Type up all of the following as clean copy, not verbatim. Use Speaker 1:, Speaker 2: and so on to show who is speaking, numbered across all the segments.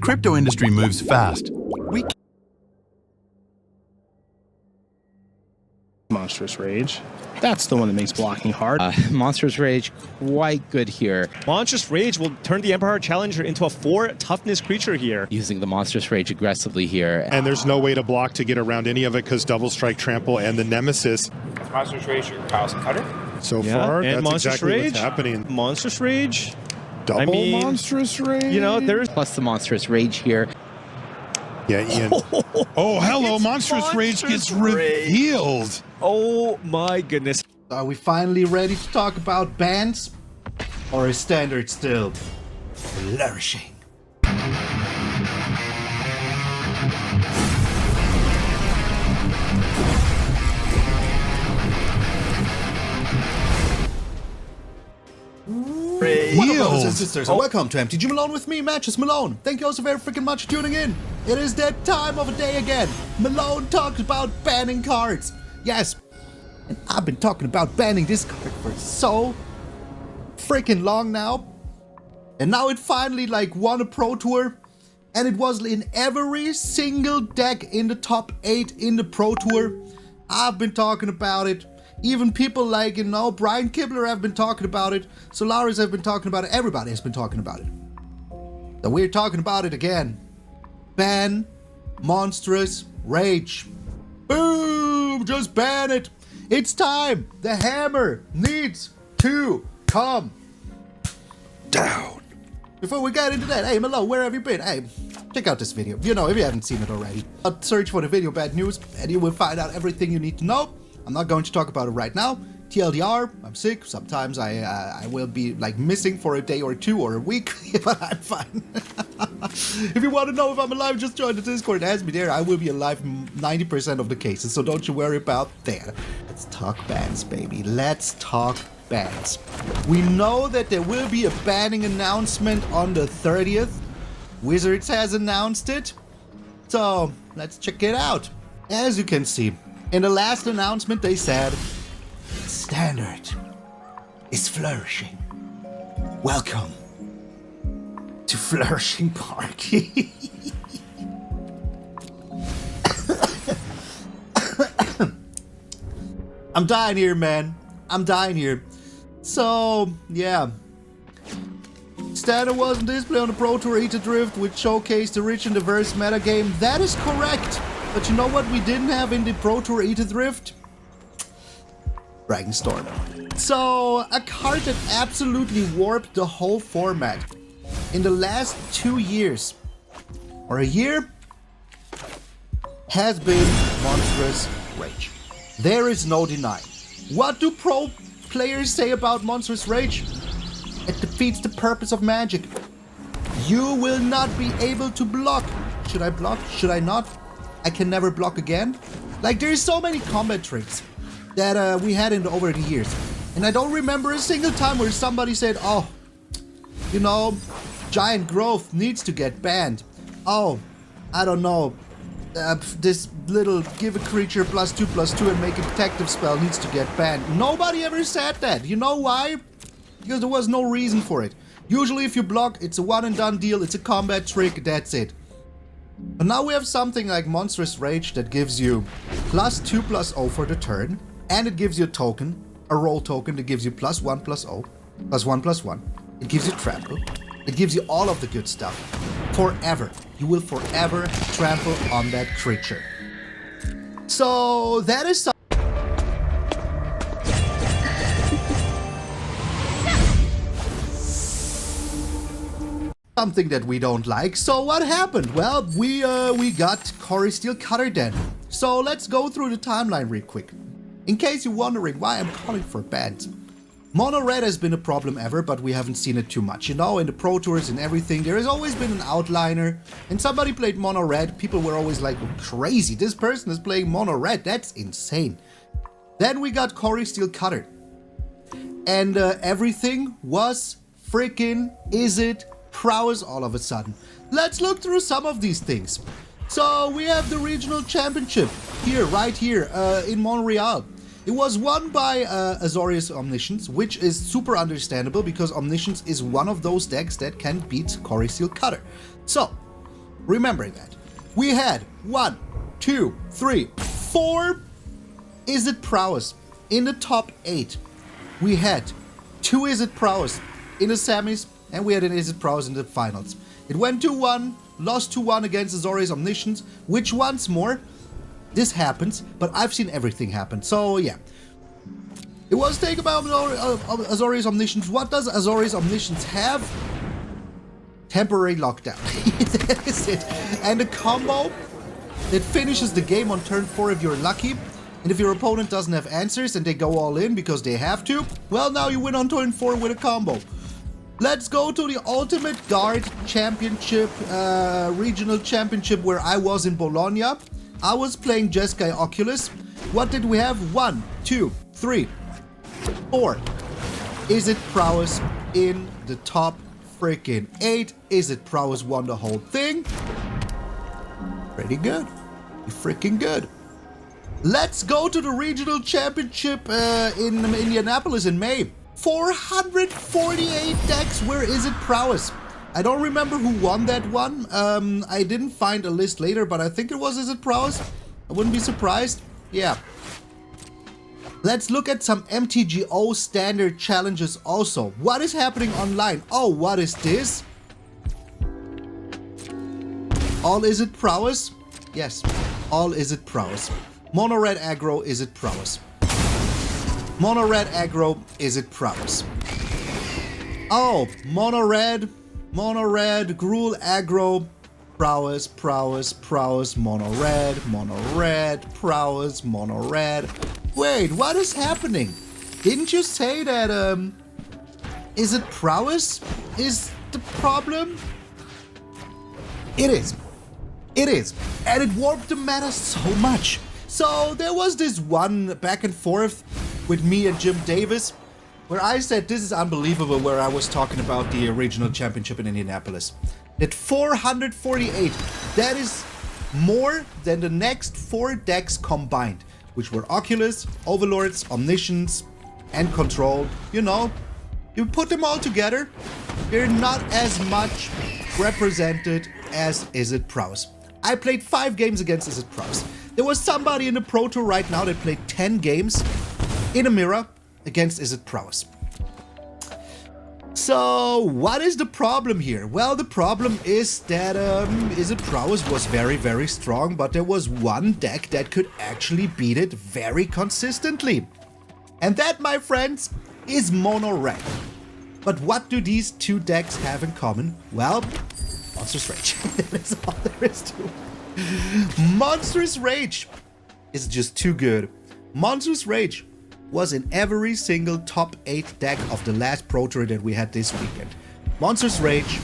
Speaker 1: crypto industry moves fast. We
Speaker 2: Monstrous Rage. That's the one that makes blocking hard.
Speaker 3: Monstrous Rage, quite good here.
Speaker 4: Monstrous Rage will turn the Empire Challenger into a 4 toughness creature here.
Speaker 3: Using the Monstrous Rage aggressively here.
Speaker 5: And there's no way to block to get around any of it because Double Strike, Trample, and the Nemesis.
Speaker 6: Monstrous Rage, your Palace Cutter.
Speaker 5: So far,
Speaker 4: and
Speaker 5: that's
Speaker 4: Monstrous
Speaker 5: exactly
Speaker 4: Rage,
Speaker 5: what's happening.
Speaker 4: Monstrous Rage.
Speaker 5: Double Monstrous Rage?
Speaker 4: You know, there's...
Speaker 3: Plus the Monstrous Rage here.
Speaker 5: Yeah, Ian. Oh, hello, Monstrous Rage gets revealed.
Speaker 4: Oh my goodness.
Speaker 7: Are we finally ready to talk about bans? Or is Standard still flourishing? Welcome, brothers and sisters, and welcome to MTG Malone with me, Matches Malone. Thank you all so very freaking much for tuning in. It is that time of the day again. Malone talks about banning cards. Yes, and I've been talking about banning this card for so freaking long now. And now it finally won a Pro Tour. And it was in every single deck in the top 8 in the Pro Tour. I've been talking about it. Even people like, Brian Kibler have been talking about it. Solaris have been talking about it. Everybody has been talking about it. So we're talking about it again. Ban Monstrous Rage. Boom! Just ban it. It's time. The hammer needs to come down. Before we get into that, hey Malo, where have you been? Hey, check out this video. If you haven't seen it already. Search for the video bad news and you will find out everything you need to know. I'm not going to talk about it right now. TLDR, I'm sick. Sometimes I will be missing for a day or two or a week, but I'm fine. If you want to know if I'm alive, just join the Discord. Ask me there. I will be alive 90% of the cases, so don't you worry about that. Let's talk bans, baby. Let's talk bans. We know that there will be a banning announcement on the 30th. Wizards has announced it. So let's check it out. As you can see, in the last announcement, they said, Standard is flourishing. Welcome to Flourishing Party. I'm dying here, man. I'm dying here. So, yeah. Standard wasn't displayed on the Pro Tour Ether Drift, which showcased the rich and diverse metagame. That is correct. But you know what we didn't have in the Pro Tour Ether Drift? Dragonstorm. So, a card that absolutely warped the whole format in the last 2 years, or a year, has been Monstrous Rage. There is no denying. What do pro players say about Monstrous Rage? It defeats the purpose of Magic. You will not be able to block. Should I block? Should I not? I can never block again. There's so many combat tricks that we had over the years. And I don't remember a single time where somebody said, oh, Giant Growth needs to get banned. Oh, I don't know. This little give a creature +2/+2 and make a detective spell needs to get banned. Nobody ever said that. You know why? Because there was no reason for it. Usually if you block, it's a one and done deal. It's a combat trick. That's it. But now we have something like Monstrous Rage that gives you +2/+0 for the turn, and it gives you a token, a roll token that gives you +1/+0, +1/+1. It gives you trample. It gives you all of the good stuff. Forever. You will forever trample on that creature. So that is something that we don't like. So what happened? Well, we got Cory Steel Cutter then. So let's go through the timeline real quick. In case you're wondering why I'm calling for bans. Mono Red has been a problem ever, but we haven't seen it too much. In the Pro Tours and everything, there has always been an outliner. And somebody played Mono Red, people were always like, crazy, this person is playing Mono Red, that's insane. Then we got Cory Steel Cutter. And everything was freaking prowess all of a sudden. Let's look through some of these things. So we have the regional championship here, right here, in Montreal. It was won by Azorius Omniscience, which is super understandable because Omniscience is one of those decks that can beat Cory Steel Cutter. So, Remember that. We had 1, 2, 3, 4 Izzet Prowess in the top 8. We had 2 Izzet Prowess in the semis, and we had an Izzet Prowess in the finals. It went 2-1, lost 2-1 against Azorius Omniscience, which once more, this happens, but I've seen everything happen, so yeah. It was taken by Azorius Omniscience. What does Azorius Omniscience have? Temporary lockdown. That is it. And a combo that finishes the game on turn 4 if you're lucky. And if your opponent doesn't have answers and they go all in because they have to, well, now you win on turn 4 with a combo. Let's go to the Ultimate Guard Championship, Regional Championship, where I was in Bologna. I was playing Jeskai Oculus. What did we have? 1, 2, 3, 4. Izzet Prowess in the top freaking 8. Izzet Prowess won the whole thing. Pretty good. Freaking good. Let's go to the Regional Championship in Indianapolis in May. 448 decks. Where is it Prowess? I don't remember who won that one. I didn't find a list later, but I think it was Izzet Prowess. I wouldn't be surprised. Yeah. Let's look at some MTGO standard challenges also. What is happening online? Oh, what is this? All Izzet Prowess? Yes, all Izzet Prowess. Mono red aggro Izzet Prowess. Mono red aggro Izzet Prowess. Oh, mono red, Gruul aggro, Prowess, mono red, Prowess, mono red. Wait, what is happening? Didn't you say that, Izzet Prowess is the problem? It is. It is. And it warped the meta so much. So there was this one back and forth with me and Jim Davis, where I said this is unbelievable, where I was talking about the regional championship in Indianapolis. At 448, that is more than the next 4 decks combined, which were Oculus, Overlords, Omniscience, and Control. You know, you put them all together, they're not as much represented as Izzet Prowess. I played 5 games against Izzet Prowess. There was somebody in the Pro Tour right now that played 10 games in a mirror against Izzet Prowess. So, what is the problem here? Well, the problem is that Izzet Prowess was very, very strong, but there was one deck that could actually beat it very consistently. And that, my friends, is Mono Red. But what do these 2 decks have in common? Well, Monstrous Rage. That is all there is to it. Monstrous Rage is just too good. Monstrous Rage was in every single top 8 deck of the last Pro Tour that we had this weekend. Monstrous Rage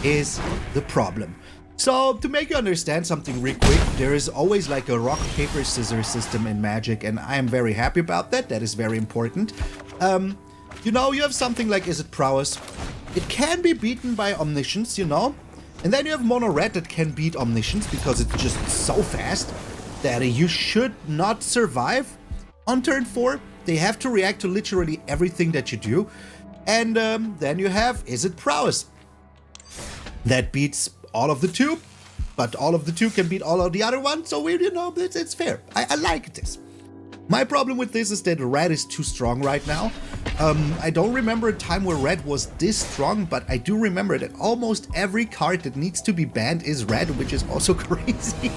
Speaker 7: is the problem. So, to make you understand something real quick, there is always like a rock, paper, scissors system in Magic, and I am very happy about that. That is very important. You know, you have something like Izzet Prowess. It can be beaten by Omniscience, you know. And then you have Mono Red that can beat Omniscience because it's just so fast that you should not survive on turn 4. They have to react to literally everything that you do. And then you have Izzet Prowess that beats all of the 2, but all of the 2 can beat all of the other ones, so you know, it's fair. I like this. My problem with this is that red is too strong right now. I don't remember a time where red was this strong, but I do remember that almost every card that needs to be banned is red, which is also crazy.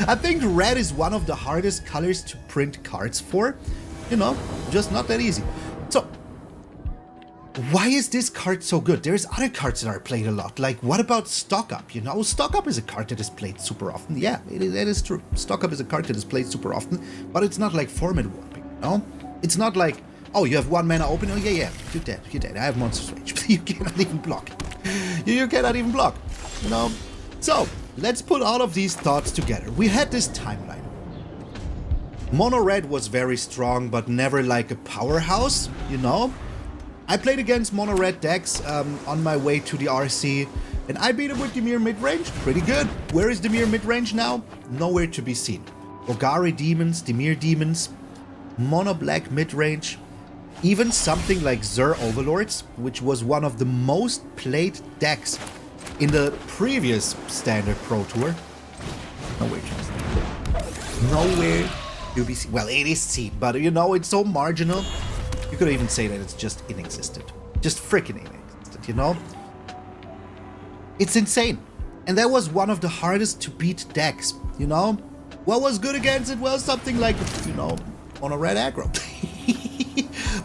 Speaker 7: I think red is one of the hardest colors to print cards for. You know, just not that easy. So, why is this card so good? There's other cards that are played a lot. Like, what about Stock Up? You know, Stock Up is a card that is played super often. Yeah, that is true. Stock Up is a card that is played super often, but it's not like format warping, you know? It's not like, oh, you have 1 mana open. Oh, yeah, you're dead. I have Monstrous Rage. You cannot even block. You cannot even block, you know? So, let's put all of these thoughts together. We had this timeline. Mono Red was very strong, but never like a powerhouse, you know? I played against Mono Red decks on my way to the RC, and I beat him with Dimir midrange. Pretty good. Where is Dimir midrange now? Nowhere to be seen. Ogari Demons, Dimir Demons, Mono Black midrange, even something like Zur Overlords, which was one of the most played decks in the previous Standard Pro Tour, nowhere to be seen. Well, it is seen, but you know, it's so marginal. You could even say that it's just inexistent. Just freaking inexistent, you know? It's insane. And that was one of the hardest to beat decks, you know? What was good against it? Well, something like, you know, mono red aggro.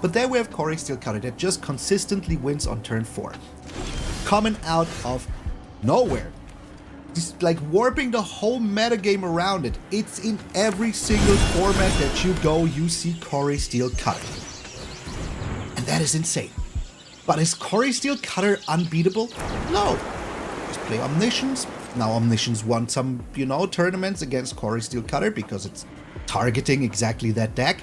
Speaker 7: But then we have Corey Steelcutter that just consistently wins on turn 4. Coming out of nowhere. Just like warping the whole metagame around it. It's in every single format that you go, you see Corey Steelcutter. And that is insane. But is Corey Steelcutter unbeatable? No. Just play Omniscience. Now Omniscience won some, you know, tournaments against Corey Steelcutter because it's targeting exactly that deck.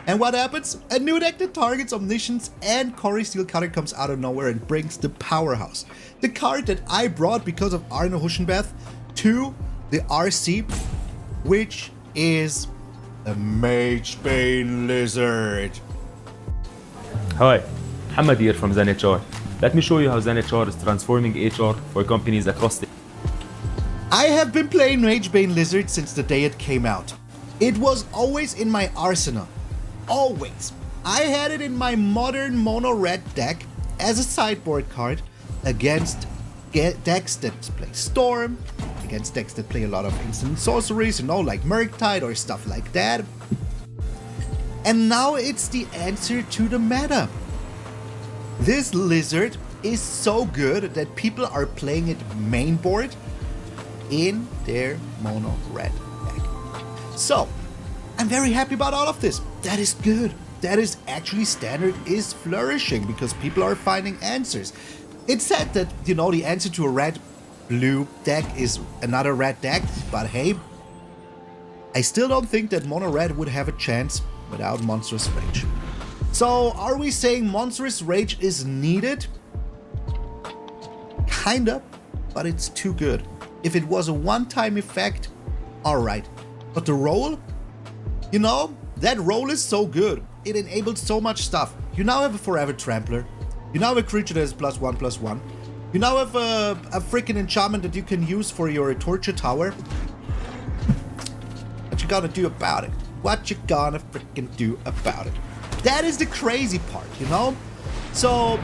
Speaker 7: And what happens? A new deck that targets Omniscience and Corey Steelcutter comes out of nowhere and brings the Powerhouse. The card that I brought because of Arne Huschenbeth to the RC, which is the Magebane Lizard.
Speaker 8: Hi, Hamad here from Zen HR. Let me show you how Zen HR is transforming HR for companies across the...
Speaker 7: I have been playing Magebane Lizard since the day it came out. It was always in my arsenal. Always. I had it in my modern mono red deck as a sideboard card against decks that play Storm, against decks that play a lot of instant sorceries, you know, like Murktide or stuff like that. And now it's the answer to the meta. This Lizard is so good that people are playing it mainboard in their mono red deck. So, I'm very happy about all of this. That is good. That is actually Standard is flourishing because people are finding answers. It's said that, you know, the answer to a red-blue deck is another red deck, but hey, I still don't think that mono red would have a chance without Monstrous Rage. So, are we saying Monstrous Rage is needed? Kinda, but it's too good. If it was a one-time effect, alright. But the roll? You know, that roll is so good. It enabled so much stuff. You now have a Forever Trampler. You now have a creature that is +1/+1. You now have a freaking enchantment that you can use for your Torture Tower. What you gonna do about it? What you gonna freaking do about it? That is the crazy part, you know? So,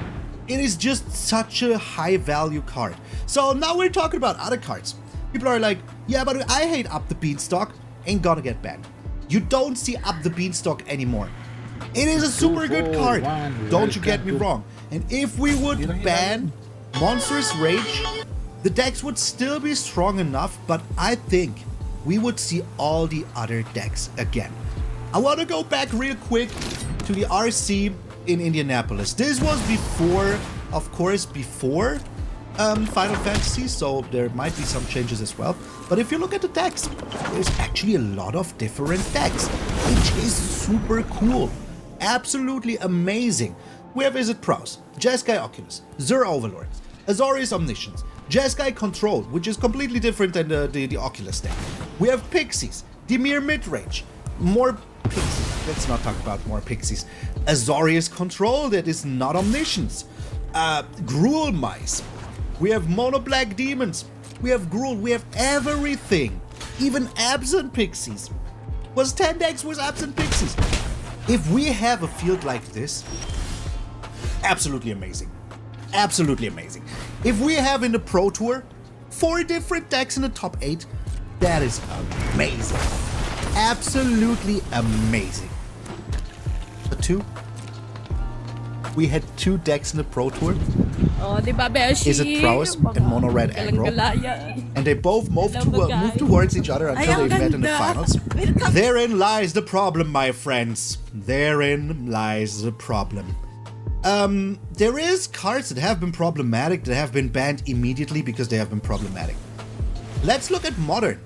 Speaker 7: it is just such a high value card. So now we're talking about other cards. People are like, yeah, but I hate Up the Beanstalk. Ain't gonna get banned. You don't see Up the Beanstalk anymore. It is a super good card. Don't you get me wrong. And if we would ban Monstrous Rage, the decks would still be strong enough, but I think we would see all the other decks again. I want to go back real quick to the RC in Indianapolis. This was before, of course, before Final Fantasy, so there might be some changes as well. But if you look at the decks, there's actually a lot of different decks, which is super cool. Absolutely amazing. We have Izzet Prowse, Jeskai Oculus, Zur Overlords, Azorius Omniscience, Jeskai Control, which is completely different than the Oculus deck. We have Pixies, Dimir Midrange, more Pixies. Let's not talk about more Pixies. Azorius Control, that is not Omniscience. Gruul Mice. We have Mono Black Demons. We have Gruul. We have everything. Even Absent Pixies. Was 10 decks with Absent Pixies. If we have a field like this, absolutely amazing. Absolutely amazing. If we have in the Pro Tour 4 different decks in the top 8, that is amazing. Absolutely amazing. The 2? We had 2 decks in the Pro Tour.
Speaker 9: Oh, di ba, Beshi?
Speaker 7: Izzet Prowse and Mono Red Aggro. And they both move towards each other until they met in the finals. Therein lies the problem, my friends. Therein lies the problem. There is cards that have been problematic, that have been banned immediately because they have been problematic. Let's look at Modern.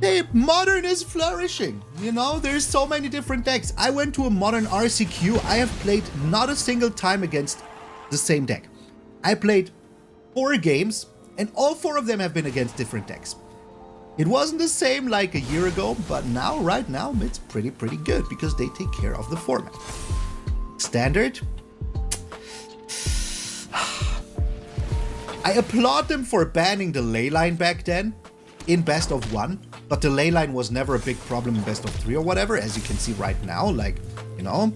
Speaker 7: Hey, Modern is flourishing. You know, there's so many different decks. I went to a Modern RCQ. I have played not a single time against the same deck. I played 4 games, and all 4 of them have been against different decks. It wasn't the same like a year ago, but now, right now, it's pretty good because they take care of the format. Standard. I applaud them for banning the ley line back then in best of 1, but the ley line was never a big problem in best of 3 or whatever, as you can see right now. Like, you know,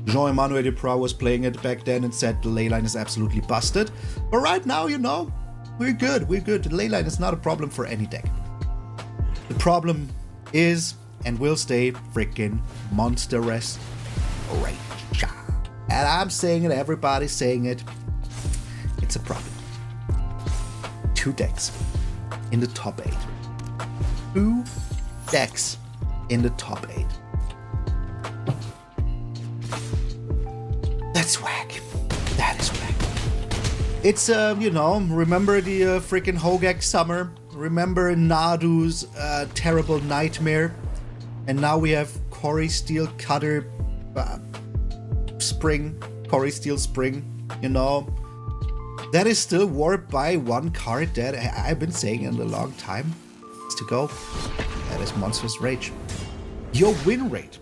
Speaker 7: Jean-Emmanuel Deprat was playing it back then and said the ley line is absolutely busted. But right now, you know, we're good. The ley line is not a problem for any deck. The problem is and will stay freaking monstrous rage. And I'm saying it, everybody's saying it. It's a problem. 2 decks in the top 8. 2 decks in the top 8. That's whack. That is whack. It's, you know, remember the freaking Hogak summer? Remember Nadu's terrible nightmare? And now we have Corey Steel Cutter Spring. Corey Steel Spring, you know. That is still warped by 1 card that I've been saying in a long time. It's to go. That is Monstrous Rage. Your win rate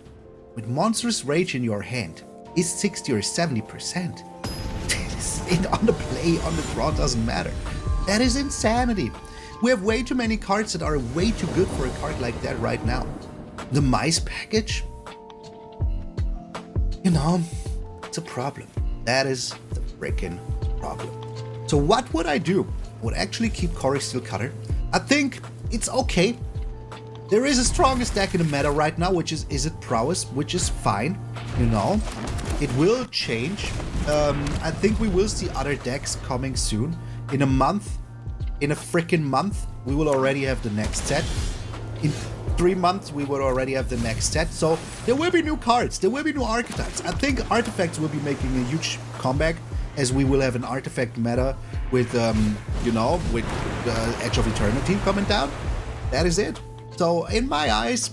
Speaker 7: with Monstrous Rage in your hand is 60 or 70%. On the play, on the draw, doesn't matter. That is insanity. We have way too many cards that are way too good for a card like that right now. The mice package, you know, it's a problem. That is the freaking problem. So what would I do? I would actually keep Corey Steel Cutter. I think it's okay. There is a strongest deck in the meta right now, which is It Prowess, which is fine, you know. It will change. I think we will see other decks coming soon. In a month, in a freaking month, we will already have the next set. In 3 months, we will already have the next set. So there will be new cards. There will be new archetypes. I think artifacts will be making a huge comeback, as we will have an artifact meta with, you know, with Edge of Eternity coming down. That is it. So in my eyes,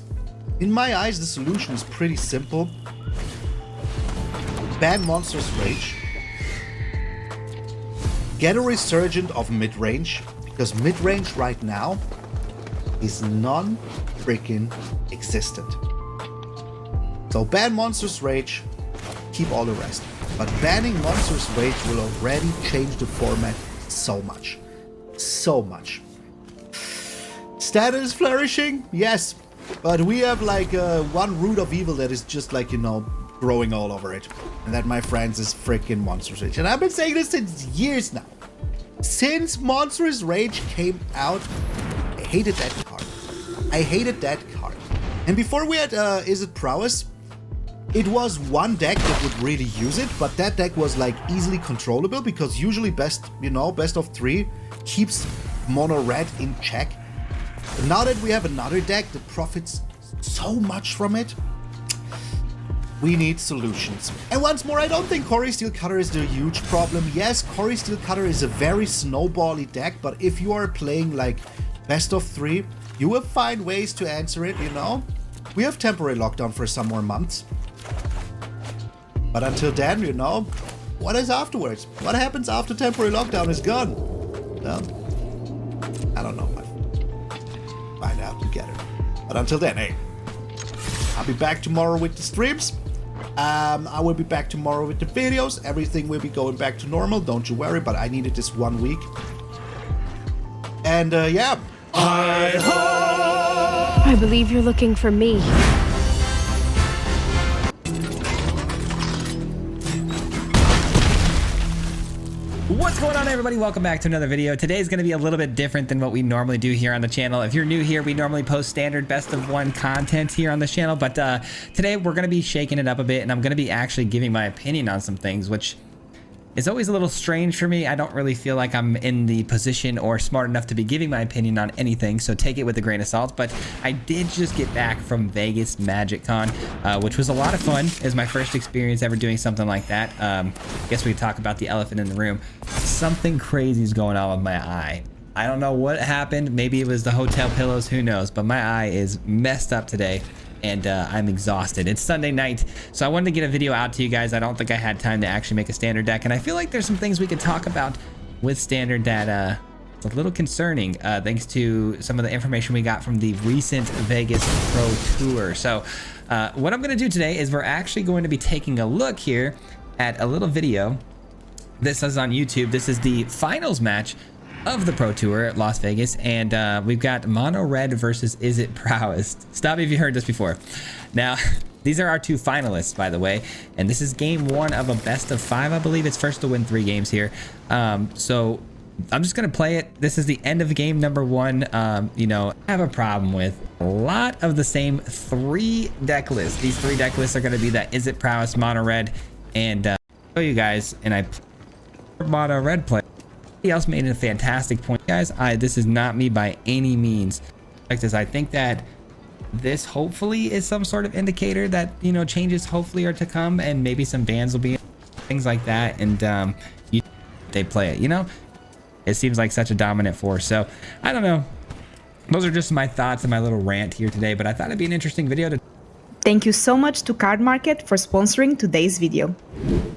Speaker 7: the solution is pretty simple. Ban Monstrous Rage. Get a resurgent of mid-range, because mid-range right now is non-freaking existent. So ban Monstrous Rage, keep all the rest. But banning Monstrous Rage will already change the format so much. So much. Status flourishing? Yes. But we have like one root of evil that is just like, you know, growing all over it. And that, my friends, is freaking Monstrous Rage. And I've been saying this since years now. Since Monstrous Rage came out, I hated that card. I hated that card. And before we had Is It Prowess, it was one deck that would really use it, but that deck was like easily controllable because usually best of 3 keeps mono red in check. But now that we have another deck that profits so much from it, we need solutions. And once more, I don't think Corey Steel Cutter is the huge problem. Yes, Corey Steel Cutter is a very snowbally deck, but if you are playing like best of 3, you will find ways to answer it, you know? We have temporary lockdown for some more months. But until then, you know, what is afterwards? What happens after temporary lockdown is gone? Well, I don't know. Find out together. But until then, hey, I'll be back tomorrow with the streams. I will be back tomorrow with the videos. Everything will be going back to normal. Don't you worry, but I needed this 1 week. And yeah.
Speaker 10: I believe you're looking for me.
Speaker 11: What's going on, everybody? Welcome back to another video. Today's going to be a little bit different than what we normally do here on the channel. If you're new here, we normally post standard best of 1 content here on the channel, but today we're going to be shaking it up a bit, and I'm going to be actually giving my opinion on some things, which is always a little strange for me. I don't really feel like I'm in the position or smart enough to be giving my opinion on anything, so take it with a grain of salt. But I did just get back from Vegas Magic Con, which was a lot of fun. It was my first experience ever doing something like that. I guess we could talk about the elephant in the room. Something crazy is going on with my eye. I don't know what happened. Maybe it was the hotel pillows, who knows, but my eye is messed up today. And I'm exhausted. It's Sunday night, so I wanted to get a video out to you guys. I don't think I had time to actually make a standard deck, and I feel like there's some things we could talk about with standard that it's a little concerning, thanks to some of the information we got from the recent Vegas Pro Tour. So what I'm going to do today is we're actually going to be taking a look here at a little video this is on YouTube. This is the finals match of the Pro Tour at Las Vegas, and we've got Mono Red versus Is It Prowess. Stop me if you heard this before. Now, these are our two finalists, by the way, and this is game one of a best of 5, I believe. It's first to win 3 games here. So I'm just gonna play it. This is the end of game number 1. You know, I have a problem with a lot of the same 3 deck lists. These 3 deck lists are gonna be that Is It Prowess, Mono Red, and show you guys. And I Mono Red play. Somebody else made a fantastic point, guys. This is not me by any means. Like this, I think that this hopefully is some sort of indicator that, you know, changes hopefully are to come, and maybe some bans will be, things like that, and they play it, you know. It seems like such a dominant force. So I don't know. Those are just my thoughts and my little rant here today, but I thought it'd be an interesting video to...
Speaker 12: Thank you so much to Card Market for sponsoring today's video.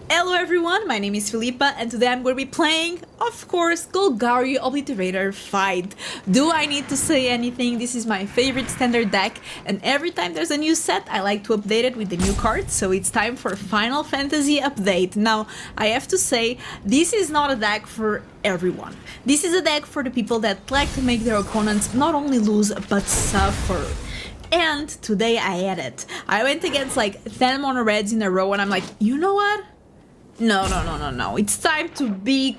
Speaker 9: Hello everyone, my name is Filipa and today I'm going to be playing, of course, Golgari Obliterator Fight. Do I need to say anything? This is my favorite standard deck, and every time there's a new set I like to update it with the new cards, so it's time for Final Fantasy update. Now, I have to say, this is not a deck for everyone. This is a deck for the people that like to make their opponents not only lose but suffer. And today I had it. I went against like 10 mono reds in a row and I'm like, you know what? No. It's time to bring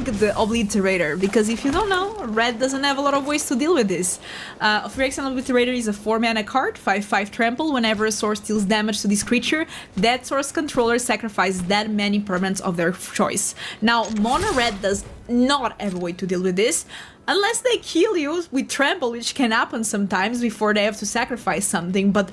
Speaker 9: the Obliterator, because if you don't know, red doesn't have a lot of ways to deal with this. Phyrexian Obliterator is a 4-mana card, 5/5 trample. Whenever a source deals damage to this creature, that source controller sacrifices that many permanents of their choice. Now, mono red does not have a way to deal with this, unless they kill you with trample, which can happen sometimes before they have to sacrifice something, but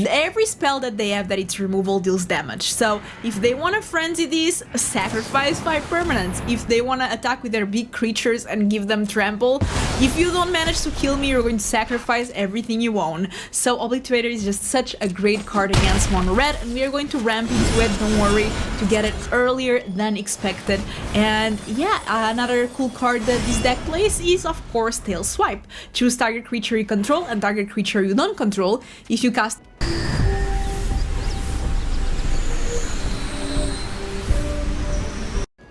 Speaker 9: every spell that they have that its removal deals damage. So if they want to frenzy this, sacrifice 5 permanents. If they want to attack with their big creatures and give them trample, if you don't manage to kill me, you're going to sacrifice everything you own. So Obliterator is just such a great card against mono red, and we are going to ramp into it, don't worry, to get it earlier than expected. And yeah, another cool card that this deck plays is, of course, Tail Swipe. Choose target creature you control and target creature you don't control. If you cast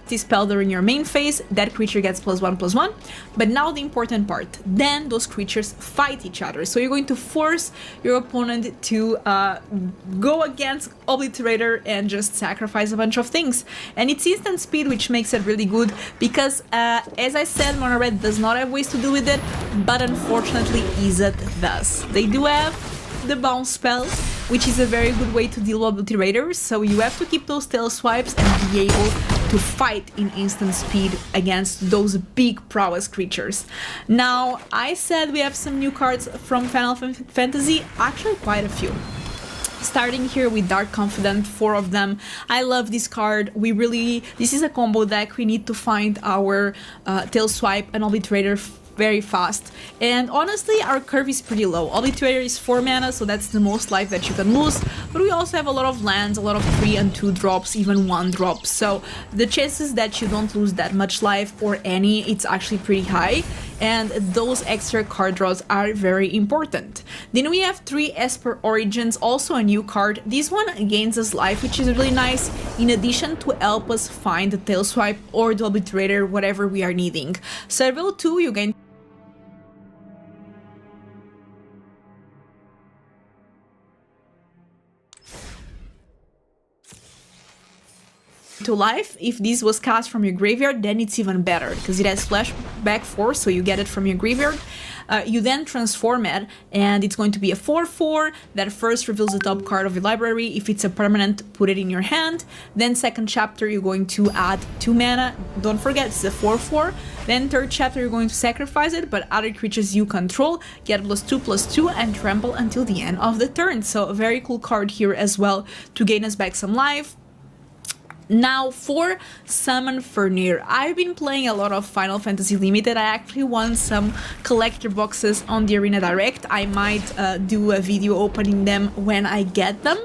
Speaker 9: this spell during your main phase, that creature gets +1/+1. But now the important part, then those creatures fight each other. So you're going to force your opponent to go against Obliterator and just sacrifice a bunch of things. And it's instant speed, which makes it really good, because as I said, mono red does not have ways to deal with it, but unfortunately Izzet does. They do have the bounce spell, which is a very good way to deal with Obliterators, so you have to keep those tail swipes and be able to fight in instant speed against those big prowess creatures. Now, I said we have some new cards from Final Fantasy, actually quite a few. Starting here with Dark Confidant, 4 of them. I love this card. This is a combo deck. We need to find our tail swipe and Obliterator very fast, and honestly our curve is pretty low. Obliterator is 4 mana, so that's the most life that you can lose, but we also have a lot of lands, a lot of 3 and 2 drops, even 1 drop, so the chances that you don't lose that much life or any, it's actually pretty high, and those extra card draws are very important. Then we have 3 Esper Origins, also a new card. This one gains us life, which is really nice, in addition to help us find the tail swipe or the Obliterator, whatever we are needing. So at level 2 you gain to life. If this was cast from your graveyard, then it's even better, because it has flashback 4, so you get it from your graveyard. You then transform it, and it's going to be a 4/4 that first reveals the top card of your library. If it's a permanent, put it in your hand. Then second chapter, you're going to add 2 mana. Don't forget, it's a 4/4. Then third chapter, you're going to sacrifice it, but other creatures you control get +2/+2 and trample until the end of the turn. So a very cool card here as well to gain us back some life. Now for Summon Fenrir, I've been playing a lot of Final Fantasy Limited. I actually won some collector boxes on the Arena Direct. I might do a video opening them when I get them.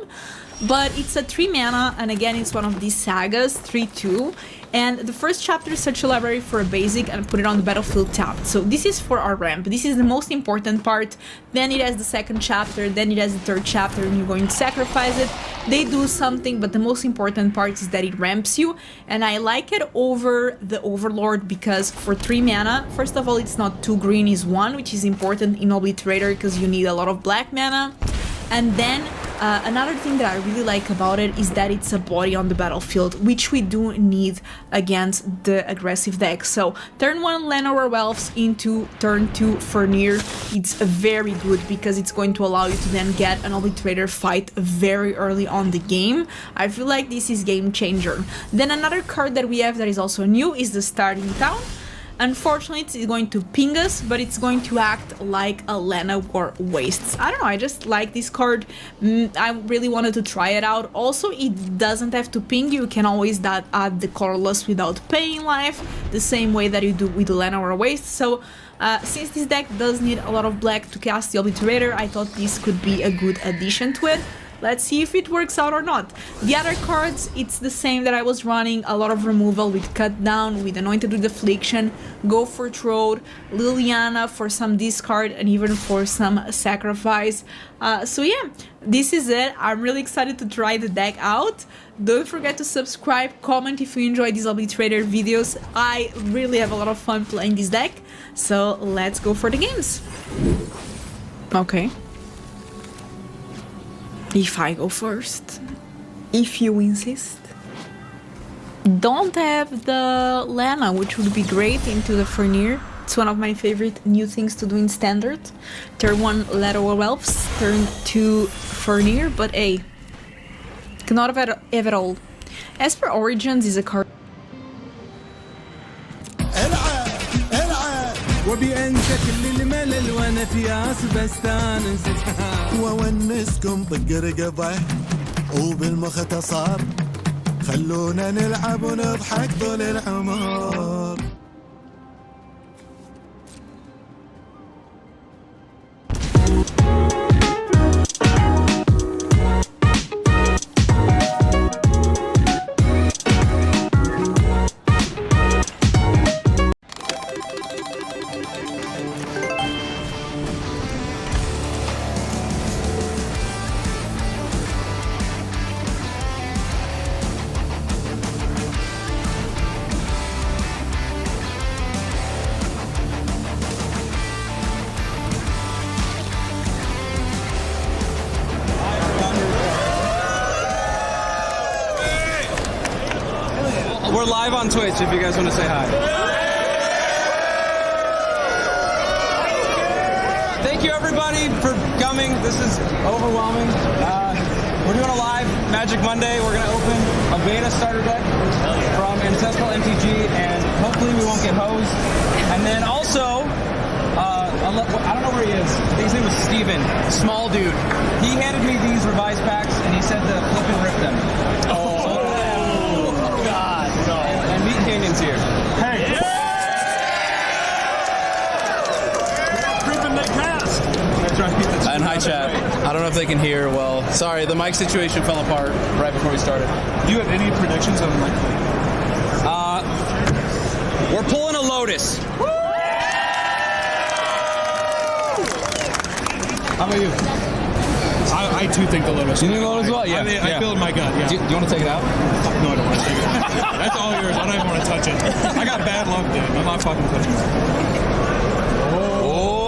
Speaker 9: But it's a 3 mana, and again it's one of these sagas, 3/2. And the first chapter is search a library for a basic and put it on the battlefield tapped. So this is for our ramp. This is the most important part. Then it has the second chapter, then it has the third chapter, and you're going to sacrifice it. They do something, but the most important part is that it ramps you. And I like it over the Overlord because for 3 mana, first of all, it's not 2 green, is 1, which is important in Obliterator because you need a lot of black mana. And then another thing that I really like about it is that it's a body on the battlefield, which we do need against the aggressive deck. So turn 1 Llanowar Elves into turn 2 Fenrir, it's very good because it's going to allow you to then get an Obliterator fight very early on the game. I feel like this is game changer. Then another card that we have that is also new is the Starting Town. Unfortunately, it's going to ping us, but it's going to act like a Llanowar Wastes. I don't know, I just like this card. I really wanted to try it out. Also, it doesn't have to ping, you can always add the colorless without paying life, the same way that you do with the Llanowar Wastes. So, since this deck does need a lot of black to cast the Obliterator, I thought this could be a good addition to it. Let's see if it works out or not. The other cards, it's the same that I was running, a lot of removal with Cut Down, with Anointed with Affliction, Go for Throat, Liliana for some discard and even for some sacrifice. So yeah, this is it. I'm really excited to try the deck out. Don't forget to subscribe, comment if you enjoy these Obliterator videos. I really have a lot of fun playing this deck. So let's go for the games. Okay. If I go first, if you insist. Don't have the Lana, which would be great, into the Fenrir. It's one of my favorite new things to do in Standard. Turn 1 Llanowar Elves, turn 2 Fenrir, but hey, cannot have it all. As per Origins is a card.
Speaker 13: وبأنت كل الملل وانا في عاص بستانس وونسكم طق رقبه وبالمخ تصار خلونا نلعب ونضحك طول العمر.
Speaker 14: We're live on Twitch if you guys want to say hi. Thank you everybody for coming. This is overwhelming. We're doing a live Magic Monday. We're going to open a beta starter deck from Ancestral MTG, and hopefully we won't get hosed. And then also, I don't know where he is. I think his name was Steven, small dude. He handed me these revised packs and he said to flip and rip them. Canyon's here. Hey! Creeping the cast! And hi chat. I don't know if they can hear well. Sorry, the mic situation fell apart right before we started. Do you have any predictions on the mic? We're pulling a Lotus. How about you? I too think the Lotus. You think the Lotus as well? Yeah. I feel it in my gut, yeah. Do you want to take it out? No, I don't want to take it out. That's all yours. I don't even want to touch it. I got bad luck, dude. I'm not fucking touching it. Oh!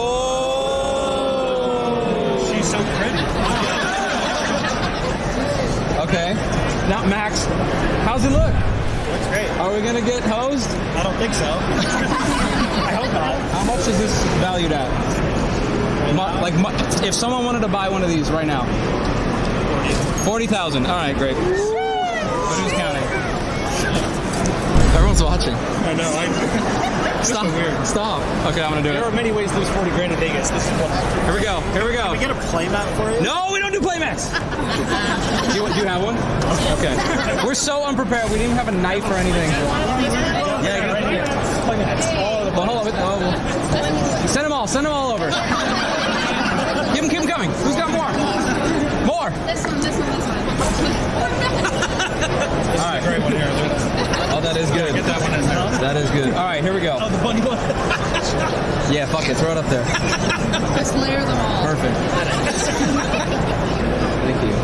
Speaker 14: She's so pretty. Okay. Now, Max, how's it look? Looks great. Are we going to get hosed? I don't think so. I hope not. How much is this valued at? If someone wanted to buy one of these right now, 40,000. All right, great. Who's counting? Everyone's watching. I know. Stop. Weird. Stop. Okay, I'm gonna do it. There are many ways to lose 40 grand in Vegas. This is one. Here we go. Here we go. Can we get a playmat for you? No, we don't do playmats. do you have one? Okay. We're so unprepared. We didn't even have a knife or anything. Yeah. Playmats. Well, hold on. Send them all. Send them all over. Keep them coming. Who's got more? More. This one. All right. Great one here. that is good.
Speaker 2: Get that one in there.
Speaker 14: That is good. All right, here we go.
Speaker 2: Oh, the bunny one.
Speaker 14: Yeah, fuck it. Throw it up there.
Speaker 9: Just layer them all.
Speaker 14: Perfect. Thank you.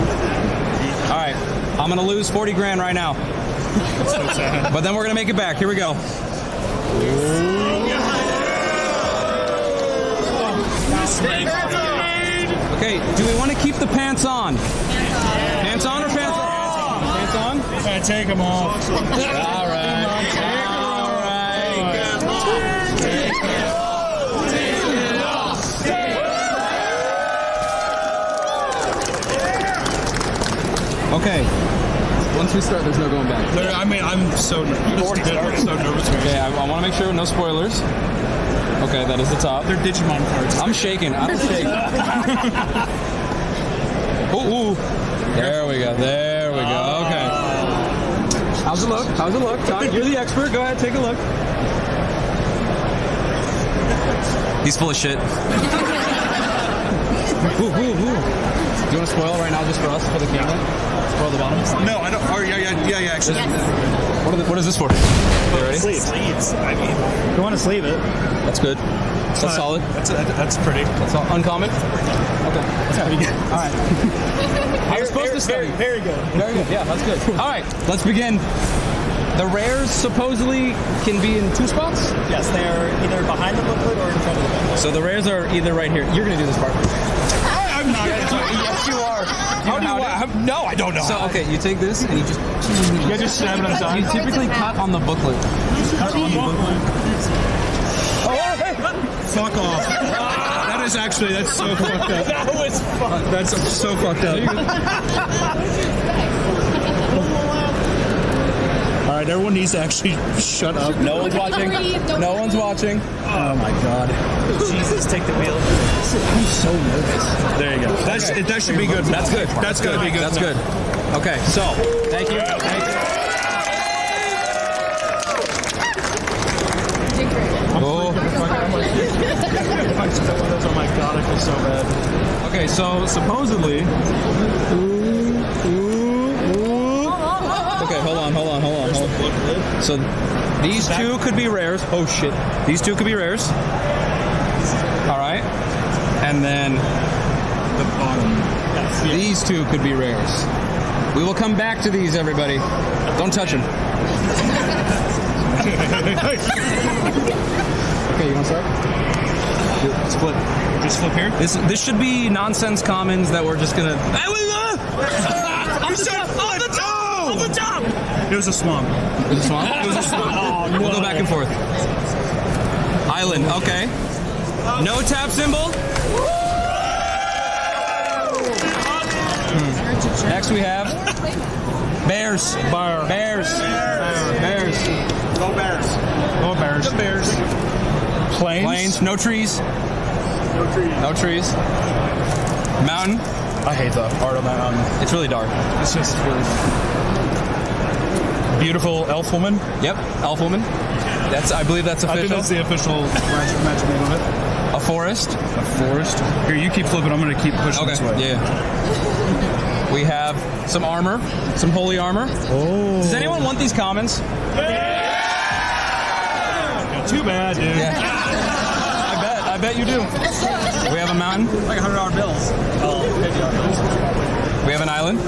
Speaker 14: All right, I'm gonna lose 40 grand right now.
Speaker 2: So sad.
Speaker 14: But then we're gonna make it back. Here we go. Okay, do we want to keep the pants on? Pants on or pants off? Pants on?
Speaker 2: Yeah, take them off.
Speaker 14: All right. All right. Okay. Once we start, there's no going back.
Speaker 2: I mean, I'm so nervous.
Speaker 14: Okay, I want to make sure no spoilers. Okay, that is the top.
Speaker 2: They're Digimon cards.
Speaker 14: I'm shaking. I don't shake. Ooh. There we go. There we go. Okay. How's it look? How's it look? Tom, you're the expert. Go ahead, take a look. He's full of shit. Ooh. Do you want to spoil right now just for us, for the camera? Spoil the bottom?
Speaker 2: No, I don't. Oh, yeah, actually.
Speaker 14: What is this for? You ready?
Speaker 2: Sleeves. I mean, you want to sleeve it.
Speaker 14: That's good. That's solid.
Speaker 2: That's pretty.
Speaker 14: That's uncommon. Okay.
Speaker 2: That's pretty good.
Speaker 14: All right. I was supposed to study.
Speaker 2: Very good.
Speaker 14: Very good. Yeah, that's good. All right, let's begin. The rares supposedly can be in 2 spots?
Speaker 2: Yes, they are either behind the booklet or in front of the booklet.
Speaker 14: So the rares are either right here. You're going to do this part.
Speaker 2: I'm not.
Speaker 14: Yes, you are.
Speaker 2: How do you? No, I don't know.
Speaker 14: So, okay, you take this and you just...
Speaker 2: You just stab it on top.
Speaker 14: You typically cut on the booklet.
Speaker 2: Cut on the booklet. Oh, hey. Fuck off. That's so fucked up. That was fun. That's so fucked up. All right, everyone needs to actually shut up.
Speaker 14: No one's watching. No one's watching.
Speaker 2: Oh my god. Jesus, take the wheel. I'm so nervous. There you go. That should be good.
Speaker 14: That's good.
Speaker 2: That's gotta be good.
Speaker 14: That's good. Okay, so thank you. Thank you. Oh
Speaker 2: my god, I feel so bad.
Speaker 14: Okay, so supposedly. Okay, hold on. So these 2 could be rares. Oh shit. These 2 could be rares. All right. And then
Speaker 2: The bottom.
Speaker 14: these 2 could be rares. We will come back to these, everybody. Don't touch them. Okay, you want to start?
Speaker 2: Split. Just flip here?
Speaker 14: This should be nonsense commons that we're just gonna...
Speaker 2: I'm so on the top! On the top! It was a swamp.
Speaker 14: It was a swamp?
Speaker 2: It was a swamp. Oh, no.
Speaker 14: We'll go back and forth. Island, okay. No tap symbol. Next we have Bears. Bears.
Speaker 2: Go Bears. Go Bears. The Bears.
Speaker 14: Plains. No trees. No trees. Mountain.
Speaker 2: I hate the art on that mountain.
Speaker 14: It's really dark.
Speaker 2: It's just really beautiful elf woman.
Speaker 14: Yep, elf woman. I believe that's official.
Speaker 2: I think that's the official match name of it.
Speaker 14: A forest.
Speaker 2: A forest. Here, you keep flipping. I'm going to keep pushing this way.
Speaker 14: Yeah. We have some armor, some holy armor.
Speaker 2: Oh.
Speaker 14: Does anyone want these commons?
Speaker 2: Yeah, too bad, dude.
Speaker 14: Yeah. I bet you do. We have a mountain.
Speaker 2: Like $100 bills. Oh, $50 bills.
Speaker 14: We have an island.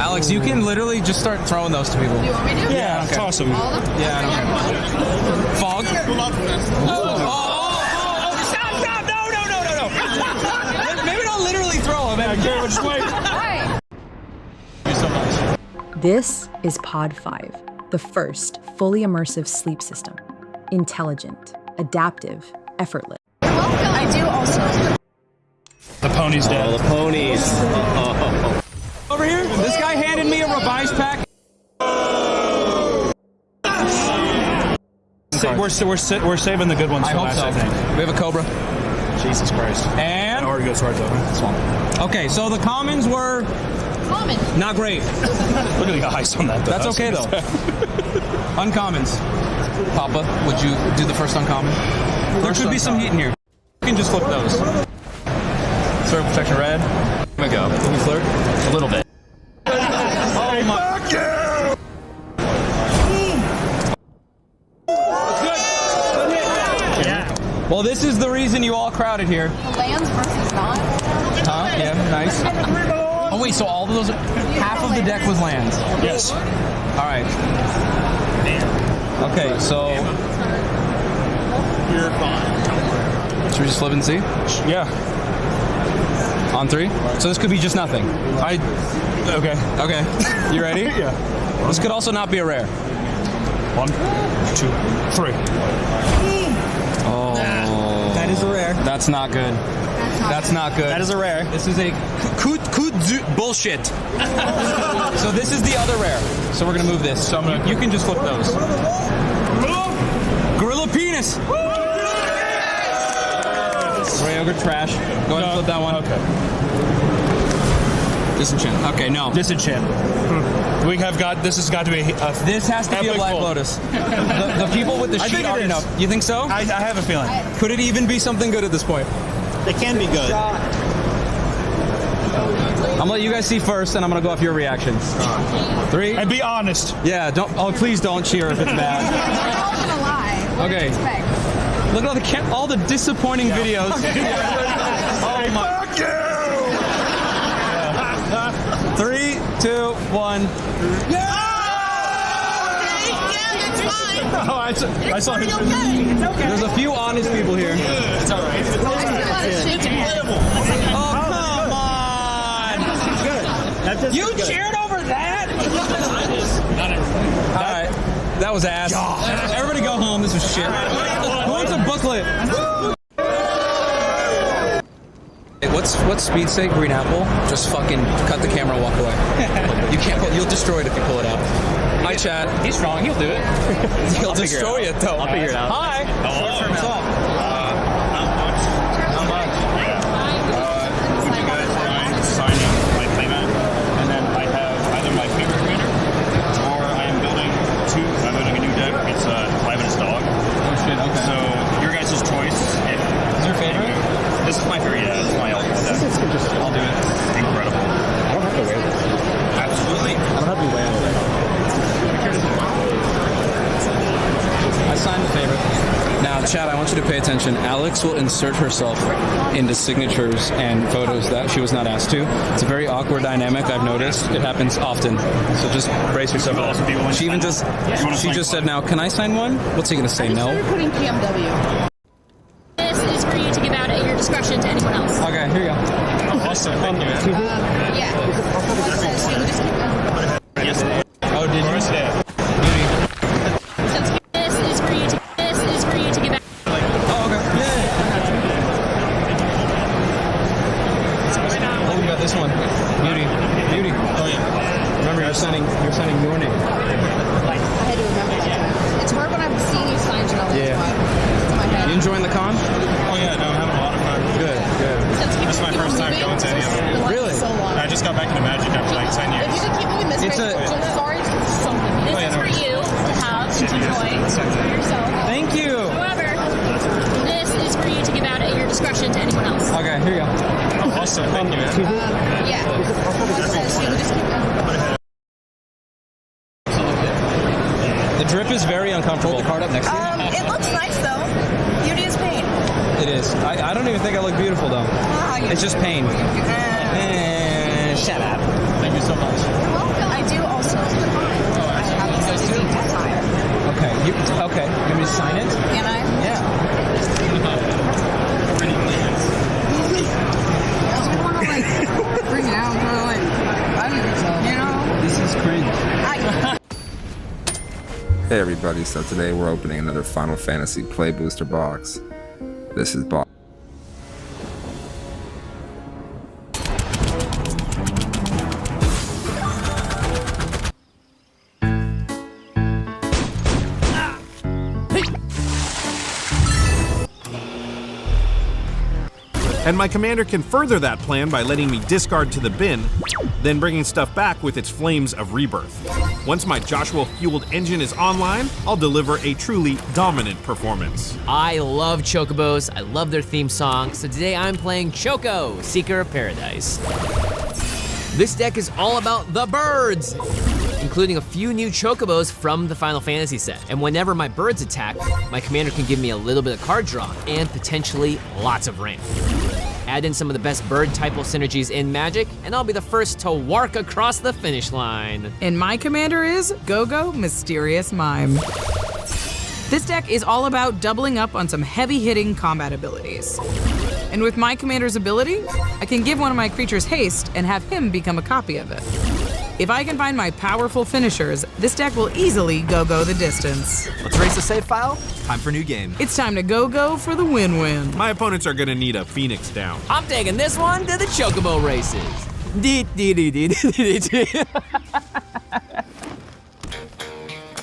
Speaker 14: Alex, you can literally just start throwing those to people.
Speaker 9: Do you want me to?
Speaker 2: Yeah,
Speaker 14: okay.
Speaker 2: toss them.
Speaker 14: Yeah, I don't care. Fog. Stop! No. Maybe don't literally throw them.
Speaker 2: I can't, just wait. Thank you so much.
Speaker 15: This is Pod 5, the first fully immersive sleep system. Intelligent, adaptive, effortless.
Speaker 9: I do also.
Speaker 2: The pony's dead.
Speaker 14: Oh, the ponies. Oh. Over here, this guy handed me a revised pack.
Speaker 2: We're saving the good ones for last, I think.
Speaker 14: We have a Cobra.
Speaker 2: Jesus Christ.
Speaker 14: And?
Speaker 2: That already goes hard, though.
Speaker 14: Okay, so the commons were...
Speaker 9: Common.
Speaker 14: Not great.
Speaker 2: Look at the eyes on that, though.
Speaker 14: That's okay, though. Uncommons. Papa, would you do the first uncommon? There could be some heat in here. You can just flip those. Circle protection red. Here we go. Can we flirt? A little bit. Oh my. this is the reason you all crowded here.
Speaker 16: Lands versus not.
Speaker 14: Huh? Yeah, nice. Oh wait, so all of those, half of the deck was lands.
Speaker 2: Yes.
Speaker 14: All right. Okay, so
Speaker 2: You're fine.
Speaker 14: should we just flip and see?
Speaker 2: Yeah.
Speaker 14: On 3? So this could be just nothing.
Speaker 2: Okay.
Speaker 14: Okay. You ready?
Speaker 2: Yeah.
Speaker 14: This could also not be a rare.
Speaker 2: 1, 2, 3.
Speaker 14: Oh.
Speaker 11: That is a rare.
Speaker 14: That's not good. That's not good.
Speaker 11: That is a rare.
Speaker 14: This is a bullshit. So this is the other rare. So we're gonna move this. So you can just flip those. Gorilla penis. Ray Ogre trash. Go ahead and flip that one.
Speaker 2: Okay.
Speaker 14: Disenchant. Okay, no.
Speaker 2: Disenchant. We have got. This has got to be.
Speaker 14: This has to be a Black Lotus. The people with the sheet already know. You think so?
Speaker 2: I have a feeling.
Speaker 14: Could it even be something good at this point?
Speaker 11: It can be good.
Speaker 14: I'm gonna let you guys see first, and I'm gonna go off your reactions. 3.
Speaker 2: And be honest.
Speaker 14: Yeah. Don't. Oh, please don't cheer if it's bad.
Speaker 16: I'm not gonna lie. What
Speaker 14: Okay.
Speaker 16: do you expect?
Speaker 14: Look at all the disappointing videos. Oh my.
Speaker 2: Fuck you!
Speaker 14: 3, 2, 1.
Speaker 16: Yeah, that's fine.
Speaker 2: Oh, I saw him.
Speaker 16: It's okay.
Speaker 14: There's a few honest people here.
Speaker 2: It's all right.
Speaker 14: Oh, come on! You cheered over that? All right, that was ass. Everybody go home. This was shit. Who wants a booklet? What's speed say? Green apple? Just fucking cut the camera and walk away. You can't. You'll destroy it if you pull it out. Hi, chat.
Speaker 6: He's strong. He'll do it.
Speaker 14: He'll destroy it though.
Speaker 6: I'll figure it out.
Speaker 14: Hi.
Speaker 6: Hello.
Speaker 14: What's up?
Speaker 6: Not much. Would you guys mind signing my playmat? And then I have either my favorite commander or I am building a new deck. It's Cliven's Dog.
Speaker 14: Oh shit. Okay.
Speaker 6: So your guys' choice.
Speaker 14: Is your favorite?
Speaker 6: This is my favorite. Yeah, it's my ultimate deck.
Speaker 14: I'll do it.
Speaker 6: Incredible.
Speaker 14: I don't have to wear this.
Speaker 6: Absolutely.
Speaker 14: I don't have to wear it. I signed the favorite. Now, Chad, I want you to pay attention. Alex will insert herself into signatures and photos that she was not asked to. It's a very awkward dynamic, I've noticed. It happens often. So just brace yourself up. She even just, she just said, now, can I sign one? What's he going to say, no?
Speaker 16: You're putting PMW.
Speaker 17: This is for you to give out at your discretion to anyone else.
Speaker 14: Okay, here you go.
Speaker 2: Awesome. Thank you.
Speaker 16: Yeah.
Speaker 2: Yes.
Speaker 14: Oh, did you?
Speaker 2: Yeah.
Speaker 17: This is for you to give out.
Speaker 14: Oh, okay. Oh, we got this one. Beauty.
Speaker 2: Oh yeah.
Speaker 14: Remember, you're signing your name.
Speaker 16: I had to remember that. It's hard when I'm seeing you sign and all that.
Speaker 14: Yeah.
Speaker 16: In my head.
Speaker 14: You enjoying the con?
Speaker 2: Oh yeah. No, I'm having a lot of fun.
Speaker 14: Good.
Speaker 2: This is my first time going to any of them.
Speaker 14: Really?
Speaker 16: So long.
Speaker 2: I just got back into Magic after like 10 years.
Speaker 16: If you could keep moving this
Speaker 14: It's
Speaker 16: way,
Speaker 14: a-
Speaker 16: sorry, something.
Speaker 17: This is for you to have and to enjoy for yourself.
Speaker 14: Thank you.
Speaker 17: However, this is for you to give out at your discretion to anyone else.
Speaker 14: Okay, here you go.
Speaker 2: Oh, awesome. Thank you.
Speaker 16: Yeah. So you just keep going.
Speaker 14: The drip is very uncomfortable. The card up next to you.
Speaker 16: It looks nice though. Beauty is pain.
Speaker 14: It is. I don't even think I look beautiful though. It's just pain. Shut up.
Speaker 2: Thank you so much.
Speaker 16: You're welcome. I do also. I have this desire.
Speaker 14: Okay. You want me to sign it?
Speaker 16: Can I?
Speaker 14: Yeah.
Speaker 16: I don't want to like bring it out. I don't think so. You know?
Speaker 14: This is cringe.
Speaker 18: Hey everybody, so today we're opening another Final Fantasy Play Booster box. This is box.
Speaker 19: And my commander can further that plan by letting me discard to the bin, then bringing stuff back with its flames of rebirth. Once my Joshua-fueled engine is online, I'll deliver a truly dominant performance.
Speaker 20: I love Chocobos, I love their theme song, so today I'm playing Choco, Seeker of Paradise. This deck is all about the birds. including a few new chocobos from the Final Fantasy set. And whenever my birds attack, my commander can give me a little bit of card draw and potentially lots of ramp. Add in some of the best bird typo synergies in Magic, and I'll be the first to walk across the finish line.
Speaker 16: And my commander is Go-Go Mysterious Mime. This deck is all about doubling up on some heavy-hitting combat abilities. And with my commander's ability, I can give one of my creatures haste and have him become a copy of it. If I can find my powerful finishers, this deck will easily go the distance.
Speaker 21: Let's race the save file. Time for new game.
Speaker 16: It's time to go for the win-win.
Speaker 19: My opponents are gonna need a Phoenix down.
Speaker 20: I'm taking this one to the chocobo races.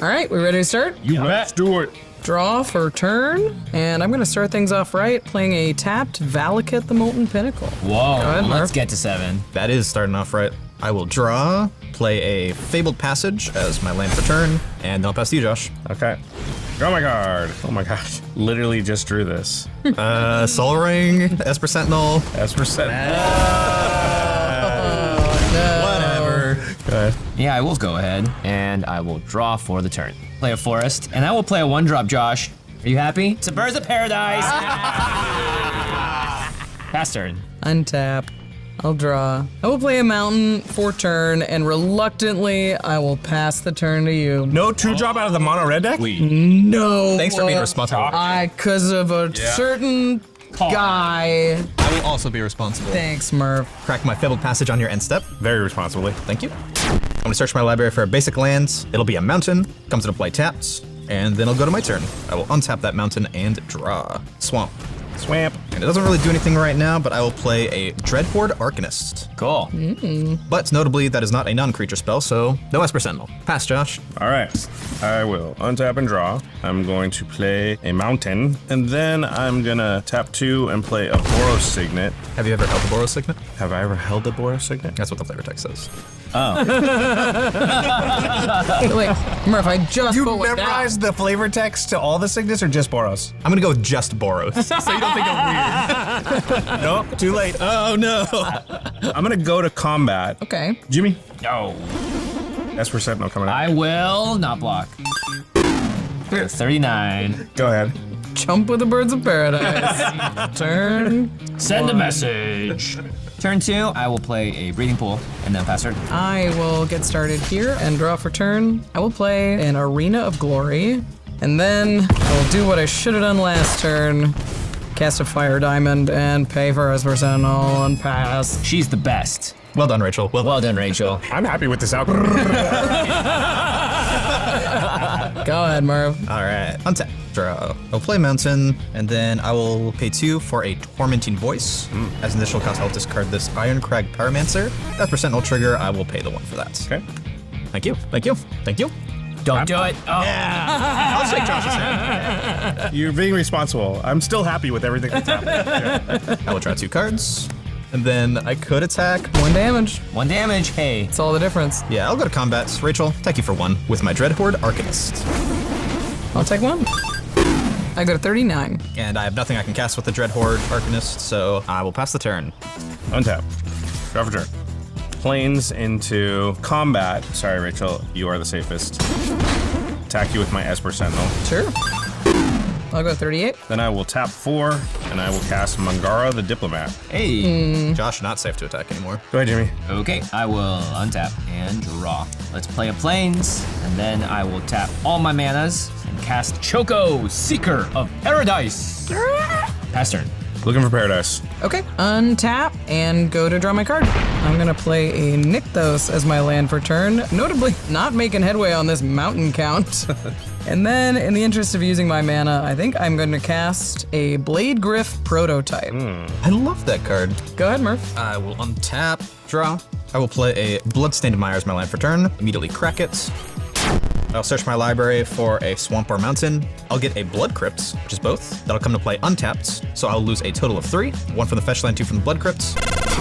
Speaker 16: All right, we ready to start?
Speaker 19: You bet. Let's do it.
Speaker 16: Draw for turn, and I'm gonna start things off right, playing a tapped Valakut the Molten Pinnacle.
Speaker 14: Whoa,
Speaker 16: Go ahead,
Speaker 14: let's get to 7.
Speaker 22: That is starting off right. I will draw, play a Fabled Passage as my land for turn, and then I'll pass to you, Josh.
Speaker 19: Okay. Draw my card. Oh my gosh. Literally just drew this.
Speaker 22: Soul Ring, Esper Sentinel.
Speaker 19: Esper Sentinel.
Speaker 22: Whatever.
Speaker 19: Go ahead.
Speaker 14: Yeah, I will go ahead, and I will draw for the turn. Play a forest, and I will play a 1-drop, Josh. Are you happy? It's a Birds of Paradise! Pass turn.
Speaker 16: Untap. I'll draw. I will play a mountain for turn, and reluctantly, I will pass the turn to you.
Speaker 19: No 2-drop out of the mono red deck?
Speaker 16: No.
Speaker 22: Thanks for being responsible.
Speaker 16: Because of a certain guy.
Speaker 22: I will also be responsible.
Speaker 16: Thanks, Murph.
Speaker 22: Crack my Fabled Passage on your end step.
Speaker 19: Very responsibly.
Speaker 22: Thank you. I'm gonna search my library for basic lands. It'll be a mountain, comes into play tapped, and then I'll go to my turn. I will untap that mountain and draw. Swamp.
Speaker 19: Swamp.
Speaker 22: And it doesn't really do anything right now, but I will play a Dreadhorde Arcanist.
Speaker 14: Cool.
Speaker 22: But notably, that is not a non-creature spell, so no Esper Sentinel. Pass, Josh.
Speaker 19: All right. I will untap and draw. I'm going to play a mountain, and then I'm gonna tap 2 and play a Boros Signet.
Speaker 22: Have you ever held the Boros Signet?
Speaker 19: Have I ever held a Boros Signet?
Speaker 22: That's what the flavor text says.
Speaker 19: Oh.
Speaker 16: Like, Murph, I just
Speaker 19: You
Speaker 16: put one
Speaker 19: memorized the flavor text to all the signets or just Boros?
Speaker 22: I'm gonna go with just Boros, so you don't think I'm weird.
Speaker 19: Nope, too late. Oh no. I'm gonna go to combat.
Speaker 16: Okay.
Speaker 19: Jimmy.
Speaker 14: No.
Speaker 19: Esper Sentinel coming up.
Speaker 14: I will not block. 39.
Speaker 19: Go ahead.
Speaker 16: Jump with the Birds of Paradise. Turn.
Speaker 14: Send a message. Turn 2, I will play a Breathing Pool, and then pass turn.
Speaker 16: I will get started here and draw for turn. I will play an Arena of Glory, and then I will do what I should have done last turn. Cast a Fire Diamond and pay for Esper Sentinel and pass.
Speaker 14: She's the best.
Speaker 22: Well done, Rachel.
Speaker 14: Well done, Rachel.
Speaker 19: I'm happy with this outcome.
Speaker 16: Go ahead, Merv.
Speaker 22: All right. Untap. Draw. I'll play Mountain, and then I will pay 2 for a Tormenting Voice. As initial cost, I'll discard this Ironcrag Pyromancer. That Sentinel trigger, I will pay the 1 for that.
Speaker 19: Okay.
Speaker 22: Thank you. Thank you. Thank you.
Speaker 14: Don't do it. Oh.
Speaker 22: Yeah. I'll shake Josh's hand.
Speaker 19: You're being responsible. I'm still happy with everything that's happening. Yeah.
Speaker 22: I will draw 2 cards. And then I could attack.
Speaker 16: 1 damage.
Speaker 14: 1 damage, hey.
Speaker 16: It's all the difference.
Speaker 22: Yeah, I'll go to combat. Rachel, thank you for 1 with my Dreadhorde Arcanist.
Speaker 16: I'll take 1. I go to 39.
Speaker 22: And I have nothing I can cast with the Dreadhorde Arcanist, so I will pass the turn.
Speaker 19: Untap. Draw for turn. Planes into combat. Sorry, Rachel, you are the safest. Attack you with my Esper Sentinel.
Speaker 16: Sure. I'll go 38.
Speaker 19: Then I will tap 4, and I will cast Mangara the Diplomat.
Speaker 14: Hey.
Speaker 22: Josh, not safe to attack anymore.
Speaker 19: Go ahead, Jimmy.
Speaker 14: Okay, I will untap and draw. Let's play a Plains, and then I will tap all my manas and cast Choco, Seeker of Paradise. Pass turn.
Speaker 19: Looking for Paradise.
Speaker 16: Okay. Untap and go to draw my card. I'm gonna play a Nykthos as my land for turn, notably not making headway on this mountain count. And then, in the interest of using my mana, I think I'm going to cast a Blade Gryph Prototype.
Speaker 22: I love that card.
Speaker 16: Go ahead, Murph.
Speaker 22: I will untap, draw. I will play a Bloodstained Mire as my land for turn, immediately crack it. I'll search my library for a Swamp or Mountain. I'll get a Blood Crypt, which is both. That'll come to play untapped, so I'll lose a total of 3. 1 from the fetch land, 2 from the Blood Crypt.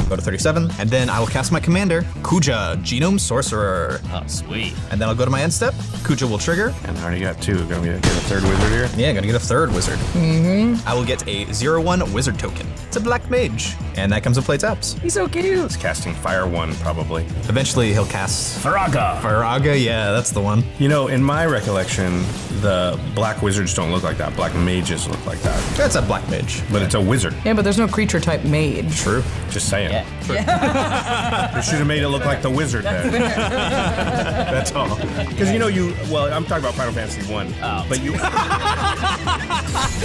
Speaker 22: Go to 37, and then I will cast my commander, Kuja, Genome Sorcerer.
Speaker 14: Oh, sweet.
Speaker 22: And then I'll go to my end step. Kuja will trigger.
Speaker 19: And I already got 2. Gonna get a 3rd wizard here?
Speaker 22: Yeah, gonna get a 3rd wizard.
Speaker 16: Mm-hmm.
Speaker 22: I will get a 0/1 wizard token. It's a black Black Mage, and that comes with play taps.
Speaker 16: He's so cute.
Speaker 19: He's casting Fire 1, probably.
Speaker 22: Eventually, he'll cast
Speaker 20: Faraga.
Speaker 22: Faraga, yeah, that's the one.
Speaker 19: You know, in my recollection, the Black Wizards don't look like that. Black Mages look like that.
Speaker 22: That's a Black Mage.
Speaker 19: But it's a wizard.
Speaker 16: Yeah, but there's no creature type mage.
Speaker 19: True. Just saying.
Speaker 16: Yeah.
Speaker 19: They should have made it look like the wizard then. That's all. Because you know well, I'm talking about Final Fantasy 1.
Speaker 20: Oh.
Speaker 19: But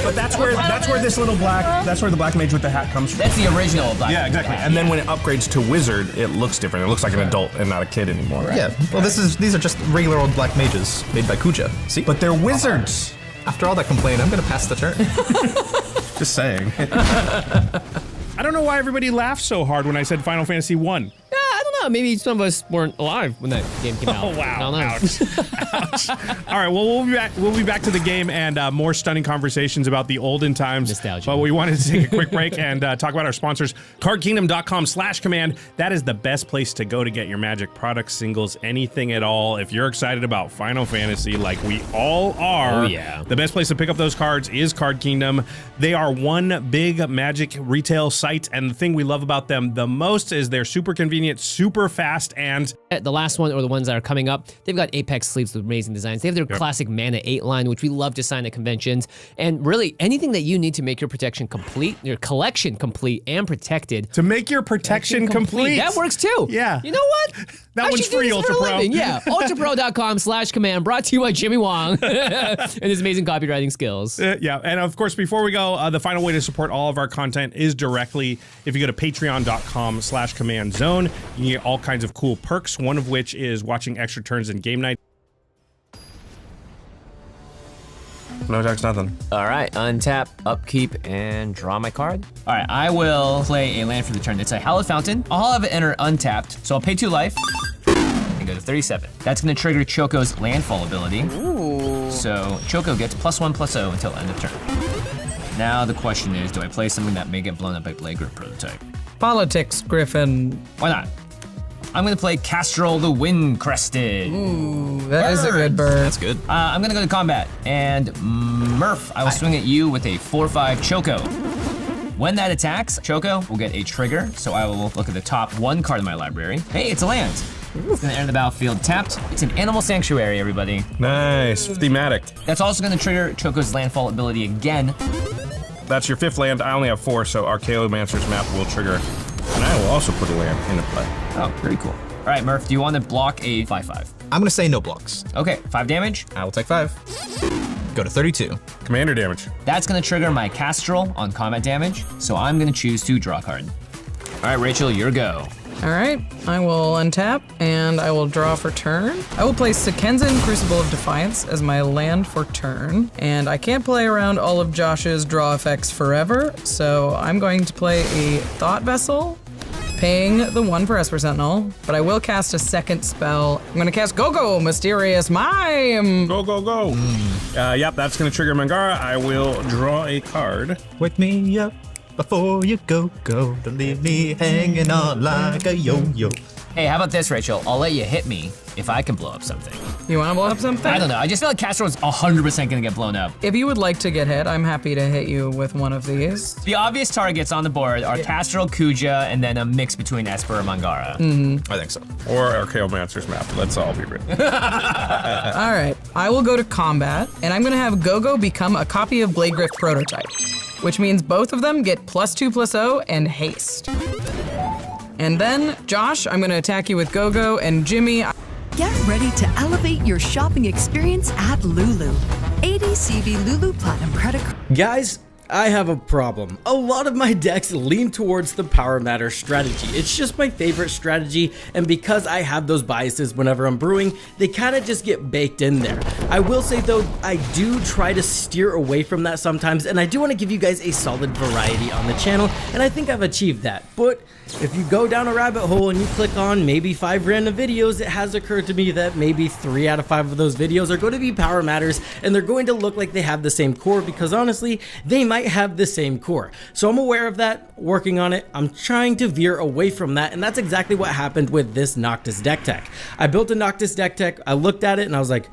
Speaker 19: but that's where this little that's where the Black Mage with the hat comes from.
Speaker 20: That's the original Black
Speaker 19: Yeah,
Speaker 20: Mage.
Speaker 19: exactly. And then when it upgrades to wizard, it looks different. It looks like an adult and not a kid anymore. Right?
Speaker 22: Yeah, well, these are just regular old Black Mages made by Kuja. See?
Speaker 19: But they're wizards.
Speaker 22: After all that complaint, I'm gonna pass the turn.
Speaker 19: Just saying. I don't know why everybody laughed so hard when I said Final Fantasy 1.
Speaker 14: I don't know. Maybe some of us weren't alive when that game came out.
Speaker 19: Oh wow!
Speaker 14: I don't know.
Speaker 19: Ouch. All right. Well, we'll be back. We'll be back to the game and more stunning conversations about the olden times.
Speaker 14: Nostalgia.
Speaker 19: But we wanted to take a quick break and talk about our sponsors, CardKingdom.com/command. That is the best place to go to get your Magic products, singles, anything at all. If you're excited about Final Fantasy, like we all are,
Speaker 14: Oh, yeah.
Speaker 19: the best place to pick up those cards is Card Kingdom. They are one big Magic retail site, and the thing we love about them the most is they're super convenient, super fast, and
Speaker 14: The last one, or the ones that are coming up, they've got Apex sleeves with amazing designs. They have their classic Mana 8 line, which we love to sign at conventions. And really, anything that you need to make your protection complete, your collection complete and protected.
Speaker 19: To make your protection complete.
Speaker 14: That works too.
Speaker 19: Yeah.
Speaker 14: You know what?
Speaker 19: That
Speaker 14: I
Speaker 19: one's
Speaker 14: should do
Speaker 19: free,
Speaker 14: this for a
Speaker 19: Ultra Pro.
Speaker 14: living. Yeah. ultrapro.com/command, brought to you by Jimmy Wong and his amazing copywriting skills.
Speaker 19: Yeah, and of course, before we go, the final way to support all of our content is directly if you go to patreon.com/command zone. You can get all kinds of cool perks, one of which is watching extra turns in game night. No attacks, nothing.
Speaker 20: All right, untap, upkeep, and draw my card. All right, I will play a land for the turn. It's a Hallowed Fountain. I'll have it enter untapped, so I'll pay 2 life and go to 37. That's gonna trigger Choco's landfall ability.
Speaker 16: Ooh.
Speaker 20: So Choco gets +1/+0 until end of turn. Now the question is, do I play something that may get blown up by Blade Grip prototype?
Speaker 16: Politics, Griffin.
Speaker 20: Why not? I'm gonna play Castrol the Wind Crested.
Speaker 16: Ooh, that is a good bird.
Speaker 22: That's good.
Speaker 20: I'm gonna go to combat, and Murph, I will swing at you with a 4/5 Choco. When that attacks, Choco will get a trigger, so I will look at the top 1 card in my library. Hey, it's a land. It's gonna enter the battlefield tapped. It's an Animal Sanctuary, everybody.
Speaker 19: Nice, thematic.
Speaker 20: That's also gonna trigger Choco's landfall ability again.
Speaker 19: That's your 5th land. I only have 4, so Archaeomancer's map will trigger. And I will also put a land into play.
Speaker 20: Oh, very cool. All right, Murph, do you want to block a 5/5?
Speaker 22: I'm gonna say no blocks.
Speaker 20: Okay, 5 damage.
Speaker 22: I will take 5. Go to 32.
Speaker 19: Commander damage.
Speaker 20: That's gonna trigger my Castrol on combat damage, so I'm gonna choose to draw a card. All right, Rachel, your go.
Speaker 16: All right, I will untap and I will draw for turn. I will play Sekenzan Crucible of Defiance as my land for turn. And I can't play around all of Josh's draw effects forever, so I'm going to play a Thought Vessel, paying the 1 for Esper Sentinel, but I will cast a second spell. I'm gonna cast Go-Go Mysterious Mime.
Speaker 19: Go, go, go. Yep, that's gonna trigger Mangara. I will draw a card.
Speaker 22: Wake me up before you go. Don't leave me hanging on like a yo-yo.
Speaker 20: Hey, how about this, Rachel? I'll let you hit me if I can blow up something.
Speaker 16: You wanna blow up something?
Speaker 20: I don't know. I just feel like Castrol's 100% gonna get blown up.
Speaker 16: If you would like to get hit, I'm happy to hit you with one of these.
Speaker 20: The obvious targets on the board are Castrol, Kuja, and then a mix between Esper and Mangara.
Speaker 16: Mm-hmm.
Speaker 22: I think so.
Speaker 19: Or Archaeomancer's map. Let's all be ready.
Speaker 16: All right, I will go to combat, and I'm gonna have Go-Go become a copy of Blade Grip prototype, which means both of them get +2/+0 and haste. And then, Josh, I'm gonna attack you with Go-Go, and Jimmy.
Speaker 1: Get ready to elevate your shopping experience at Lulu. ADCB Lulu Platinum Credit Card.
Speaker 3: Guys, I have a problem. A lot of my decks lean towards the Power Matter strategy. It's just my favorite strategy, and because I have those biases whenever I'm brewing, they kind of just get baked in there. I will say though, I do try to steer away from that sometimes, and I do want to give you guys a solid variety on the channel, and I think I've achieved that. But if you go down a rabbit hole and you click on maybe 5 random videos, it has occurred to me that maybe 3 out of 5 of those videos are going to be Power Matters, and they're going to look like they have the same core, because honestly, they might have the same core. So I'm aware of that, working on it. I'm trying to veer away from that, and that's exactly what happened with this Noctis deck tech. I built a Noctis deck tech, I looked at it, and I was like,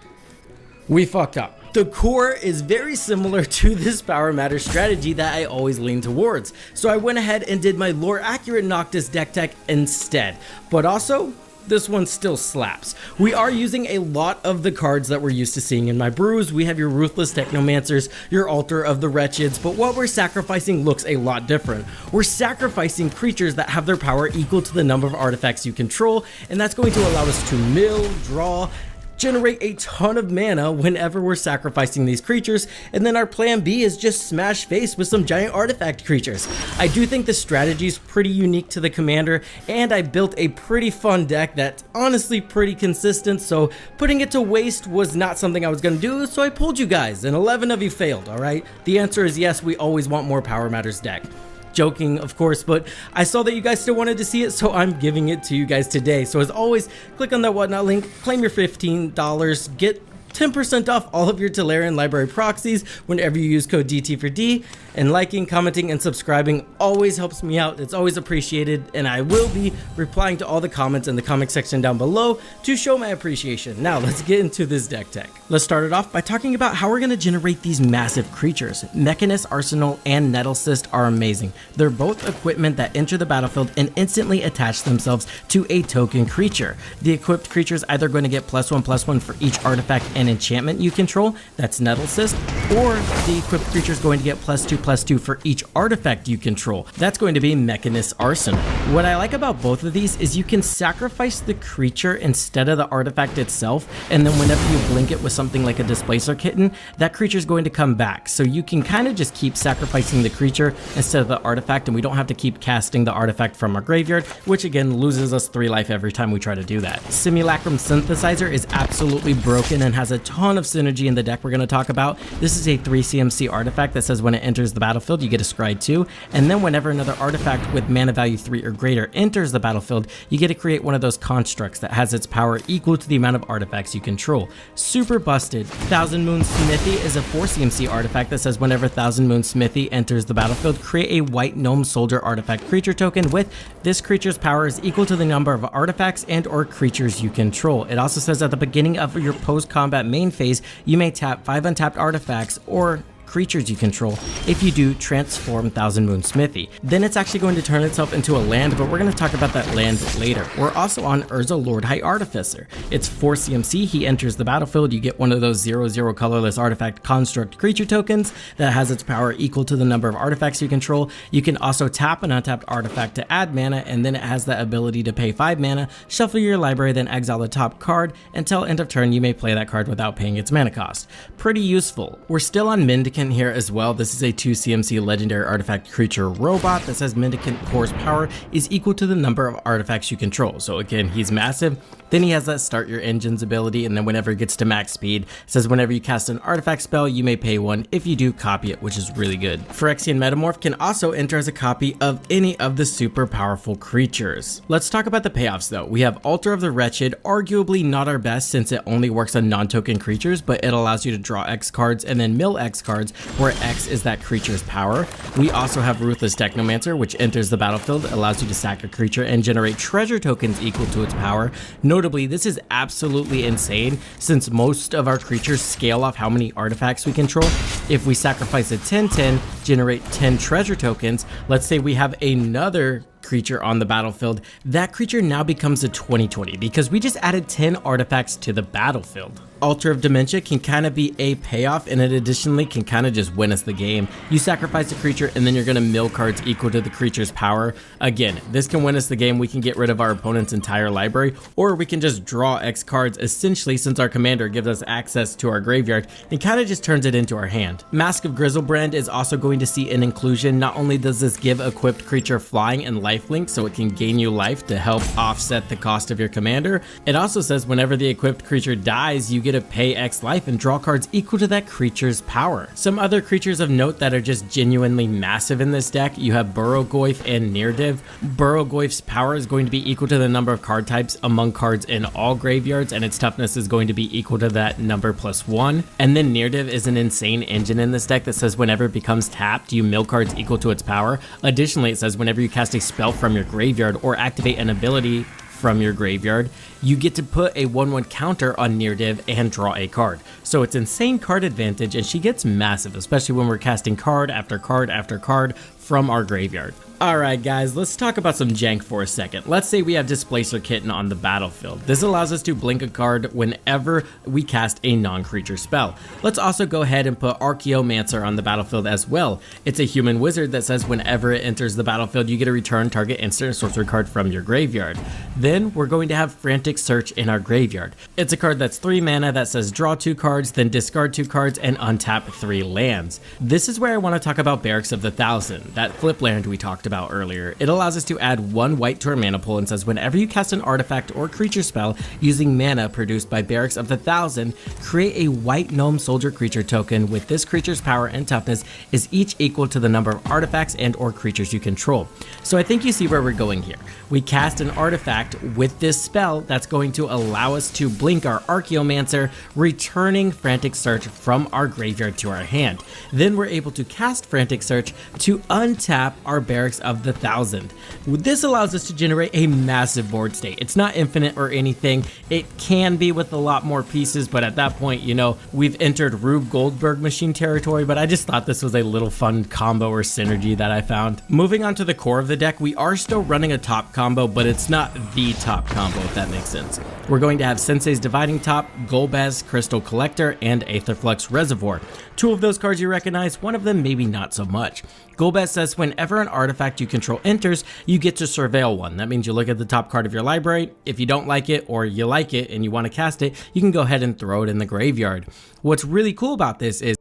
Speaker 3: we fucked up. The core is very similar to this Power Matter strategy that I always lean towards, so I went ahead and did my lore accurate Noctis deck tech instead, but also this one still slaps. We are using a lot of the cards that we're used to seeing in my brews. We have your Ruthless Technomancers, your Altar of the Wretcheds, but what we're sacrificing looks a lot different. We're sacrificing creatures that have their power equal to the number of artifacts you control, and that's going to allow us to mill, draw, generate a ton of mana whenever we're sacrificing these creatures, and then our plan B is just smash face with some giant artifact creatures. I do think the strategy is pretty unique to the commander, and I built a pretty fun deck that's honestly pretty consistent, so putting it to waste was not something I was going to do, so I pulled you guys, and 11 of you failed, alright? The answer is yes, we always want more Power Matters deck. Joking, of course, but I saw that you guys still wanted to see it, so I'm giving it to you guys today. So as always, click on that whatnot link, claim your $15, get 10% off all of your Tolarian library proxies whenever you use code DT4D, and liking, commenting, and subscribing always helps me out. It's always appreciated, and I will be replying to all the comments in the comment section down below to show my appreciation. Now let's get into this deck tech. Let's start it off by talking about how we're going to generate these massive creatures. Mechanist Arsenal and Nettle Cyst are amazing. They're both equipment that enter the battlefield and instantly attach themselves to a token creature. The equipped creature is either going to get +1/+1 for each artifact and enchantment you control, that's Nettle Cyst, or the equipped creature is going to get +2/+2 for each artifact you control. That's going to be Mechanist Arsenal. What I like about both of these is you can sacrifice the creature instead of the artifact itself, and then whenever you blink it with something like a Displacer Kitten, that creature is going to come back. So you can kind of just keep sacrificing the creature instead of the artifact, and we don't have to keep casting the artifact from our graveyard, which again loses us 3 life every time we try to do that. Simulacrum Synthesizer is absolutely broken and has a ton of synergy in the deck we're going to talk about. This is a 3 CMC artifact that says when it enters the battlefield you get a scry 2, and then whenever another artifact with mana value 3 or greater enters the battlefield, you get to create one of those constructs that has its power equal to the amount of artifacts you control. Super busted. Thousand Moon Smithy is a 4 CMC artifact that says whenever Thousand Moon Smithy enters the battlefield, create a white gnome soldier artifact creature token with this creature's power is equal to the number of artifacts and or creatures you control. It also says at the beginning of your post-combat main phase, you may tap 5 untapped artifacts or creatures you control. If you do, transform Thousand Moon Smithy. Then it's actually going to turn itself into a land, but we're going to talk about that land later. We're also on Urza Lord High Artificer. It's 4 CMC, he enters the battlefield, you get one of those 0/0 colorless artifact construct creature tokens that has its power equal to the number of artifacts you control. You can also tap an untapped artifact to add mana, and then it has the ability to pay 5 mana, shuffle your library, then exile the top card. Until end of turn, you may play that card without paying its mana cost. Pretty useful. We're still on Mendicant here as well. This is a 2 CMC legendary artifact creature robot that says Mendicant Core's power is equal to the number of artifacts you control. So again, he's massive. Then he has that start your engines ability, and then whenever it gets to max speed, it says whenever you cast an artifact spell, you may pay 1. If you do, copy it, which is really good. Phyrexian Metamorph can also enter as a copy of any of the super powerful creatures. Let's talk about the payoffs though. We have Altar of the Wretched, arguably not our best since it only works on non-token creatures, but it allows you to draw X cards and then mill X cards, where X is that creature's power. We also have Ruthless Technomancer, which enters the battlefield, allows you to sack a creature and generate treasure tokens equal to its power. Notably, this is absolutely insane since most of our creatures scale off how many artifacts we control. If we sacrifice a 10/10, generate 10 treasure tokens, let's say we have another creature on the battlefield, that creature now becomes a 20/20 because we just added 10 artifacts to the battlefield. Altar of Dementia can kind of be a payoff, and it additionally can kind of just win us the game. You sacrifice a creature and then you're going to mill cards equal to the creature's power. Again, this can win us the game. We can get rid of our opponent's entire library, or we can just draw X cards essentially since our commander gives us access to our graveyard and kind of just turns it into our hand. Mask of Grizzlebrand is also going to see an inclusion. Not only does this give equipped creature flying and lifelink so it can gain you life to help offset the cost of your commander, it also says whenever the equipped creature dies, you get to pay X life and draw cards equal to that creature's power. Some other creatures of note that are just genuinely massive in this deck, you have Burrowgoyf and Neardiv. Burrowgoyf's power is going to be equal to the number of card types among cards in all graveyards, and its toughness is going to be equal to that number +1. And then Neardiv is an insane engine in this deck that says whenever it becomes tapped, you mill cards equal to its power. Additionally, it says whenever you cast a spell from your graveyard or activate an ability from your graveyard, you get to put a 1/1 counter on Nirdiv and draw a card. So it's insane card advantage, and she gets massive, especially when we're casting card after card after card from our graveyard. Alright guys, let's talk about some jank for a second. Let's say we have Displacer Kitten on the battlefield. This allows us to blink a card whenever we cast a non-creature spell. Let's also go ahead and put Archaeomancer on the battlefield as well. It's a human wizard that says whenever it enters the battlefield, you get to return target instant or sorcery card from your graveyard. Then we're going to have Frantic Search in our graveyard. It's a card that's 3 mana that says draw 2 cards, then discard 2 cards, and untap 3 lands. This is where I want to talk about Barracks of the Thousand, that flip land we talked about earlier. It allows us to add 1 white to our mana pool and says whenever you cast an artifact or creature spell using mana produced by Barracks of the Thousand, create a white gnome soldier creature token with this creature's power and toughness is each equal to the number of artifacts and or creatures you control. So I think you see where we're going here. We cast an artifact with this spell that's going to allow us to blink our Archaeomancer, returning Frantic Search from our graveyard to our hand. Then we're able to cast Frantic Search to untap our Barracks of the Thousand. This allows us to generate a massive board state. It's not infinite or anything. It can be with a lot more pieces, but at that point, you know, we've entered Rube Goldberg machine territory, but I just thought this was a little fun combo or synergy that I found. Moving on to the core of the deck, we are still running a top combo, but it's not the top combo, if that makes sense. We're going to have Sensei's Dividing Top, Golbez, Crystal Collector, and Aetherflux Reservoir. 2 of those cards you recognize, 1 of them maybe not so much. Golbez says whenever an artifact you control enters, you get to surveil one. That means you look at the top card of your library. If you don't like it or you like it and you want to cast it, you can go ahead and throw it in the graveyard. What's really cool about this is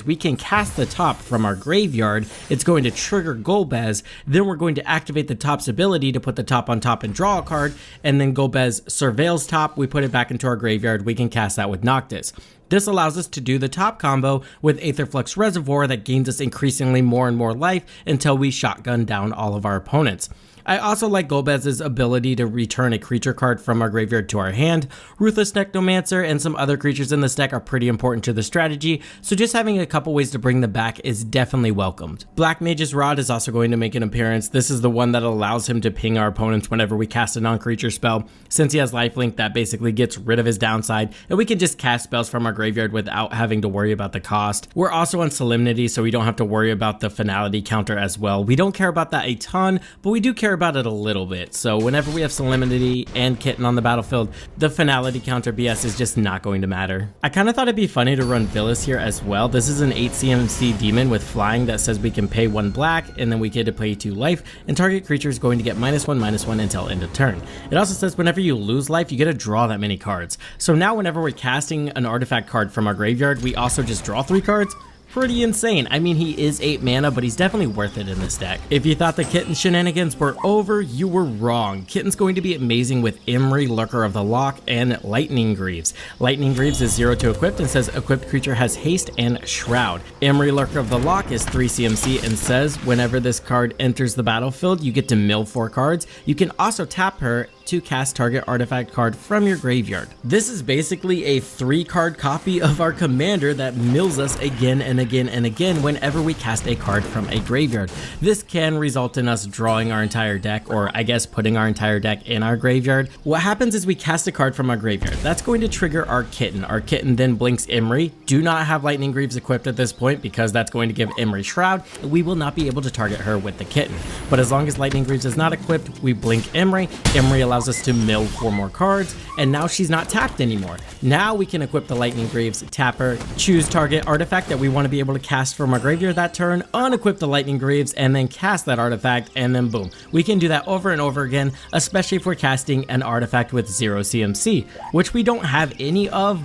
Speaker 3: we can cast the top from our graveyard. It's going to trigger Golbez, then we're going to activate the top's ability to put the top on top and draw a card, and then Golbez surveils top, we put it back into our graveyard, we can cast that with Noctis. This allows us to do the top combo with Aetherflux Reservoir that gains us increasingly more and more life until we shotgun down all of our opponents. I also like Golbez's ability to return a creature card from our graveyard to our hand. Ruthless Necromancer and some other creatures in this deck are pretty important to the strategy, so just having a couple ways to bring them back is definitely welcomed. Black Mage's Rod is also going to make an appearance. This is the one that allows him to ping our opponents whenever we cast a non-creature spell. Since he has lifelink, that basically gets rid of his downside, and we can just cast spells from our graveyard without having to worry about the cost. We're also on Solemnity, so we don't have to worry about the finality counter as well. We don't care about that a ton, but we do care about it a little bit. So whenever we have Solemnity and Kitten on the battlefield, the finality counter BS is just not going to matter. I kind of thought it'd be funny to run Villas here as well. This is an 8 CMC demon with flying that says we can pay 1 black and then we get to pay 2 life, and target creature is going to get -1/-1 until end of turn. It also says whenever you lose life, you get to draw that many cards. So now whenever we're casting an artifact card from our graveyard, we also just draw 3 cards. Pretty insane. I mean, he is 8 mana, but he's definitely worth it in this deck. If you thought the Kitten shenanigans were over, you were wrong. Kitten's going to be amazing with Imri, Lurker of the Loch, and Lightning Greaves. Lightning Greaves is 0 to equipped and says equipped creature has haste and shroud. Imri, Lurker of the Loch is 3 CMC and says whenever this card enters the battlefield, you get to mill 4 cards. You can also tap her to cast target artifact card from your graveyard. This is basically a 3-card copy of our commander that mills us again and again and again whenever we cast a card from a graveyard. This can result in us drawing our entire deck, or I guess putting our entire deck in our graveyard. What happens is we cast a card from our graveyard. That's going to trigger our Kitten. Our Kitten then blinks Imri. Do not have Lightning Greaves equipped at this point because that's going to give Imri Shroud. We will not be able to target her with the Kitten. But as long as Lightning Greaves is not equipped, we blink Imri. Imri allows us to mill 4 more cards, and now she's not tapped anymore. Now we can equip the Lightning Greaves, tap her, choose target artifact that we want to be able to cast from our graveyard that turn, unequip the Lightning Greaves, and then cast that artifact, and then boom. We can do that over and over again, especially if we're casting an artifact with 0 CMC, which we don't have any of.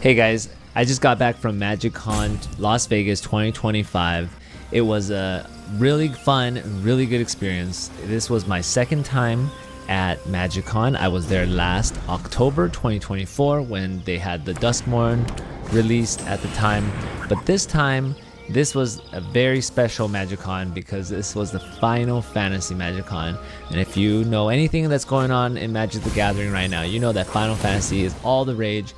Speaker 4: Hey guys, I just got back from MagicCon Las Vegas 2025. It was a really fun, really good experience. This was my 2nd time at MagicCon. I was there last October 2024 when they had the Duskmourn released at the time, but this time this was a very special MagicCon because this was the Final Fantasy MagicCon, and if you know anything that's going on in Magic the Gathering right now, you know that Final Fantasy is all the rage.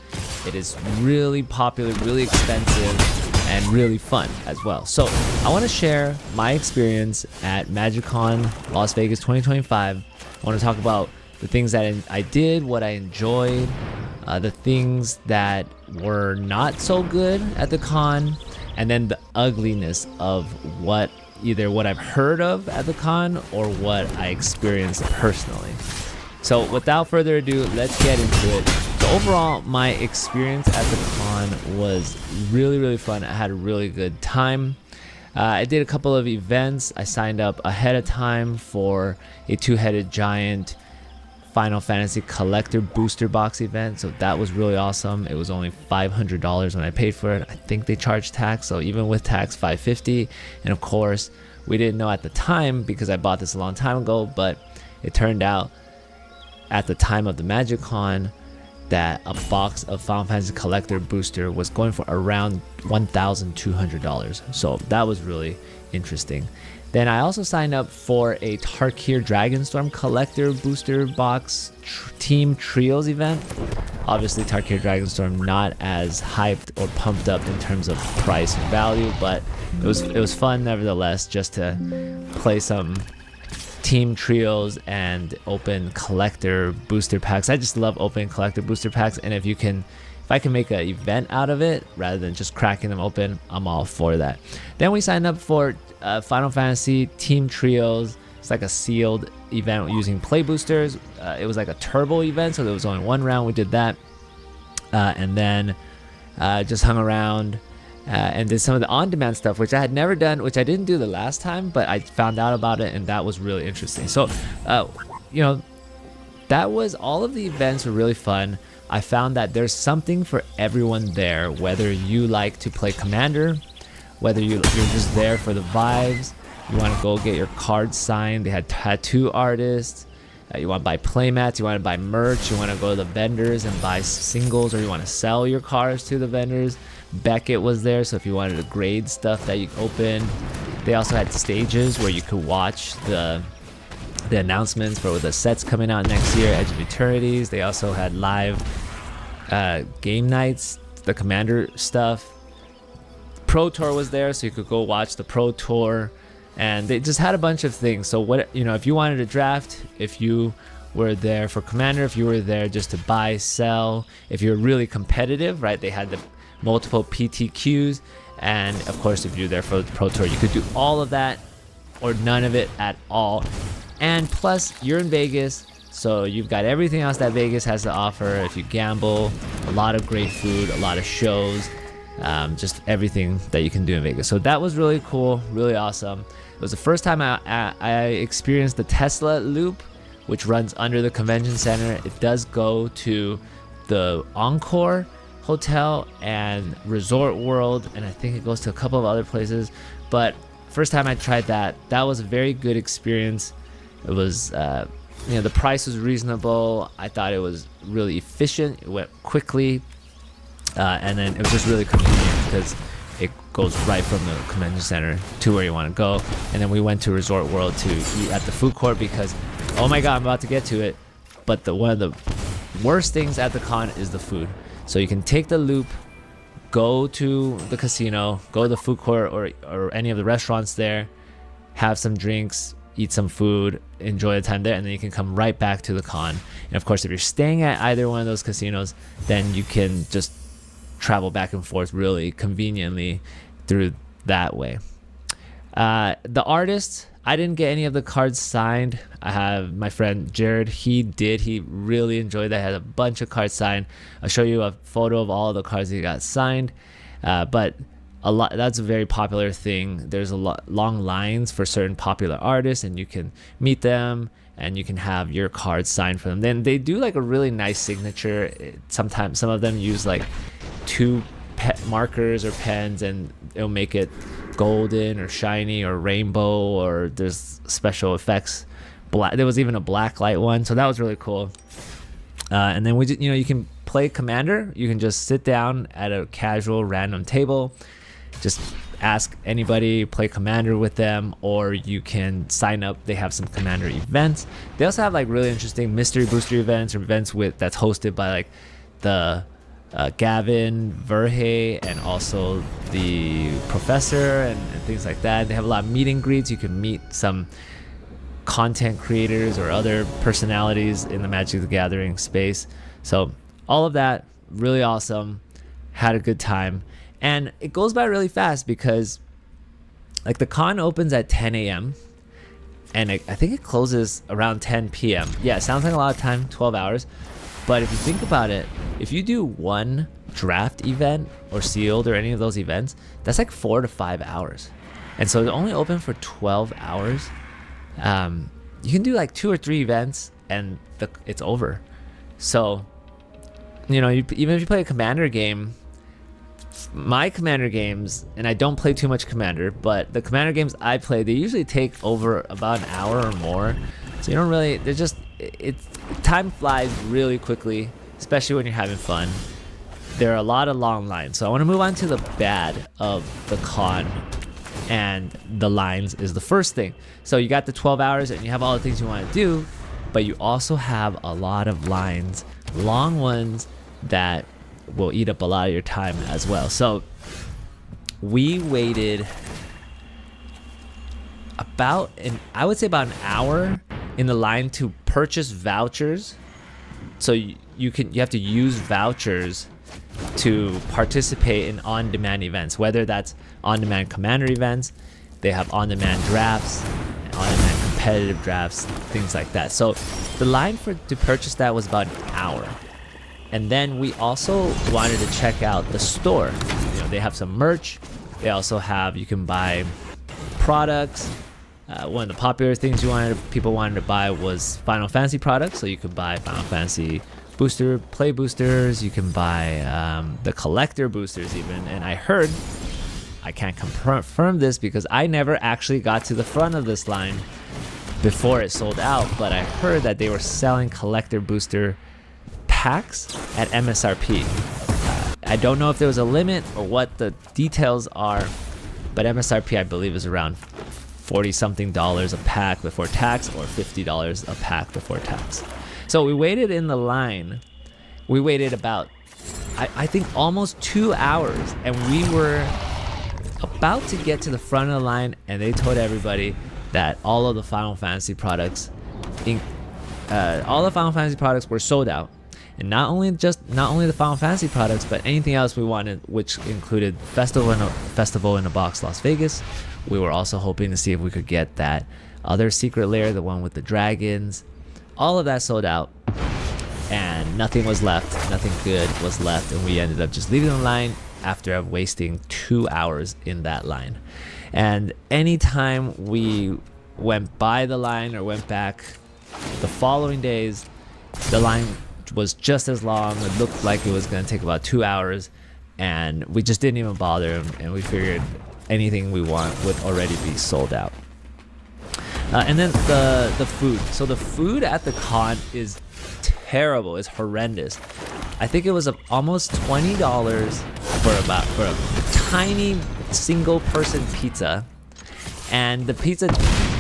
Speaker 4: It is really popular, really expensive, and really fun as well. So I want to share my experience at MagicCon Las Vegas 2025. I want to talk about the things that I did, what I enjoyed, the things that were not so good at the con, and then the ugliness of either what I've heard of at the con or what I experienced personally. So without further ado, let's get into it. So overall, my experience at the con was really, really fun. I had a really good time. I did a couple of events. I signed up ahead of time for a two-headed giant Final Fantasy collector booster box event, so that was really awesome. It was only $500 when I paid for it. I think they charged tax, so even with tax, $550. And of course, we didn't know at the time because I bought this a long time ago, but it turned out at the time of the MagicCon that a box of Final Fantasy collector booster was going for around $1,200. So that was really interesting. Then I also signed up for a Tarkir Dragonstorm collector booster box team trios event. Obviously Tarkir Dragonstorm not as hyped or pumped up in terms of price and value, but it was fun nevertheless just to play some team trios and open collector booster packs. I just love opening collector booster packs, and if I can make an event out of it rather than just cracking them open, I'm all for that. Then we signed up for Final Fantasy Team Trios. It's like a sealed event using play boosters. It was like a turbo event, so there was only one round. We did that, and then just hung around and did some of the on-demand stuff, which I had never done, which I didn't do the last time, but I found out about it, and that was really interesting. So, that was all of the events were really fun. I found that there's something for everyone there, whether you like to play Commander, whether you're just there for the vibes, you want to go get your cards signed. They had tattoo artists, you want to buy playmats, you want to buy merch, you want to go to the vendors and buy singles, or you want to sell your cards to the vendors. Beckett was there, so if you wanted to grade stuff that you open. They also had stages where you could watch the announcements for the sets coming out next year, Edge of Eternities. They also had live game nights, the Commander stuff. Pro Tour was there, so you could go watch the Pro Tour, and they just had a bunch of things. So if you wanted to draft, if you were there for Commander, if you were there just to buy, sell, if you're really competitive, right? They had the multiple PTQs, and of course, if you're there for the Pro Tour, you could do all of that or none of it at all. And plus, you're in Vegas, so you've got everything else that Vegas has to offer. If you gamble, a lot of great food, a lot of shows, just everything that you can do in Vegas. So that was really cool, really awesome. It was the first time I experienced the Tesla loop, which runs under the convention center. It does go to the Encore Hotel and Resort World, and I think it goes to a couple of other places. But first time I tried that was a very good experience. It was, the price was reasonable. I thought it was really efficient. It went quickly, and then it was just really convenient because it goes right from the convention center to where you want to go. And then we went to Resort World to eat at the food court because, oh my God, I'm about to get to it. But one of the worst things at the con is the food. So you can take the loop, go to the casino, go to the food court or any of the restaurants there, have some drinks, eat some food, enjoy the time there, and then you can come right back to the con. And of course, if you're staying at either one of those casinos, then you can just travel back and forth really conveniently through that way. The artists, I didn't get any of the cards signed. I have my friend Jared, he really enjoyed that. He had a bunch of cards signed. I'll show you a photo of all of the cards he got signed. But that's a very popular thing. There's long lines for certain popular artists, and you can meet them and you can have your cards signed for them. Then they do like a really nice signature. Sometimes some of them use like 2 markers or pens, and it'll make it golden or shiny or rainbow, or there's special effects. There was even a black light one, so that was really cool. And then you can play Commander. You can just sit down at a casual random table, just ask anybody, play Commander with them, or you can sign up. They have some Commander events. They also have like really interesting mystery booster events or events that's hosted by like the Gavin Verhey and also the professor and things like that. They have a lot of meet and greets. You can meet some content creators or other personalities in the Magic the Gathering space. So all of that, really awesome. Had a good time. And it goes by really fast because like the con opens at 10 a.m. and I think it closes around 10 p.m. Yeah, it sounds like a lot of time, 12 hours. But if you think about it, if you do one draft event or sealed or any of those events, that's like 4 to 5 hours. And so it's only open for 12 hours. You can do like 2 or 3 events and it's over. So, you know, even if you play a Commander game, my Commander games, and I don't play too much Commander, but the Commander games I play, they usually take over about an hour or more. So you don't really, they're just, time flies really quickly, especially when you're having fun. There are a lot of long lines. So I want to move on to the bad of the con, and the lines is the first thing. So you got the 12 hours and you have all the things you want to do, but you also have a lot of lines, long ones that will eat up a lot of your time as well. So we waited about I would say about an hour in the line to purchase vouchers. So you have to use vouchers to participate in on-demand events, whether that's on-demand Commander events, they have on-demand drafts, on-demand competitive drafts, things like that. So the line to purchase that was about an hour. And then we also wanted to check out the store. You know, they have some merch. They also have, you can buy products. One of the popular things people wanted to buy was Final Fantasy products. So you could buy Final Fantasy play boosters. You can buy the collector boosters even. And I heard, I can't confirm this because I never actually got to the front of this line before it sold out, but I heard that they were selling collector booster packs at MSRP. I don't know if there was a limit or what the details are, but MSRP I believe is around $40 something a pack before tax, or $50 a pack before tax. So we waited in the line. We waited about, I think almost 2 hours, and we were about to get to the front of the line, and they told everybody that all of the Final Fantasy products, were sold out. And not only the Final Fantasy products, but anything else we wanted, which included Festival in a Box Las Vegas. We were also hoping to see if we could get that other secret lair, the one with the dragons. All of that sold out, and nothing was left. Nothing good was left, and we ended up just leaving the line after wasting 2 hours in that line. And anytime we went by the line or went back the following days, the line was just as long. It looked like it was going to take about 2 hours, and we just didn't even bother, and we figured anything we want would already be sold out. And then the food. So the food at the con is terrible. It's horrendous. I think it was almost $20 for a tiny single person pizza. And the pizza,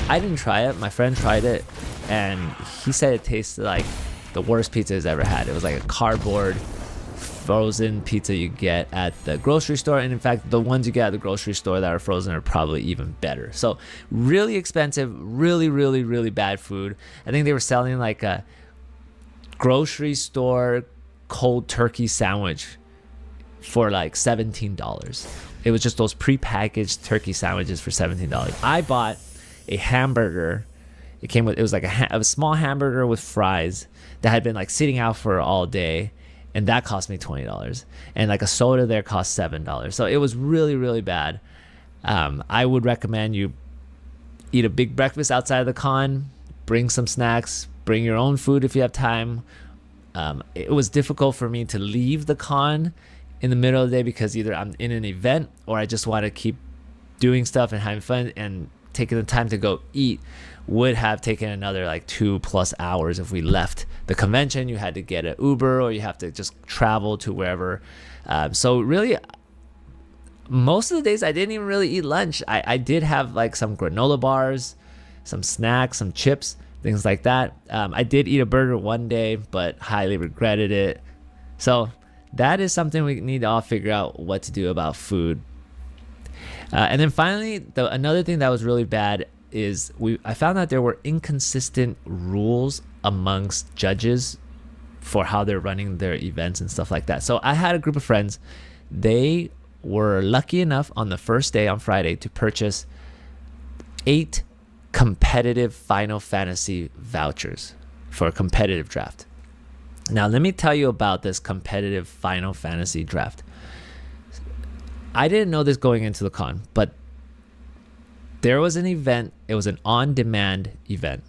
Speaker 4: I didn't try it. My friend tried it, and he said it tasted like the worst pizza he's ever had. It was like a cardboard frozen pizza you get at the grocery store, and in fact the ones you get at the grocery store that are frozen are probably even better. So really expensive, really bad food. I think they were selling like a grocery store cold turkey sandwich for like $17. It was just those pre-packaged turkey sandwiches for $17. I bought a hamburger. It was like a small hamburger with fries that had been like sitting out for all day, and that cost me $20. And like a soda there cost $7. So it was really bad. I would recommend you eat a big breakfast outside of the con, bring some snacks, bring your own food if you have time. It was difficult for me to leave the con in the middle of the day because either I'm in an event or I just want to keep doing stuff and having fun, and taking the time to go eat would have taken another like 2+ hours. If we left the convention, you had to get an Uber or you have to just travel to wherever. So really, most of the days I didn't even really eat lunch. I did have like some granola bars, some snacks, some chips, things like that. I did eat a burger one day, but highly regretted it. So that is something we need to all figure out what to do about food. And then finally, another thing that was really bad is I found that there were inconsistent rules amongst judges for how they're running their events and stuff like that. So I had a group of friends. They were lucky enough on the first day on Friday to purchase 8 competitive Final Fantasy vouchers for a competitive draft. Now, let me tell you about this competitive Final Fantasy draft. I didn't know this going into the con, but there was an event. It was an on-demand event.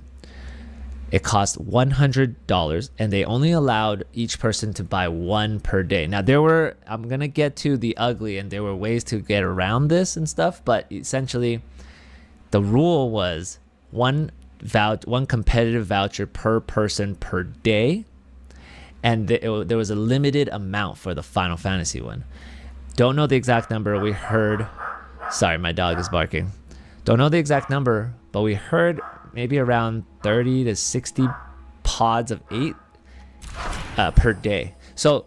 Speaker 4: It cost $100, and they only allowed each person to buy 1 per day. Now, I'm going to get to the ugly, and there were ways to get around this and stuff, but essentially, the rule was one competitive voucher per person per day, and there was a limited amount for the Final Fantasy one. Don't know the exact number. We heard... Sorry, my dog is barking. Don't know the exact number, but we heard maybe around 30 to 60 pods of 8 per day. So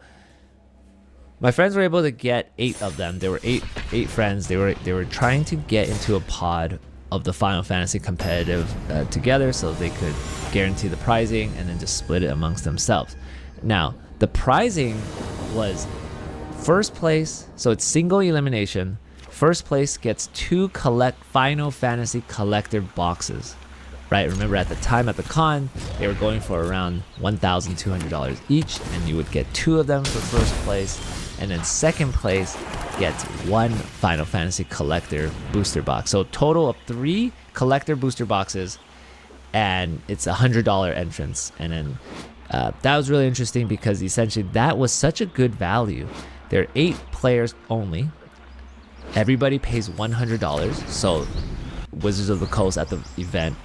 Speaker 4: my friends were able to get 8 of them. There were eight friends. They were trying to get into a pod of the Final Fantasy competitive together so they could guarantee the prizing and then just split it amongst themselves. Now, the prizing was first place, so it's single elimination. First place gets 2 Final Fantasy collector boxes, right? Remember, at the time at the con, they were going for around $1,200 each, and you would get 2 of them for first place, and then second place gets 1 Final Fantasy collector booster box. So total of 3 collector booster boxes, and it's $100 entrance. And then that was really interesting because essentially that was such a good value. There are 8 players only. Everybody pays $100. So Wizards of the Coast at the event,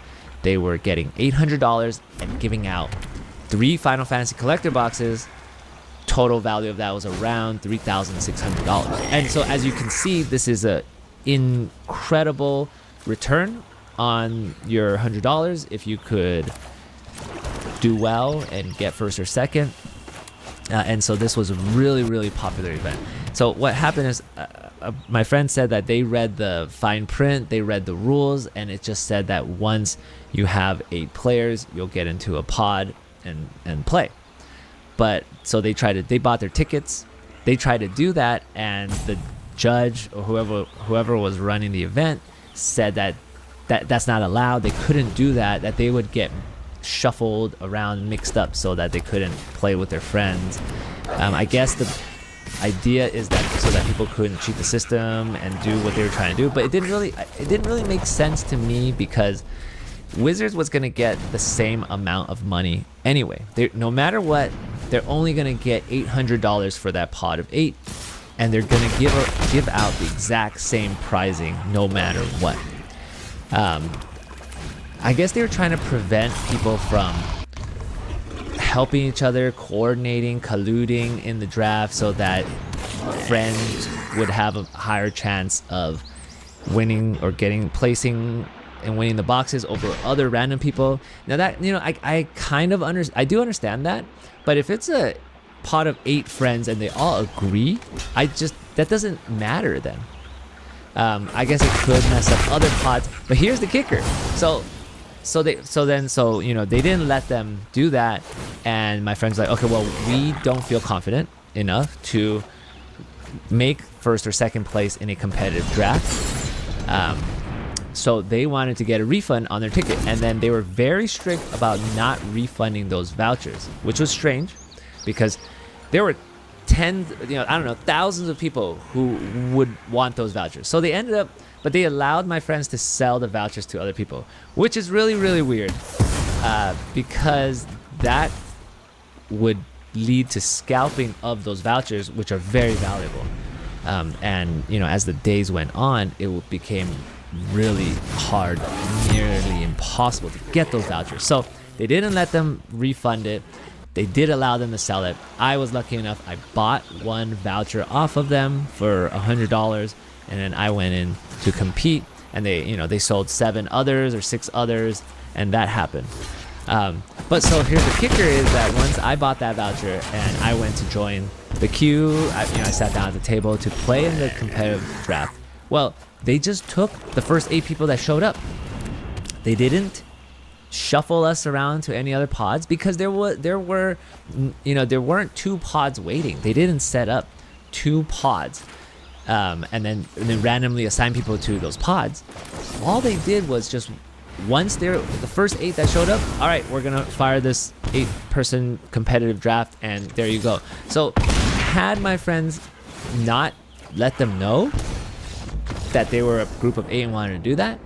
Speaker 4: they were getting $800 and giving out 3 Final Fantasy collector boxes. Total value of that was around $3,600. And so as you can see, this is a incredible return on your $100 if you could do well and get first or second. And so this was a really, really popular event. So what happened is my friend said that they read the fine print, they read the rules, and it just said that once you have 8 players, you'll get into a pod and play. But so they bought their tickets, they tried to do that, and the judge or whoever was running the event said that's not allowed. They couldn't do that they would get shuffled around, mixed up, so that they couldn't play with their friends. I guess the idea is that so that people couldn't cheat the system and do what they were trying to do, but it didn't really make sense to me because Wizards was going to get the same amount of money anyway. No matter what, they're only going to get $800 for that pot of 8, and they're going to give out the exact same prizing no matter what. I guess they were trying to prevent people from helping each other, coordinating, colluding in the draft so that friends would have a higher chance of winning or placing and winning the boxes over other random people. Now that, I kind of I do understand that, but if it's a pot of 8 friends and they all agree, that doesn't matter then. I guess it could mess up other pots, but here's the kicker. So they didn't let them do that, and my friend's like, okay, well, we don't feel confident enough to make first or second place in a competitive draft. So they wanted to get a refund on their ticket, and then they were very strict about not refunding those vouchers, which was strange because there were thousands of people who would want those vouchers. So they allowed my friends to sell the vouchers to other people, which is really, really weird because that would lead to scalping of those vouchers, which are very valuable. And as the days went on, it became really hard, nearly impossible to get those vouchers. So they didn't let them refund it. They did allow them to sell it. I was lucky enough. I bought 1 voucher off of them for $100, and then I went in to compete, and they sold 7 others or 6 others, and that happened. But so here's the kicker is that once I bought that voucher and I went to join the queue, I sat down at the table to play in the competitive draft. Well, they just took the first 8 people that showed up. They didn't shuffle us around to any other pods because there weren't 2 pods waiting. They didn't set up 2 pods and then randomly assign people to those pods. All they did was just once the first 8 that showed up, all right, we're gonna fire this 8-person competitive draft, and there you go. So had my friends not let them know that they were a group of 8 and wanted to do that,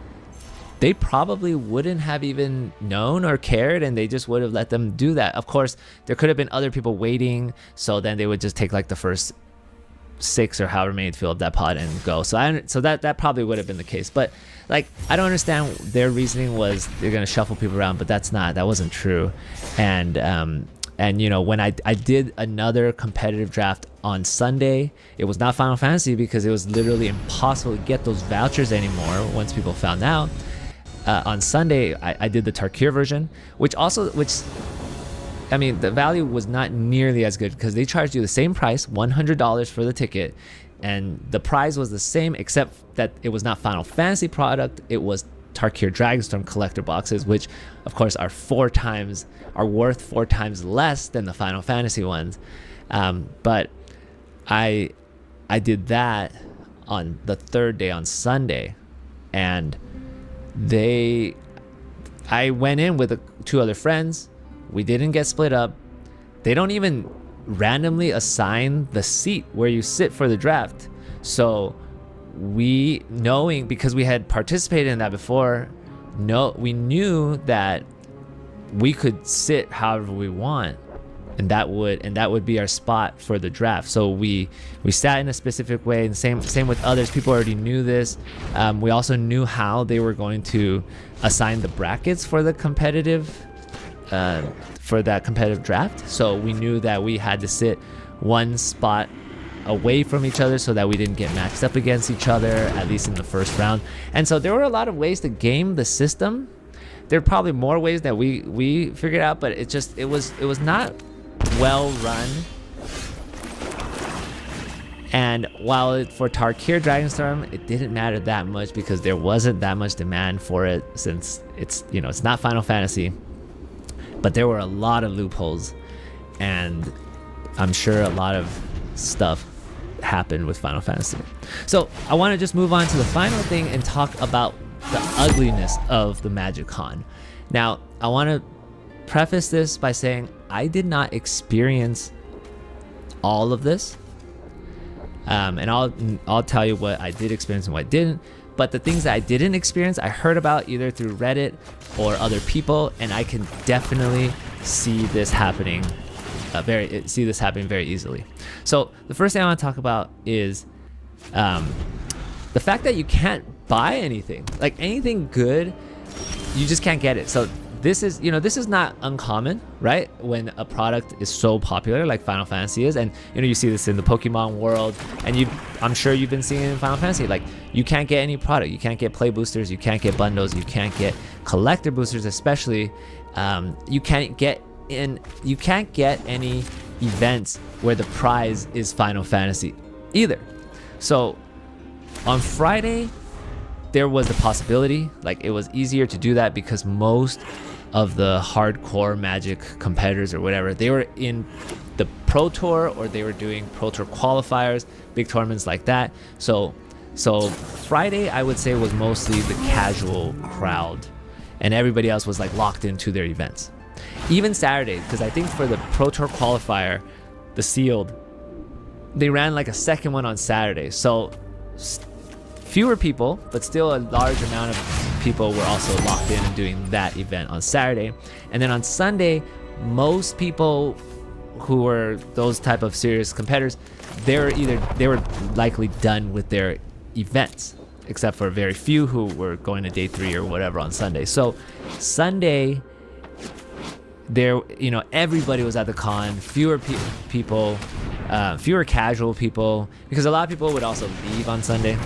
Speaker 4: they probably wouldn't have even known or cared, and they just would have let them do that. Of course, there could have been other people waiting, so then they would just take like the first 6 or however many to fill up that pod and go. So that probably would have been the case. But like, I don't understand. Their reasoning was they're gonna shuffle people around, but that wasn't true. And when I did another competitive draft on Sunday, it was not Final Fantasy because it was literally impossible to get those vouchers anymore once people found out. On Sunday, I did the Tarkir version, which I mean, the value was not nearly as good because they charged you the same price, $100 for the ticket, and the prize was the same except that it was not Final Fantasy product. It was Tarkir Dragonstorm collector boxes, which of course are worth 4 times less than the Final Fantasy ones. But I did that on the 3rd day on Sunday, and I went in with 2 other friends. We didn't get split up. They don't even randomly assign the seat where you sit for the draft. So because we had participated in that before, we knew that we could sit however we want, and that would be our spot for the draft. So we sat in a specific way, and same with others. People already knew this. We also knew how they were going to assign the brackets for the competitive draft. So we knew that we had to sit one spot away from each other so that we didn't get matched up against each other, at least in the first round. And so there were a lot of ways to game the system. There are probably more ways that we figured out, but it was not well run. And while for Tarkir Dragonstorm, it didn't matter that much because there wasn't that much demand for it, since it's not Final Fantasy. But there were a lot of loopholes, and I'm sure a lot of stuff happened with Final Fantasy. So I want to just move on to the final thing and talk about the ugliness of the MTGCon. Now, I want to preface this by saying I did not experience all of this, and I'll tell you what I did experience and what I didn't. But the things that I didn't experience, I heard about either through Reddit or other people, and I can definitely see this happening very easily. So the first thing I want to talk about is the fact that you can't buy anything, like anything good, you just can't get it. So this is not uncommon, right? When a product is so popular like Final Fantasy is, and you see this in the Pokemon world, and I'm sure you've been seeing it in Final Fantasy. Like, you can't get any product, you can't get play boosters, you can't get bundles, you can't get collector boosters, especially. You can't get any events where the prize is Final Fantasy either. So on Friday, there was the possibility, like it was easier to do that because most of the hardcore Magic competitors or whatever, they were in the Pro Tour or they were doing Pro Tour qualifiers, big tournaments like that. So Friday, I would say, was mostly the casual crowd, and everybody else was like locked into their events. Even Saturday, because I think for the Pro Tour qualifier, the sealed, they ran like a second one on Saturday. So fewer people, but still a large amount of people were also locked in and doing that event on Saturday. And then on Sunday, most people who were those type of serious competitors, they were likely done with their events, except for very few who were going to day 3 or whatever on Sunday. So Sunday, everybody was at the con, fewer people, fewer casual people, because a lot of people would also leave on Sunday.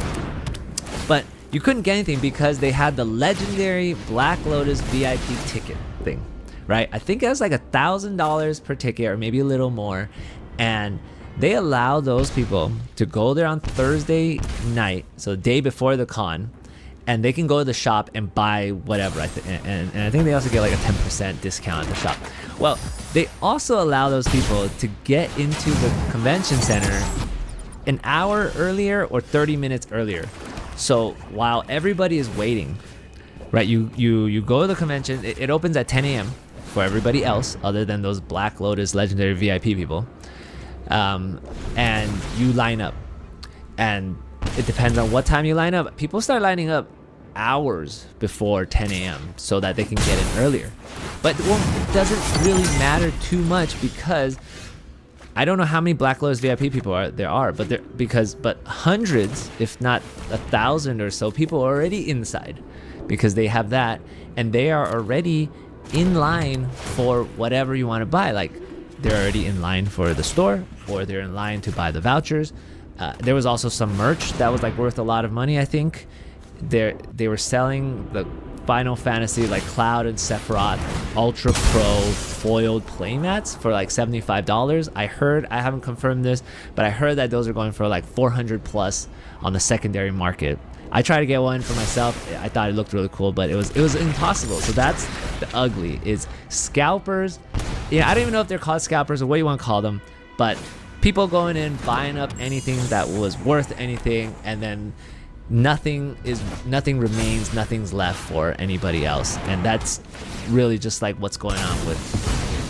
Speaker 4: But you couldn't get anything because they had the legendary Black Lotus VIP ticket thing, right? I think it was like $1,000 per ticket or maybe a little more. And they allow those people to go there on Thursday night, so the day before the con, and they can go to the shop and buy whatever. And I think they also get like a 10% discount at the shop. Well, they also allow those people to get into the convention center an hour earlier or 30 minutes earlier. So while everybody is waiting, right, you go to the convention. It opens at 10 a.m. for everybody else other than those Black Lotus Legendary VIP people. And you line up. And it depends on what time you line up. People start lining up hours before 10 a.m. so that they can get in earlier. But it doesn't really matter too much because I don't know how many Black Lotus VIP people there are, but hundreds, if not 1,000 or so, people are already inside because they have that, and they are already in line for whatever you want to buy. Like they're already in line for the store, or they're in line to buy the vouchers. There was also some merch that was like worth a lot of money. I think they were selling the Final Fantasy like Cloud and Sephiroth Ultra Pro foiled playmats for like $75. I haven't confirmed this, but I heard that those are going for like 400 plus on the secondary market. I tried to get one for myself. I thought it looked really cool, but it was impossible. So that's the ugly is scalpers. Yeah, I don't even know if they're called scalpers or what you want to call them, but people going in buying up anything that was worth anything, and then nothing remains, nothing's left for anybody else. And that's really just like what's going on with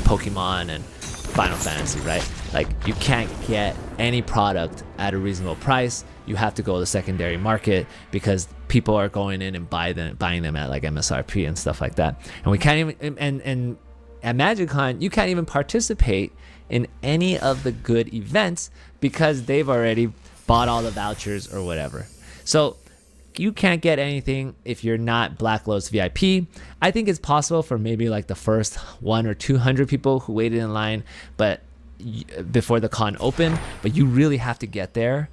Speaker 4: Pokemon and Final Fantasy, right? Like you can't get any product at a reasonable price. You have to go to the secondary market because people are going in and buying them at like MSRP and stuff like that. And we can't even and at MagicCon you can't even participate in any of the good events because they've already bought all the vouchers or whatever. So you can't get anything if you're not Black Lotus VIP. I think it's possible for maybe like the first 100 or 200 people who waited in line but before the con opened, but you really have to get there.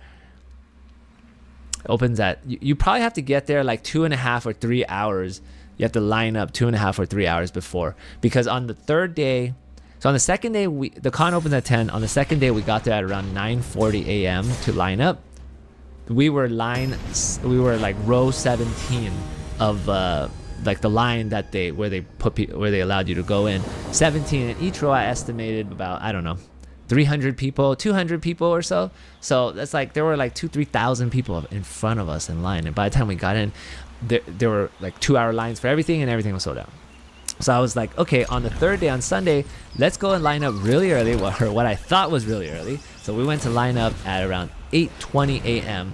Speaker 4: Opens at, you probably have to get there like 2.5 or 3 hours. You have to line up 2.5 or 3 hours before, because on the third day, so on the second day, the con opens at 10. On the second day, we got there at around 9:40 a.m. to line up. We were like row 17 of like the line that where they allowed you to go in. 17 in each row. I estimated about, I don't know, 300 people, 200 people or so. So that's like there were like 2,000-3,000 people in front of us in line, and by the time we got in, there were like 2-hour lines for everything, and everything was sold out. So I was like, okay, on the third day, on Sunday, let's go and line up really early, or what I thought was really early. So we went to line up at around 8:20 a.m.,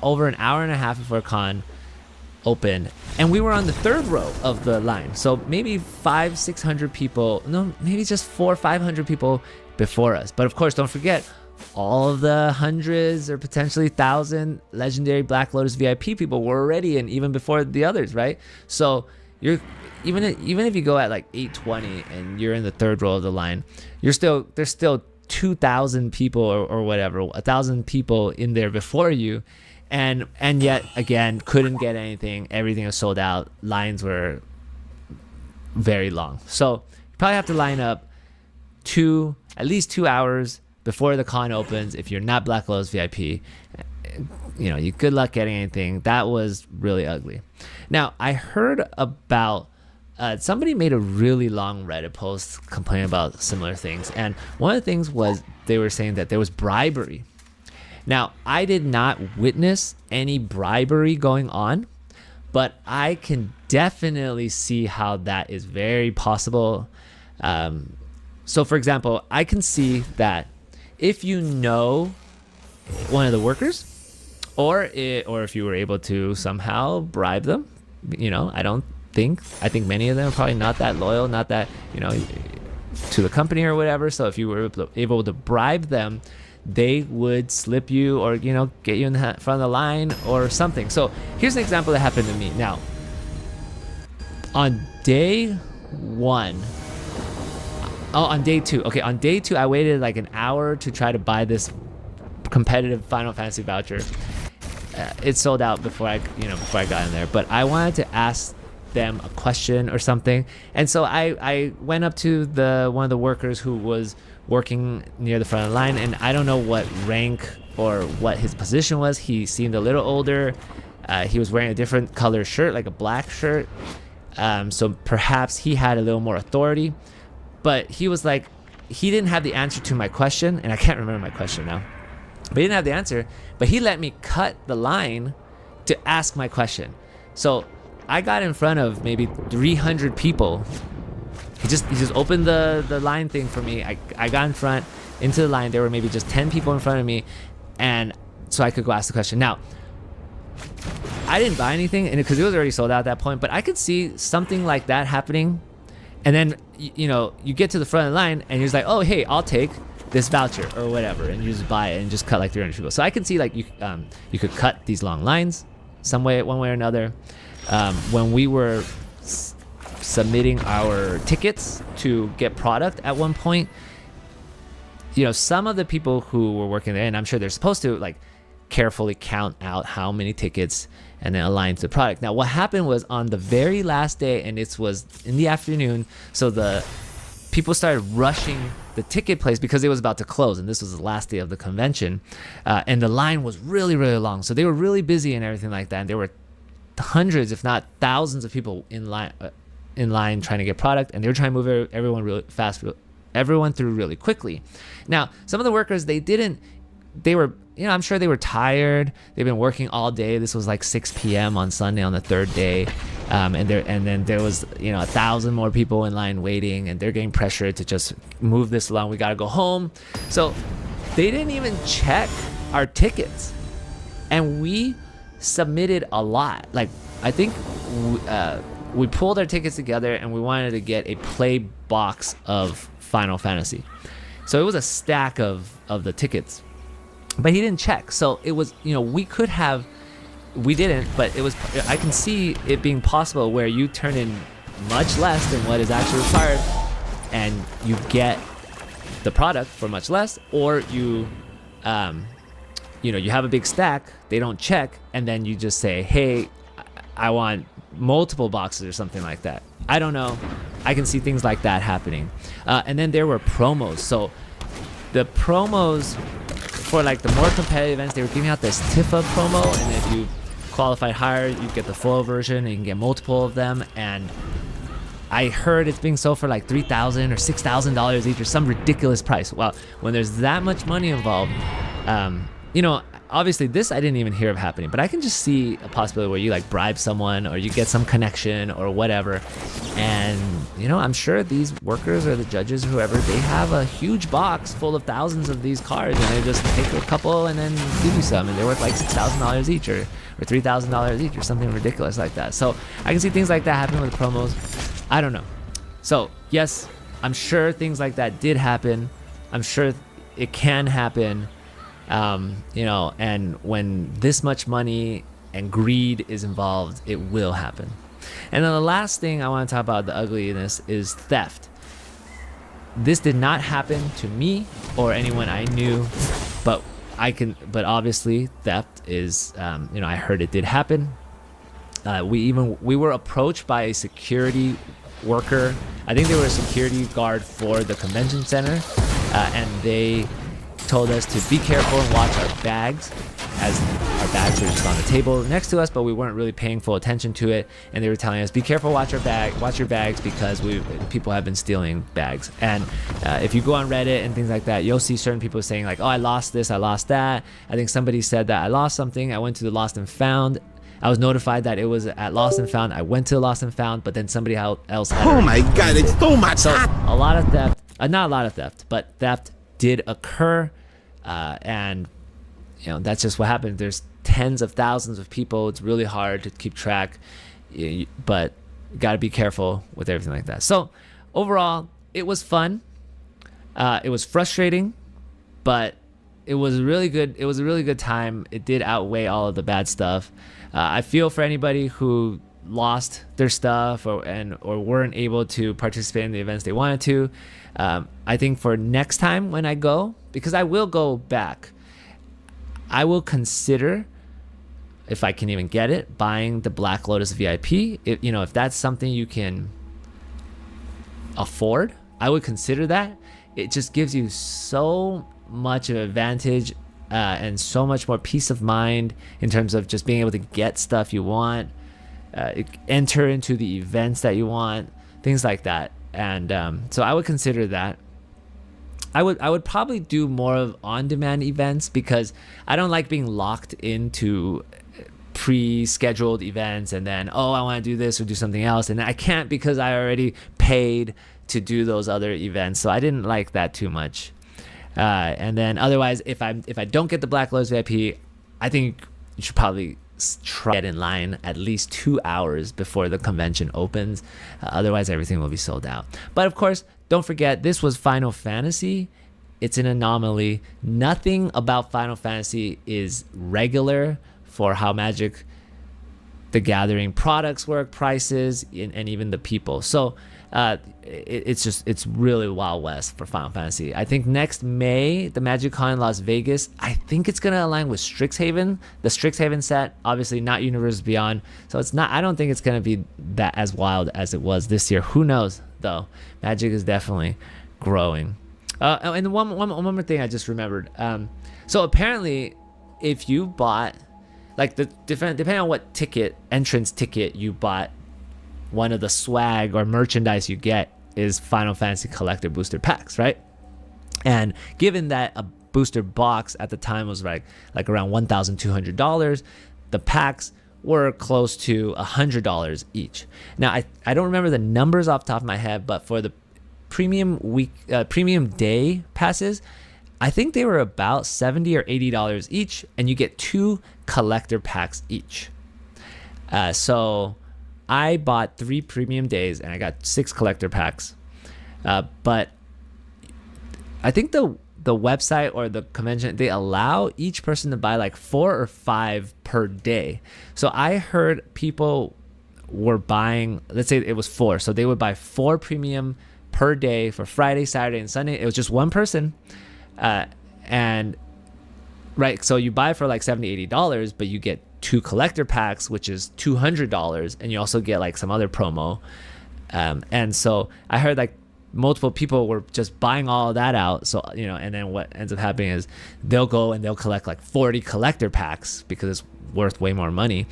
Speaker 4: over an hour and a half before con opened, and we were on the third row of the line. So maybe 500-600 people, no, maybe just 400-500 people before us. But of course, don't forget, all of the hundreds or potentially 1,000 legendary Black Lotus VIP people were already in even before the others, right? So you're even if you go at like 8:20 and you're in the third row of the line, there's still 2,000 people or whatever, 1,000 people in there before you, and yet again couldn't get anything. Everything was sold out. Lines were very long. So you probably have to line up at least 2 hours before the con opens if you're not Black Lotus VIP. You know, good luck getting anything. That was really ugly. Now, I heard about somebody made a really long Reddit post complaining about similar things, and one of the things was they were saying that there was bribery. Now, I did not witness any bribery going on, but I can definitely see how that is very possible. So, for example, I can see that if you know one of the workers, or if you were able to somehow bribe them, you know, I think many of them are probably not that loyal, not that, you know, to the company or whatever. So if you were able to bribe them, they would slip you or, you know, get you in the front of the line or something. So here's an example that happened to me. Now, on day 1, on day 2, okay, on day 2, I waited like an hour to try to buy this competitive Final Fantasy voucher. It sold out before I got in there. But I wanted to ask them a question or something. And so I went up to one of the workers who was working near the front of the line, and I don't know what rank or what his position was. He seemed a little older. He was wearing a different color shirt, like a black shirt. So perhaps he had a little more authority. But he was like, he didn't have the answer to my question, and I can't remember my question now. But he didn't have the answer, but he let me cut the line to ask my question. So I got in front of maybe 300 people. He just opened the line thing for me. I got in front into the line. There were maybe just 10 people in front of me, and so I could go ask the question. Now, I didn't buy anything, and because it was already sold out at that point, but I could see something like that happening. And then, you know, you get to the front of the line, and he's like, oh, hey, I'll take this voucher or whatever, and you just buy it and just cut like 300 people. So I can see like you could cut these long lines some way, one way or another. When we were submitting our tickets to get product at one point, you know, some of the people who were working there, and I'm sure they're supposed to like carefully count out how many tickets and then align to the product. Now, what happened was on the very last day, and it was in the afternoon, so the people started rushing the ticket place because it was about to close, and this was the last day of the convention, and the line was really, really long. So they were really busy and everything like that, and there were hundreds, if not thousands, of people in line trying to get product, and they were trying to move everyone really fast, everyone through really quickly. Now, some of the workers, they were, you know, I'm sure they were tired. They've been working all day. This was like 6 p.m. on Sunday on the third day. And then there was, you know, 1,000 more people in line waiting, and they're getting pressured to just move this along. We got to go home. So they didn't even check our tickets, and we submitted a lot. Like, I think we pulled our tickets together, and we wanted to get a play box of Final Fantasy. So it was a stack of the tickets. But he didn't check. So it was, you know, we didn't, but it was, I can see it being possible where you turn in much less than what is actually required, and you get the product for much less, or you know, you have a big stack, they don't check, and then you just say, hey, I want multiple boxes or something like that. I don't know. I can see things like that happening. And then there were promos. So the promos for like the more competitive events, they were giving out this Tifa promo, and if you qualified higher, you get the full version, and you can get multiple of them. And I heard it's being sold for like $3,000 or $6,000 each, or some ridiculous price. Well, when there's that much money involved, you know, obviously this I didn't even hear of happening, but I can just see a possibility where you like bribe someone, or you get some connection or whatever. And, you know, I'm sure these workers or the judges or whoever, they have a huge box full of thousands of these cards, and they just take a couple and then give you some, and they're worth like $6,000 each or $3,000 each or something ridiculous like that. So I can see things like that happening with promos. I don't know. So yes, I'm sure things like that did happen. I'm sure it can happen. You know, and when this much money and greed is involved, it will happen. And then the last thing I want to talk about, the ugliness, is theft. This did not happen to me or anyone I knew, but obviously theft is, you know, I heard it did happen. We were approached by a security worker. I think they were a security guard for the convention center, and they told us to be careful and watch our bags, as our bags were just on the table next to us, but we weren't really paying full attention to it. And they were telling us, be careful, watch your bags, because people have been stealing bags. And if you go on Reddit and things like that, you'll see certain people saying like, oh, I lost this, I lost that. I think somebody said that I lost something. I went to the Lost and Found. I was notified that it was at Lost and Found. I went to the Lost and Found, but then somebody else had
Speaker 13: Oh my God, it's too much.
Speaker 4: So a lot of theft, not a lot of theft, but theft did occur. And, you know, that's just what happened. There's tens of thousands of people. It's really hard to keep track, but got to be careful with everything like that. So overall, it was fun. It was frustrating, but it was really good. It was a really good time. It did outweigh all of the bad stuff. I feel for anybody who lost their stuff or weren't able to participate in the events they wanted to. I think for next time when I go, because I will go back, I will consider if I can even get it, buying the Black Lotus VIP. If that's something you can afford, I would consider that. It just gives you so much of an advantage and so much more peace of mind in terms of just being able to get stuff you want, enter into the events that you want, things like that. And so I would consider that. I would probably do more of on-demand events because I don't like being locked into pre-scheduled events and then, I want to do this or do something else, and I can't because I already paid to do those other events. So I didn't like that too much. And then otherwise, if I don't get the Black Lotus VIP, I think you should probably try to get in line at least 2 hours before the convention opens. Otherwise, everything will be sold out. But of course, don't forget, this was Final Fantasy. It's an anomaly. Nothing about Final Fantasy is regular for how Magic the Gathering products work, prices, and even the people. So it's really Wild West for Final Fantasy. I think next May, the MagicCon Las Vegas, I think it's gonna align with Strixhaven, the Strixhaven set. Obviously not Universe Beyond, so it's not. I don't think it's gonna be that as wild as it was this year. Who knows though? Magic is definitely growing. And one more thing I just remembered. So apparently, if you bought depending on what entrance ticket you bought, one of the swag or merchandise you get is Final Fantasy Collector booster packs, right? And given that a booster box at the time was like around $1,200, the packs were close to $100 each. Now I don't remember the numbers off the top of my head, but for the premium day passes, I think they were about $70 or $80 each, and you get 2 collector packs each. So I bought 3 premium days and I got 6 collector packs. But I think the website or the convention, they allow each person to buy like 4 or 5 per day. So I heard people were buying, let's say it was 4, so they would buy 4 premium per day for Friday, Saturday, and Sunday. It was just one person. And right, so you buy for like $70-$80, but you get 2 collector packs, which is $200, and you also get like some other promo. And so I heard like multiple people were just buying all of that out. So, and then what ends up happening is they'll go and they'll collect like 40 collector packs because it's worth way more money.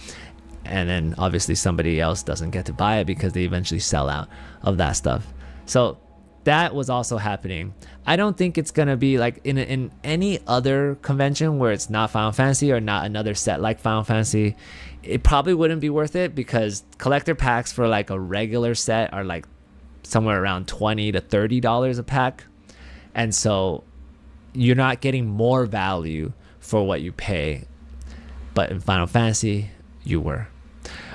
Speaker 4: And then obviously somebody else doesn't get to buy it because they eventually sell out of that stuff. So that was also happening. I don't think it's gonna be like in any other convention where it's not Final Fantasy or not another set like Final Fantasy. It probably wouldn't be worth it because collector packs for like a regular set are like somewhere around $20 to $30 a pack, and so you're not getting more value for what you pay. But in Final Fantasy, you were.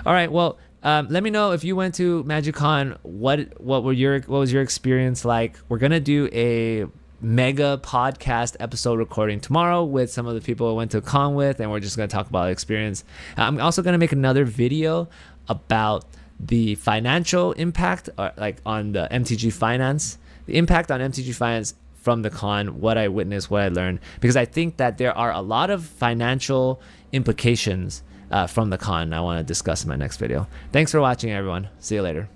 Speaker 4: All right, well. Let me know if you went to MagicCon. What was your experience like? We're gonna do a mega podcast episode recording tomorrow with some of the people I went to con with, and we're just gonna talk about the experience. I'm also gonna make another video about the financial impact, on the MTG finance, the impact on MTG finance from the con, what I witnessed, what I learned, because I think that there are a lot of financial implications from the con I want to discuss in my next video. Thanks for watching, everyone. See you later.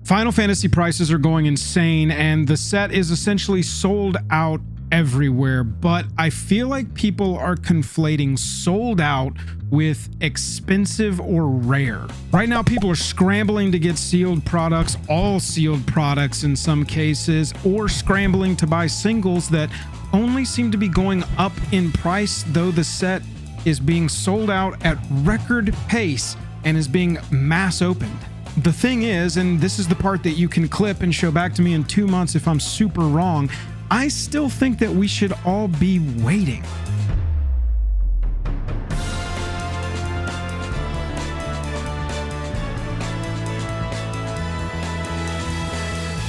Speaker 5: Final Fantasy prices are going insane, and the set is essentially sold out everywhere, but I feel like people are conflating sold out with expensive or rare. Right now, people are scrambling to get sealed products, all sealed products in some cases, or scrambling to buy singles that only seem to be going up in price, though the set is being sold out at record pace and is being mass opened. The thing is, and this is the part that you can clip and show back to me in 2 months if I'm super wrong, I still think that we should all be waiting.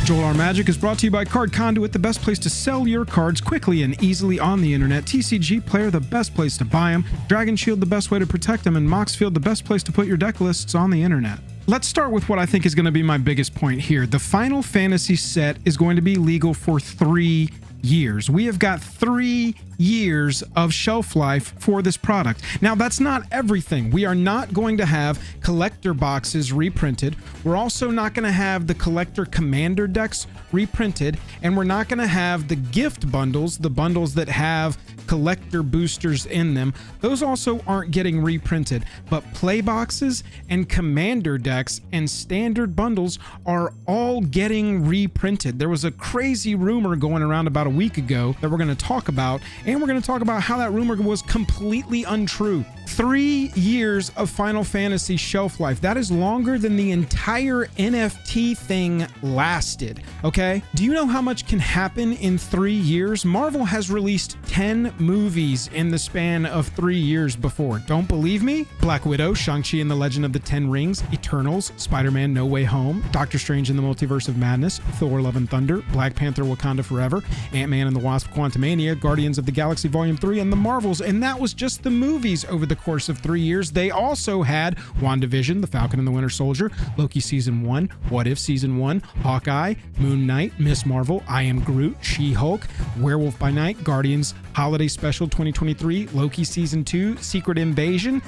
Speaker 5: Joel R. Magic is brought to you by Card Conduit, the best place to sell your cards quickly and easily on the internet. TCG Player, the best place to buy them. Dragon Shield, the best way to protect them. And Moxfield, the best place to put your deck lists on the internet. Let's start with what I think is going to be my biggest point here. The Final Fantasy set is going to be legal for 3 years. We have got 3 years of shelf life for this product. Now, that's not everything. We are not going to have collector boxes reprinted. We're also not going to have the collector commander decks reprinted, and we're not going to have the gift bundles, the bundles that have collector boosters in them. Those also aren't getting reprinted, but play boxes and commander decks and standard bundles are all getting reprinted. There was a crazy rumor going around about a week ago that we're going to talk about, and we're going to talk about how that rumor was completely untrue. 3 years of Final Fantasy shelf life. That is longer than the entire NFT thing lasted, okay? Do you know how much can happen in 3 years? Marvel has released 10 movies in the span of 3 years before. Don't believe me? Black Widow, Shang-Chi and the Legend of the Ten Rings, Eternals, Spider-Man No Way Home, Doctor Strange in the Multiverse of Madness, Thor Love and Thunder, Black Panther Wakanda Forever, Ant-Man and the Wasp Quantumania, Guardians of the Galaxy Volume 3, and the Marvels. And that was just the movies over the course of 3 years. They also had WandaVision, The Falcon and the Winter Soldier, Loki Season 1, What If Season 1, Hawkeye, Moon Knight, Miss Marvel, I Am Groot, She-Hulk, Werewolf by Night, Guardians Holiday Special 2023, Loki Season 2, Secret Invasion.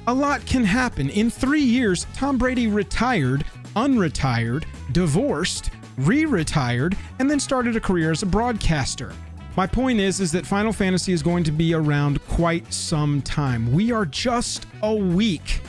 Speaker 5: A lot can happen. In 3 years, Tom Brady retired, unretired, divorced, re-retired, and then started a career as a broadcaster. My point is that Final Fantasy is going to be around quite some time. We are just a week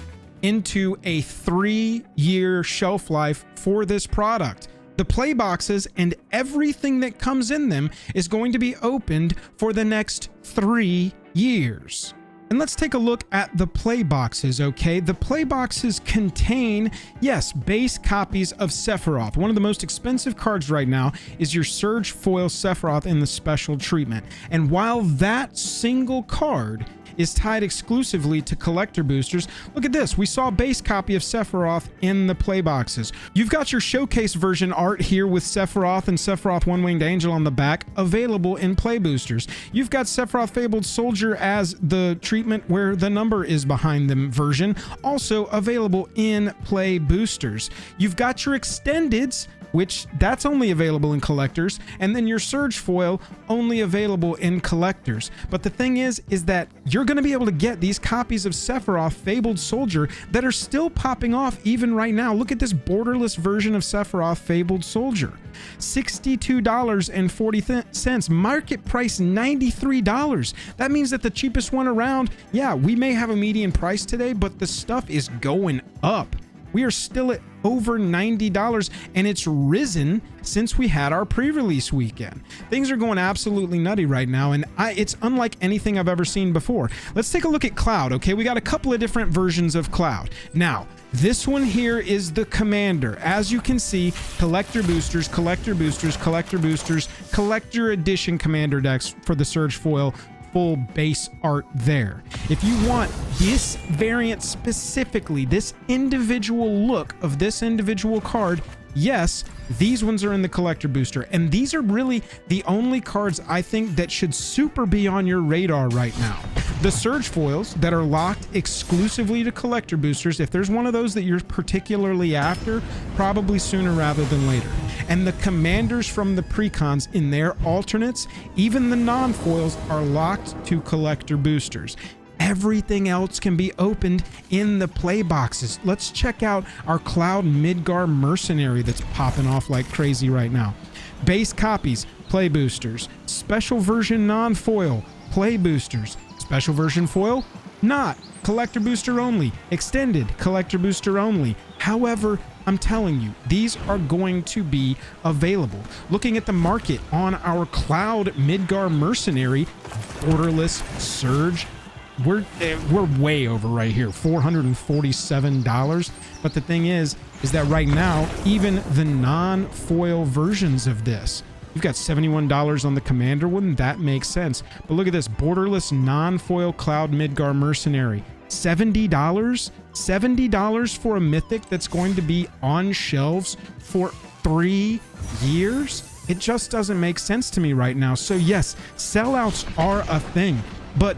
Speaker 5: into a 3-year shelf life for this product. The play boxes and everything that comes in them is going to be opened for the next 3 years. And let's take a look at the play boxes, okay? The play boxes contain, yes, base copies of Sephiroth. One of the most expensive cards right now is your Surge Foil Sephiroth in the special treatment. And while that single card is tied exclusively to collector boosters, look at this. We saw a base copy of Sephiroth in the play boxes. You've got your showcase version art here with Sephiroth and Sephiroth One-Winged Angel on the back available in play boosters. You've got Sephiroth Fabled Soldier as the treatment where the number is behind them version, also available in play boosters. You've got your extendeds, which that's only available in collectors, and then your Surge Foil only available in collectors. But the thing is that you're going to be able to get these copies of Sephiroth Fabled Soldier that are still popping off even right now. Look at this borderless version of Sephiroth Fabled Soldier. $62.40, market price $93. That means that the cheapest one around, yeah, we may have a median price today, but the stuff is going up. We are still at over $90, and it's risen since we had our pre-release weekend. Things are going absolutely nutty right now, and it's unlike anything I've ever seen before. Let's take a look at Cloud, okay? We got a couple of different versions of Cloud. Now, this one here is the Commander. As you can see, collector boosters, collector boosters, collector boosters, collector edition Commander decks for the Surge Foil full base art there. If you want this variant specifically, this individual look of this individual card, yes, these ones are in the collector booster, and these are really the only cards I think that should super be on your radar right now. The Surge Foils that are locked exclusively to collector boosters, if there's one of those that you're particularly after, probably sooner rather than later. And the Commanders from the precons in their alternates, even the non-foils, are locked to collector boosters. Everything else can be opened in the play boxes. Let's check out our Cloud Midgar Mercenary that's popping off like crazy right now. Base copies, play boosters. Special version non-foil, play boosters. Special version foil, not. Collector booster only. Extended, collector booster only. However, I'm telling you, these are going to be available. Looking at the market on our Cloud Midgar Mercenary, borderless Surge, we're way over right here, $447. But the thing is that right now, even the non-foil versions of this, you've got $71 on the Commander. Wouldn't that make sense? But look at this borderless non-foil Cloud Midgar Mercenary. $70? $70 for a Mythic that's going to be on shelves for 3 years? It just doesn't make sense to me right now. So yes, sellouts are a thing, but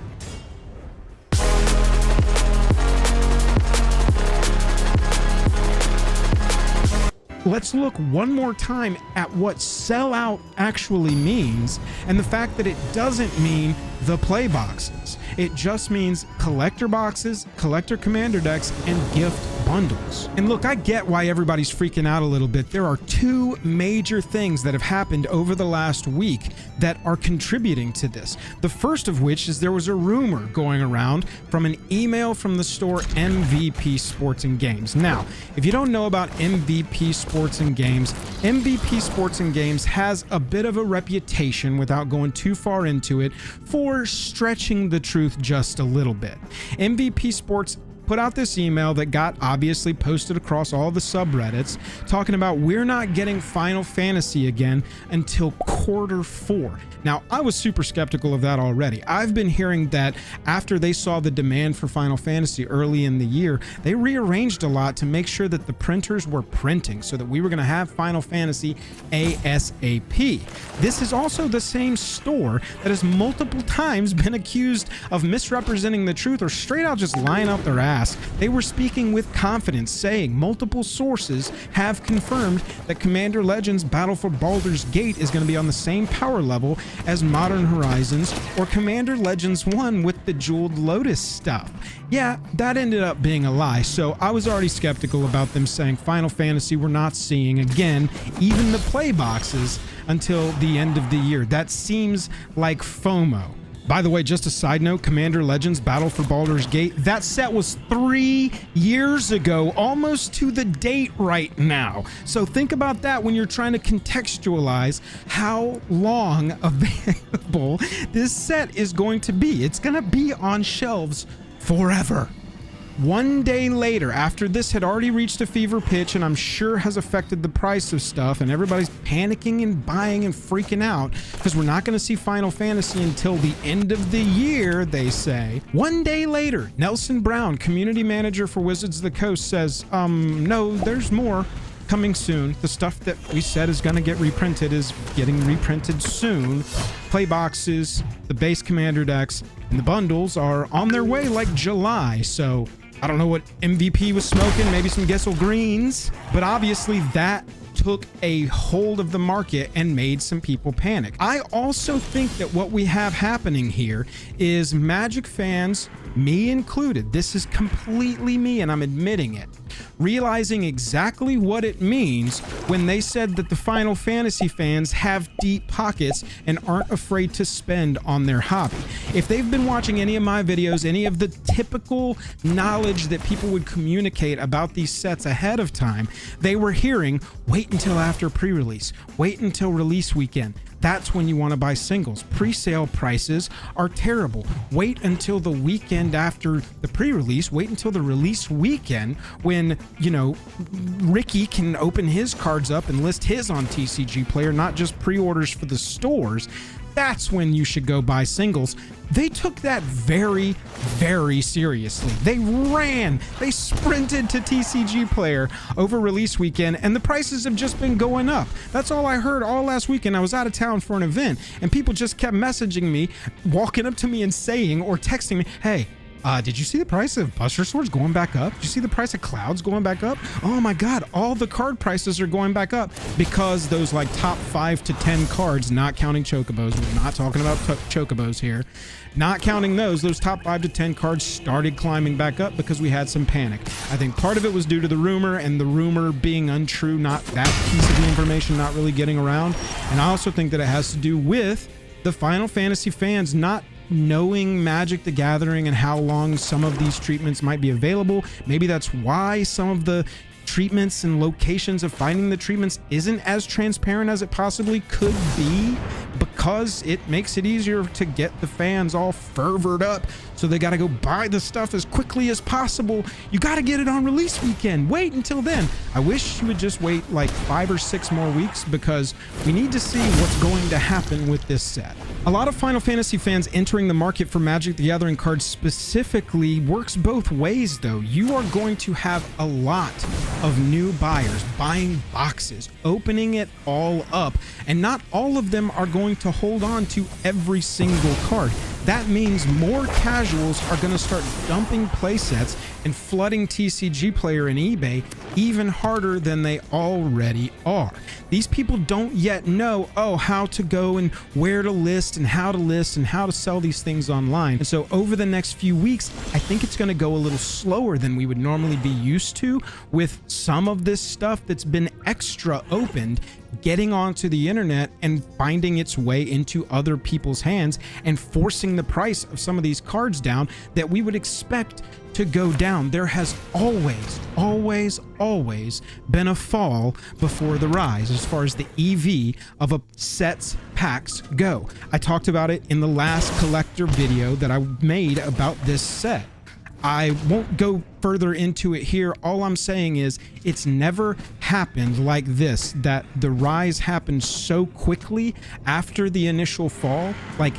Speaker 5: let's look one more time at what sellout actually means, and the fact that it doesn't mean the play boxes. It just means collector boxes, collector commander decks, and gift bundles. And look, I get why everybody's freaking out a little bit. There are two major things that have happened over the last week that are contributing to this. The first of which is there was a rumor going around from an email from the store MVP Sports and Games. Now, if you don't know about MVP Sports and Games, MVP Sports and Games has a bit of a reputation, without going too far into it, for stretching the truth just a little bit. MVP Sports put out this email that got obviously posted across all the subreddits talking about we're not getting Final Fantasy again until Q4. Now, I was super skeptical of that already. I've been hearing that after they saw the demand for Final Fantasy early in the year, they rearranged a lot to make sure that the printers were printing so that we were going to have Final Fantasy ASAP. This is also the same store that has multiple times been accused of misrepresenting the truth or straight out just lying up their ass. They were speaking with confidence, saying multiple sources have confirmed that Commander Legends Battle for Baldur's Gate is going to be on the same power level as Modern Horizons or Commander Legends 1 with the Jeweled Lotus stuff. Yeah, that ended up being a lie, so I was already skeptical about them saying Final Fantasy we're not seeing again, even the play boxes, until the end of the year. That seems like FOMO. By the way, just a side note, Commander Legends Battle for Baldur's Gate, that set was 3 years ago, almost to the date right now. So think about that when you're trying to contextualize how long available this set is going to be. It's going to be on shelves forever. One day later, after this had already reached a fever pitch and I'm sure has affected the price of stuff, and everybody's panicking and buying and freaking out because we're not going to see Final Fantasy until the end of the year, they say. One day later, Nelson Brown, community manager for Wizards of the Coast, says, no, there's more coming soon. The stuff that we said is going to get reprinted is getting reprinted soon. Play boxes, the base commander decks, and the bundles are on their way like July, so I don't know what MVP was smoking, maybe some Gessel Greens, but obviously that took a hold of the market and made some people panic. I also think that what we have happening here is Magic fans, me included, this is completely me and I'm admitting it, realizing exactly what it means when they said that the Final Fantasy fans have deep pockets and aren't afraid to spend on their hobby. If they've been watching any of my videos, any of the typical knowledge that people would communicate about these sets ahead of time, they were hearing, wait until after pre-release, wait until release weekend. That's when you want to buy singles. Pre-sale prices are terrible. Wait until the weekend after the pre-release. Wait until the release weekend when, you know, Ricky can open his cards up and list his on TCG Player, not just pre-orders for the stores. That's when you should go buy singles. They took that very, very seriously. They sprinted to TCG Player over release weekend, and the prices have just been going up. That's all I heard all last weekend. I was out of town for an event, and people just kept messaging me, walking up to me and saying or texting me, hey, did you see the price of Buster Swords going back up? Did you see the price of Clouds going back up? Oh my God, all the card prices are going back up because those like top 5 to 10 cards, not counting Chocobos, we're not talking about Chocobos here, not counting those top 5 to 10 cards started climbing back up because we had some panic. I think part of it was due to the rumor and the rumor being untrue, not that piece of the information not really getting around. And I also think that it has to do with the Final Fantasy fans not knowing Magic the Gathering and how long some of these treatments might be available. Maybe that's why some of the treatments and locations of finding the treatments isn't as transparent as it possibly could be, because it makes it easier to get the fans all fervored up, so they got to go buy the stuff as quickly as possible. You got to get it on release weekend. Wait until then. I wish you would just wait like 5 or 6 more weeks, because we need to see what's going to happen with this set. A lot of Final Fantasy fans entering the market for Magic the Gathering cards specifically works both ways though. You are going to have a lot of new buyers buying boxes, opening it all up, and not all of them are going to hold on to every single card. that means more casuals are going to start dumping playsets and flooding TCG Player and eBay even harder than they already are. These people don't yet know, how to go and where to list and how to sell these things online. And so over the next few weeks, I think it's going to go a little slower than we would normally be used to, with some of this stuff that's been extra opened getting onto the internet and finding its way into other people's hands and forcing the price of some of these cards down that we would expect to go down. There has always been a fall before the rise as far as the EV of a set's packs go. I talked about it in the last collector video that I made about this set. I won't go further into it here. All I'm saying is it's never happened like this, that the rise happened so quickly after the initial fall. Like,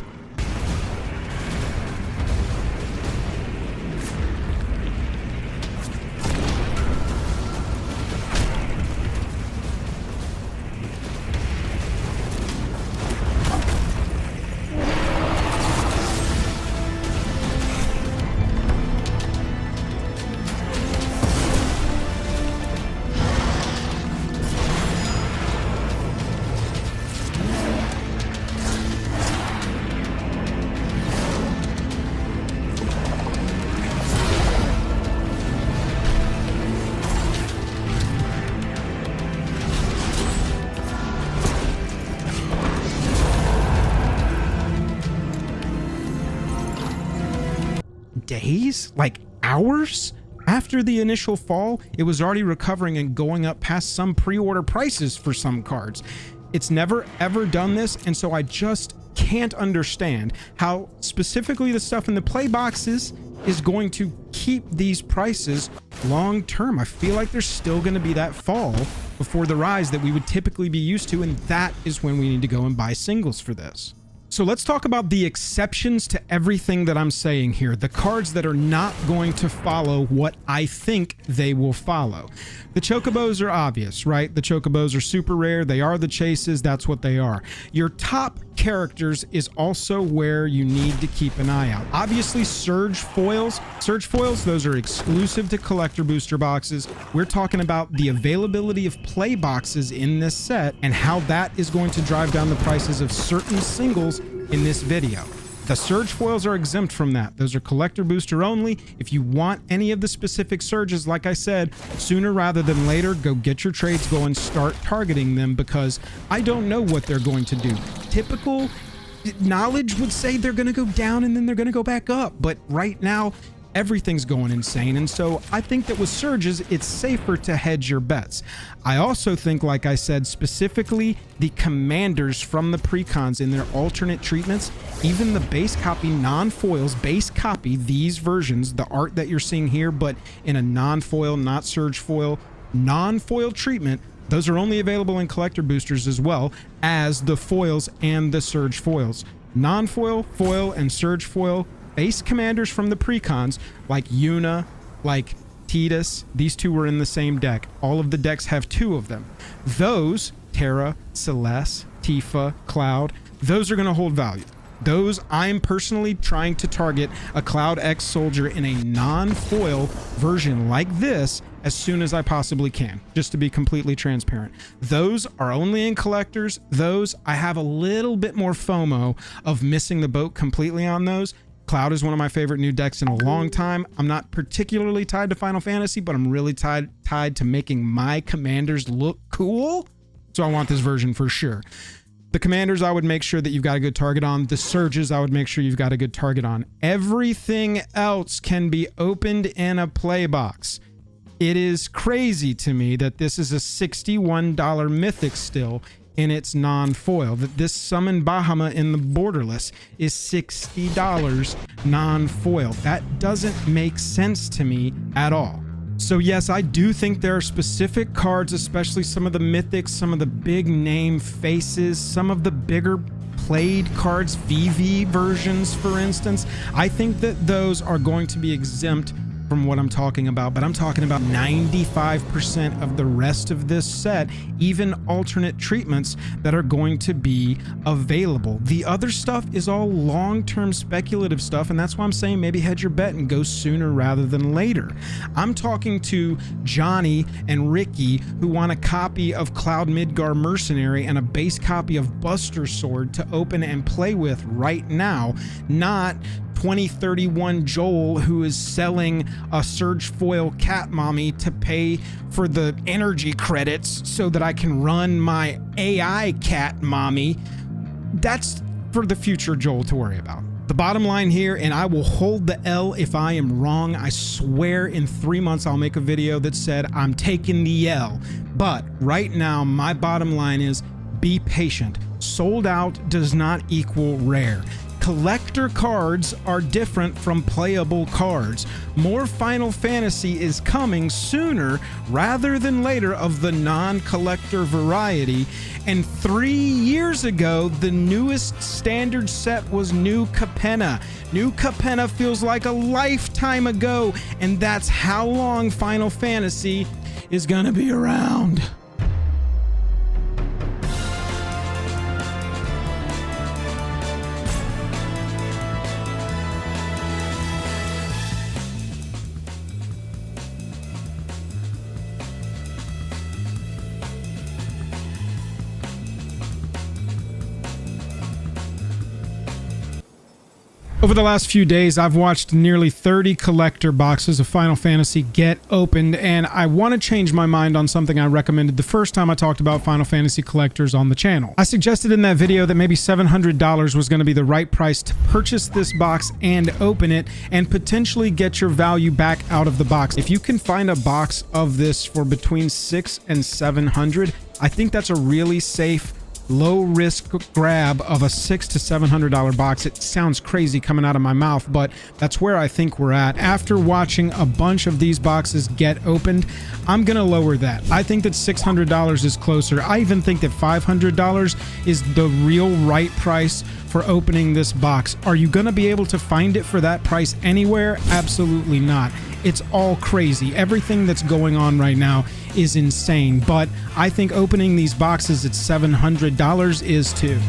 Speaker 5: days, like hours after the initial fall, it was already recovering and going up past some pre-order prices for some cards. It's never ever done this, and so I just can't understand how specifically the stuff in the play boxes is going to keep these prices long term. I feel like there's still going to be that fall before the rise that we would typically be used to, and that is when we need to go and buy singles for this. So let's talk about the exceptions to everything that I'm saying here, the cards that are not going to follow what I think they will follow. The Chocobos are obvious, right? The Chocobos are super rare. They are the chases. That's what they are. Your top characters is also where you need to keep an eye out. Obviously, Surge Foils, those are exclusive to collector booster boxes. We're talking about the availability of play boxes in this set and how that is going to drive down the prices of certain singles in this video. The Surge Foils are exempt from that. Those are collector booster only. If you want any of the specific Surges, like I said, sooner rather than later, go get your trades going, start targeting them, because I don't know what they're going to do. Typical knowledge would say they're going to go down and then they're going to go back up. But right now, everything's going insane. And so I think that with Surges, it's safer to hedge your bets. I also think, like I said, specifically the commanders from the precons in their alternate treatments, even the base copy non-foils, base copy, these versions, the art that you're seeing here, but in a non-foil, not Surge foil, non-foil treatment, those are only available in collector boosters as well as the foils and the Surge foils. Non-foil, foil, and Surge foil base commanders from the precons, like Yuna, like Tidus, these two were in the same deck. All of the decks have two of them. Those, Terra, Celeste, Tifa, Cloud, those are going to hold value. Those, I'm personally trying to target a Cloud X soldier in a non-foil version like this as soon as I possibly can, just to be completely transparent. Those are only in collectors. Those, I have a little bit more FOMO of missing the boat completely on those. Cloud is one of my favorite new decks in a long time. I'm not particularly tied to Final Fantasy, but I'm really tied to making my commanders look cool. So I want this version for sure. The commanders, I would make sure that you've got a good target on. The Surges, I would make sure you've got a good target on. Everything else can be opened in a play box. It is crazy to me that this is a $61 Mythic still in its non-foil, that this Summon Bahamut in the borderless is $60 non-foil. That doesn't make sense to me at all. So yes, I do think there are specific cards, especially some of the Mythics, some of the big name faces, some of the bigger played cards, VV versions, for instance. I think that those are going to be exempt from what I'm talking about, but I'm talking about 95% of the rest of this set, even alternate treatments that are going to be available. The other stuff is all long-term speculative stuff, and that's why I'm saying maybe hedge your bet and go sooner rather than later. I'm talking to Johnny and Ricky, who want a copy of Cloud Midgar Mercenary and a base copy of Buster Sword to open and play with right now, not 2031 Joel, who is selling a Surge Foil Cat Mommy to pay for the energy credits so that I can run my AI Cat Mommy. That's for the future Joel to worry about. The bottom line here, and I will hold the L if I am wrong. I swear in 3 months I'll make a video that said I'm taking the L. But right now, my bottom line is be patient. Sold out does not equal rare. Collector cards are different from playable cards. More Final Fantasy is coming sooner rather than later of the non-collector variety. And 3 years ago, the newest standard set was New Capenna. New Capenna feels like a lifetime ago, and that's how long Final Fantasy is gonna be around. Over the last few days, I've watched nearly 30 collector boxes of Final Fantasy get opened, and I want to change my mind on something I recommended the first time I talked about Final Fantasy collectors on the channel. I suggested in that video that maybe $700 was going to be the right price to purchase this box and open it and potentially get your value back out of the box. If you can find a box of this for between $600 and $700, I think that's a really safe, low risk grab of a $600 to $700 box. It sounds crazy coming out of my mouth, but that's where I think we're at. After watching a bunch of these boxes get opened, I'm gonna lower that. I think that $600 is closer. I even think that $500 is the real right price for opening this box. Are you gonna be able to find it for that price anywhere? Absolutely not. It's all crazy. Everything that's going on right now is insane, but I think opening these boxes at $700 is too.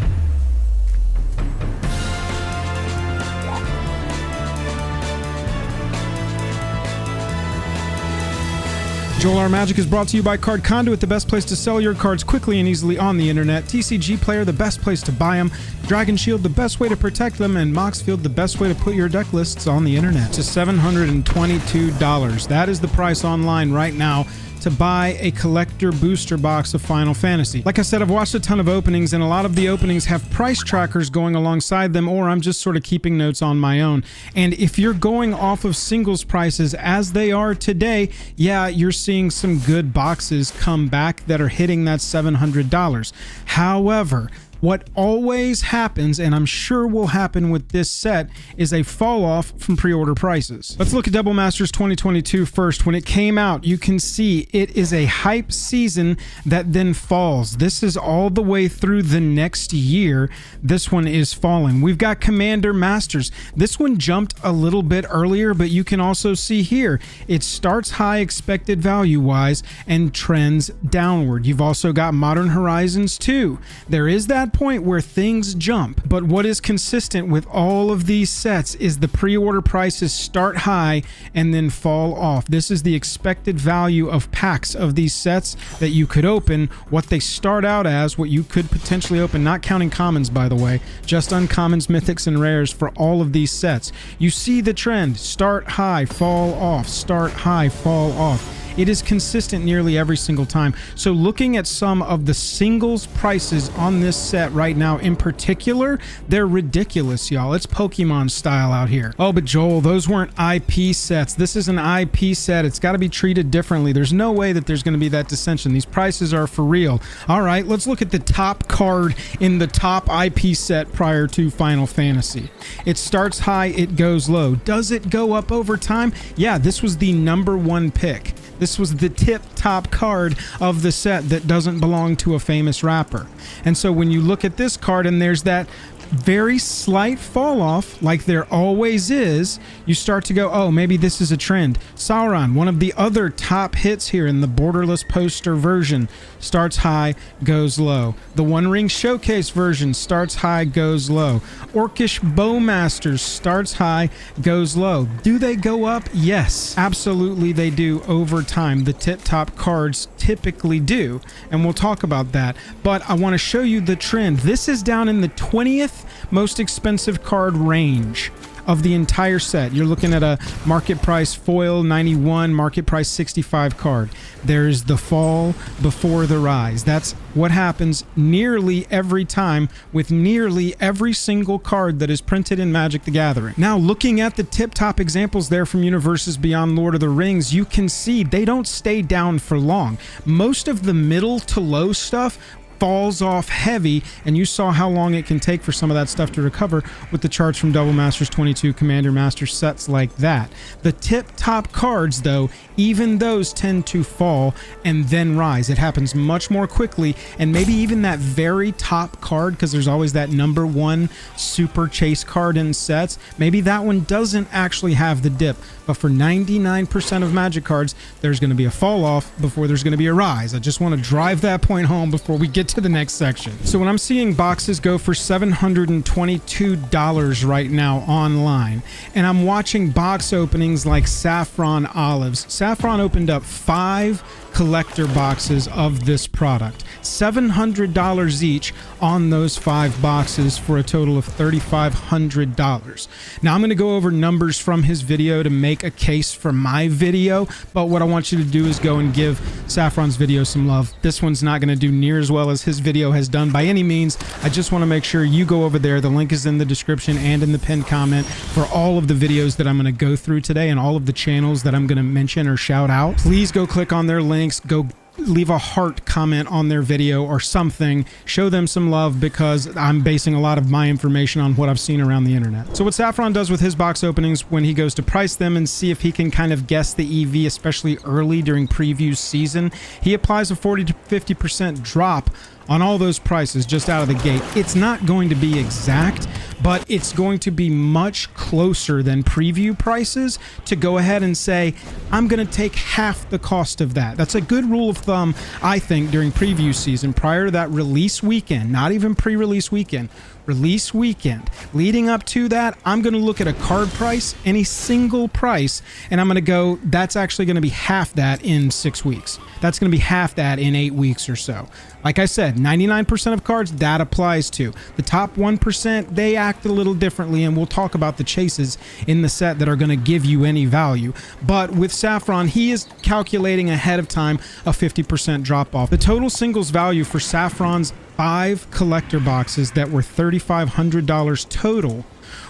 Speaker 5: Joel R. Magic is brought to you by Card Conduit, the best place to sell your cards quickly and easily on the internet. TCG Player, the best place to buy them. Dragon Shield, the best way to protect them. And Moxfield, the best way to put your deck lists on the internet. To $722. That is the price online right now to buy a collector booster box of Final Fantasy. Like I said, I've watched a ton of openings, and a lot of the openings have price trackers going alongside them, or I'm just sort of keeping notes on my own. And if you're going off of singles prices as they are today, yeah, you're seeing some good boxes come back that are hitting that $700. However, what always happens, and I'm sure will happen with this set, is a fall off from pre-order prices. Let's look at Double Masters 2022 first. When it came out, you can see it is a hype season that then falls. This is all the way through the next year. This one is falling. We've got Commander Masters. This one jumped a little bit earlier, but you can also see here, it starts high expected value-wise and trends downward. You've also got Modern Horizons 2. There is that point where things jump, but what is consistent with all of these sets is the pre-order prices start high and then fall off. This is the expected value of packs of these sets that you could open, what they start out as, what you could potentially open, not counting commons by the way, just uncommons, mythics, and rares for all of these sets. You see the trend, start high, fall off, start high, fall off. It is consistent nearly every single time. So looking at some of the singles prices on this set right now in particular, they're ridiculous, y'all. It's Pokemon style out here. Oh, but Joel, those weren't IP sets. This is an IP set. It's got to be treated differently. There's no way that there's going to be that dissension. These prices are for real. All right, let's look at the top card in the top IP set prior to Final Fantasy. It starts high, it goes low. Does it go up over time? Yeah, this was the #1 pick. This was the tip-top card of the set that doesn't belong to a famous rapper. And so when you look at this card and there's that very slight fall off, like there always is, you start to go, oh, maybe this is a trend. Sauron, one of the other top hits here in the borderless poster version, starts high, goes low. The One Ring Showcase version starts high, goes low. Orcish Bowmasters starts high, goes low. Do they go up? Yes, absolutely they do over time. The tip top cards typically do, and we'll talk about that. But I want to show you the trend. This is down in the 20th most expensive card range of the entire set. You're looking at a market price foil 91, market price 65 card. There's the fall before the rise. That's what happens nearly every time with nearly every single card that is printed in Magic the Gathering. Now, looking at the tip-top examples there from Universes Beyond Lord of the Rings, you can see they don't stay down for long. Most of the middle to low stuff falls off heavy, and you saw how long it can take for some of that stuff to recover with the charts from Double Masters 22, Commander Master sets like that. The tip top cards, though, even those tend to fall and then rise. It happens much more quickly, and maybe even that very top card, because there's always that number one super chase card in sets, maybe that one doesn't actually have the dip. But for 99% of Magic cards, there's going to be a fall off before there's going to be a rise. I just want to drive that point home before we get to the next section. So when I'm seeing boxes go for $722 right now online, and I'm watching box openings like Saffron Olives. Saffron opened up 5 collector boxes of this product, $700 each on those 5 boxes for a total of $3,500. Now I'm going to go over numbers from his video to make a case for my video, but what I want you to do is go and give Saffron's video some love. This one's not going to do near as well as his video has done by any means. I just want to make sure you go over there. The link is in the description and in the pinned comment for all of the videos that I'm going to go through today and all of the channels that I'm going to mention or shout out. Please go click on their links, go leave a heart comment on their video or something. Show them some love, because I'm basing a lot of my information on what I've seen around the internet. So what Saffron does with his box openings when he goes to price them and see if he can kind of guess the EV, especially early during preview season, he applies a 40 to 50% drop on all those prices just out of the gate. It's not going to be exact, but it's going to be much closer than preview prices to go ahead and say, I'm going to take half the cost of that. That's a good rule of thumb, I think, during preview season, prior to that release weekend, not even pre-release weekend. Release weekend leading up to that, I'm going to look at a card price, any single price, and I'm going to go, that's actually going to be half that in 6 weeks. That's going to be half that in 8 weeks or so. Like I said, 99% of cards that applies to. The top 1%, they act a little differently, and we'll talk about the chases in the set that are going to give you any value. But with Saffron, he is calculating ahead of time a 50% drop off. The total singles value for Saffron's 5 collector boxes that were $3,500 total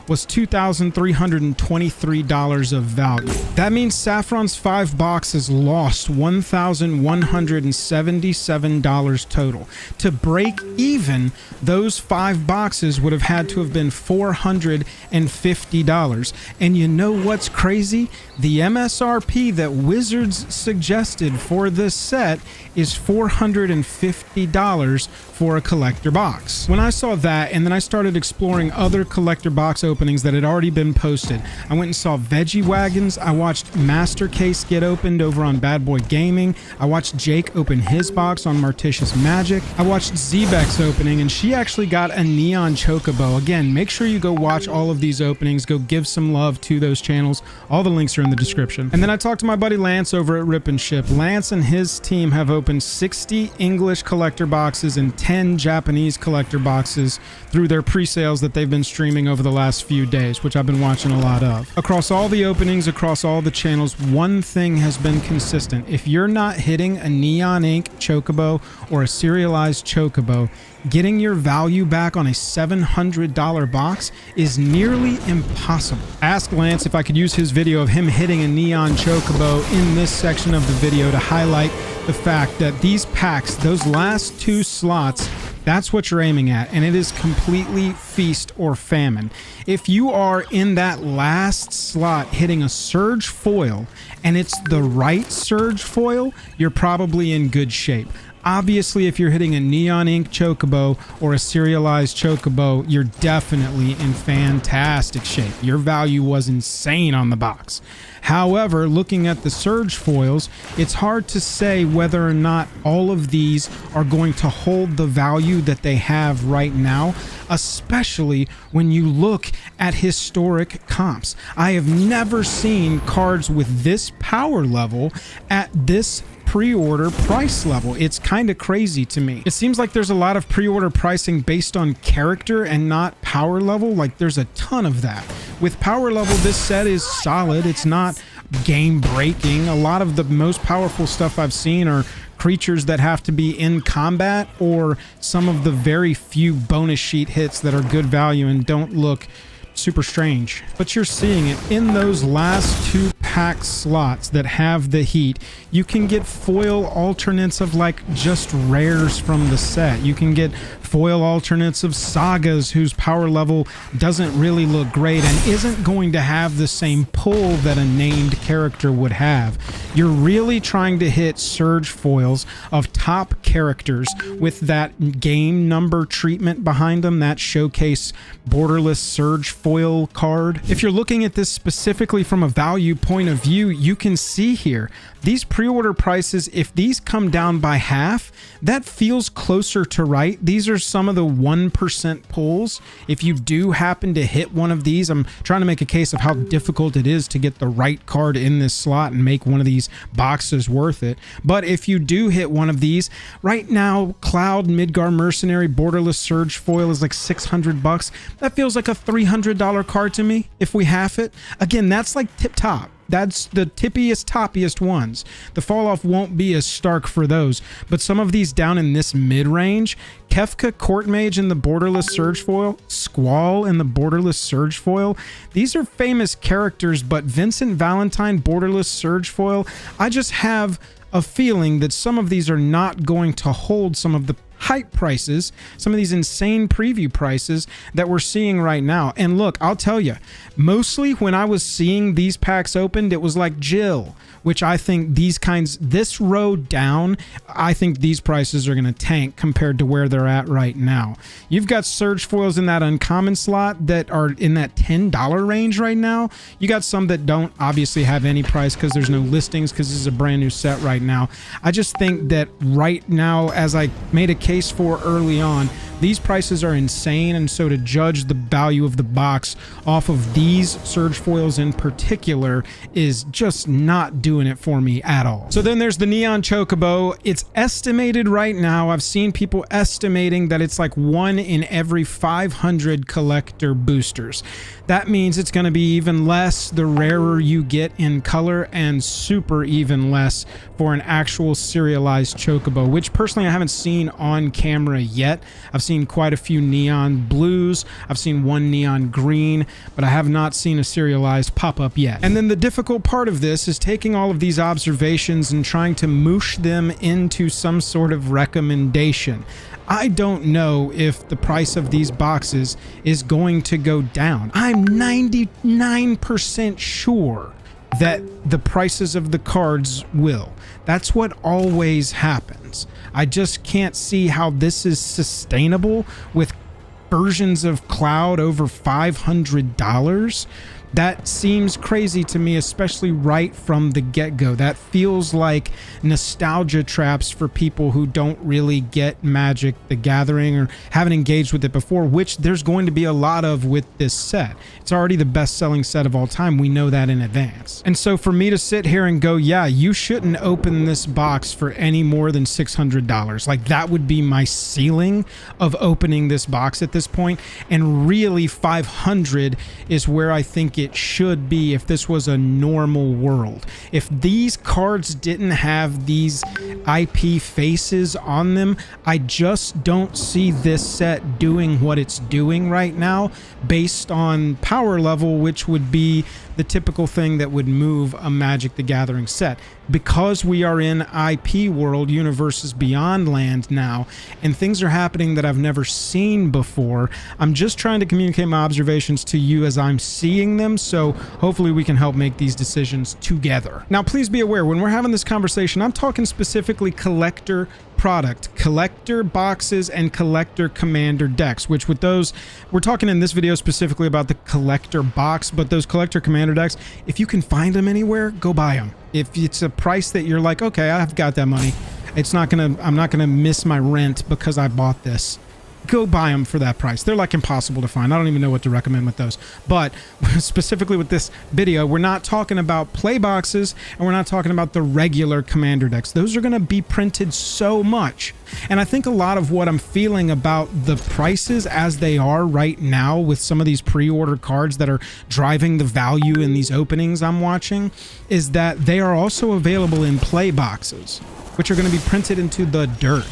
Speaker 5: was $2,323 of value. That means Saffron's 5 boxes lost $1,177 total. To break even, those 5 boxes would have had to have been $450. And you know what's crazy? The MSRP that Wizards suggested for this set is $450 for a collector box. When I saw that, and then I started exploring other collector box openings that had already been posted, I went and saw Veggie Wagons. I watched Master Case get opened over on Bad Boy Gaming. I watched Jake open his box on Martitious Magic. I watched Zebek's opening, and she actually got a Neon Chocobo. Again, make sure you go watch all of these openings. Go give some love to those channels. All the links are in the description. And then I talked to my buddy Lance over at Rip and Ship. Lance and his team have opened 60 English collector boxes and 10 Japanese collector boxes through their pre-sales that they've been streaming over the last few days, which I've been watching a lot of. Across all the openings, across all the channels, one thing has been consistent. If you're not hitting a Neon Ink Chocobo or a serialized Chocobo, getting your value back on a $700 box is nearly impossible. I asked Lance if I could use his video of him hitting a Neon Chocobo in this section of the video to highlight the fact that these packs, those last 2 slots, that's what you're aiming at, and it is completely feast or famine. If you are in that last slot hitting a Surge foil, and it's the right Surge foil, you're probably in good shape. Obviously, if you're hitting a Neon Ink Chocobo or a serialized Chocobo, you're definitely in fantastic shape. Your value was insane on the box. However, looking at the Surge foils, it's hard to say whether or not all of these are going to hold the value that they have right now, especially when you look at historic comps. I have never seen cards with this power level at this pre-order price level. It's kind of crazy to me. It seems like there's a lot of pre-order pricing based on character and not power level. Like there's a ton of that. With power level, this set is solid. It's not game breaking. A lot of the most powerful stuff I've seen are creatures that have to be in combat or some of the very few bonus sheet hits that are good value and don't look super strange. But you're seeing it in those last 2 pack slots that have the heat. You can get foil alternates of like just rares from the set. You can get foil alternates of sagas whose power level doesn't really look great and isn't going to have the same pull that a named character would have. You're really trying to hit surge foils of top characters with that game number treatment behind them, that showcase borderless surge foil card. If you're looking at this specifically from a value point of view, you can see here these pre-order prices, if these come down by half, that feels closer to right. These are some of the 1% pulls. If you do happen to hit one of these, I'm trying to make a case of how difficult it is to get the right card in this slot and make one of these boxes worth it. But if you do hit one of these, right now, Cloud Midgar Mercenary Borderless Surge Foil is like $600. That feels like a $300 card to me if we half it. Again, that's like tip top. That's the toppiest ones. The fall off won't be as stark for those, but some of these down in this mid-range, Kefka Court Mage in the Borderless Surge Foil, Squall in the Borderless Surge Foil, these are famous characters, but Vincent Valentine Borderless Surge Foil, I just have a feeling that some of these are not going to hold some of the hype prices, some of these insane preview prices that we're seeing right now. And look, I'll tell you, mostly when I was seeing these packs opened, it was like Jill, which I think these kinds, this row down, I think these prices are going to tank compared to where they're at right now. You've got surge foils in that uncommon slot that are in that $10 range right now. You got some that don't obviously have any price because there's no listings because this is a brand new set right now. I just think that right now, as I made a case for early on, these prices are insane, and so to judge the value of the box off of these surge foils in particular is just not doing it for me at all. So then there's the Neon Chocobo. It's estimated right now, I've seen people estimating that it's like 1 in every 500 collector boosters. That means it's going to be even less the rarer you get in color, and super even less for an actual serialized Chocobo, which personally I haven't seen on camera yet. I've seen quite a few neon blues, I've seen one neon green, but I have not seen a serialized pop-up yet. And then the difficult part of this is taking all of these observations and trying to moosh them into some sort of recommendation. I don't know if the price of these boxes is going to go down. I'm 99% sure that the prices of the cards will. That's what always happens. I just can't see how this is sustainable with versions of Cloud over $500. That seems crazy to me, especially right from the get-go. That feels like nostalgia traps for people who don't really get Magic the Gathering or haven't engaged with it before, which there's going to be a lot of with this set. It's already the best-selling set of all time. We know that in advance. And so for me to sit here and go, yeah, you shouldn't open this box for any more than $600. Like, that would be my ceiling of opening this box at this point. And really, $500 is where I think it should be if this was a normal world. If these cards didn't have these IP faces on them, I just don't see this set doing what it's doing right now based on power level, which would be the typical thing that would move a Magic the Gathering set. Because we are in IP world, Universes Beyond land now, and things are happening that I've never seen before, I'm just trying to communicate my observations to you as I'm seeing them, so hopefully we can help make these decisions together. Now, please be aware, when we're having this conversation, I'm talking specifically collector product, collector boxes and collector commander decks, which with those, we're talking in this video specifically about the collector box, but those collector commander decks, if you can find them anywhere, go buy them. If it's a price that you're like, okay, I've got that money, I'm not gonna miss my rent because I bought this, go buy them for that price. They're like impossible to find. I don't even know what to recommend with those. But specifically with this video, we're not talking about play boxes and we're not talking about the regular commander decks. Those are going to be printed so much. And I think a lot of what I'm feeling about the prices as they are right now with some of these pre-order cards that are driving the value in these openings I'm watching is that they are also available in play boxes, which are going to be printed into the dirt.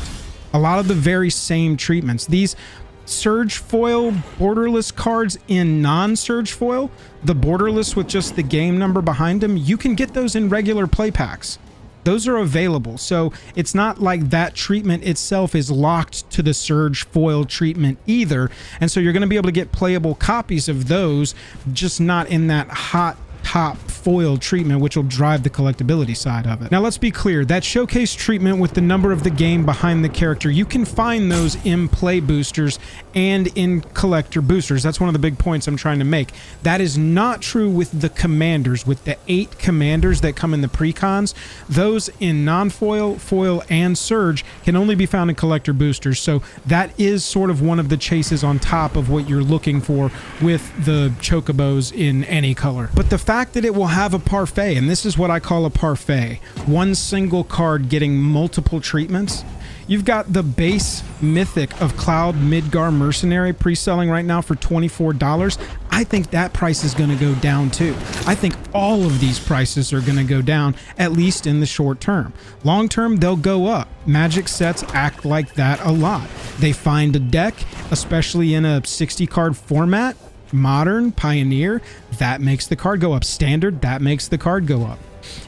Speaker 5: A lot of the very same treatments. These Surge Foil borderless cards in non-Surge Foil, the borderless with just the game number behind them, you can get those in regular play packs. Those are available. So it's not like that treatment itself is locked to the Surge Foil treatment either. And so you're going to be able to get playable copies of those, just not in that hot top foil treatment, which will drive the collectability side of it. Now let's be clear, that showcase treatment with the number of the game behind the character, you can find those in play boosters and in collector boosters. That's one of the big points I'm trying to make. That is not true with the commanders, with the 8 commanders that come in the precons. Those in non-foil, foil, and surge can only be found in collector boosters. So that is sort of one of the chases on top of what you're looking for with the chocobos in any color. But the fact that it will have a parfait, and this is what I call a parfait, one single card getting multiple treatments. You've got the base Mythic of Cloud Midgar Mercenary pre-selling right now for $24. I think that price is going to go down too. I think all of these prices are going to go down, at least in the short term. Long term, they'll go up. Magic sets act like that a lot. They find a deck, especially in a 60 card format, Modern, Pioneer, that makes the card go up. Standard, that makes the card go up.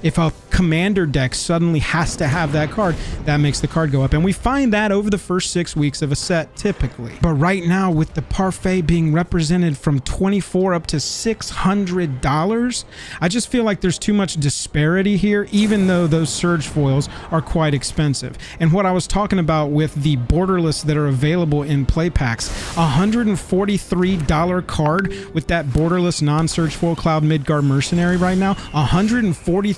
Speaker 5: If a commander deck suddenly has to have that card, that makes the card go up. And we find that over the first 6 weeks of a set typically. But right now, with the parfait being represented from $24 up to $600, I just feel like there's too much disparity here, even though those surge foils are quite expensive. And what I was talking about with the borderless that are available in play packs, $143 card with that borderless non-surge foil Cloud Midgar Mercenary right now, $143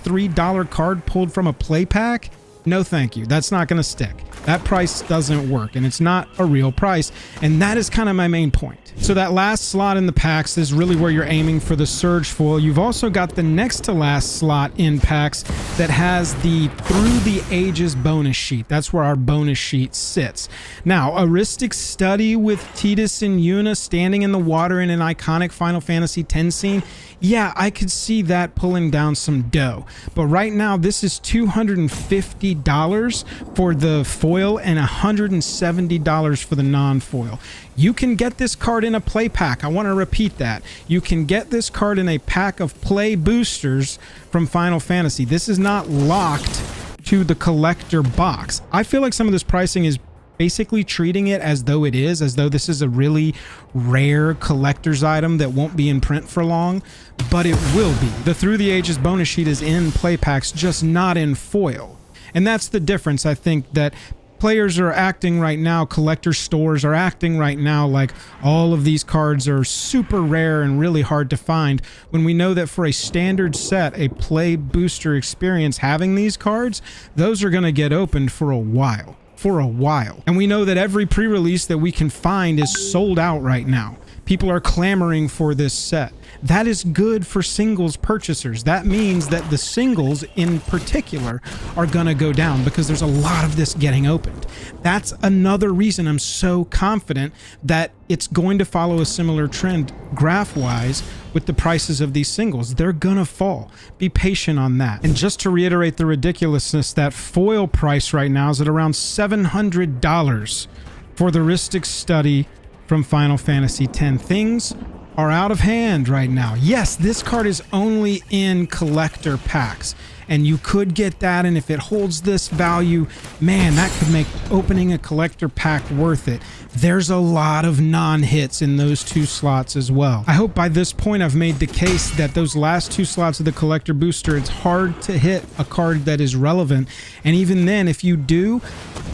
Speaker 5: card pulled from a play pack? No thank you. That's not going to stick. That price doesn't work, and it's not a real price, and that is kind of my main point. So that last slot in the packs is really where you're aiming for the surge foil. You've also got the next to last slot in packs that has the Through the Ages bonus sheet. That's where our bonus sheet sits. Now, Aristic Study with Tidus and Yuna standing in the water in an iconic Final Fantasy X scene. Yeah, I could see that pulling down some dough. But right now, this is $250 for the foil and $170 for the non-foil. You can get this card in a play pack. I want to repeat that. You can get this card in a pack of play boosters from Final Fantasy. This is not locked to the collector box. I feel like some of this pricing is basically treating it as though this is a really rare collector's item that won't be in print for long, but it will be. The Through the Ages bonus sheet is in play packs, just not in foil. And that's the difference. I think that players are acting right now, collector stores are acting right now like all of these cards are super rare and really hard to find, when we know that for a standard set, a play booster experience, having these cards, those are going to get opened for a while. And we know that every pre-release that we can find is sold out right now. People are clamoring for this set. That is good for singles purchasers. That means that the singles in particular are going to go down because there's a lot of this getting opened. That's another reason I'm so confident that it's going to follow a similar trend graph-wise with the prices of these singles. They're going to fall. Be patient on that. And just to reiterate the ridiculousness, that foil price right now is at around $700 for the Aristic Study from Final Fantasy X. Things are out of hand right now. Yes, this card is only in collector packs. and you could get that, and if it holds this value, man, that could make opening a collector pack worth it. There's a lot of non-hits in those 2 slots as well. I hope by this point I've made the case that those last 2 slots of the collector booster, it's hard to hit a card that is relevant, and even then, if you do,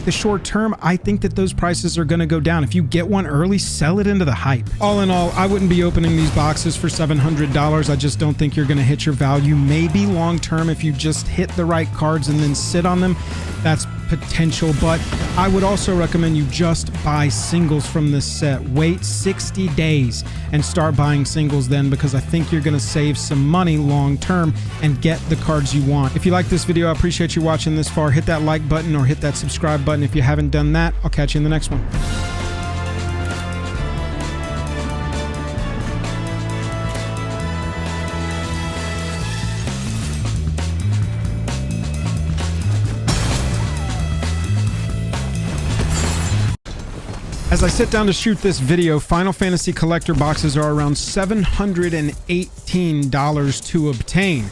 Speaker 5: the short term, I think that those prices are going to go down. If you get one early, sell it into the hype. All in all, I wouldn't be opening these boxes for $700. I just don't think you're going to hit your value. Maybe long term, if you just hit the right cards and then sit on them, that's potential, but I would also recommend you just buy singles from this set. Wait 60 days and start buying singles then, because I think you're going to save some money long term and get the cards you want. If you like this video, I appreciate you watching this far. Hit that like button or hit that subscribe button if you haven't done that. I'll catch you in the next one. As I sit down to shoot this video, Final Fantasy collector boxes are around $718 to obtain.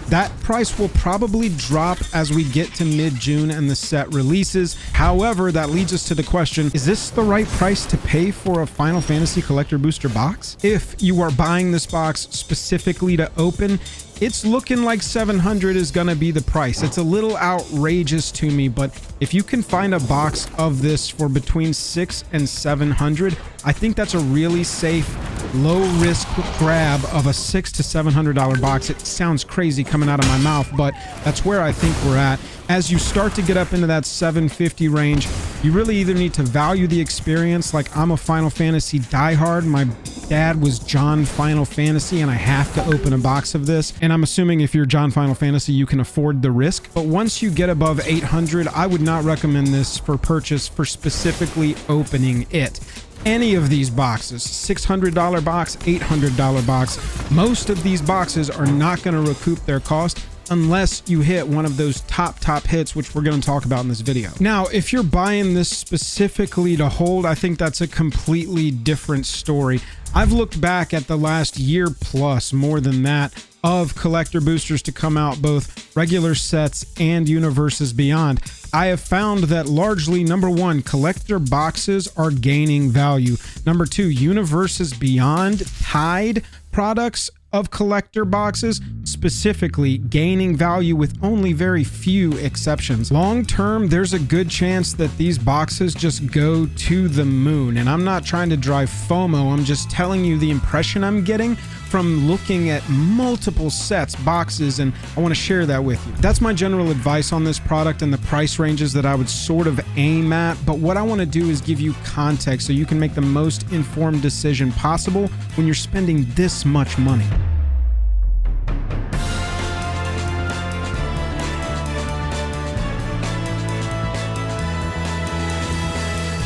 Speaker 5: That price will probably drop as we get to mid-June and the set releases. However, that leads us to the question, is this the right price to pay for a Final Fantasy collector booster box? If you are buying this box specifically to open, it's looking like $700 is gonna be the price. It's a little outrageous to me, but if you can find a box of this for between $600 and $700, I think that's a really safe, low-risk grab of a $600 to $700 box. It sounds crazy coming out of my mouth, but that's where I think we're at. As you start to get up into that $750 range, you really either need to value the experience, like I'm a Final Fantasy diehard. My dad was John Final Fantasy, and I have to open a box of this. And I'm assuming if you're John Final Fantasy, you can afford the risk. But once you get above $800, I would not recommend this for purchase for specifically opening it. Any of these boxes, $600 box, $800 box, most of these boxes are not going to recoup their cost unless you hit one of those top hits, which we're going to talk about in this video. Now, if you're buying this specifically to hold, I think that's a completely different story. I've looked back at the last year plus, more than that, of collector boosters to come out, both regular sets and Universes Beyond. I have found that largely, number one, collector boxes are gaining value. Number two, Universes Beyond tied products of collector boxes specifically gaining value with only very few exceptions. Long term, there's a good chance that these boxes just go to the moon. And I'm not trying to drive FOMO, I'm just telling you the impression I'm getting from looking at multiple sets, boxes, and I want to share that with you. That's my general advice on this product and the price ranges that I would sort of aim at, but what I want to do is give you context so you can make the most informed decision possible when you're spending this much money.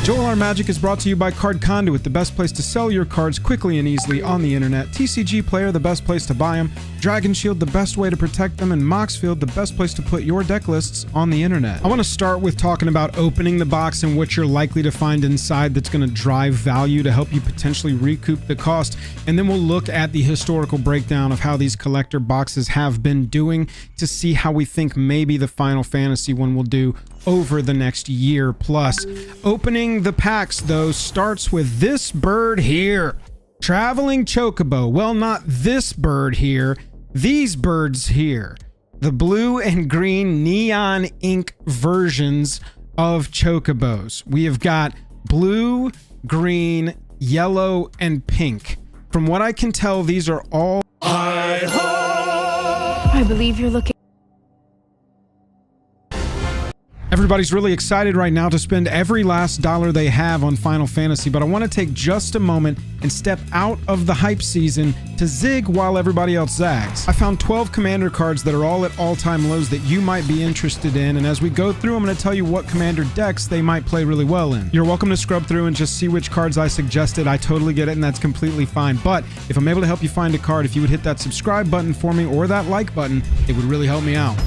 Speaker 5: Joel R. Magic is brought to you by Card Conduit, the best place to sell your cards quickly and easily on the internet. TCG Player, the best place to buy them. Dragon Shield, the best way to protect them. And Moxfield, the best place to put your deck lists on the internet. I want to start with talking about opening the box and what you're likely to find inside that's going to drive value to help you potentially recoup the cost. And then we'll look at the historical breakdown of how these collector boxes have been doing to see how we think maybe the Final Fantasy one will do over the next year plus. Opening the packs, though, starts with this bird here. Traveling Chocobo. Well, not this bird here. These birds here. The blue and green neon ink versions of Chocobos. We have got blue, green, yellow, and pink. From what I can tell, these are all...
Speaker 10: I believe you're looking...
Speaker 5: Everybody's really excited right now to spend every last dollar they have on Final Fantasy, but I want to take just a moment and step out of the hype season to zig while everybody else zags. I found 12 commander cards that are all at all-time lows that you might be interested in, and as we go through, I'm going to tell you what commander decks they might play really well in. You're welcome to scrub through and just see which cards I suggested. I totally get it, and that's completely fine, but if I'm able to help you find a card, if you would hit that subscribe button for me or that like button, it would really help me out.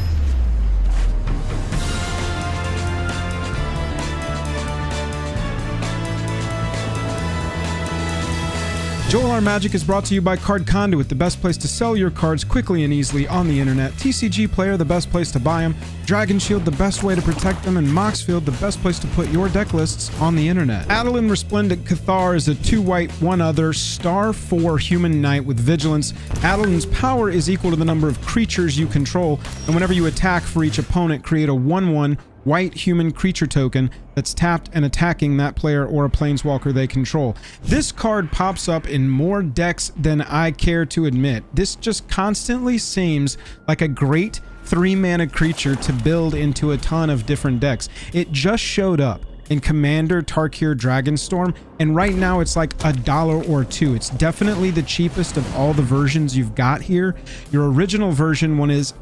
Speaker 5: Joel R Magic is brought to you by Card Conduit, the best place to sell your cards quickly and easily on the internet. TCG Player, the best place to buy them. Dragon Shield, the best way to protect them. And Moxfield, the best place to put your deck lists on the internet. Adeline Resplendent Cathar is a 2-white, 1 other, star 4 human knight with vigilance. Adeline's power is equal to the number of creatures you control, and whenever you attack for each opponent, create a 1/1 white human creature token that's tapped and attacking that player or a planeswalker they control. This card pops up in more decks than I care to admit. This just constantly seems like a great 3-mana creature to build into a ton of different decks. It just showed up in Commander Tarkir Dragonstorm, and right now it's like $1 or $2. It's definitely the cheapest of all the versions you've got here. Your original version one is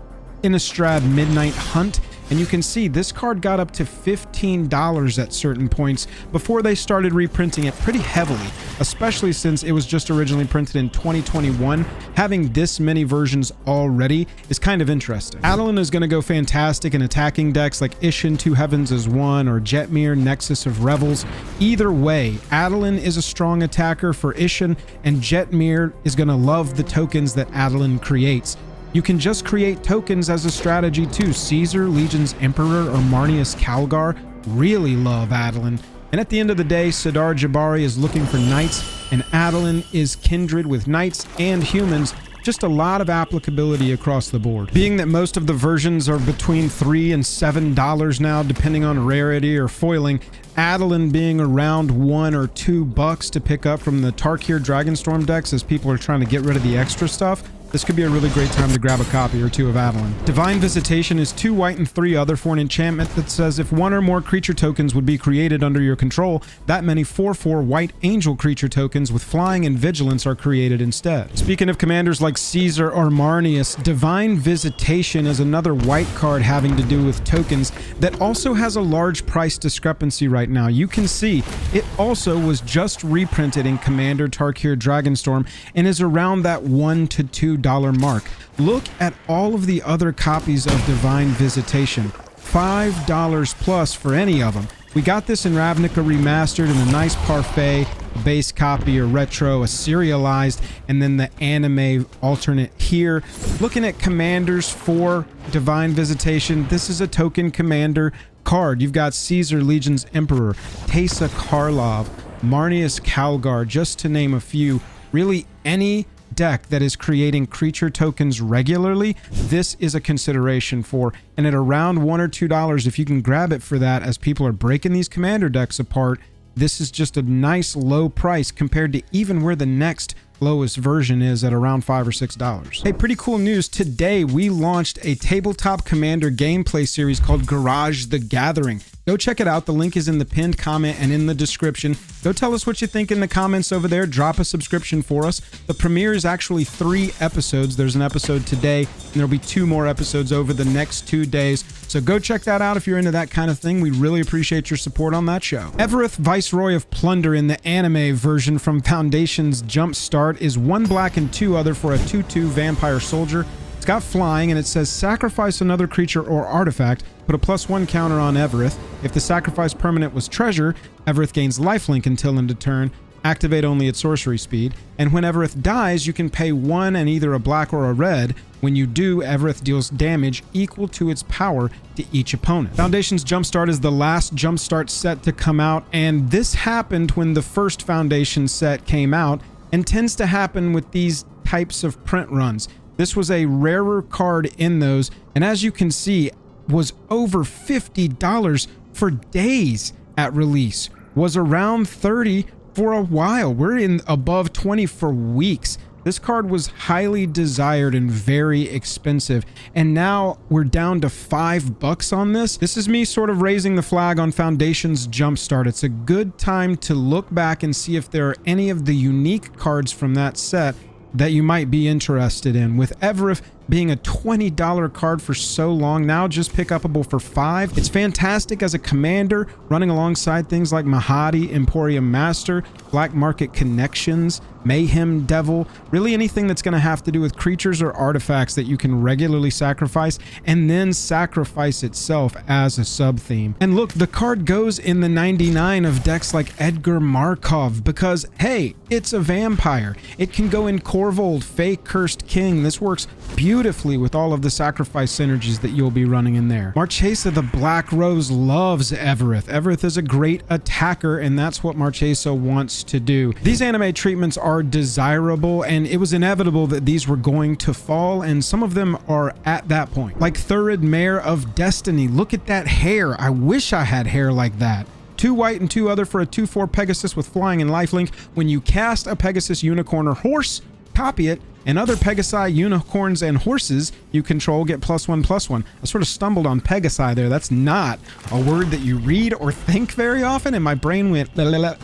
Speaker 5: Innistrad Midnight Hunt, and you can see this card got up to $15 at certain points before they started reprinting it pretty heavily, especially since it was just originally printed in 2021. Having this many versions already is kind of interesting. Adeline is going to go fantastic in attacking decks like Ishin Two Heavens as 1 or Jetmir Nexus of Revels. Either way, Adeline is a strong attacker for Ishin, and Jetmir is going to love the tokens that Adeline creates. You can just create tokens as a strategy too. Caesar, Legion's Emperor, or Marneus Calgar really love Adeline. And at the end of the day, Sidar Jabari is looking for knights, and Adeline is kindred with knights and humans. Just a lot of applicability across the board. Being that most of the versions are between $3 and $7 now, depending on rarity or foiling, Adeline being around $1 or $2 to pick up from the Tarkir Dragonstorm decks as people are trying to get rid of the extra stuff, this could be a really great time to grab a copy or 2 of Adeline. Divine Visitation is 2 white and 3 other for an enchantment that says if 1 or more creature tokens would be created under your control, that many 4/4 white angel creature tokens with flying and vigilance are created instead. Speaking of commanders like Caesar or Marneus, Divine Visitation is another white card having to do with tokens that also has a large price discrepancy right now. You can see it also was just reprinted in Commander Tarkir Dragonstorm and is around that $1 to $2 mark. Look at all of the other copies of Divine Visitation. $5 plus for any of them. We got this in Ravnica Remastered in a nice parfait, a base copy or retro, a serialized, and then the anime alternate here. Looking at commanders for Divine Visitation, this is a token commander card. You've got Caesar, Legion's Emperor, Teysa Karlov, Marneus Calgar, just to name a few. Really any deck that is creating creature tokens regularly, this is a consideration for. And at around $1 or $2, if you can grab it for that, as people are breaking these commander decks apart, this is just a nice low price compared to even where the next lowest version is at around $5 or $6. Hey, pretty cool news. Today we launched a tabletop commander gameplay series called Garage the Gathering. Go check it out. The link is in the pinned comment and in the description. Go tell us what you think in the comments over there. Drop a subscription for us. The premiere is actually 3 episodes. There's an episode today, and there'll be 2 more episodes over the next 2 days. So go check that out if you're into that kind of thing. We really appreciate your support on that show. Evereth, Viceroy of Plunder in the anime version from Foundation's Jumpstart is 1 black and 2 other for a 2/2 vampire soldier. It's got flying, and it says sacrifice another creature or artifact, put a +1 counter on Evereth. If the sacrifice permanent was treasure, Evereth gains lifelink until end of turn, activate only at sorcery speed, and when Evereth dies, you can pay 1 and either a black or a red. When you do, Evereth deals damage equal to its power to each opponent. Foundation's Jumpstart is the last Jumpstart set to come out, and this happened when the first Foundation set came out, and tends to happen with these types of print runs. This was a rarer card in those, and as you can see, was over $50 for days at release. Was around $30 for a while. We're in above $20 for weeks. This card was highly desired and very expensive, and now we're down to $5 on this. This is me sort of raising the flag on Foundation's Jumpstart. It's a good time to look back and see if there are any of the unique cards from that set that you might be interested in. With Evereth being a $20 card for so long, now just pick upable for $5. It's fantastic as a commander, running alongside things like Mahadi, Emporium Master, Black Market Connections, Mayhem Devil, really anything that's going to have to do with creatures or artifacts that you can regularly sacrifice, and then sacrifice itself as a sub-theme. And look, the card goes in the 99 of decks like Edgar Markov because, hey, it's a vampire. It can go in Corvold, Fey Cursed King. This works beautifully with all of the sacrifice synergies that you'll be running in there. Marchesa the Black Rose loves Evereth. Evereth is a great attacker, and that's what Marchesa wants to do. These anime treatments are desirable, and it was inevitable that these were going to fall, and some of them are at that point. Like Thurid, Mare of Destiny. Look at that hair. I wish I had hair like that. 2 white and 2 other for a 2/4 Pegasus with flying and lifelink. When you cast a Pegasus, Unicorn, or Horse, copy it, and other Pegasi, Unicorns, and Horses you control get +1/+1. I sort of stumbled on Pegasi there. That's not a word that you read or think very often, and my brain went,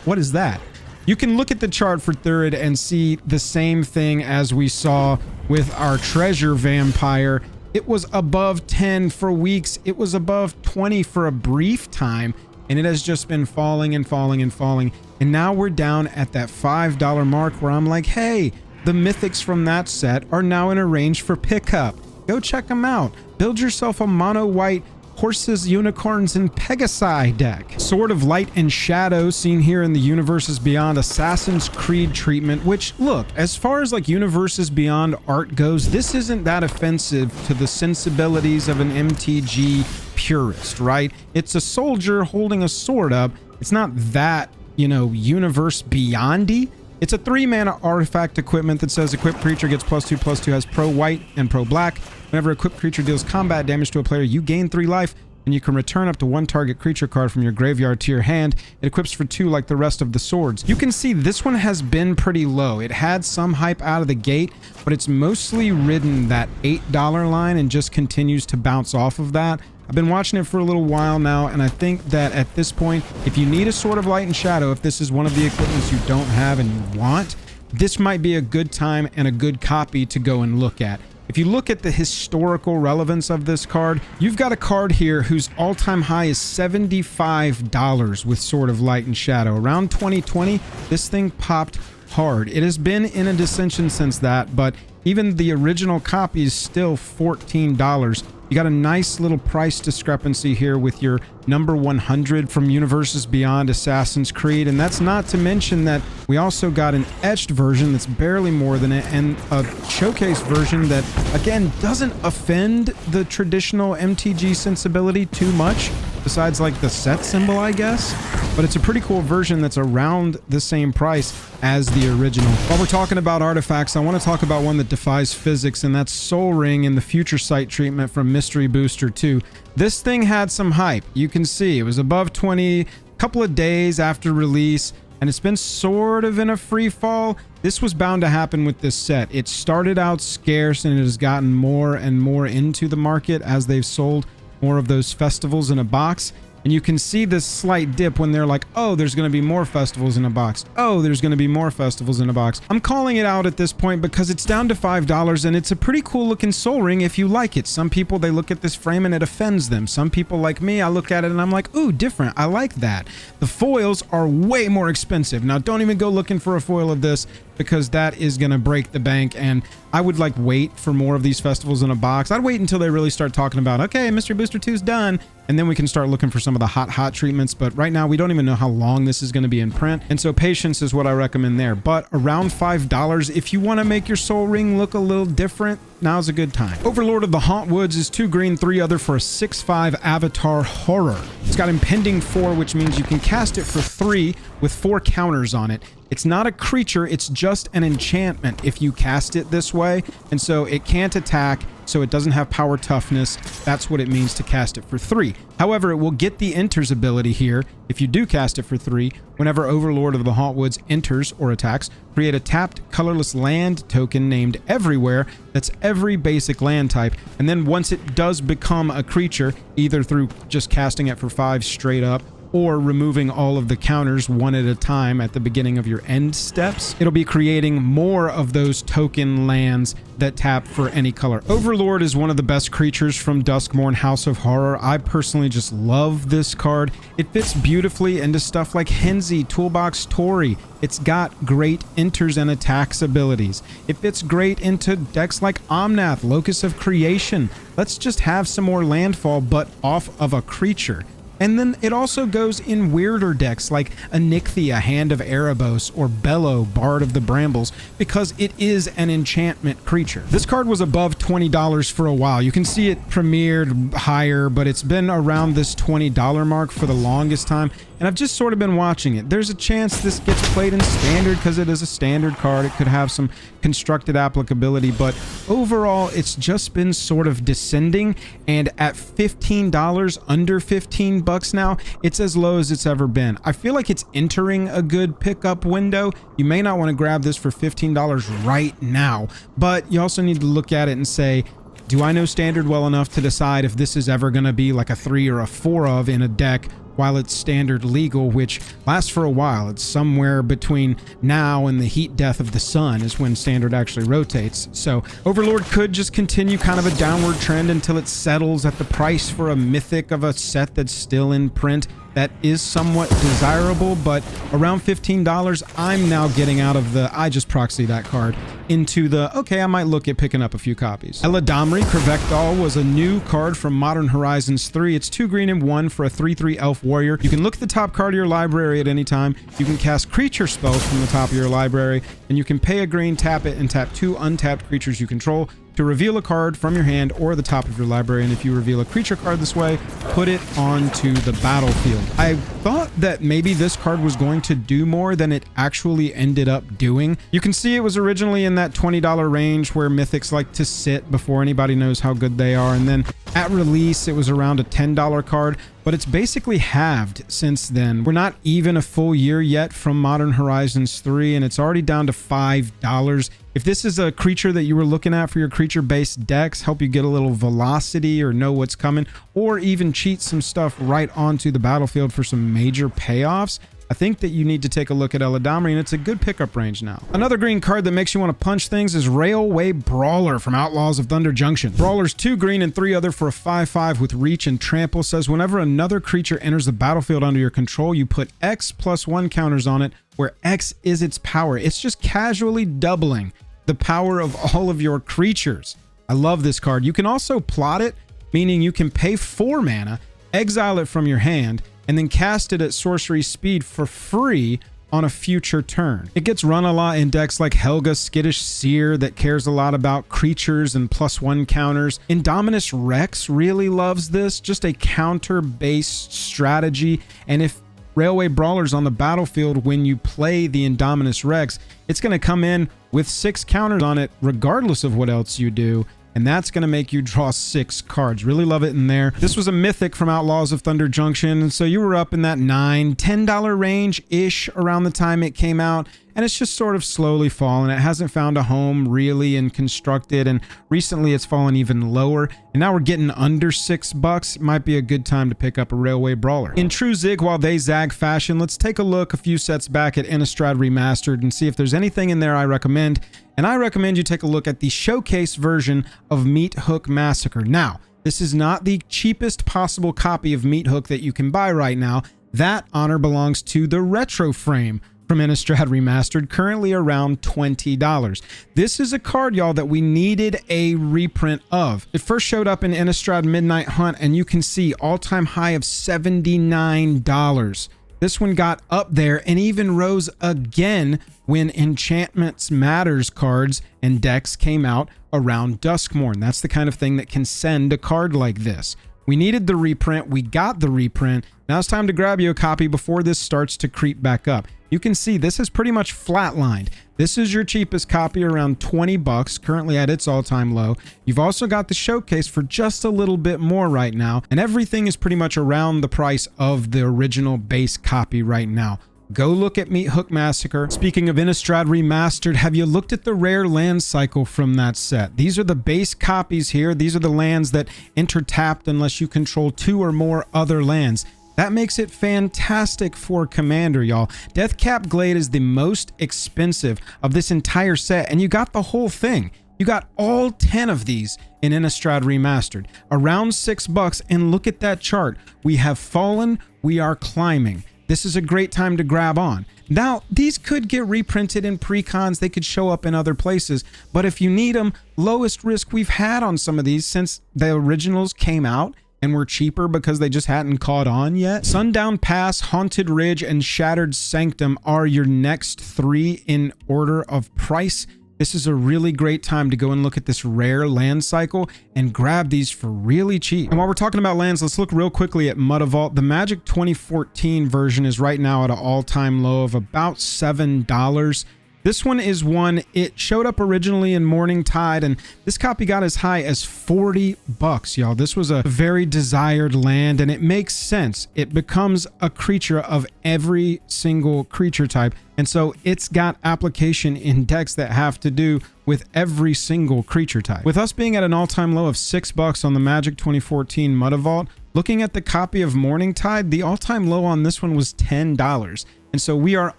Speaker 5: what is that? You can look at the chart for Thurid and see the same thing as we saw with our Treasure Vampire. It was above 10 for weeks. It was above 20 for a brief time, and it has just been falling and falling and falling. And now we're down at that $5 mark where I'm like, hey, the mythics from that set are now in a range for pickup. Go check them out. Build yourself a mono white Horses, Unicorns, and Pegasi deck. Sword of Light and Shadow, seen here in the Universes Beyond Assassin's Creed treatment, which, look, as far as like Universes Beyond art goes, this isn't that offensive to the sensibilities of an MTG purist, right? It's a soldier holding a sword up. It's not that, you know, Universe Beyond-y. It's a 3-mana artifact equipment that says equipped creature gets +2/+2, has pro white and pro black. Whenever a equipped creature deals combat damage to a player, you gain 3 life, and you can return up to 1 target creature card from your graveyard to your hand. It equips for 2 like the rest of the swords. You can see this one has been pretty low. It had some hype out of the gate, but it's mostly ridden that $8 line and just continues to bounce off of that. I've been watching it for a little while now, and I think that at this point, if you need a Sword of Light and Shadow, if this is one of the equipments you don't have and you want, this might be a good time and a good copy to go and look at. If you look at the historical relevance of this card, you've got a card here whose all-time high is $75 with Sword of Light and Shadow. Around 2020, this thing popped hard. It has been in a dissension since that, but even the original copy is still $14. You got a nice little price discrepancy here with your number 100 from Universes Beyond Assassin's Creed, and that's not to mention that we also got an etched version that's barely more than it, and a showcase version that, again, doesn't offend the traditional MTG sensibility too much, besides like the set symbol, I guess. But it's a pretty cool version that's around the same price as the original. While we're talking about artifacts, I want to talk about one that defies physics, and that's Soul Ring in the Future Sight treatment from Mystery Booster 2. This thing had some hype. You can see it was above 20 a couple of days after release, and it's been sort of in a free fall. This was bound to happen with this set. It started out scarce, and it has gotten more and more into the market as they've sold more of those festivals in a box. And you can see this slight dip when they're like, oh, there's going to be more festivals in a box. Oh, there's going to be more festivals in a box. I'm calling it out at this point because it's down to $5, and it's a pretty cool looking Soul Ring if you like it. Some people, they look at this frame and it offends them. Some people like me, I look at it and I'm like, ooh, different. I like that. The foils are way more expensive. Now, don't even go looking for a foil of this because that is going to break the bank, and I would like wait for more of these festivals in a box. I'd wait until they really start talking about, okay, Mystery Booster 2's done, and then we can start looking for some of the hot treatments. But right now, we don't even know how long this is going to be in print, and so patience is what I recommend there. But around $5, if you want to make your Soul Ring look a little different, now's a good time. Overlord of the Hauntwoods is 2 green, 3 other for a 6/5 Avatar Horror. It's got Impending 4, which means you can cast it for 3 with 4 counters on it. It's not a creature, it's just an enchantment if you cast it this way, and so it can't attack, so it doesn't have power toughness. That's what it means to cast it for 3. However, it will get the enters ability here if you do cast it for 3. Whenever Overlord of the Hauntwoods enters or attacks, create a tapped colorless land token named Everywhere that's every basic land type, and then once it does become a creature, either through just casting it for 5 straight up or removing all of the counters one at a time at the beginning of your end steps. It'll be creating more of those token lands that tap for any color. Overlord is one of the best creatures from Duskmourn House of Horror. I personally just love this card. It fits beautifully into stuff like Henzi, Toolbox Tori. It's got great enters and attacks abilities. It fits great into decks like Omnath, Locus of Creation. Let's just have some more landfall, but off of a creature. And then it also goes in weirder decks like Onyxia, Hand of Erebos, or Bellow, Bard of the Brambles, because it is an enchantment creature. This card was above $20 for a while. You can see it premiered higher, but it's been around this $20 mark for the longest time, and I've just sort of been watching it. There's a chance this gets played in standard because it is a standard card. It could have some constructed applicability, but overall, it's just been sort of descending, and at $15, under 15 bucks now, it's as low as it's ever been. I feel like it's entering a good pickup window. You may not want to grab this for $15 right now, but you also need to look at it and say, do I know standard well enough to decide if this is ever going to be like a 3 or a 4 of in a deck while it's standard legal, which lasts for a while. It's somewhere between now and the heat death of the sun is when standard actually rotates. So Overlord could just continue kind of a downward trend until it settles at the price for a Mythic of a set that's still in print. That is somewhat desirable, but around $15, I'm now getting out of the I just proxy that card into the okay, I might look at picking up a few copies. Eladamri Krevekdal was a new card from Modern Horizons 3. It's 2 green and 1 for a 3/3 elf warrior. You can look at the top card of your library at any time. You can cast creature spells from the top of your library, and you can pay a green, tap it, and tap 2 untapped creatures you control to reveal a card from your hand or the top of your library. And if you reveal a creature card this way, put it onto the battlefield. I thought that maybe this card was going to do more than it actually ended up doing. You can see it was originally in that $20 range where Mythics like to sit before anybody knows how good they are. And then at release, it was around a $10 card, but it's basically halved since then. We're not even a full year yet from Modern Horizons 3, and it's already down to $5. If this is a creature that you were looking at for your creature-based decks, help you get a little velocity or know what's coming, or even cheat some stuff right onto the battlefield for some major payoffs, I think that you need to take a look at Eladamri, and it's a good pickup range now. Another green card that makes you want to punch things is Railway Brawler from Outlaws of Thunder Junction. Brawler's 2 green and 3 other for a 5/5 with reach and trample. Says whenever another creature enters the battlefield under your control, you put X +1 counters on it, where X is its power. It's just casually doubling the power of all of your creatures. I love this card. You can also plot it, meaning you can pay 4 mana, exile it from your hand, and then cast it at sorcery speed for free on a future turn. It gets run a lot in decks like Helga Skittish Seer that cares a lot about creatures and +1 counters. Indominus Rex really loves this, just a counter-based strategy. And if Railway Brawler's on the battlefield when you play the Indominus Rex, it's going to come in with 6 counters on it regardless of what else you do. And that's going to make you draw 6 cards. Really love it in there. This was a Mythic from Outlaws of Thunder Junction, and so you were up in that $9, $10 range-ish around the time it came out, and it's just sort of slowly fallen. It hasn't found a home really and constructed, and recently it's fallen even lower, and now we're getting under $6. Might be a good time to pick up a Railway Brawler. In true Zig While They Zag fashion, let's take a look a few sets back at Innistrad Remastered and see if there's anything in there I recommend. And I recommend you take a look at the showcase version of Meat Hook Massacre. Now, this is not the cheapest possible copy of Meat Hook that you can buy right now. That honor belongs to the retro frame from Innistrad Remastered, currently around $20. This is a card, y'all, that we needed a reprint of. It first showed up in Innistrad Midnight Hunt, and you can see all-time high of $79. This one got up there and even rose again when Enchantments Matters cards and decks came out around Duskmourn. That's the kind of thing that can send a card like this. We needed the reprint. We got the reprint. Now it's time to grab you a copy before this starts to creep back up. You can see this is pretty much flatlined. This is your cheapest copy, around $20, currently at its all-time low. You've also got the showcase for just a little bit more right now, and everything is pretty much around the price of the original base copy right now. Go look at Meat Hook Massacre. Speaking of Innistrad Remastered, have you looked at the rare land cycle from that set? These are the base copies here. These are the lands that enter tapped unless you control 2 or more other lands. That makes it fantastic for Commander, y'all. Deathcap Glade is the most expensive of this entire set, and you got the whole thing. You got all 10 of these in Innistrad Remastered, around $6, and look at that chart. We have fallen, we are climbing. This is a great time to grab on. Now, these could get reprinted in precons, they could show up in other places, but if you need them, lowest risk we've had on some of these since the originals came out and were cheaper because they just hadn't caught on yet. Sundown Pass, Haunted Ridge, and Shattered Sanctum are your next 3 in order of price. This is a really great time to go and look at this rare land cycle and grab these for really cheap. And while we're talking about lands, let's look real quickly at Mudavault. The Magic 2014 version is right now at an all-time low of about $7. This one is one, it showed up originally in Morning Tide, and this copy got as high as $40, y'all. This was a very desired land, and it makes sense. It becomes a creature of every single creature type, and so it's got application in decks that have to do with every single creature type. With us being at an all-time low of $6 on the Magic 2014 Mudavault, looking at the copy of Morning Tide, the all-time low on this one was $10. And so we are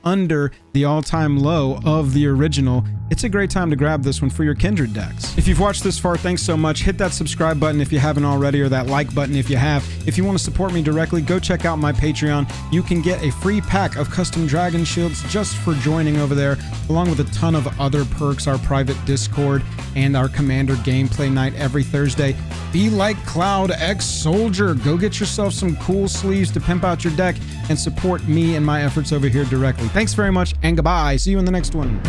Speaker 5: under the all-time low of the original. It's a great time to grab this one for your Kindred decks. If you've watched this far, thanks so much. Hit that subscribe button if you haven't already, or that like button if you have. If you want to support me directly, go check out my Patreon. You can get a free pack of custom dragon shields just for joining over there, along with a ton of other perks, our private Discord, and our Commander gameplay night every Thursday. Be like Cloud X Soldier. Go get yourself some cool sleeves to pimp out your deck and support me and my efforts over here directly. Thanks very much, and goodbye. See you in the next one.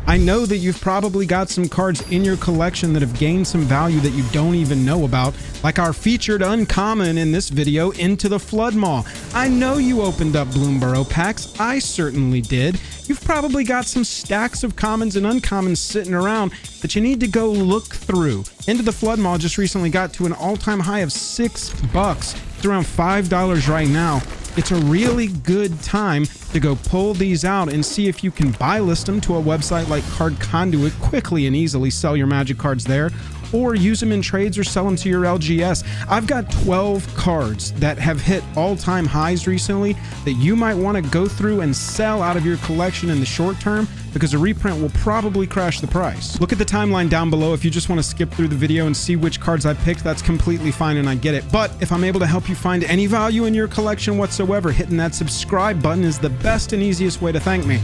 Speaker 5: I know that you've probably got some cards in your collection that have gained some value that you don't even know about, like our featured uncommon in this video, Into the Flood Maw. I know you opened up Bloomburrow packs. I certainly did. You've probably got some stacks of commons and uncommons sitting around that you need to go look through. Into the Flood Maw just recently got to an all-time high of $6. It's around $5 right now. It's a really good time to go pull these out and see if you can buy list them to a website like Card Conduit, quickly and easily sell your Magic cards there, or use them in trades or sell them to your LGS. I've got 12 cards that have hit all-time highs recently that you might want to go through and sell out of your collection in the short term, because a reprint will probably crash the price. Look at the timeline down below if you just want to skip through the video and see which cards I picked. That's completely fine and I get it. But if I'm able to help you find any value in your collection whatsoever, hitting that subscribe button is the best and easiest way to thank me.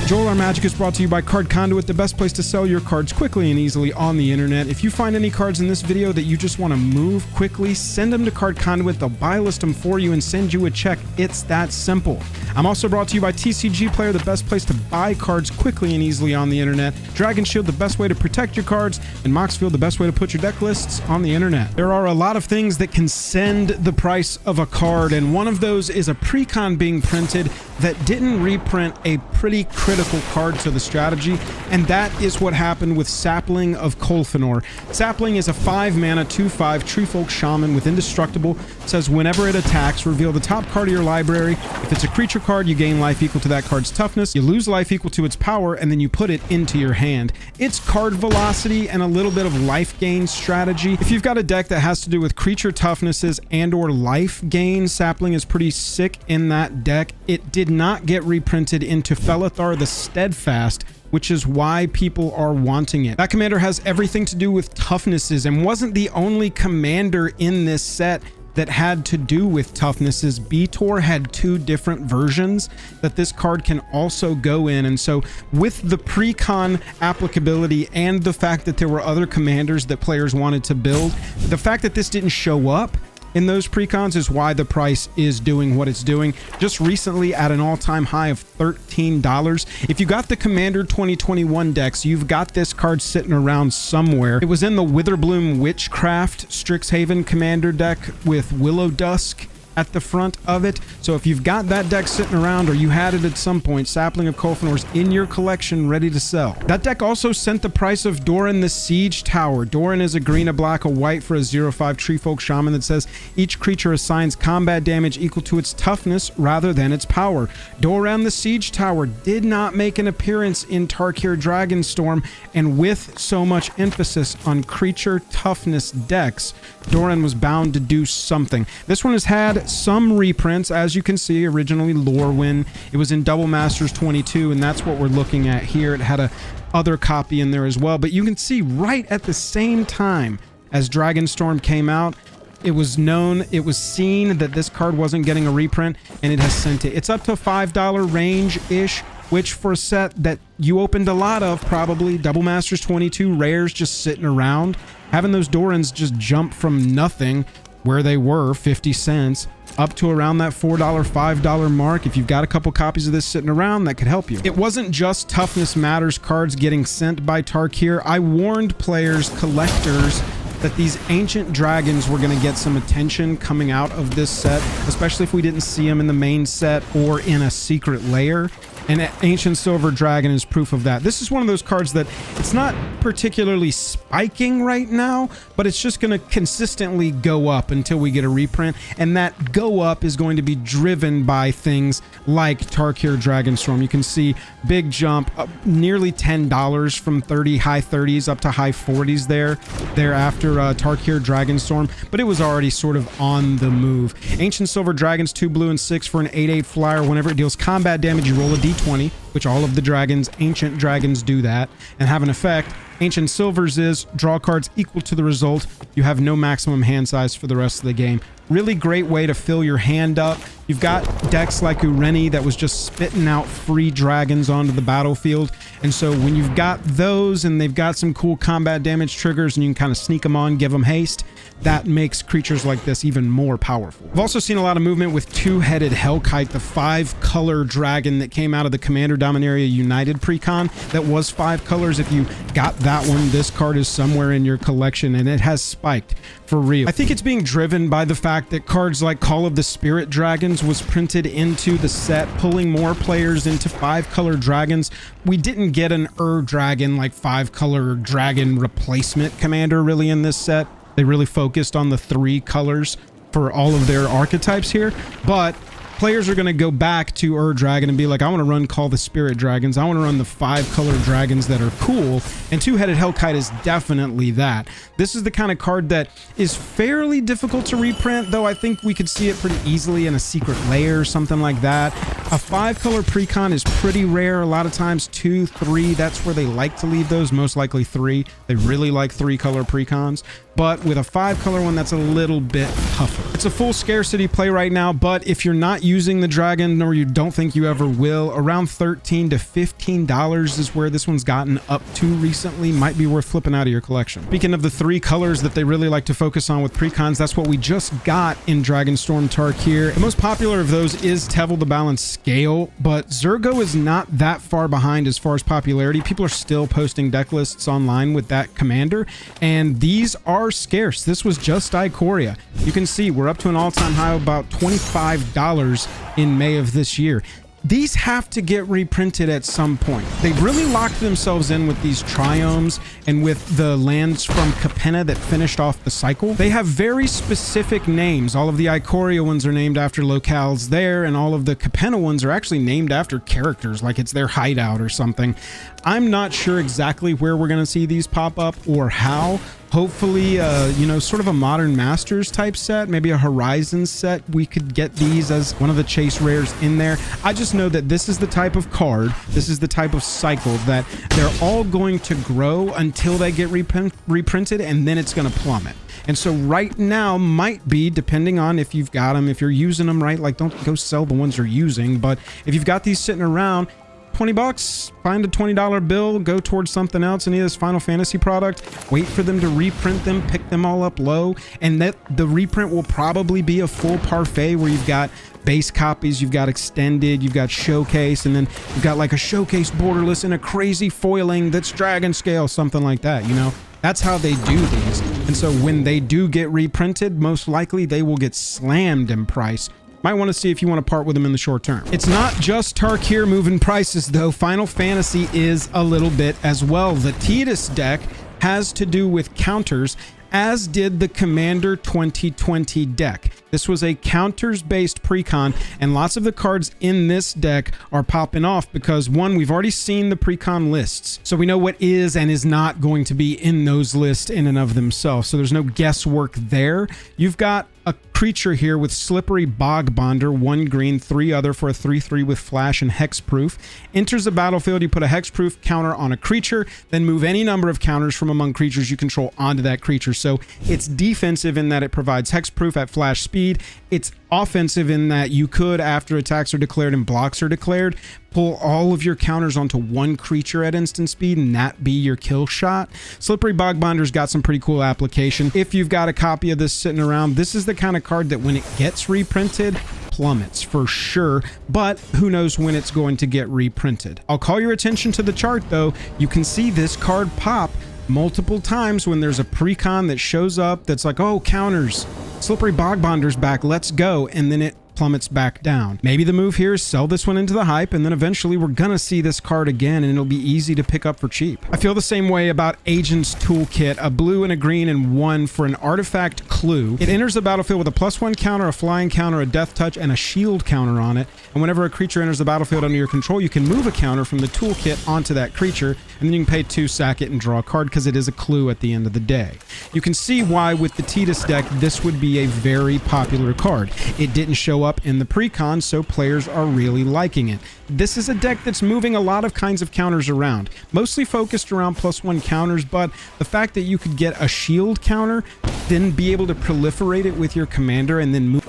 Speaker 5: Joel Our Magic is brought to you by Card Conduit, the best place to sell your cards quickly and easily on the internet. If you find any cards in this video that you just want to move quickly, send them to Card Conduit. They'll buy list them for you and send you a check. It's that simple. I'm also brought to you by TCG Player, the best place to buy cards quickly and easily on the internet. Dragon Shield, the best way to protect your cards. And Moxfield, the best way to put your deck lists on the internet. There are a lot of things that can send the price of a card, and one of those is a precon being printed that didn't reprint a pretty critical card to the strategy, and that is what happened with Sapling of Kolthanor. Sapling is a 5-mana 2/5 Treefolk Shaman with Indestructible. It says whenever it attacks, reveal the top card of your library. If it's a creature card, you gain life equal to that card's toughness, you lose life equal to its power, and then you put it into your hand. It's card velocity and a little bit of life gain strategy. If you've got a deck that has to do with creature toughnesses and or life gain, Sapling is pretty sick in that deck. It did not get reprinted into Felithar the Steadfast, which is why people are wanting it. That commander has everything to do with toughnesses and wasn't the only commander in this set that had to do with toughnesses. Beator had 2 different versions that this card can also go in, and so with the precon applicability and the fact that there were other commanders that players wanted to build, the fact that this didn't show up in those precons is why the price is doing what it's doing. Just recently at an all-time high of $13. If you got the Commander 2021 decks, you've got this card sitting around somewhere. It was in the Witherbloom Witchcraft Strixhaven Commander deck with Willow Dusk. at the front of it. So if you've got that deck sitting around, or you had it at some point, Sapling of Kolfenor's in your collection ready to sell. That deck also sent the price of Doran the Siege Tower. Doran is a green, a black, a white for a 0/5 Treefolk Shaman that says each creature assigns combat damage equal to its toughness rather than its power. Doran the Siege Tower did not make an appearance in Tarkir Dragonstorm, and with so much emphasis on creature toughness decks, Doran was bound to do something. This one has had some reprints, as you can see. Originally Lorwyn, it was in Double Masters 22, and that's what we're looking at here. It had a other copy in there as well, but you can see right at the same time as Dragonstorm came out, it was seen that this card wasn't getting a reprint, and it has sent it. It's up to $5 range-ish, which for a set that you opened a lot of, probably Double Masters 22 rares just sitting around, having those Dorans just jump from nothing, where they were 50 cents, up to around that $4, $5 mark. If you've got a couple copies of this sitting around, that could help you. It wasn't just Toughness Matters cards getting sent by Tarkir. I warned players, collectors, that these ancient dragons were going to get some attention coming out of this set, especially if we didn't see them in the main set or in a secret layer. And Ancient Silver Dragon is proof of that. This is one of those cards that it's not particularly spiking right now, but it's just going to consistently go up until we get a reprint. And that go up is going to be driven by things like Tarkir Dragonstorm. You can see big jump, up nearly $10 from high 30s up to high 40s thereafter Tarkir Dragonstorm, but it was already sort of on the move. Ancient Silver Dragons, 2 blue and 6 for an 8/8 flyer. Whenever it deals combat damage, you roll a D20, which all of the dragons, ancient dragons, do that and have an effect. Ancient Silvers is draw cards equal to the result. You have no maximum hand size for the rest of the game. Really great way to fill your hand up. You've got decks like Ureni that was just spitting out free dragons onto the battlefield. And so when you've got those and they've got some cool combat damage triggers and you can kind of sneak them on, give them haste, that makes creatures like this even more powerful. I've also seen a lot of movement with Two-Headed Hellkite, the 5-color dragon that came out of the Commander Dominaria United precon. That was 5 colors. If you got that one, this card is somewhere in your collection, and it has spiked for real. I think it's being driven by the fact that cards like Call of the Spirit Dragons was printed into the set, pulling more players into 5-color dragons. We didn't get an dragon, like 5-color dragon replacement commander really in this set. They really focused on the 3 colors for all of their archetypes here, but players are going to go back to Dragon and be like, I want to run Call the Spirit Dragons. I want to run the 5-color dragons that are cool. And Two-Headed Hellkite is definitely that. This is the kind of card that is fairly difficult to reprint, though I think we could see it pretty easily in a secret layer or something like that. A 5-color precon is pretty rare. A lot of times 2, 3, that's where they like to leave those, most likely 3. They really like 3-color precons. But with a 5-color one, that's a little bit tougher. It's a full scarcity play right now, but if you're not using the dragon, or you don't think you ever will, around $13 to $15 is where this one's gotten up to recently. Might be worth flipping out of your collection. Speaking of the 3 colors that they really like to focus on with precons, that's what we just got in Dragonstorm Tarkir. The most popular of those is Tevel the Balanced Scale, but Zergo is not that far behind as far as popularity. People are still posting deck lists online with that commander, and these are scarce. This was just Ikoria. You can see we're up to an all-time high of about $25 in May of this year. These have to get reprinted at some point. They've really locked themselves in with these triomes and with the lands from Capenna that finished off the cycle. They have very specific names. All of the Ikoria ones are named after locales there, and all of the Capenna ones are actually named after characters, like it's their hideout or something. I'm not sure exactly where we're going to see these pop up or how. Hopefully, you know, sort of a Modern Masters type set, maybe a Horizon set. We could get these as one of the chase rares in there. I just know that this is the type of card, this is the type of cycle that they're all going to grow until they get reprinted, and then it's going to plummet. And so right now might be, depending on if you've got them, if you're using them right, like don't go sell the ones you're using, but if you've got these sitting around, $20, find a $20 bill, go towards something else, any of this Final Fantasy product, wait for them to reprint them, pick them all up low, and that the reprint will probably be a full parfait where you've got base copies, you've got extended, you've got showcase, and then you've got like a showcase borderless and a crazy foiling that's dragon scale, something like that, you know? That's how they do these. And so when they do get reprinted, most likely they will get slammed in price. Might want to see if you want to part with them in the short term. It's not just Tarkir moving prices though. Final Fantasy is a little bit as well. The Tidus deck has to do with counters, as did the Commander 2020 deck. This was a counters-based precon, and lots of the cards in this deck are popping off because, one, we've already seen the precon lists, so we know what is and is not going to be in those lists in and of themselves, so there's no guesswork there. You've got a creature here with Slippery Bogbonder, 1 green, 3 other for a 3/3 with flash and hexproof. Enters the battlefield, you put a hexproof counter on a creature, then move any number of counters from among creatures you control onto that creature. So it's defensive in that it provides hexproof at flash speed. It's offensive in that you could, after attacks are declared and blocks are declared, pull all of your counters onto one creature at instant speed and that be your kill shot. Slippery Bogbonder's got some pretty cool application. If you've got a copy of this sitting around, this is the kind of card that when it gets reprinted, plummets for sure, but who knows when it's going to get reprinted. I'll call your attention to the chart though. You can see this card pop multiple times when there's a precon that shows up that's like, oh, counters, Slippery Bogbonder's back, let's go, and then it plummets back down. Maybe the move here is sell this one into the hype, and then eventually we're gonna see this card again and it'll be easy to pick up for cheap. I feel the same way about Agent's Toolkit, a blue and a green and 1 for an artifact clue. It enters the battlefield with a +1 counter, a flying counter, a death touch, and a shield counter on it. And whenever a creature enters the battlefield under your control, you can move a counter from the toolkit onto that creature, and then you can pay 2, sack it, and draw a card because it is a clue at the end of the day. You can see why with the Tidus deck, this would be a very popular card. It didn't show up in the precon, so players are really liking it. This is a deck that's moving a lot of kinds of counters around, mostly focused around +1 counters, but the fact that you could get a shield counter, then be able to proliferate it with your commander and then move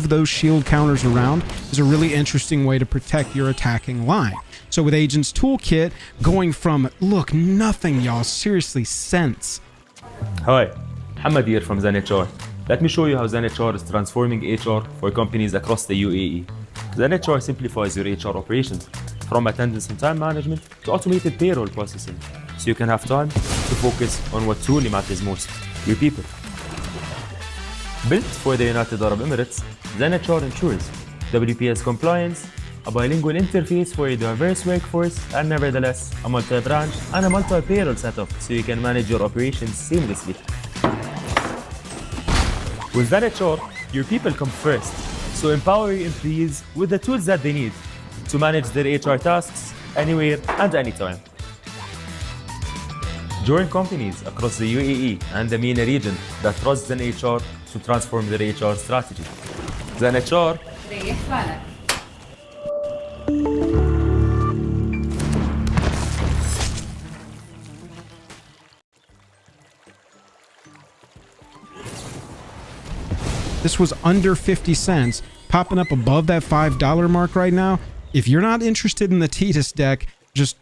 Speaker 5: those shield counters around is a really interesting way to protect your attacking line. So with Agent's Toolkit, going from, look, nothing, y'all, seriously, sense.
Speaker 7: Hi, Hamad here from ZenHR. Let me show you how ZenHR is transforming HR for companies across the UAE. ZenHR simplifies your HR operations, from attendance and time management to automated payroll processing, so you can have time to focus on what truly matters most, your people. Built for the United Arab Emirates, ZenHR ensures WPS compliance, a bilingual interface for a diverse workforce, and nevertheless, a multi-branch and a multi-payroll setup so you can manage your operations seamlessly. With ZenHR, your people come first, so empower your employees with the tools that they need to manage their HR tasks anywhere and anytime. Join companies across the UAE and the MENA region that trust ZenHR to transform their HR strategy. ZenHR.
Speaker 5: This was under 50 cents, popping up above that $5 mark right now. If you're not interested in the Tidus deck, just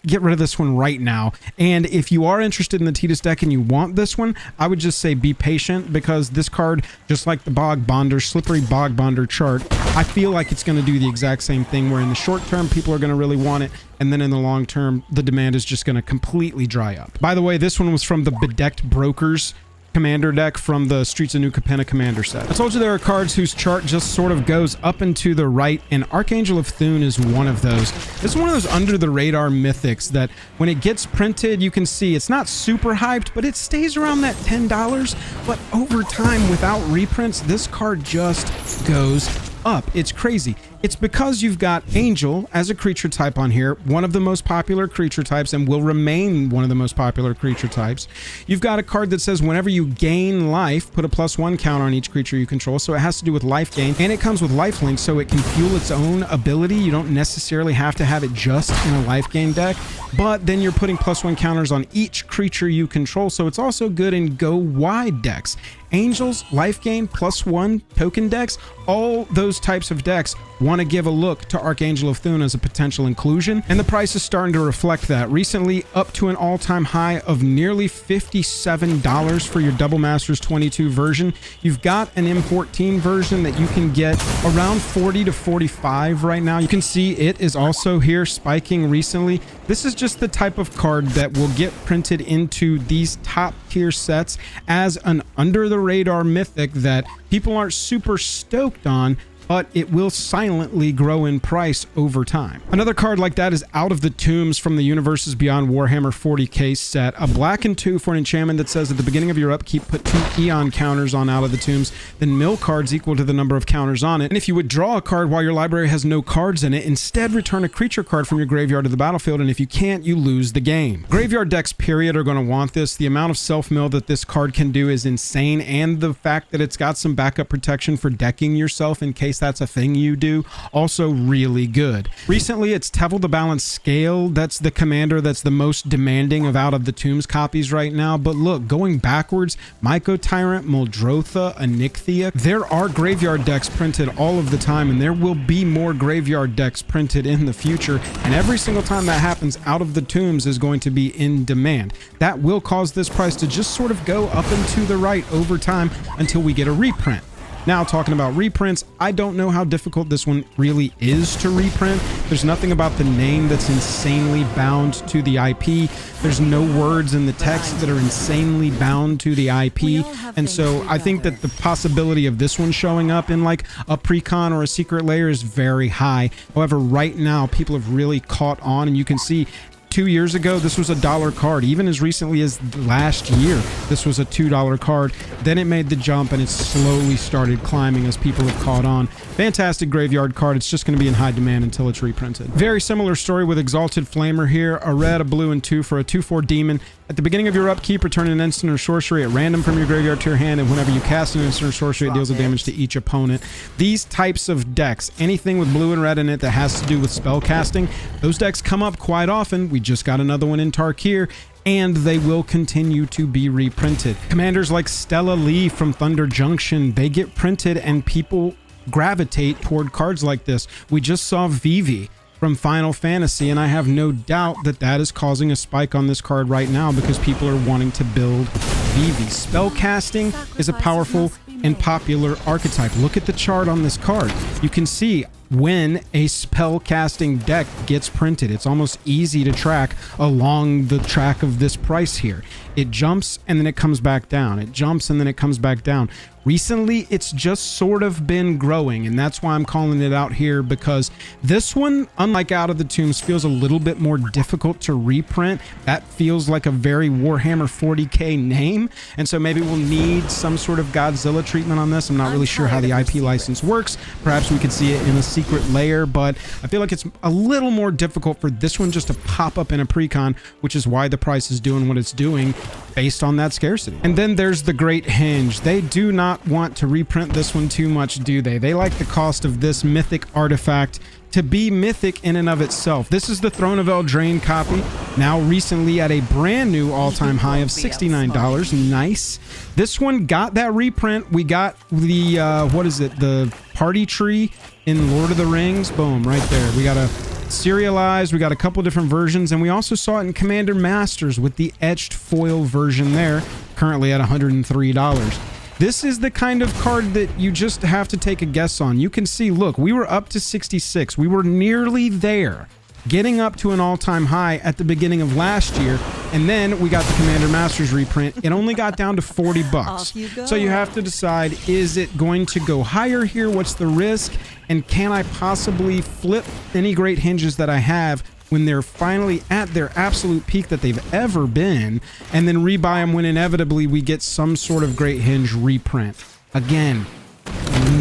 Speaker 5: get rid of this one right now. And if you are interested in the Tidus deck and you want this one, I would just say be patient, because this card, just like the Bogbonder, Slippery Bogbonder chart, I feel like it's going to do the exact same thing, where in the short term, people are going to really want it, and then in the long term, the demand is just going to completely dry up. By the way, this one was from the Bedecked Brokers commander deck from the Streets of New Capenna commander set. I told you there are cards whose chart just sort of goes up and to the right, and Archangel of Thune is one of those. This is one of those under the radar mythics that when it gets printed, you can see it's not super hyped, but it stays around that $10. But over time, without reprints, this card just goes up. It's crazy. It's because you've got Angel as a creature type on here, one of the most popular creature types and will remain one of the most popular creature types. You've got a card that says whenever you gain life, put a +1 counter on each creature you control, so it has to do with life gain, and it comes with lifelink, so it can fuel its own ability. You don't necessarily have to have it just in a life gain deck, but then you're putting +1 counters on each creature you control, so it's also good in go wide decks. Angels, life gain, +1 token decks, all those types of decks want to give a look to Archangel of Thune as a potential inclusion, and the price is starting to reflect that. Recently, up to an all-time high of nearly $57 for your Double Masters 22 version. You've got an M14 version that you can get around 40 to 45 right now. You can see it is also here spiking recently. This is just the type of card that will get printed into these top tier sets as an under the radar mythic that people aren't super stoked on, but it will silently grow in price over time. Another card like that is Out of the Tombs from the Universes Beyond Warhammer 40k set. A black and 2 for an enchantment that says at the beginning of your upkeep, put 2 Eon counters on Out of the Tombs, then mill cards equal to the number of counters on it. And if you would draw a card while your library has no cards in it, instead return a creature card from your graveyard to the battlefield, and if you can't, you lose the game. Graveyard decks, period, are going to want this. The amount of self-mill that this card can do is insane, and the fact that it's got some backup protection for decking yourself in case that's a thing you do, also really good. Recently, it's Tevel the Balanced Scale. That's the commander that's the most demanding of Out of the Tombs copies right now. But look, going backwards, Myco Tyrant, Muldrotha, Onyxia, there are graveyard decks printed all of the time, and there will be more graveyard decks printed in the future. And every single time that happens, Out of the Tombs is going to be in demand. That will cause this price to just sort of go up and to the right over time until we get a reprint. Now, talking about reprints, I don't know how difficult this one really is to reprint. There's nothing about the name that's insanely bound to the IP. There's no words in the text that are insanely bound to the IP. And so I think that the possibility of this one showing up in like a precon or a secret layer is very high. However, right now, people have really caught on, and you can see 2 years ago, this was a $1 card. Even as recently as last year, this was a $2 card. Then it made the jump, and it slowly started climbing as people have caught on. Fantastic graveyard card. It's just going to be in high demand until it's reprinted. Very similar story with Exalted Flamer here. A red, a blue, and 2 for a 2/4 demon. At the beginning of your upkeep, return an instant or sorcery at random from your graveyard to your hand, and whenever you cast an instant or sorcery, it deals a damage to each opponent. These types of decks, anything with blue and red in it that has to do with spell casting, those decks come up quite often. We just got another one in Tarkir, and they will continue to be reprinted. Commanders like Stella Lee from Thunder Junction, they get printed, and people gravitate toward cards like this. We just saw Vivi from Final Fantasy, and I have no doubt that that is causing a spike on this card right now because people are wanting to build Vivi. Spellcasting is a powerful and popular archetype. Look at the chart on this card. You can see when a spellcasting deck gets printed. It's almost easy to track along the track of this price here. It jumps and then it comes back down. It jumps and then it comes back down. Recently, it's just sort of been growing, and that's why I'm calling it out here, because this one, unlike Out of the Tombs, feels a little bit more difficult to reprint. That feels like a very Warhammer 40k name, and so maybe we'll need some sort of Godzilla treatment on this. I'm not really sure how the IP license works. Perhaps we could see it in a secret layer, but I feel like it's a little more difficult for this one just to pop up in a precon, which is why the price is doing what it's doing based on that scarcity. And then there's the Great Henge. They do not want to reprint this one too much, do they? They like the cost of this mythic artifact to be mythic in and of itself. This is the Throne of Eldraine copy, now recently at a brand new all-time high of $69. Nice. This one got that reprint. We got the what is it, the party tree in Lord of the Rings. Boom, right there. We got a serialized, we got a couple different versions, and we also saw it in Commander Masters with the etched foil version there, currently at $103. This is the kind of card that you just have to take a guess on. You can see, look, we were up to 66. We were nearly there, getting up to an all-time high at the beginning of last year, and then we got the Commander Masters reprint. It only got down to 40 bucks. So you have to decide, is it going to go higher here? What's the risk? And can I possibly flip any Great Henges that I have when they're finally at their absolute peak that they've ever been, and then rebuy them when inevitably we get some sort of Great Henge reprint? Again,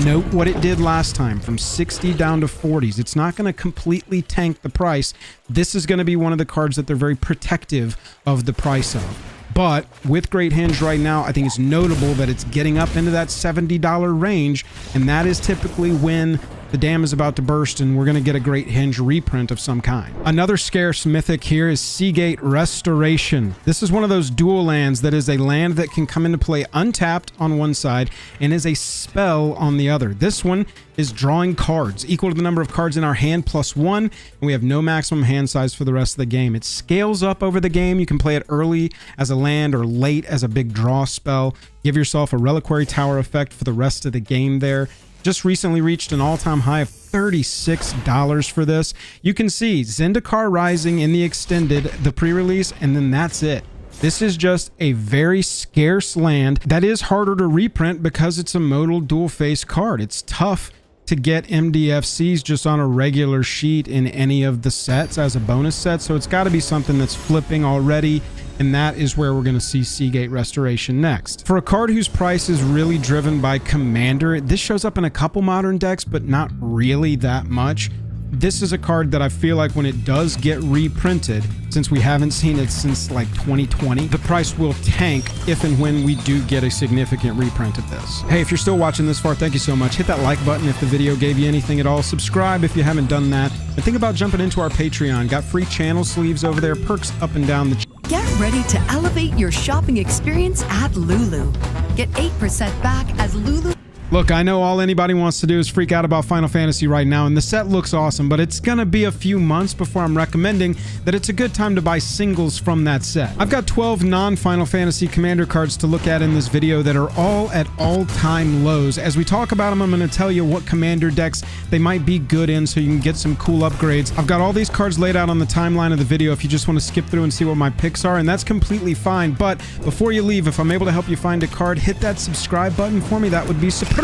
Speaker 5: note what it did last time, from 60 down to 40s. It's not going to completely tank the price. This is going to be one of the cards that they're very protective of the price of. But with Great Henge right now, I think it's notable that it's getting up into that $70 range, and that is typically when the dam is about to burst and we're going to get a Great Henge reprint of some kind. Another scarce mythic here is Seagate Restoration. This is one of those dual lands that is a land that can come into play untapped on one side and is a spell on the other. This one is drawing cards equal to the number of cards in our hand plus 1, and we have no maximum hand size for the rest of the game. It scales up over the game. You can play it early as a land or late as a big draw spell. Give yourself a Reliquary Tower effect for the rest of the game there. Just recently reached an all-time high of $36 for this. You can see Zendikar Rising in the extended, the pre-release, and then that's it. This is just a very scarce land that is harder to reprint because it's a modal dual-face card. It's tough to get MDFCs just on a regular sheet in any of the sets as a bonus set, so it's got to be something that's flipping already, and that is where we're going to see Seagate Restoration next. For a card whose price is really driven by Commander, this shows up in a couple modern decks, but not really that much. This is a card that I feel like when it does get reprinted, since we haven't seen it since like 2020, the price will tank if and when we do get a significant reprint of this. Hey, if you're still watching this far, thank you so much. Hit that like button if the video gave you anything at all. Subscribe if you haven't done that. And think about jumping into our Patreon. Got free channel sleeves over there, perks up and down the
Speaker 1: Get ready to elevate your shopping experience at Lulu. Get 8% back as Lulu.
Speaker 5: Look, I know all anybody wants to do is freak out about Final Fantasy right now, and the set looks awesome, but it's gonna be a few months before I'm recommending that it's a good time to buy singles from that set. I've got 12 non-Final Fantasy Commander cards to look at in this video that are all at all-time lows. As we talk about them, I'm gonna tell you what Commander decks they might be good in so you can get some cool upgrades. I've got all these cards laid out on the timeline of the video if you just want to skip through and see what my picks are, and that's completely fine. But before you leave, if I'm able to help you find a card, hit that subscribe button for me. That would be supreme.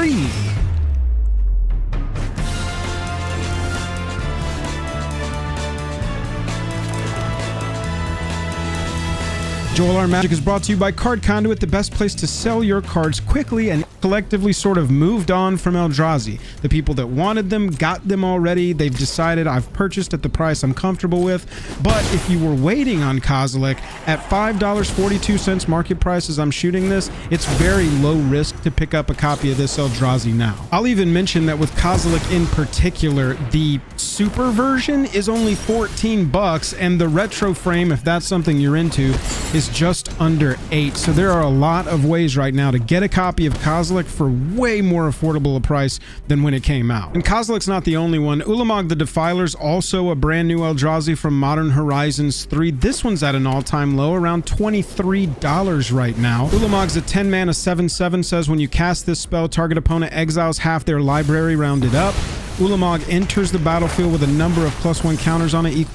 Speaker 5: Joel R. Magic is brought to you by Card Conduit, the best place to sell your cards quickly and collectively sort of moved on from Eldrazi. The people that wanted them got them already. They've decided I've purchased at the price I'm comfortable with. But if you were waiting on Kozilek at $5.42 market price as I'm shooting this, it's very low risk to pick up a copy of this Eldrazi now. I'll even mention that with Kozilek in particular, the super version is only $14 and the retro frame, if that's something you're into, is just under $8. So there are a lot of ways right now to get a copy of Kozilek for way more affordable a price than when it came out. And Kozilek's not the only one. Ulamog the Defiler's also a brand new Eldrazi from Modern Horizons 3. This one's at an all-time low, around $23 right now. Ulamog's a 10-mana 7/7, says when you cast this spell, target opponent exiles half their library, rounded up. Ulamog enters the battlefield with a number of +1 counters on it.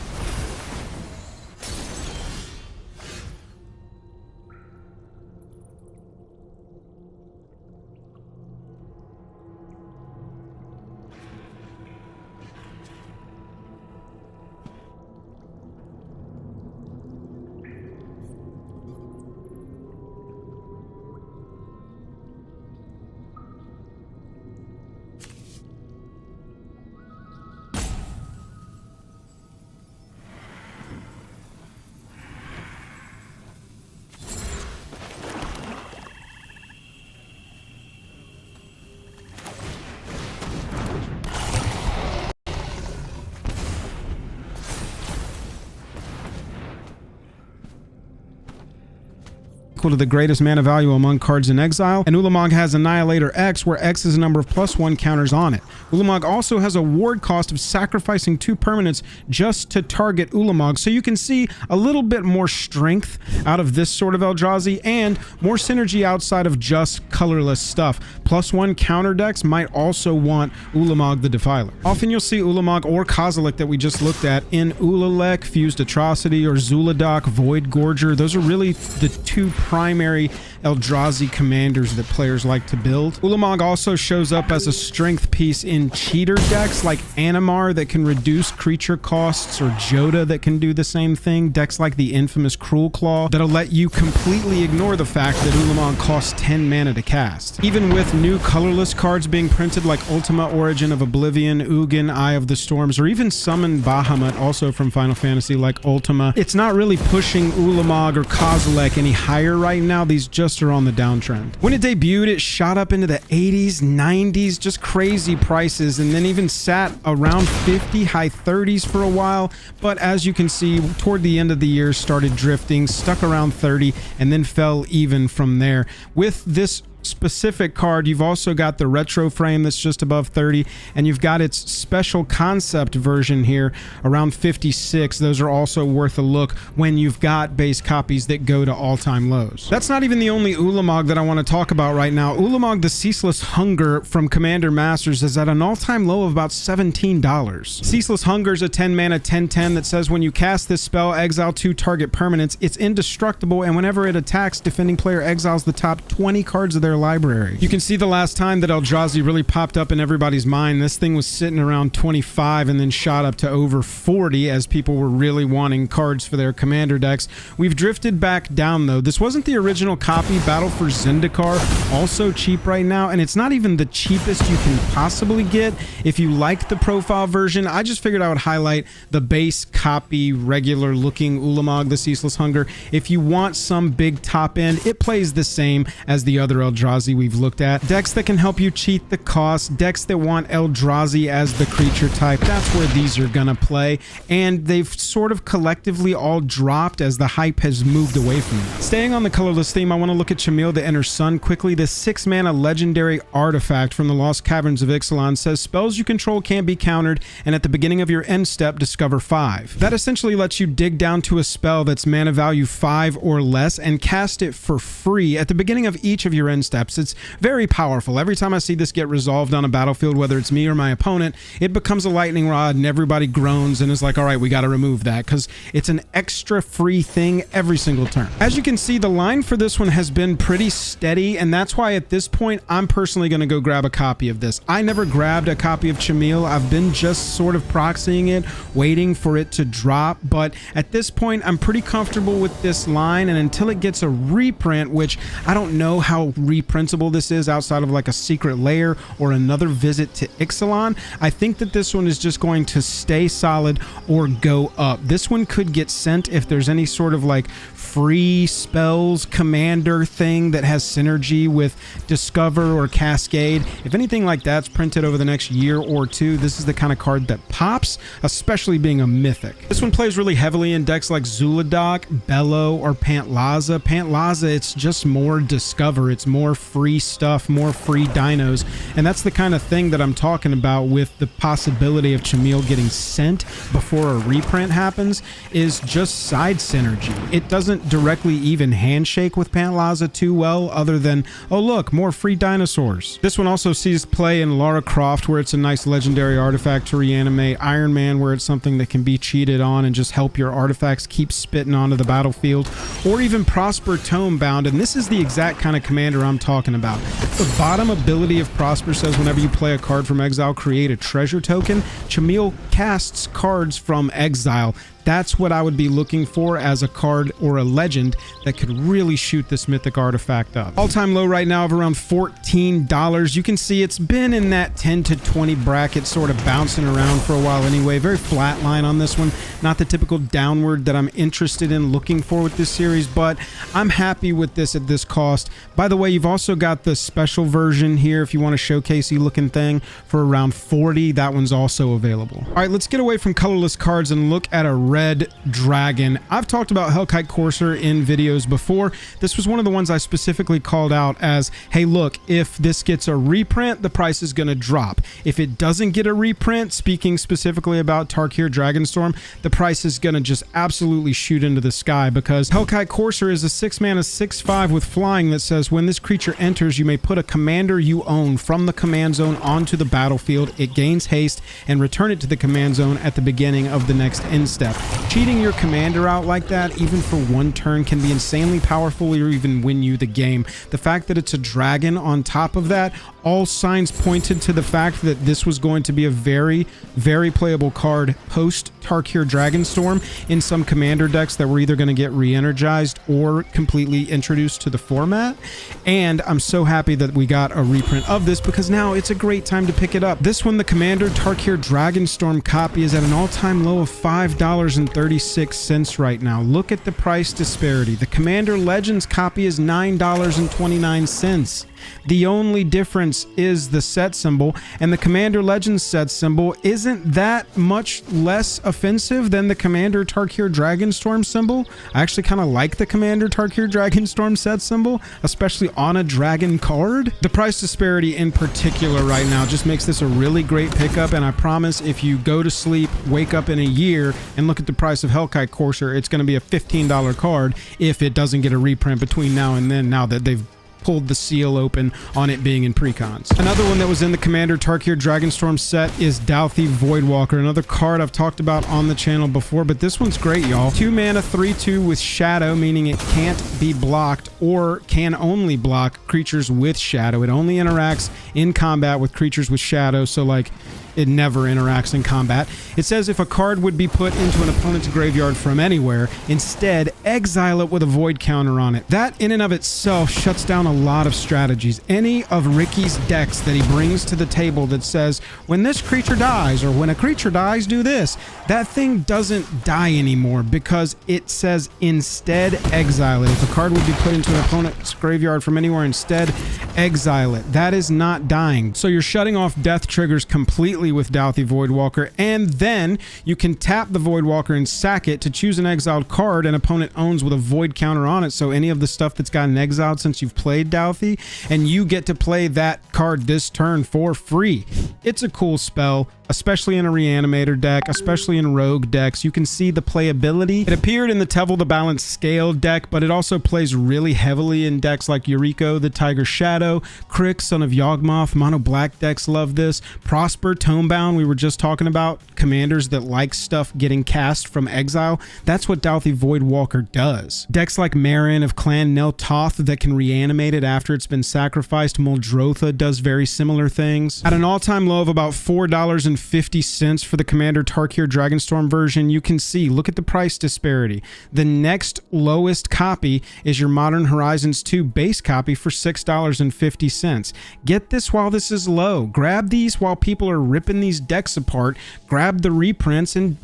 Speaker 5: equal to the greatest mana value among cards in exile, and Ulamog has Annihilator X, where X is a number of +1 counters on it. Ulamog also has a ward cost of sacrificing 2 permanents just to target Ulamog, so you can see a little bit more strength out of this sort of Eldrazi, and more synergy outside of just colorless stuff. +1 counter decks might also want Ulamog the Defiler. Often you'll see Ulamog or Kozilek that we just looked at in Ulalek, Fused Atrocity, or Zuladoc, Void Gorger. Those are really the 2 primary Eldrazi commanders that players like to build. Ulamog also shows up as a strength piece in cheater decks like Animar that can reduce creature costs, or Joda that can do the same thing, decks like the infamous Cruel Claw that'll let you completely ignore the fact that Ulamog costs 10 mana to cast. Even with new colorless cards being printed like Ultima Origin of Oblivion, Ugin, Eye of the Storms, or even Summon Bahamut, also from Final Fantasy like Ultima, it's not really pushing Ulamog or Kozilek any higher right now. These just just are on the downtrend. When it debuted, it shot up into the 80s, 90s, just crazy prices, and then even sat around 50, high 30s for a while. But as you can see, toward the end of the year, started drifting, stuck around 30, and then fell even from there. With this specific card, you've also got the retro frame that's just above 30, and you've got its special concept version here around 56. Those are also worth a look when you've got base copies that go to all-time lows. That's not even the only Ulamog that I want to talk about right now. Ulamog the Ceaseless Hunger from Commander Masters is at an all-time low of about $17. Ceaseless Hunger is a 10 mana 10/10 that says when you cast this spell, exile 2 target permanents. It's indestructible, and whenever it attacks, defending player exiles the top 20 cards of their library. You can see the last time that Eldrazi really popped up in everybody's mind. This thing was sitting around 25 and then shot up to over 40 as people were really wanting cards for their commander decks. We've drifted back down though. This wasn't the original copy. Battle for Zendikar, also cheap right now, and it's not even the cheapest you can possibly get. If you like the profile version, I just figured I would highlight the base copy, regular looking Ulamog the Ceaseless Hunger. If you want some big top end, it plays the same as the other Eldrazi we've looked at. Decks that can help you cheat the cost, decks that want Eldrazi as the creature type, that's where these are gonna play, and they've sort of collectively all dropped as the hype has moved away from them. Staying on the colorless theme, I want to look at Chameel the Inner Sun quickly. This 6 mana legendary artifact from the Lost Caverns of Ixalan says spells you control can't be countered, and at the beginning of your end step, discover 5. That essentially lets you dig down to a spell that's mana value 5 or less and cast it for free at the beginning of each of your end steps. It's very powerful. Every time I see this get resolved on a battlefield, whether it's me or my opponent, it becomes a lightning rod and everybody groans and is like, all right, we got to remove that because it's an extra free thing every single turn. As you can see, the line for this one has been pretty steady, and that's why at this point, I'm personally going to go grab a copy of this. I never grabbed a copy of Chameel. I've been just sort of proxying it, waiting for it to drop, but at this point, I'm pretty comfortable with this line, and until it gets a reprint, which I don't know how reprintable this is outside of like a secret layer or another visit to Ixalan, I think that this one is just going to stay solid or go up. This one could get sent if there's any sort of like free spells commander thing that has synergy with Discover or Cascade. If anything like that's printed over the next year or two, this is the kind of card that pops, especially being a mythic. This one plays really heavily in decks like Zuladoc, Bellow, or Pantlaza. Pantlaza, it's just more Discover. It's more free stuff, more free dinos, and that's the kind of thing that I'm talking about with the possibility of Chameel getting sent before a reprint happens, is just side synergy. It doesn't directly even handshake with Pantlaza too well, other than, oh look, more free dinosaurs. This one also sees play in Lara Croft, where it's a nice legendary artifact to reanimate, Iron Man, where it's something that can be cheated on and just help your artifacts keep spitting onto the battlefield, or even Prosper Tomebound, and this is the exact kind of commander I'm talking about. The bottom ability of Prosper says whenever you play a card from exile, create a treasure token. Chameel casts cards from exile. That's what I would be looking for as a card or a legend that could really shoot this mythic artifact up. All-time low right now of around $14. You can see it's been in that 10 to 20 bracket, sort of bouncing around for a while anyway. Very flat line on this one. Not the typical downward that I'm interested in looking for with this series, but I'm happy with this at this cost. By the way, you've also got the special version here if you want a showcasey looking thing for around 40. That one's also available. All right, let's get away from colorless cards and look at a red dragon. I've talked about Hellkite Courser in videos before. This was one of the ones I specifically called out as, hey look, if this gets a reprint, the price is going to drop. If it doesn't get a reprint, speaking specifically about Tarkir Dragonstorm, the price is going to just absolutely shoot into the sky, because Hellkite Courser is a 6 mana 6/5 with flying that says when this creature enters, you may put a commander you own from the command zone onto the battlefield. It gains haste, and return it to the command zone at the beginning of the next end step. Cheating your commander out like that, even for one turn, can be insanely powerful or even win you the game. The fact that it's a dragon on top of that, all signs pointed to the fact that this was going to be a very, very playable card post Tarkir Dragonstorm in some commander decks that were either going to get re-energized or completely introduced to the format. And I'm so happy that we got a reprint of this, because now it's a great time to pick it up. This one, the Commander Tarkir Dragonstorm copy, is at an all-time low of $5 $9.36 right now. Look at the price disparity. The Commander Legends copy is $9.29. The only difference is the set symbol, and the Commander Legends set symbol isn't that much less offensive than the Commander Tarkir Dragonstorm symbol. I actually kind of like the Commander Tarkir Dragonstorm set symbol, especially on a dragon card. The price disparity in particular right now just makes this a really great pickup, and I promise if you go to sleep, wake up in a year, and look at the price of Hellkite Courser, it's going to be a $15 card if it doesn't get a reprint between now and then, now that they've pulled the seal open on it being in precons. Another one that was in the Commander Tarkir Dragonstorm set is Dauthi Voidwalker, another card I've talked about on the channel before, but this one's great, y'all. 2 mana, 3/2 with Shadow, meaning it can't be blocked or can only block creatures with Shadow. It only interacts in combat with creatures with Shadow, so like it never interacts in combat. It says if a card would be put into an opponent's graveyard from anywhere, instead exile it with a void counter on it. That in and of itself shuts down a lot of strategies. Any of Ricky's decks that he brings to the table that says when this creature dies or when a creature dies do this, that thing doesn't die anymore because it says instead exile it. If a card would be put into an opponent's graveyard from anywhere, instead exile it. That is not dying. So you're shutting off death triggers completely with Dauthi Voidwalker, and then you can tap the Voidwalker and sack it to choose an exiled card an opponent owns with a void counter on it. So any of the stuff that's gotten exiled since you've played Dauthi, and you get to play that card this turn for free. It's a cool spell, especially in a Reanimator deck, especially in rogue decks. You can see the playability. It appeared in the Tevel the Balanced Scale deck, but it also plays really heavily in decks like Yuriko, the Tiger Shadow, Crick, Son of Yawgmoth. Mono black decks love this. Prosper, Tomebound, we were just talking about commanders that like stuff getting cast from exile. That's what Dauthi Voidwalker does. Decks like Marin of Clan Nel Toth that can reanimate it after it's been sacrificed. Muldrotha does very similar things. At an all-time low of about $4.50 for the Commander Tarkir Dragonstorm version, you can see, look at the price disparity. The next lowest copy is your Modern Horizons 2 base copy for $6.50. Get this while this is low. Grab these while people are ripping these decks apart. Grab the reprints and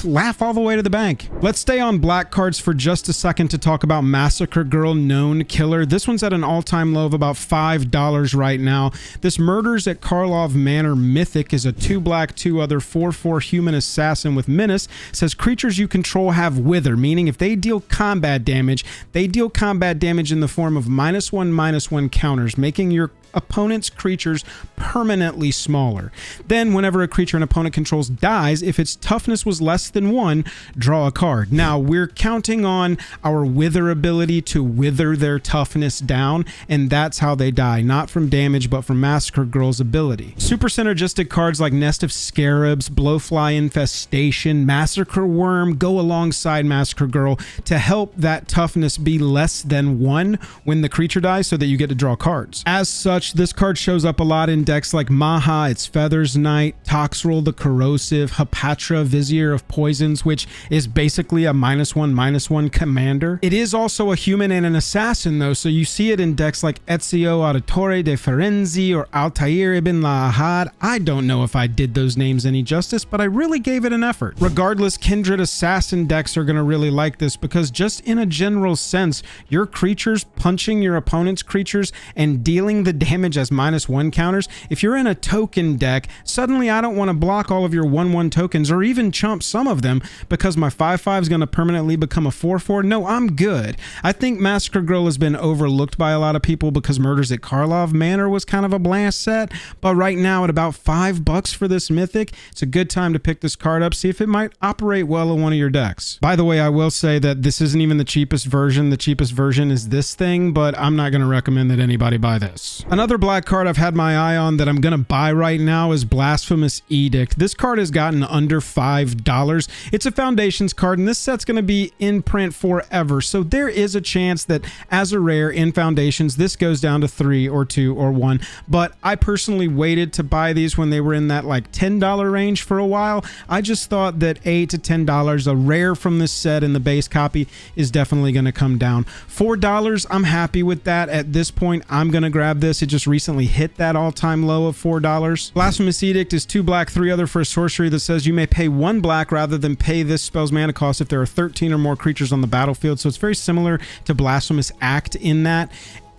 Speaker 5: laugh all the way to the bank. Let's stay on black cards for just a second to talk about Massacre Girl Known Killer. This one's at an all-time low of about $5 right now. This Murders at Karlov Manor Mythic is a 2 black, 2 other 4/4 human assassin with menace. Says creatures you control have wither, meaning if they deal combat damage, they deal combat damage in the form of -1/-1 counters, making your opponent's creatures permanently smaller. Then whenever a creature an opponent controls dies, if its toughness was less than 1, draw a card. Now we're counting on our wither ability to wither their toughness down, and that's how they die, not from damage but from Massacre Girl's ability. Super synergistic cards like Nest of Scarabs, Blowfly Infestation, Massacre Worm go alongside Massacre Girl to help that toughness be less than 1 when the creature dies so that you get to draw cards. As such, this card shows up a lot in decks like Maha, its Feathers Knight, Toxrill the Corrosive, Hapatra, Vizier of Poisons, which is basically a -1/-1 commander. It is also a human and an assassin though, so you see it in decks like Ezio Auditore de Ferenzi or Altair ibn Lahad. I don't know if I did those names any justice, but I really gave it an effort. Regardless, Kindred Assassin decks are going to really like this because just in a general sense, your creatures punching your opponent's creatures and dealing the damage as -1 counters. If you're in a token deck, suddenly I don't want to block all of your 1/1 tokens or even chump some of them because my 5/5 is going to permanently become a 4/4. No, I'm good. I think Massacre Girl has been overlooked by a lot of people because Murders at Karlov Manor was kind of a blast set, but right now at about $5 for this Mythic, it's a good time to pick this card up, see if it might operate well in one of your decks. By the way, I will say that this isn't even the cheapest version. The cheapest version is this thing, but I'm not going to recommend that anybody buy this. Another black card I've had my eye on that I'm going to buy right now is Blasphemous Edict. This card has gotten under $5. It's a Foundations card, and this set's going to be in print forever, so there is a chance that as a rare in Foundations, this goes down to 3 or 2 or 1, but I personally waited to buy these when they were in that like $10 range for a while. I just thought that $8 to $10, a rare from this set in the base copy, is definitely going to come down. $4, I'm happy with that. At this point, I'm going going to grab this. It just recently hit that all-time low of $4. Blasphemous Edict is 2 black, 3 other for a sorcery that says you may pay 1 black rather than pay this spell's mana cost if there are 13 or more creatures on the battlefield. So it's very similar to Blasphemous Act in that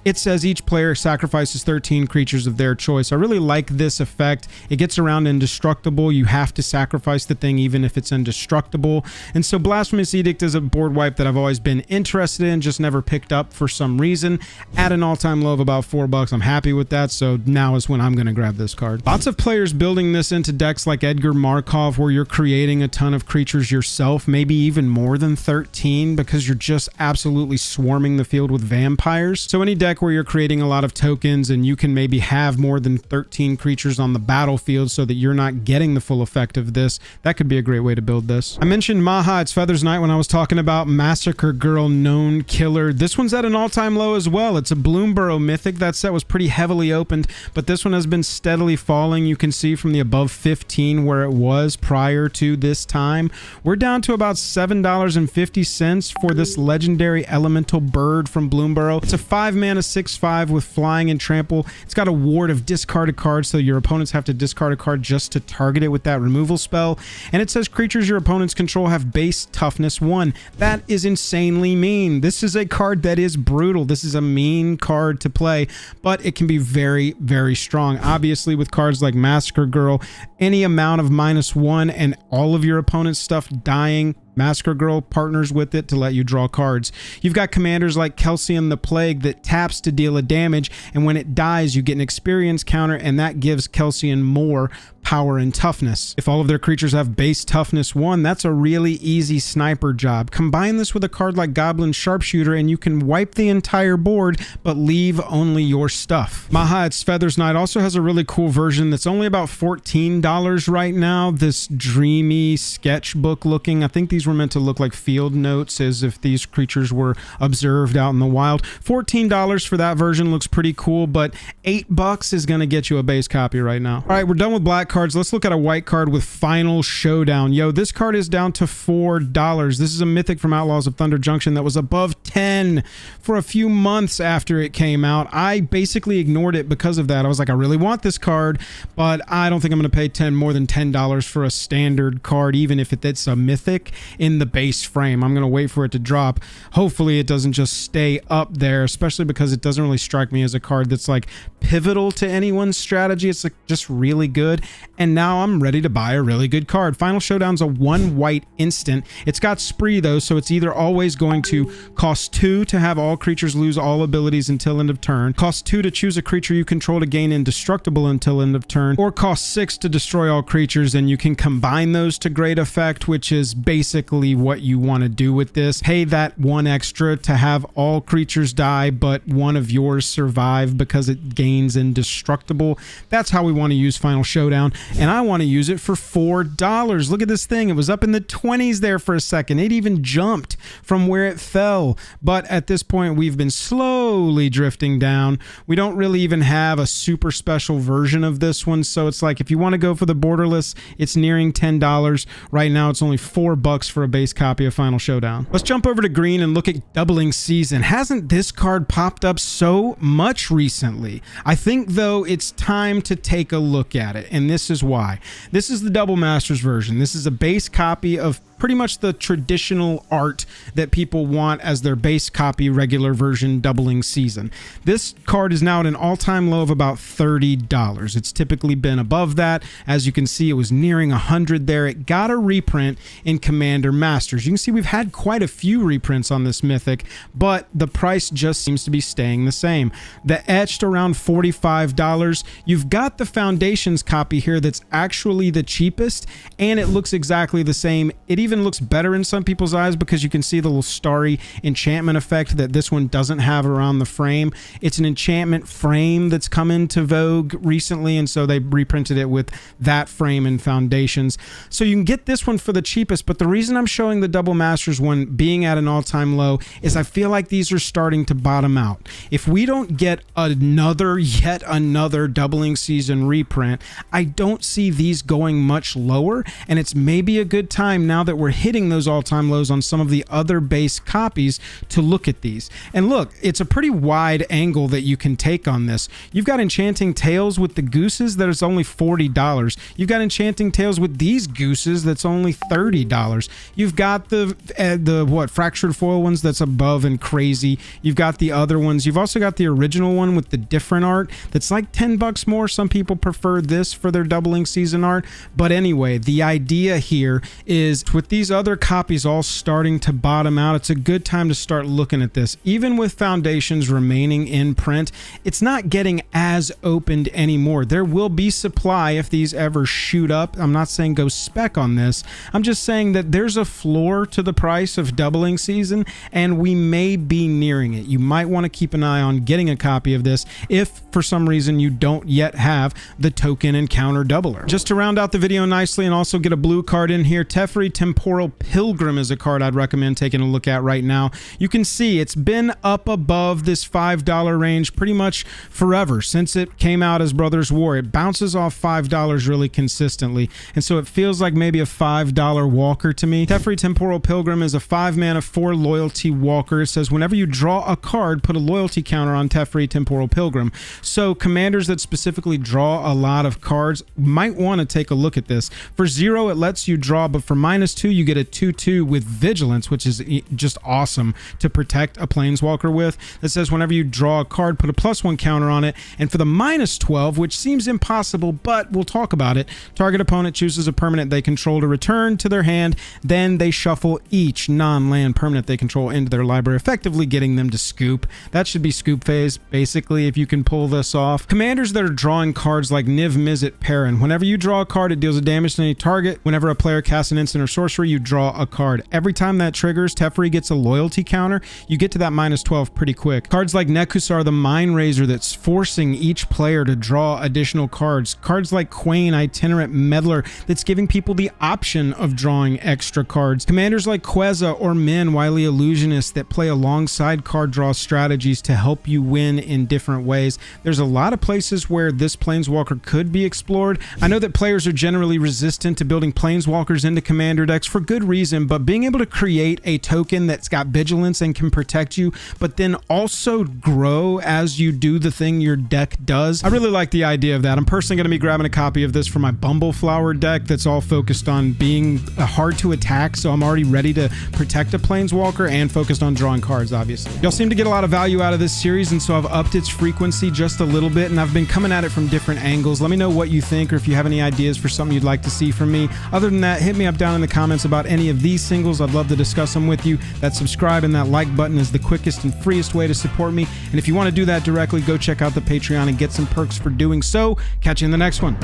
Speaker 5: it says each player sacrifices 13 creatures of their choice. I really like this effect. It gets around indestructible. You have to sacrifice the thing even if it's indestructible. And so Blasphemous Edict is a board wipe that I've always been interested in, just never picked up for some reason. At an all-time low of about $4, I'm happy with that. So now is when I'm going to grab this card. Lots of players building this into decks like Edgar Markov, where you're creating a ton of creatures yourself, maybe even more than 13, because you're just absolutely swarming the field with vampires. So any deck where you're creating a lot of tokens and you can maybe have more than 13 creatures on the battlefield so that you're not getting the full effect of this, that could be a great way to build this. I mentioned Maha, it's Feathers Night when I was talking about Massacre Girl Known Killer. This one's at an all-time low as well. It's a Bloomburrow Mythic. That set was pretty heavily opened, but this one has been steadily falling. You can see from the above 15 where it was prior to this time. We're down to about $7.50 for this legendary elemental bird from Bloomburrow. It's a 5-mana 6/5 with flying and trample. It's got a ward of discarded cards, so your opponents have to discard a card just to target it with that removal spell. And it says creatures your opponents control have base toughness 1. That is insanely mean. This is a card that is brutal. This is a mean card to play, but it can be very, very strong. Obviously, with cards like Massacre Girl, any amount of -1 and all of your opponent's stuff dying, Massacre Girl partners with it to let you draw cards. You've got commanders like Kelsian the Plague that taps to deal a damage, and when it dies, you get an experience counter, and that gives Kelsian more power and toughness. If all of their creatures have base toughness 1, that's a really easy sniper job. Combine this with a card like Goblin Sharpshooter and you can wipe the entire board but leave only your stuff. Maha, it's Feathers Night, also has a really cool version that's only about $14 right now. This dreamy sketchbook looking, I think these were meant to look like field notes as if these creatures were observed out in the wild. $14 for that version looks pretty cool, but $8 is going to get you a base copy right now. All right, we're done with black cards. Let's look at a white card with Final Showdown. Yo, this card is down to $4. This is a Mythic from Outlaws of Thunder Junction that was above 10 for a few months after it came out. I basically ignored it because of that. I was like, I really want this card, but I don't think I'm going to pay more than $10 for a standard card, even if it's a Mythic in the base frame. I'm going to wait for it to drop. Hopefully it doesn't just stay up there, especially because it doesn't really strike me as a card that's like pivotal to anyone's strategy. It's like just really good. And now I'm ready to buy a really good card. Final Showdown's a 1 white instant. It's got Spree though, so it's either always going to cost 2 to have all creatures lose all abilities until end of turn, cost 2 to choose a creature you control to gain indestructible until end of turn, or cost 6 to destroy all creatures, and you can combine those to great effect, which is basically what you want to do with this. Pay that 1 extra to have all creatures die, but one of yours survive because it gains indestructible. That's how we want to use Final Showdown, and I want to use it for $4. Look at this thing. It was up in the 20s there for a second. It even jumped from where it fell, but at this point we've been slowly drifting down. We don't really even have a super special version of this one, so it's like if you want to go for the borderless, it's nearing $10. Right now it's only $4 for a base copy of Final Showdown. Let's jump over to green and look at Doubling Season. Hasn't this card popped up so much recently? I think though it's time to take a look at it, and this is why. This is the Double Masters version. This is a base copy of pretty much the traditional art that people want as their base copy regular version Doubling Season. This card is now at an all-time low of about $30. It's typically been above that. As you can see, it was nearing 100 there. It got a reprint in Commander Masters. You can see we've had quite a few reprints on this Mythic, but the price just seems to be staying the same. The etched around $45. You've got the Foundations copy here that's actually the cheapest, and it looks exactly the same. It even looks better in some people's eyes because you can see the little starry enchantment effect that this one doesn't have around the frame. It's an enchantment frame that's come into vogue recently, and so they reprinted it with that frame and Foundations. So you can get this one for the cheapest, but the reason I'm showing the Double Masters one being at an all-time low is I feel like these are starting to bottom out. If we don't get yet another Doubling Season reprint, I don't see these going much lower, and it's maybe a good time now that we're hitting those all-time lows on some of the other base copies to look at these. And look, it's a pretty wide angle that you can take on this. You've got Enchanting Tales with the gooses that is only $40. You've got Enchanting Tales with these gooses that's only $30. You've got the fractured foil ones that's above and crazy. You've got the other ones. You've also got the original one with the different art that's like $10 more. Some people prefer this for their doubling season art. But anyway, the idea here is with these other copies all starting to bottom out, it's a good time to start looking at this. Even with Foundations remaining in print, it's not getting as opened anymore. There will be supply if these ever shoot up. I'm not saying go spec on this. I'm just saying that there's a floor to the price of doubling season, and we may be nearing it. You might want to keep an eye on getting a copy of this if for some reason you don't yet have the token encounter doubler. Just to round out the video nicely and also get a blue card in here, Teferi Temporal Pilgrim is a card I'd recommend taking a look at right now. You can see it's been up above this $5 range pretty much forever since it came out as Brothers War. It bounces off $5 really consistently, and so it feels like maybe a $5 walker to me. Teferi Temporal Pilgrim is a 5-mana 4 loyalty walker. It says whenever you draw a card, put a loyalty counter on Teferi Temporal Pilgrim. So commanders that specifically draw a lot of cards might want to take a look at this. For 0, it lets you draw, but for -2, you get a 2/2 with Vigilance, which is just awesome to protect a Planeswalker with. That says whenever you draw a card, put a +1 counter on it. And for the -12, which seems impossible, but we'll talk about it, target opponent chooses a permanent they control to return to their hand, then they shuffle each non-land permanent they control into their library, effectively getting them to scoop. That should be scoop phase, basically, if you can pull this off. Commanders that are drawing cards like Niv Mizzet Perrin. Whenever you draw a card, it deals a damage to any target. Whenever a player casts an instant or sorcery, you draw a card. Every time that triggers, Teferi gets a loyalty counter. You get to that -12 pretty quick. Cards like Nekusar the Mind Razor that's forcing each player to draw additional cards. Cards like Quain Itinerant Meddler that's giving people the option of drawing extra cards. Commanders like Queza or Min Wily Illusionist that play alongside card draw strategies to help you win in different ways. There's a lot of places where this Planeswalker could be explored. I know that players are generally resistant to building Planeswalkers into commander decks for good reason, but being able to create a token that's got vigilance and can protect you, but then also grow as you do the thing your deck does, I really like the idea of that. I'm personally going to be grabbing a copy of this for my Bumbleflower deck that's all focused on being hard to attack, so I'm already ready to protect a Planeswalker and focused on drawing cards, obviously. Y'all seem to get a lot of value out of this series, and so I've upped its frequency just a little bit, and I've been coming at it from different angles. Let me know what you think, or if you have any ideas for something you'd like to see from me. Other than that, hit me up down in the comments about any of these singles. I'd love to discuss them with you. That subscribe and that like button is the quickest and freest way to support me, and if you want to do that directly, go check out the Patreon and get some perks for doing so. Catch you in the next one.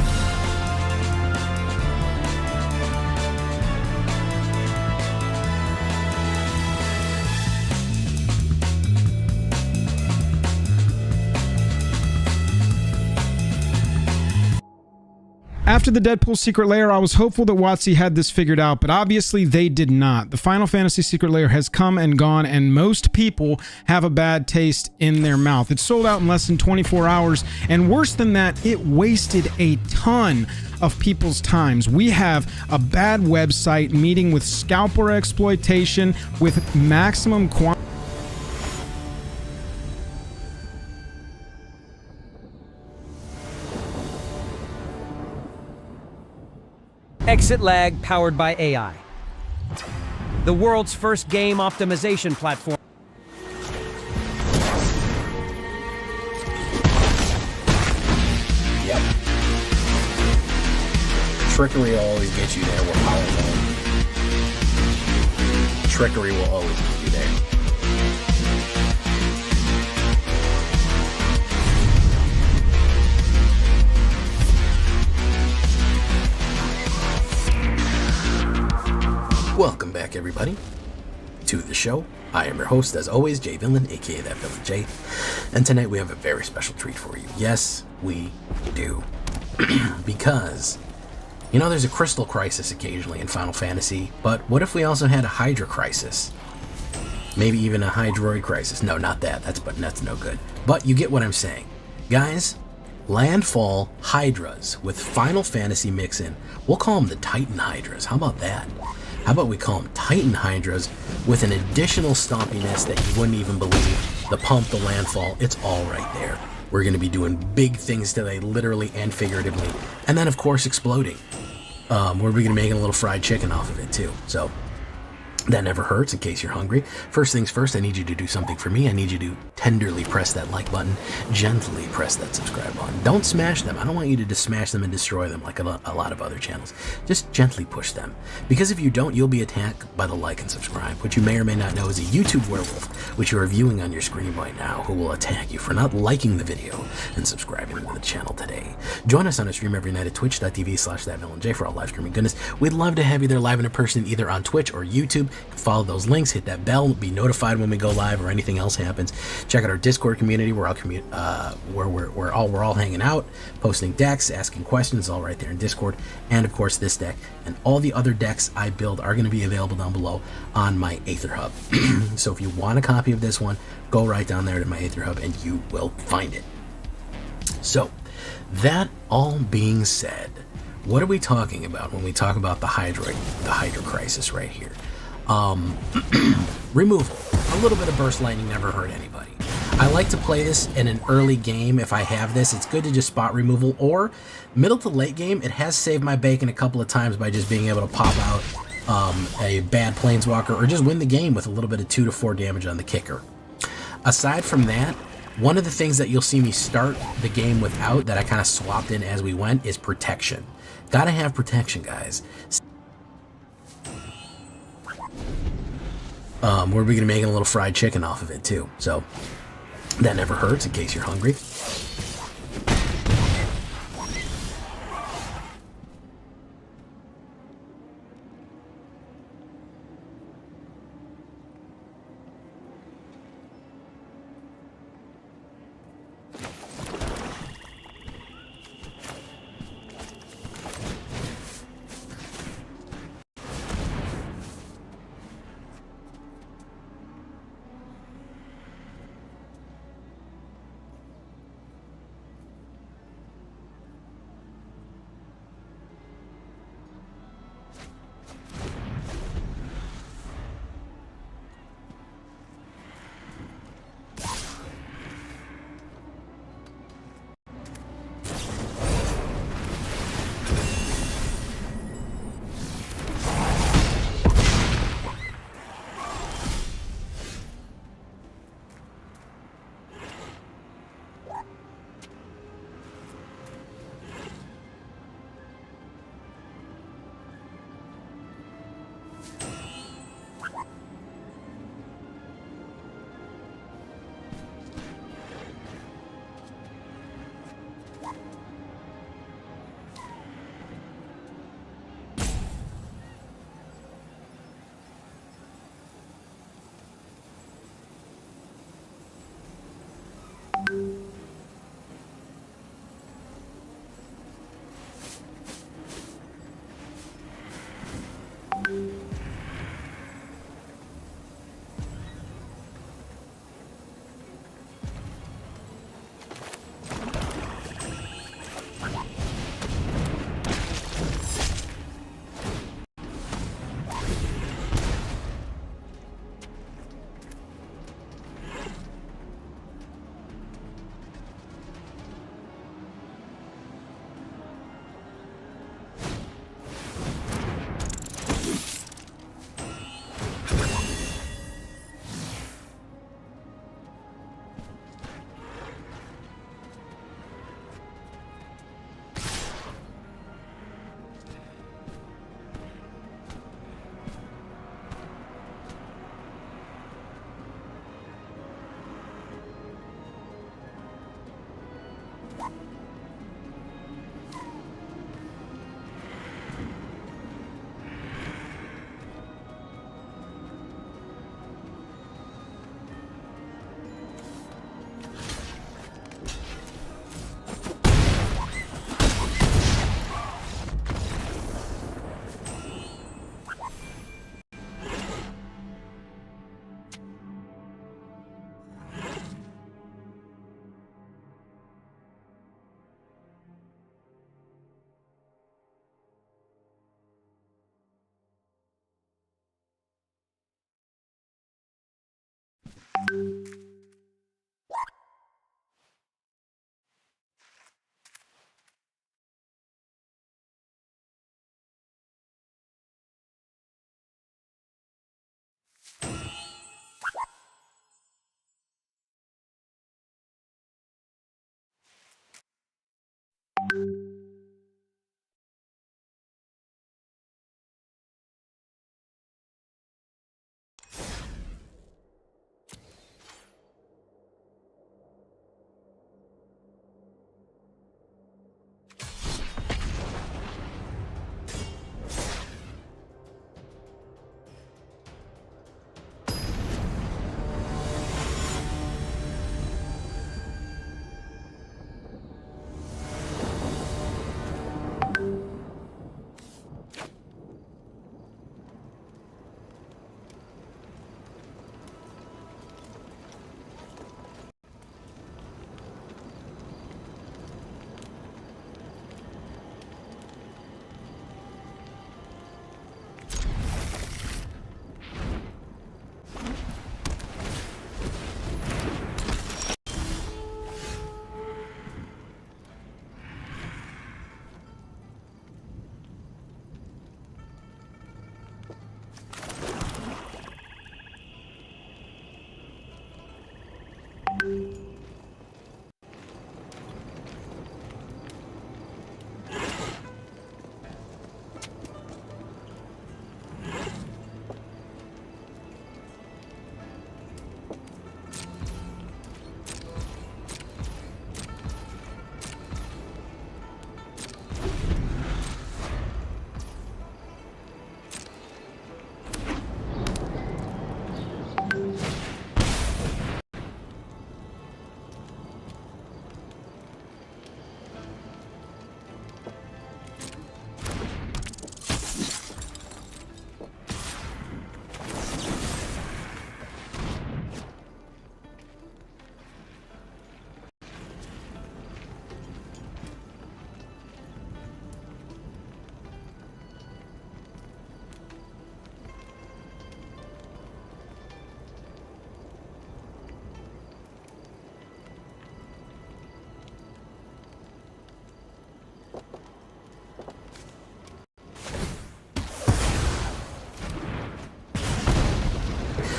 Speaker 5: After the Deadpool Secret Lair, I was hopeful that WotC had this figured out, but obviously they did not. The Final Fantasy Secret Lair has come and gone, and most people have a bad taste in their mouth. It sold out in less than 24 hours, and worse than that, it wasted a ton of people's times. We have a bad website meeting with scalper exploitation with maximum quantity.
Speaker 8: Exit Lag powered by AI. The world's first game optimization platform.
Speaker 12: Yep. Trickery will always get you there with Power Zone. Trickery will always get you there. Welcome back, everybody, to the show. I am your host, as always, Jay Villain, aka That Villain Jay, and tonight we have a very special treat for you. Yes, we do. Because, you know, there's a crystal crisis occasionally in Final Fantasy, but what if we also had a Hydra crisis? Maybe even a Hydroid crisis. No, not that. That's no good. But you get what I'm saying. Guys, Landfall Hydras with Final Fantasy mix-in. We'll call them the Titan Hydras. How about that? How about we call them Titan Hydras with an additional stompiness that you wouldn't even believe. The pump, the landfall, it's all right there. We're going to be doing big things today, literally and figuratively. And then, of course, exploding. We're going to be making a little fried chicken off of it, too. So that never hurts, in case you're hungry. First things first, I need you to do something for me. I need you to tenderly press that like button, gently press that subscribe button. Don't smash them. I don't want you to just smash them and destroy them like a lot of other channels. Just gently push them. Because if you don't, you'll be attacked by the like and subscribe, which you may or may not know is a YouTube werewolf, which you are viewing on your screen right now, who will attack you for not liking the video and subscribing to the channel today. Join us on a stream every night at twitch.tv/thatvillainj for all live streaming goodness. We'd love to have you there live in person, either on Twitch or YouTube. Follow those links, hit that bell, be notified when we go live or anything else happens. Check out our Discord community where we're all hanging out, posting decks, asking questions, all right there in Discord. And of course this deck and all the other decks I build are going to be available down below on my Aether Hub. So if you want a copy of this one, go right down there to my Aether Hub and you will find it. So that all being said, what are we talking about when we talk about the Hydra crisis right here? Removal. A little bit of burst lightning never hurt anybody. I like to play this in an early game. If I have this, it's good to just spot removal, or middle to late game. It has saved my bacon a couple of times by just being able to pop out a bad planeswalker or just win the game with a little bit of 2 to 4 damage on the kicker. Aside from that, one of the things that you'll see me start the game without that I kind of swapped in as we went is protection. Gotta have protection, guys. We're going to be making a little fried chicken off of it too, so that never hurts in case you're hungry.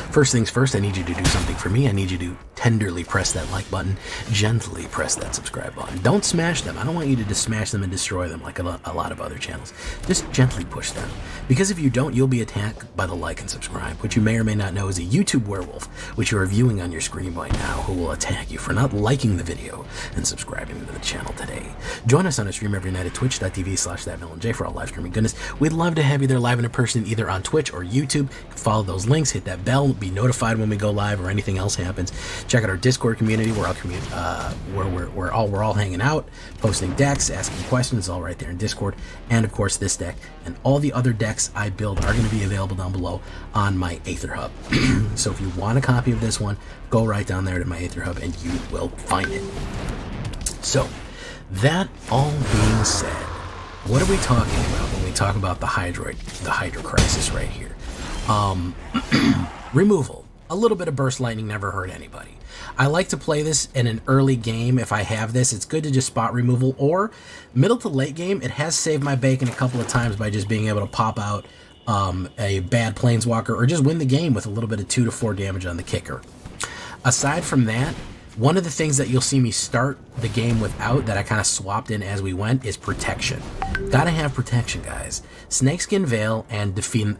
Speaker 12: First things first, I need you to do something for me. I need you to tenderly press that like button, gently press that subscribe button. Don't smash them. I don't want you to just smash them and destroy them like a lot of other channels. Just gently push them. Because if you don't, you'll be attacked by the like and subscribe, which you may or may not know is a YouTube werewolf, which you are viewing on your screen right now, who will attack you for not liking the video and subscribing to the channel today. Join us on a stream every night at twitch.tv/thatvillainj for all live streaming goodness. We'd love to have you there live in person, either on Twitch or YouTube. Follow those links, hit that bell, be notified when we go live or anything else happens. Check out our Discord community where we're all hanging out, posting decks, asking questions, all right there in Discord. And of course, this deck and all the other decks I build are going to be available down below on my Aether Hub. So if you want a copy of this one, go right down there to my Aether Hub and you will find it. So that all being said, what are we talking about when we talk about the Hydra crisis right here? Removal. A little bit of burst lightning never hurt anybody. I like to play this in an early game. If I have this, it's good to just spot removal, or middle to late game. It has saved my bacon a couple of times by just being able to pop out a bad planeswalker or just win the game with a little bit of 2 to 4 damage on the kicker. Aside from that, one of the things that you'll see me start the game without that I kind of swapped in as we went is protection. Gotta have protection, guys. Snakeskin Veil and defend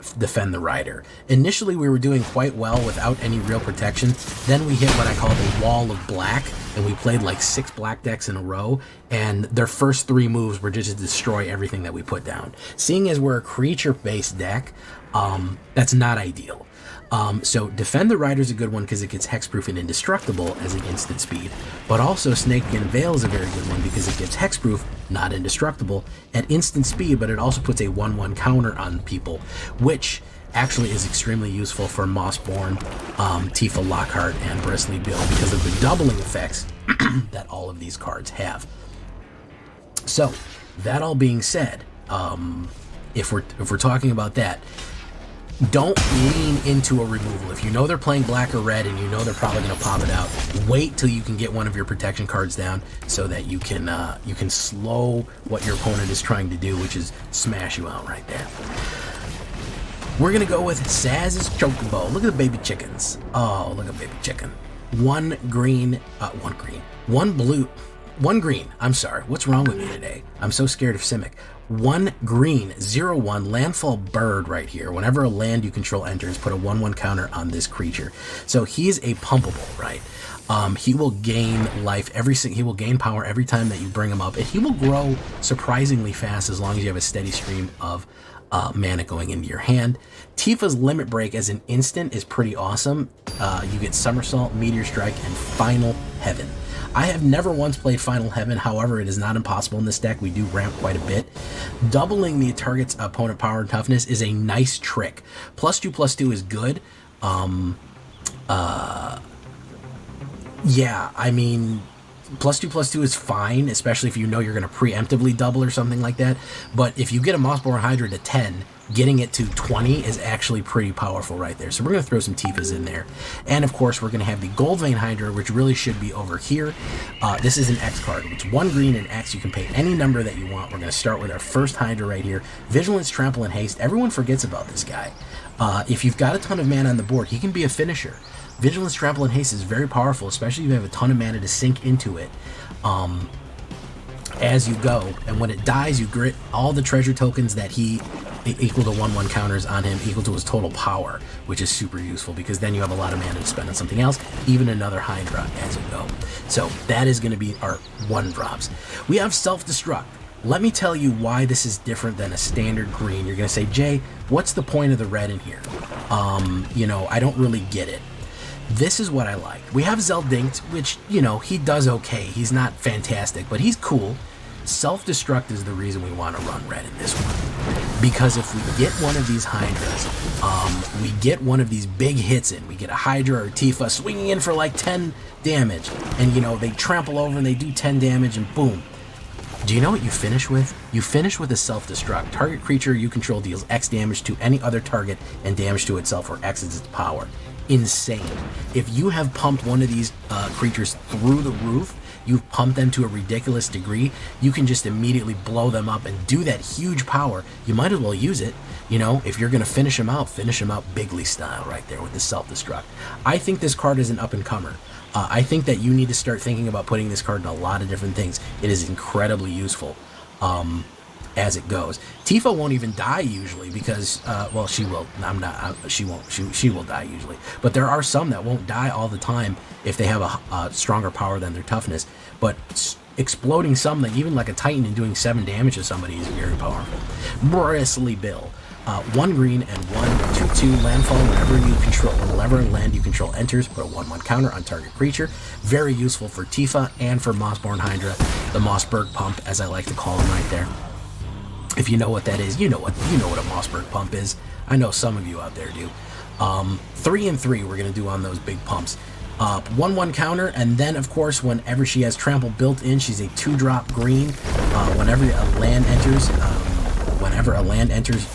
Speaker 12: the Rider. Initially, we were doing quite well without any real protection. Then we hit what I call the wall of black, and we played like 6 black decks in a row, and their first 3 moves were just to destroy everything that we put down. Seeing as we're a creature-based deck, that's not ideal. So Defend the Rider is a good one because it gets hexproof and indestructible as an instant speed, but also Snakeskin Veil is a very good one because it gets hexproof, not indestructible, at instant speed, but it also puts a 1/1 counter on people, which actually is extremely useful for Mossborn, Tifa Lockhart, and Bristly Bill because of the doubling effects that all of these cards have. So that all being said, if we're talking about that, don't lean into a removal. If you know they're playing black or red and you know they're probably going to pop it out, wait till you can get one of your protection cards down so that you can slow what your opponent is trying to do, which is smash you out right there. We're going to go with Saz's Chocobo. Look at the baby chickens. Oh, look at baby chicken. One green. I'm sorry. What's wrong with me today? I'm so scared of Simic. 1 green, 0/1 landfall bird right here. Whenever a land you control enters, put a 1/1 counter on this creature. So he's a pumpable, right? He will gain life he will gain power every time that you bring him up, and he will grow surprisingly fast as long as you have a steady stream of mana going into your hand. Tifa's Limit Break as an instant is pretty awesome. You get Somersault, Meteor Strike, and Final Heaven. I have never once played Final Heaven, however, it is not impossible in this deck. We do ramp quite a bit. Doubling the target's opponent power and toughness is a nice trick. +2/+2 is good. Yeah, I mean, +2/+2 is fine, especially if you know you're going to preemptively double or something like that. But if you get a Mossborn Hydra to 10, getting it to 20 is actually pretty powerful right there. So we're going to throw some Tifas in there. And of course, we're going to have the Goldvein Hydra, which really should be over here. This is an X card. It's 1 green and X. You can pay any number that you want. We're going to start with our first Hydra right here. Vigilance, Trample, and Haste. Everyone forgets about this guy. If you've got a ton of mana on the board, he can be a finisher. Vigilance, Trample, and Haste is very powerful, especially if you have a ton of mana to sink into it as you go. And when it dies, you grit all the treasure tokens that he equal to 1/1 counters on him, equal to his total power, which is super useful because then you have a lot of mana to spend on something else, even another Hydra as you go. So that is going to be our 1-drops. We have Self-Destruct. Let me tell you why this is different than a standard green. You're going to say, Jay, what's the point of the red in here? You know, I don't really get it. This is what I like. We have Zeldinkt, which, you know, he does okay. He's not fantastic, but he's cool. Self-Destruct is the reason we want to run red in this one. Because if we get one of these Hydras, we get one of these big hits in. We get a Hydra or Tifa swinging in for like 10 damage. And, you know, they trample over and they do 10 damage and boom. Do you know what you finish with? You finish with a Self-Destruct. Target creature you control deals X damage to any other target and damage to itself, or X is its power. Insane. If you have pumped one of these creatures through the roof, you've pumped them to a ridiculous degree, you can just immediately blow them up and do that huge power. You might as well use it. You know, if you're going to finish them out Bigly style right there with the Self-Destruct. I think this card is an up-and-comer. I think that you need to start thinking about putting this card in a lot of different things. It is incredibly useful as it goes. Tifa won't even die usually because, well, she will. She won't. She will die usually. But there are some that won't die all the time if they have a stronger power than their toughness. But exploding something, even like a Titan, and doing 7 damage to somebody is very powerful. Bristly Bill. 1 green and 1 2/2 landfall whenever land you control enters, put a 1/1 counter on target creature. Very useful for Tifa and for Mossborn Hydra, the Mossberg pump, as I like to call him right there. If you know what that is, you know what a Mossberg pump is. I know some of you out there do. 3 and 3 we're gonna do on those big pumps. 1/1 counter, and then of course whenever she has trample built in, she's a 2-drop green. Whenever a land enters,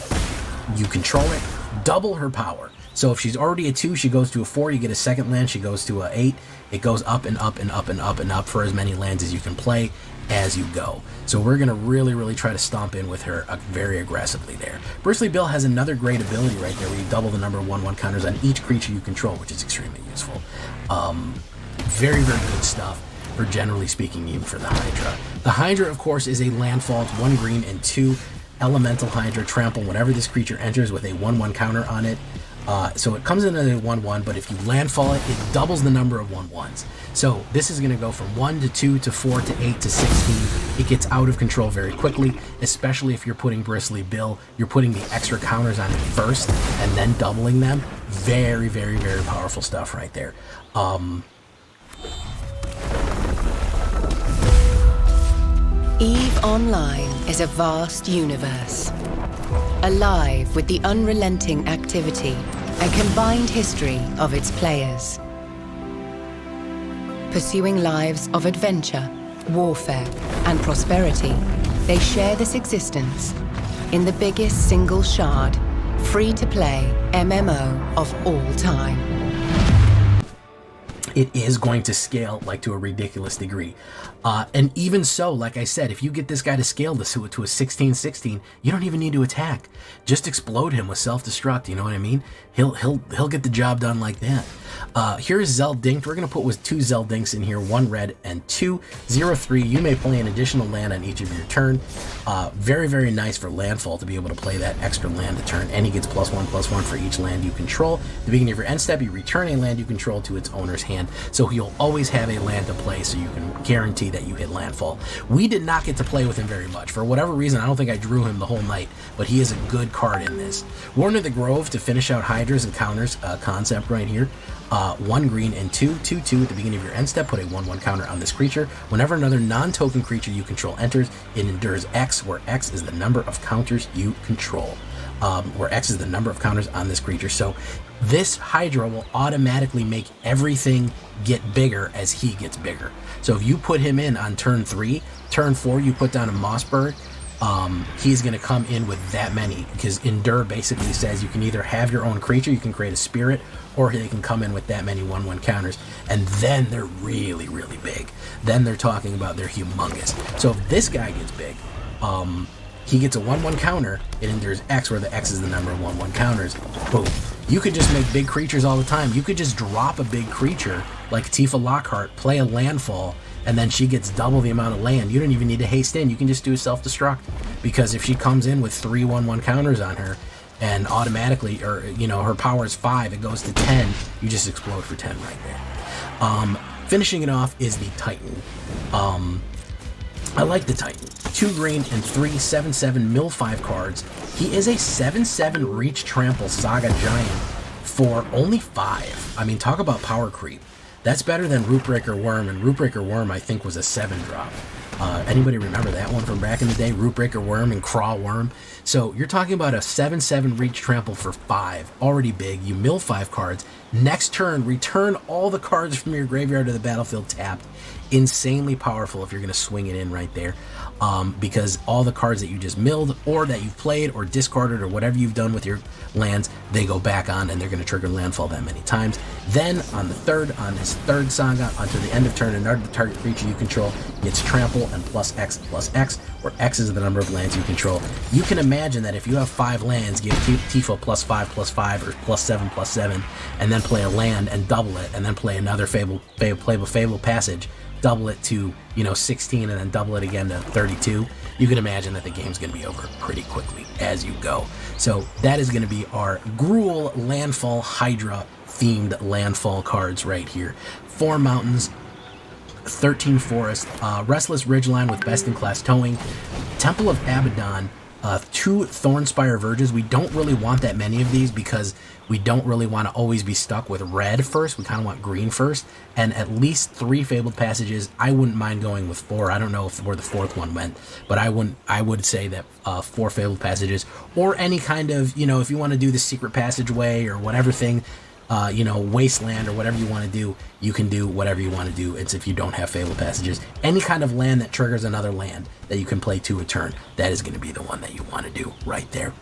Speaker 12: you control it, double her power. So if she's already a 2, she goes to a 4, you get a second land, she goes to a 8. It goes up and up and up and up and up for as many lands as you can play as you go. So we're going to really try to stomp in with her very aggressively there. Bristly Bill has another great ability right there where you double the number of 1/1 counters on each creature you control, which is extremely useful. Very good stuff for, generally speaking, even for the Hydra. The Hydra, of course, is a landfall. It's 1 green and 2 elemental Hydra. Trample whenever this creature enters with a 1/1 counter on it. So it comes in as a 1/1, but if you landfall it, it doubles the number of 1/1s. So this is going to go from 1 to 2 to 4 to 8 to 16. It gets out of control very quickly, especially if you're putting Bristly Bill. You're putting the extra counters on it first and then doubling them. Very powerful stuff right there.
Speaker 9: EVE Online is a vast universe, alive with the unrelenting activity and combined history of its players. Pursuing lives of adventure, warfare, and prosperity, they share this existence in the biggest single shard free-to-play MMO of all time.
Speaker 12: It is going to scale like to a ridiculous degree. And even so, like I said, if you get this guy to scale this to a 16-16, you don't even need to attack. Just explode him with self-destruct, you know what I mean? He'll get the job done like that. Here's Zeldinked. We're going to put with 2 Zeldinks in here, 1 red and 2 0/3. You may play an additional land on each of your turn. Very, very nice for landfall to be able to play that extra land a turn, and he gets +1/+1 for each land you control. At the beginning of your end step, you return a land you control to its owner's hand, so he'll always have a land to play, so you can guarantee that you hit landfall. We did not get to play with him very much. For whatever reason, I don't think I drew him the whole night, but he is a good card in this. Warden of the Grove to finish out Hydras and counters concept right here. 1 green and 2/2/2 at the beginning of your end step. Put a 1/1 counter on this creature. Whenever another non-token creature you control enters, it endures X, where X is the number of counters you control. Where X is the number of counters on this creature. So this Hydra will automatically make everything get bigger as he gets bigger. So if you put him in on turn 3, turn 4 you put down a Mossberg, he's going to come in with that many, because Endure basically says you can either have your own creature, you can create a spirit, or they can come in with that many 1/1 counters, and then they're really, really big. Then they're talking about they're humongous. So if this guy gets big, he gets a 1/1 counter, it endures X, where the X is the number of 1/1 counters. Boom. You could just make big creatures all the time. You could just drop a big creature like Tifa Lockhart, play a landfall, and then she gets double the amount of land. You don't even need to haste in. You can just do a self-destruct, because if she comes in with 3 1/1 counters on her, and automatically, or you know, her power is 5, it goes to 10, you just explode for 10 right there. Finishing it off is the Titan. I like the Titan. 2 green and 3 7/7 mill 5 cards. He is a 7/7 reach trample saga giant for only 5. I mean, talk about power creep. That's better than Rootbreaker Worm, and Rootbreaker Worm I think was a 7-drop. Anybody remember that one from back in the day? Rootbreaker Worm and Crawl Worm. So you're talking about a 7/7 reach trample for 5. Already big. You mill 5 cards. Next turn, return all the cards from your graveyard to the battlefield tapped. Insanely powerful if you're going to swing it in right there. Because all the cards that you just milled, or that you've played or discarded, or whatever you've done with your lands, they go back on, and they're going to trigger landfall that many times. Then on his third saga, until the end of turn, another target creature you control gets trample and +X/+X, where X is the number of lands you control. You can imagine that if you have 5 lands, give Tifa +5/+5 or +7/+7, and then play a land and double it, and then play another Fable Passage, double it to 16, and then double it again to 32, you can imagine that the game's going to be over pretty quickly as you go. So that is going to be our Gruul Landfall Hydra themed landfall cards right here. 4 mountains, 13 forest, Restless Ridgeline with best in class towing, Temple of Abaddon, 2 Thornspire Verges. We don't really want that many of these, because we don't really want to always be stuck with red first. We kind of want green first, and at least 3 Fabled Passages. I wouldn't mind going with 4. I don't know where the 4th one went, but I would say that 4 Fabled Passages, or any kind of, if you want to do the secret passageway or whatever thing, Wasteland or whatever you want to do, you can do whatever you want to do. It's if you don't have Fabled Passages. Any kind of land that triggers another land that you can play 2 a turn, that is going to be the one that you want to do right there.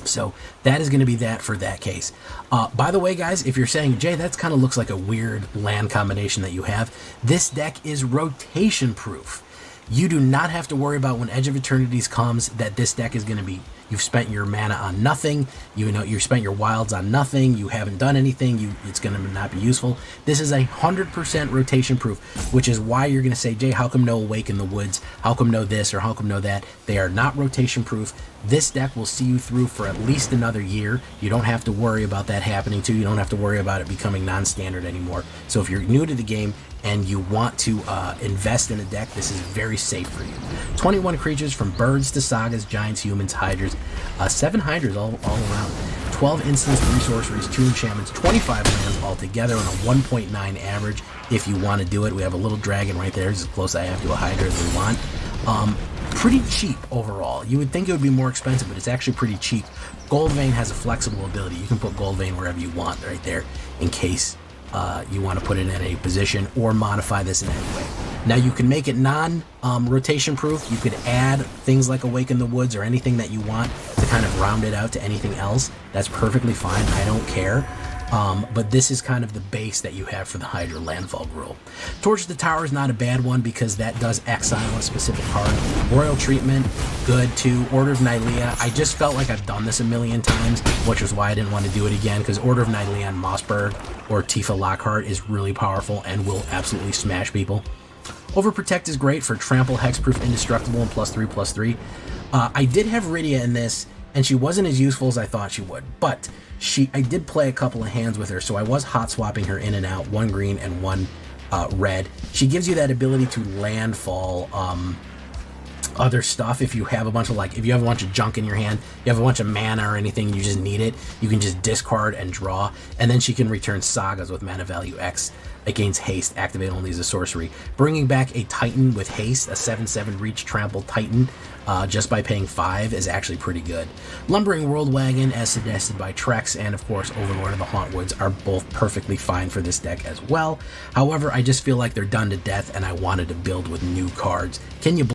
Speaker 12: So that is going to be that for that case. By the way, guys, if you're saying, Jay, that kind of looks like a weird land combination that you have, this deck is rotation proof. You do not have to worry about when Edge of Eternities comes that this deck is going to be, you've spent your mana on nothing, you spent your wilds on nothing, you haven't done anything, it's going to not be useful. This is 100% rotation proof, which is why you're going to say, Jay, how come no Awake in the Woods? How come no this, or how come no that? They are not rotation proof. This deck will see you through for at least another year. You don't have to worry about that happening too. You don't have to worry about it becoming non-standard anymore. So if you're new to the game and you want to invest in a deck, this is very safe for you. 21 creatures from birds to sagas, giants, humans, hydras, 7 hydras all around, 12 instants, 3 sorceries, 2 enchantments, 25 lands altogether on a 1.9 average if you want to do it. We have a little dragon right there, it's as close I have to a hydra as we want. Pretty cheap overall. You would think it would be more expensive, but it's actually pretty cheap. Goldvein has a flexible ability. You can put Goldvein wherever you want right there in case you want to put it in a position or modify this in any way. Now you can make it non-rotation proof. You could add things like Awaken the Woods or anything that you want to kind of round it out to anything else. That's perfectly fine. I don't care. But this is kind of the base that you have for the Hydra Landfall rule. Torch the Tower is not a bad one because that does exile a specific card. Royal Treatment, good too. Order of Nylea, I just felt like I've done this a million times, which is why I didn't want to do it again, because Order of Nylea on Mossberg or Tifa Lockhart is really powerful and will absolutely smash people. Overprotect is great for Trample, Hexproof, Indestructible, and +3/+3. I did have Rydia in this, and she wasn't as useful as I thought she would, but I did play a couple of hands with her, so I was hot swapping her in and out, 1 green and 1 red. She gives you that ability to landfall other stuff. If you have a bunch of if you have a bunch of junk in your hand, you have a bunch of mana or anything, and you just need it, you can just discard and draw, and then she can return Sagas with mana value X. Against haste, activate only as a sorcery. Bringing back a Titan with haste, a 7/7 reach trample Titan, just by paying 5 is actually pretty good. Lumbering World Wagon, as suggested by Trex, and of course Overlord of the Hauntwoods are both perfectly fine for this deck as well. However, I just feel like they're done to death, and I wanted to build with new cards. Can you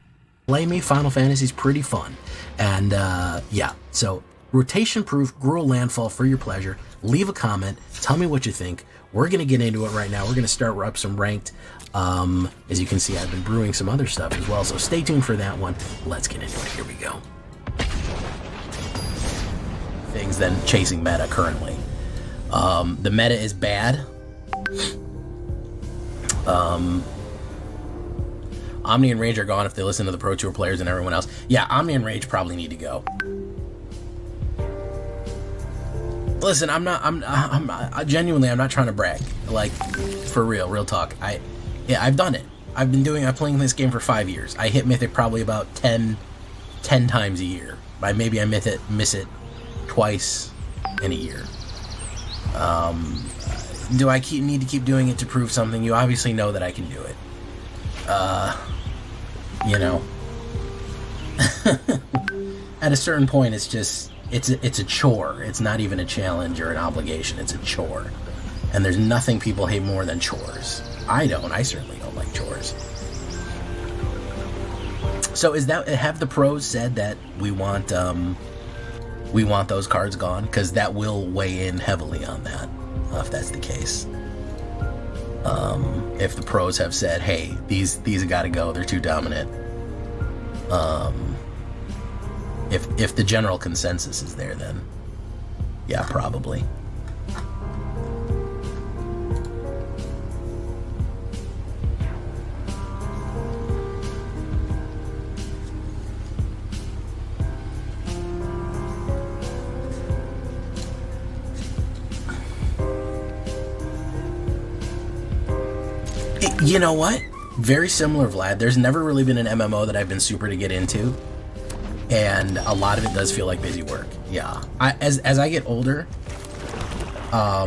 Speaker 12: blame me? Final Fantasy's pretty fun, and yeah. So rotation proof, Gruul Landfall for your pleasure. Leave a comment. Tell me what you think. We're going to get into it right now. We're going to start up some ranked. As you can see, I've been brewing some other stuff as well, so stay tuned for that one. Let's get into it. Here we go. Things then chasing meta currently. The meta is bad. Omni and Rage are gone if they listen to the Pro Tour players and everyone else. Yeah, Omni and Rage probably need to go. Listen, I'm genuinely, I'm not trying to brag. Like, for real talk. I've done it. I'm playing this game for 5 years. I hit Mythic probably about 10 times a year. Maybe I miss it twice in a year. Do I need to keep doing it to prove something? You obviously know that I can do it. You know. At a certain point, it's just... It's a chore. It's not even a challenge or an obligation. It's a chore. And there's nothing people hate more than chores. I don't. I certainly don't like chores. So have the pros said that we want those cards gone? Because that will weigh in heavily on that, if that's the case. If the pros have said, hey, these have got to go, they're too dominant. If the general consensus is there, then yeah, probably. You know what? Very similar, Vlad. There's never really been an MMO that I've been super to get into. And a lot of it does feel like busy work. Yeah. As I get older, I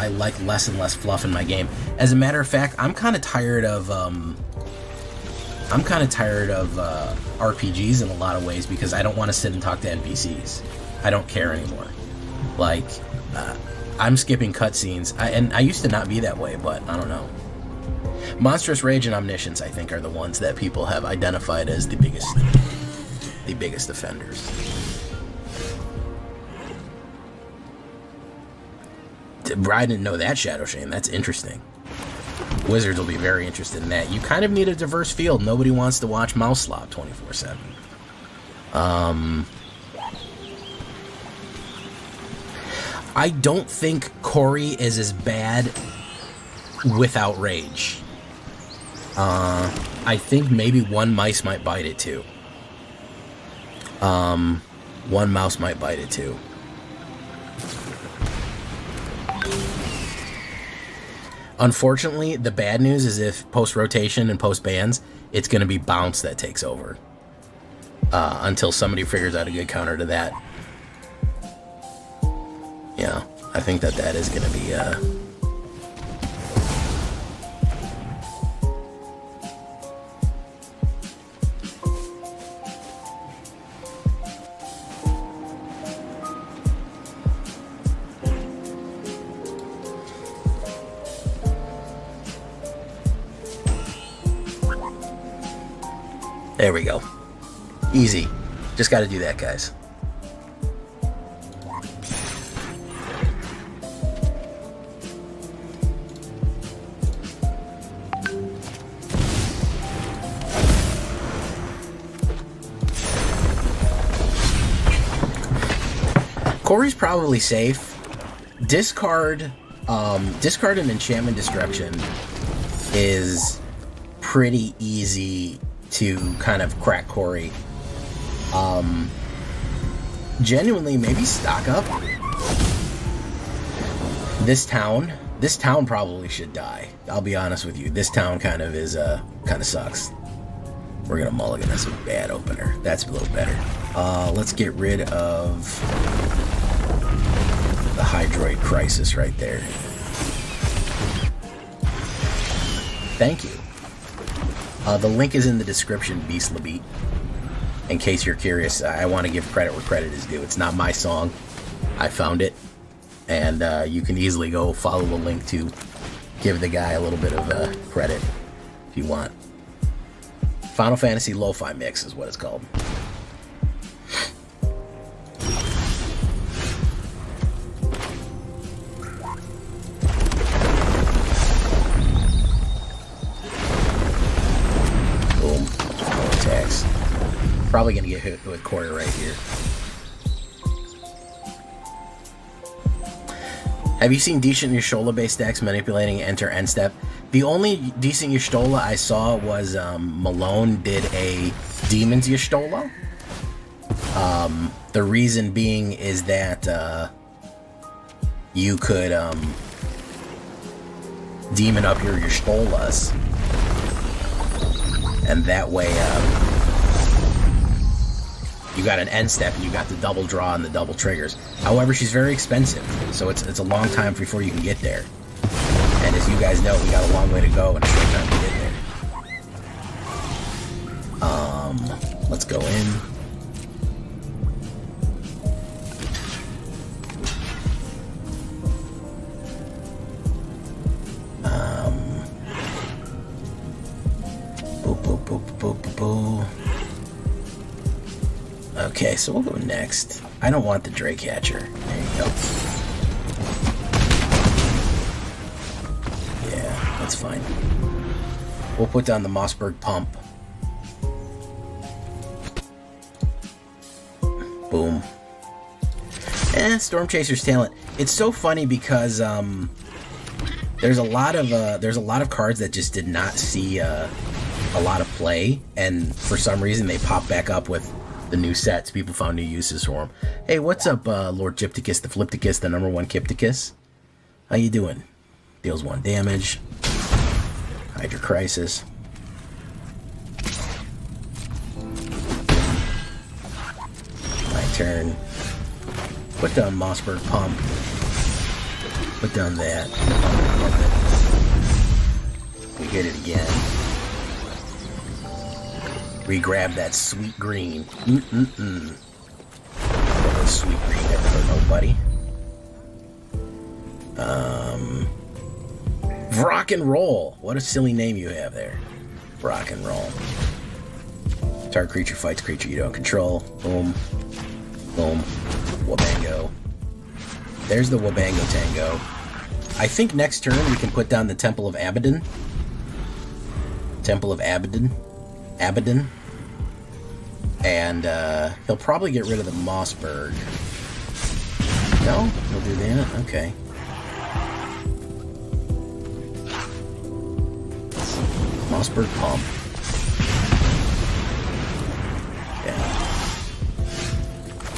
Speaker 12: like less and less fluff in my game. As a matter of fact, I'm kind of tired of RPGs in a lot of ways because I don't want to sit and talk to NPCs. I don't care anymore. Like, I'm skipping cutscenes. And I used to not be that way, but I don't know. Monstrous Rage and Omniscience, I think, are the ones that people have identified as the biggest offenders. I didn't know that, Shadow Shane. That's interesting. Wizards will be very interested in that. You kind of need a diverse field. Nobody wants to watch Mouse Slop 24/7. I don't think Corey is as bad without Rage. I think maybe one mice might bite it too. One mouse might bite it too. Unfortunately, the bad news is if post-rotation and post-bans, it's going to be Bounce that takes over. Until somebody figures out a good counter to that. Yeah, I think that is going to be... There we go. Easy. Just got to do that, guys. Corey's probably safe. Discard an Enchantment Destruction is pretty easy to kind of crack Corey. Genuinely, maybe stock up. This town probably should die. I'll be honest with you. This town kind of sucks. We're gonna mulligan. That's a bad opener. That's a little better. Let's get rid of the Hydroid Crisis right there. Thank you. The link is in the description, Beast Labeat. In case you're curious, I want to give credit where credit is due. It's not my song. I found it. And you can easily go follow the link to give the guy a little bit of credit if you want. Final Fantasy Lo-Fi Mix is what it's called. Probably gonna get hit with Corey right here. Have you seen decent Y'shtola based decks manipulating enter end step? The only decent Y'shtola I saw was Malone did a Demon's Y'shtola. The reason being is that you could demon up your Y'shtolas, and that way you got an end step and you got the double draw and the double triggers. However, she's very expensive, so it's a long time before you can get there. And as you guys know, we got a long way to go and a short time to get there. Let's go in. Okay, so we'll go next. I don't want the Drake Hatcher. There you go. Yeah, that's fine. We'll put down the Mossberg Pump. Boom. Storm Chaser's Talent. It's so funny because there's a lot of cards that just did not see a lot of play, and for some reason they pop back up with the new sets. People found new uses for them. Hey, what's up, Lord Gypticus, the Flipticus, the #1 Kipticus? How you doing? Deals 1 damage. Hydra Crisis. My turn. Put down Mossberg Pump. Put down that. We hit it again. We grab that sweet green. Sweet green never hurt nobody. Rock and Roll. What a silly name you have there. Rock and Roll. Target creature fights creature you don't control. Boom. Boom. Wabango. There's the Wabango Tango. I think next turn we can put down the Temple of Abaddon. Temple of Abaddon. And he'll probably get rid of the Mossberg. No? He'll do that? Okay. Mossberg Pump. Yeah.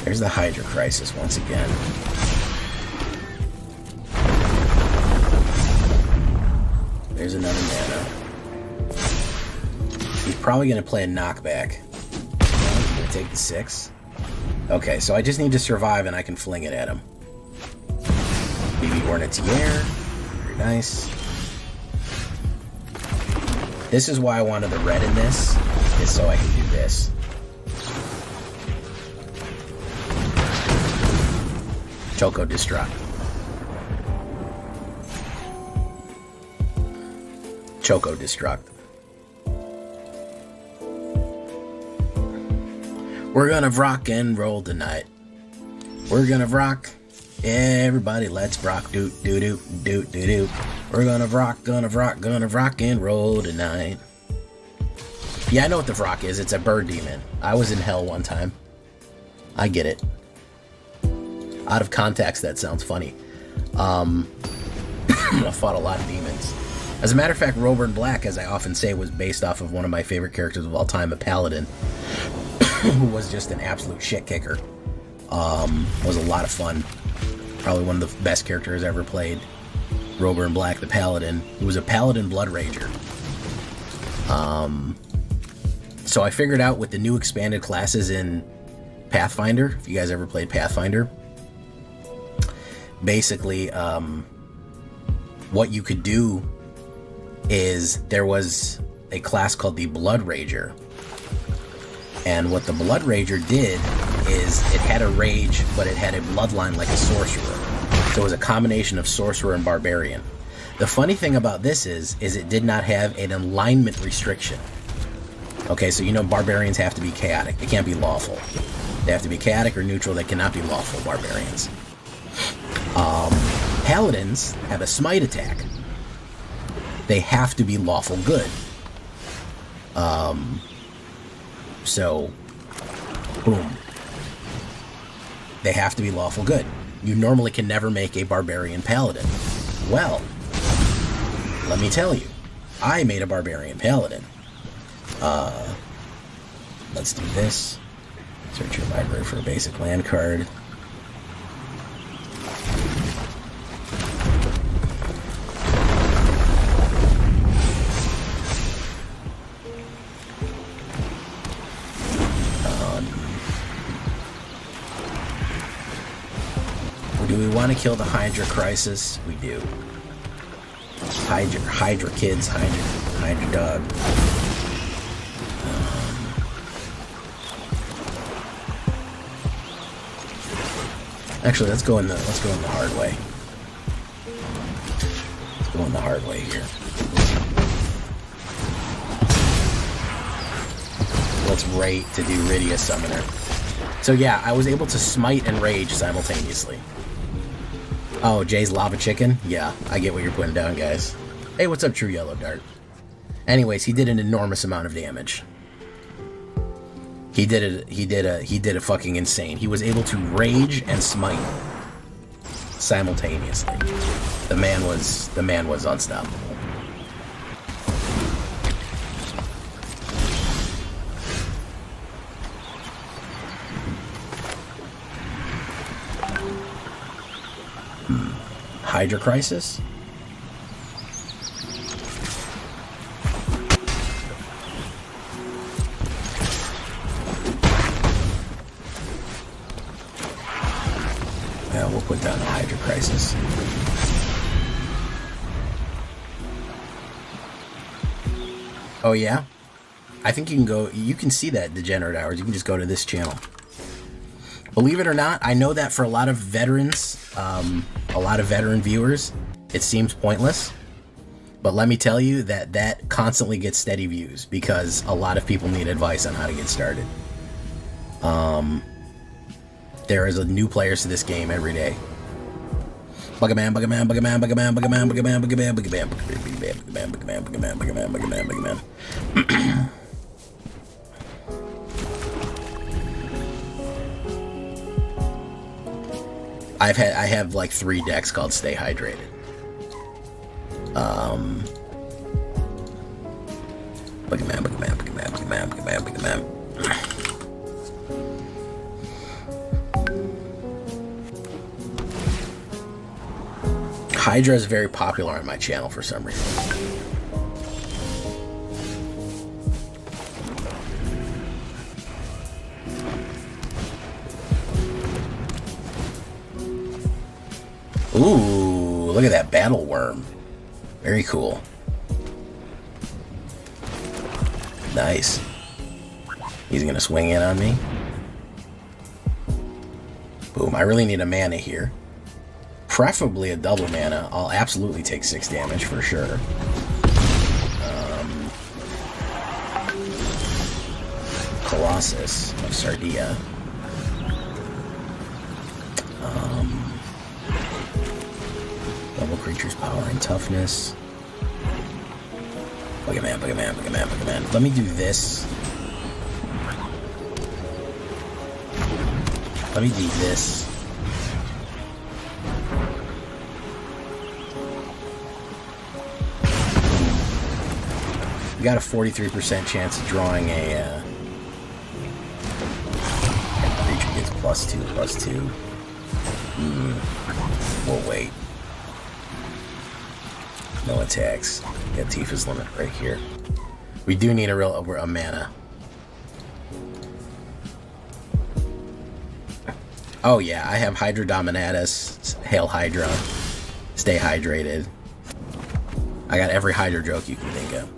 Speaker 12: There's the Hydra Crisis once again. There's another mana. He's probably going to play a knockback. He's going to take the 6. Okay, so I just need to survive and I can fling it at him. BB Hornetier. Very nice. This is why I wanted the red in this, is so I can do this. Choco Destruct. Choco Destruct. We're gonna rock and roll tonight. We're gonna rock. Everybody, let's rock. Doot, doot, doot, doot, doot, doot. We're gonna rock and roll tonight. Yeah, I know what the Vrock is. It's a bird demon. I was in hell one time. I get it. Out of context, that sounds funny. I fought a lot of demons. As a matter of fact, Roburn Black, as I often say, was based off of one of my favorite characters of all time, a paladin, who was just an absolute shit kicker. Was a lot of fun. Probably one of the best characters ever played. Roburn Black, the paladin, who was a paladin blood rager. So I figured out with the new expanded classes in Pathfinder, if you guys ever played Pathfinder, basically, what you could do is there was a class called the Blood Rager. And what the Blood Rager did is it had a rage, but it had a bloodline like a sorcerer. So it was a combination of sorcerer and barbarian. The funny thing about this is it did not have an alignment restriction. Okay, so you know barbarians have to be chaotic. They can't be lawful. They have to be chaotic or neutral. They cannot be lawful barbarians. Paladins have a smite attack. They have to be lawful good. So, boom. They have to be lawful good. You normally can never make a barbarian paladin. Well, let me tell you, I made a barbarian paladin. Let's do this. Search your library for a basic land card. Do we want to kill the Hydra Crisis? We do. Hydra kids, Hydra dog. Actually, let's go in the hard way. Let's go in the hard way here. Let's rate to do Rydia Summoner. So yeah, I was able to smite and rage simultaneously. Oh, Jay's Lava Chicken? Yeah, I get what you're putting down, guys. Hey, what's up, True Yellow Dart? Anyways, he did an enormous amount of damage. He did a fucking insane. He was able to rage and smite simultaneously. The man was unstoppable. Hydra Crisis? Well, we'll put down the Hydra Crisis. Oh yeah? I think you can see that Degenerate Hours. You can just go to this channel. Believe it or not, I know that for a lot of veterans, a lot of veteran viewers, it seems pointless. But let me tell you that constantly gets steady views because a lot of people need advice on how to get started. There is a new players to this game every day. Buggerman, Buggerman, Buggerman, Buggerman, Buggerman, Buggerman, Buggerman, Buggerman, Buggerman, Buggerman, Buggerman, Buggerman, Buggerman, Buggerman. I have like 3 decks called Stay Hydrated. Buggerman, Buggerman, Buggerman, Buggerman, Buggerman, Buggerman. Hydra is very popular on my channel for some reason. Ooh, look at that battle worm. Very cool. Nice. He's gonna swing in on me. Boom, I really need a mana here. Preferably a double mana. I'll absolutely take 6 damage for sure. Colossus of Sardia. Double creature's power and toughness. Boogeyman. Let me do this. Let me do this. We got a 43% chance of drawing a creature gets +2/+2. We'll wait. No attacks. Got Tifa's limit right here. We do need a mana. Oh yeah, I have Hydra Dominatus, Hail Hydra, Stay Hydrated. I got every Hydra joke you can think of.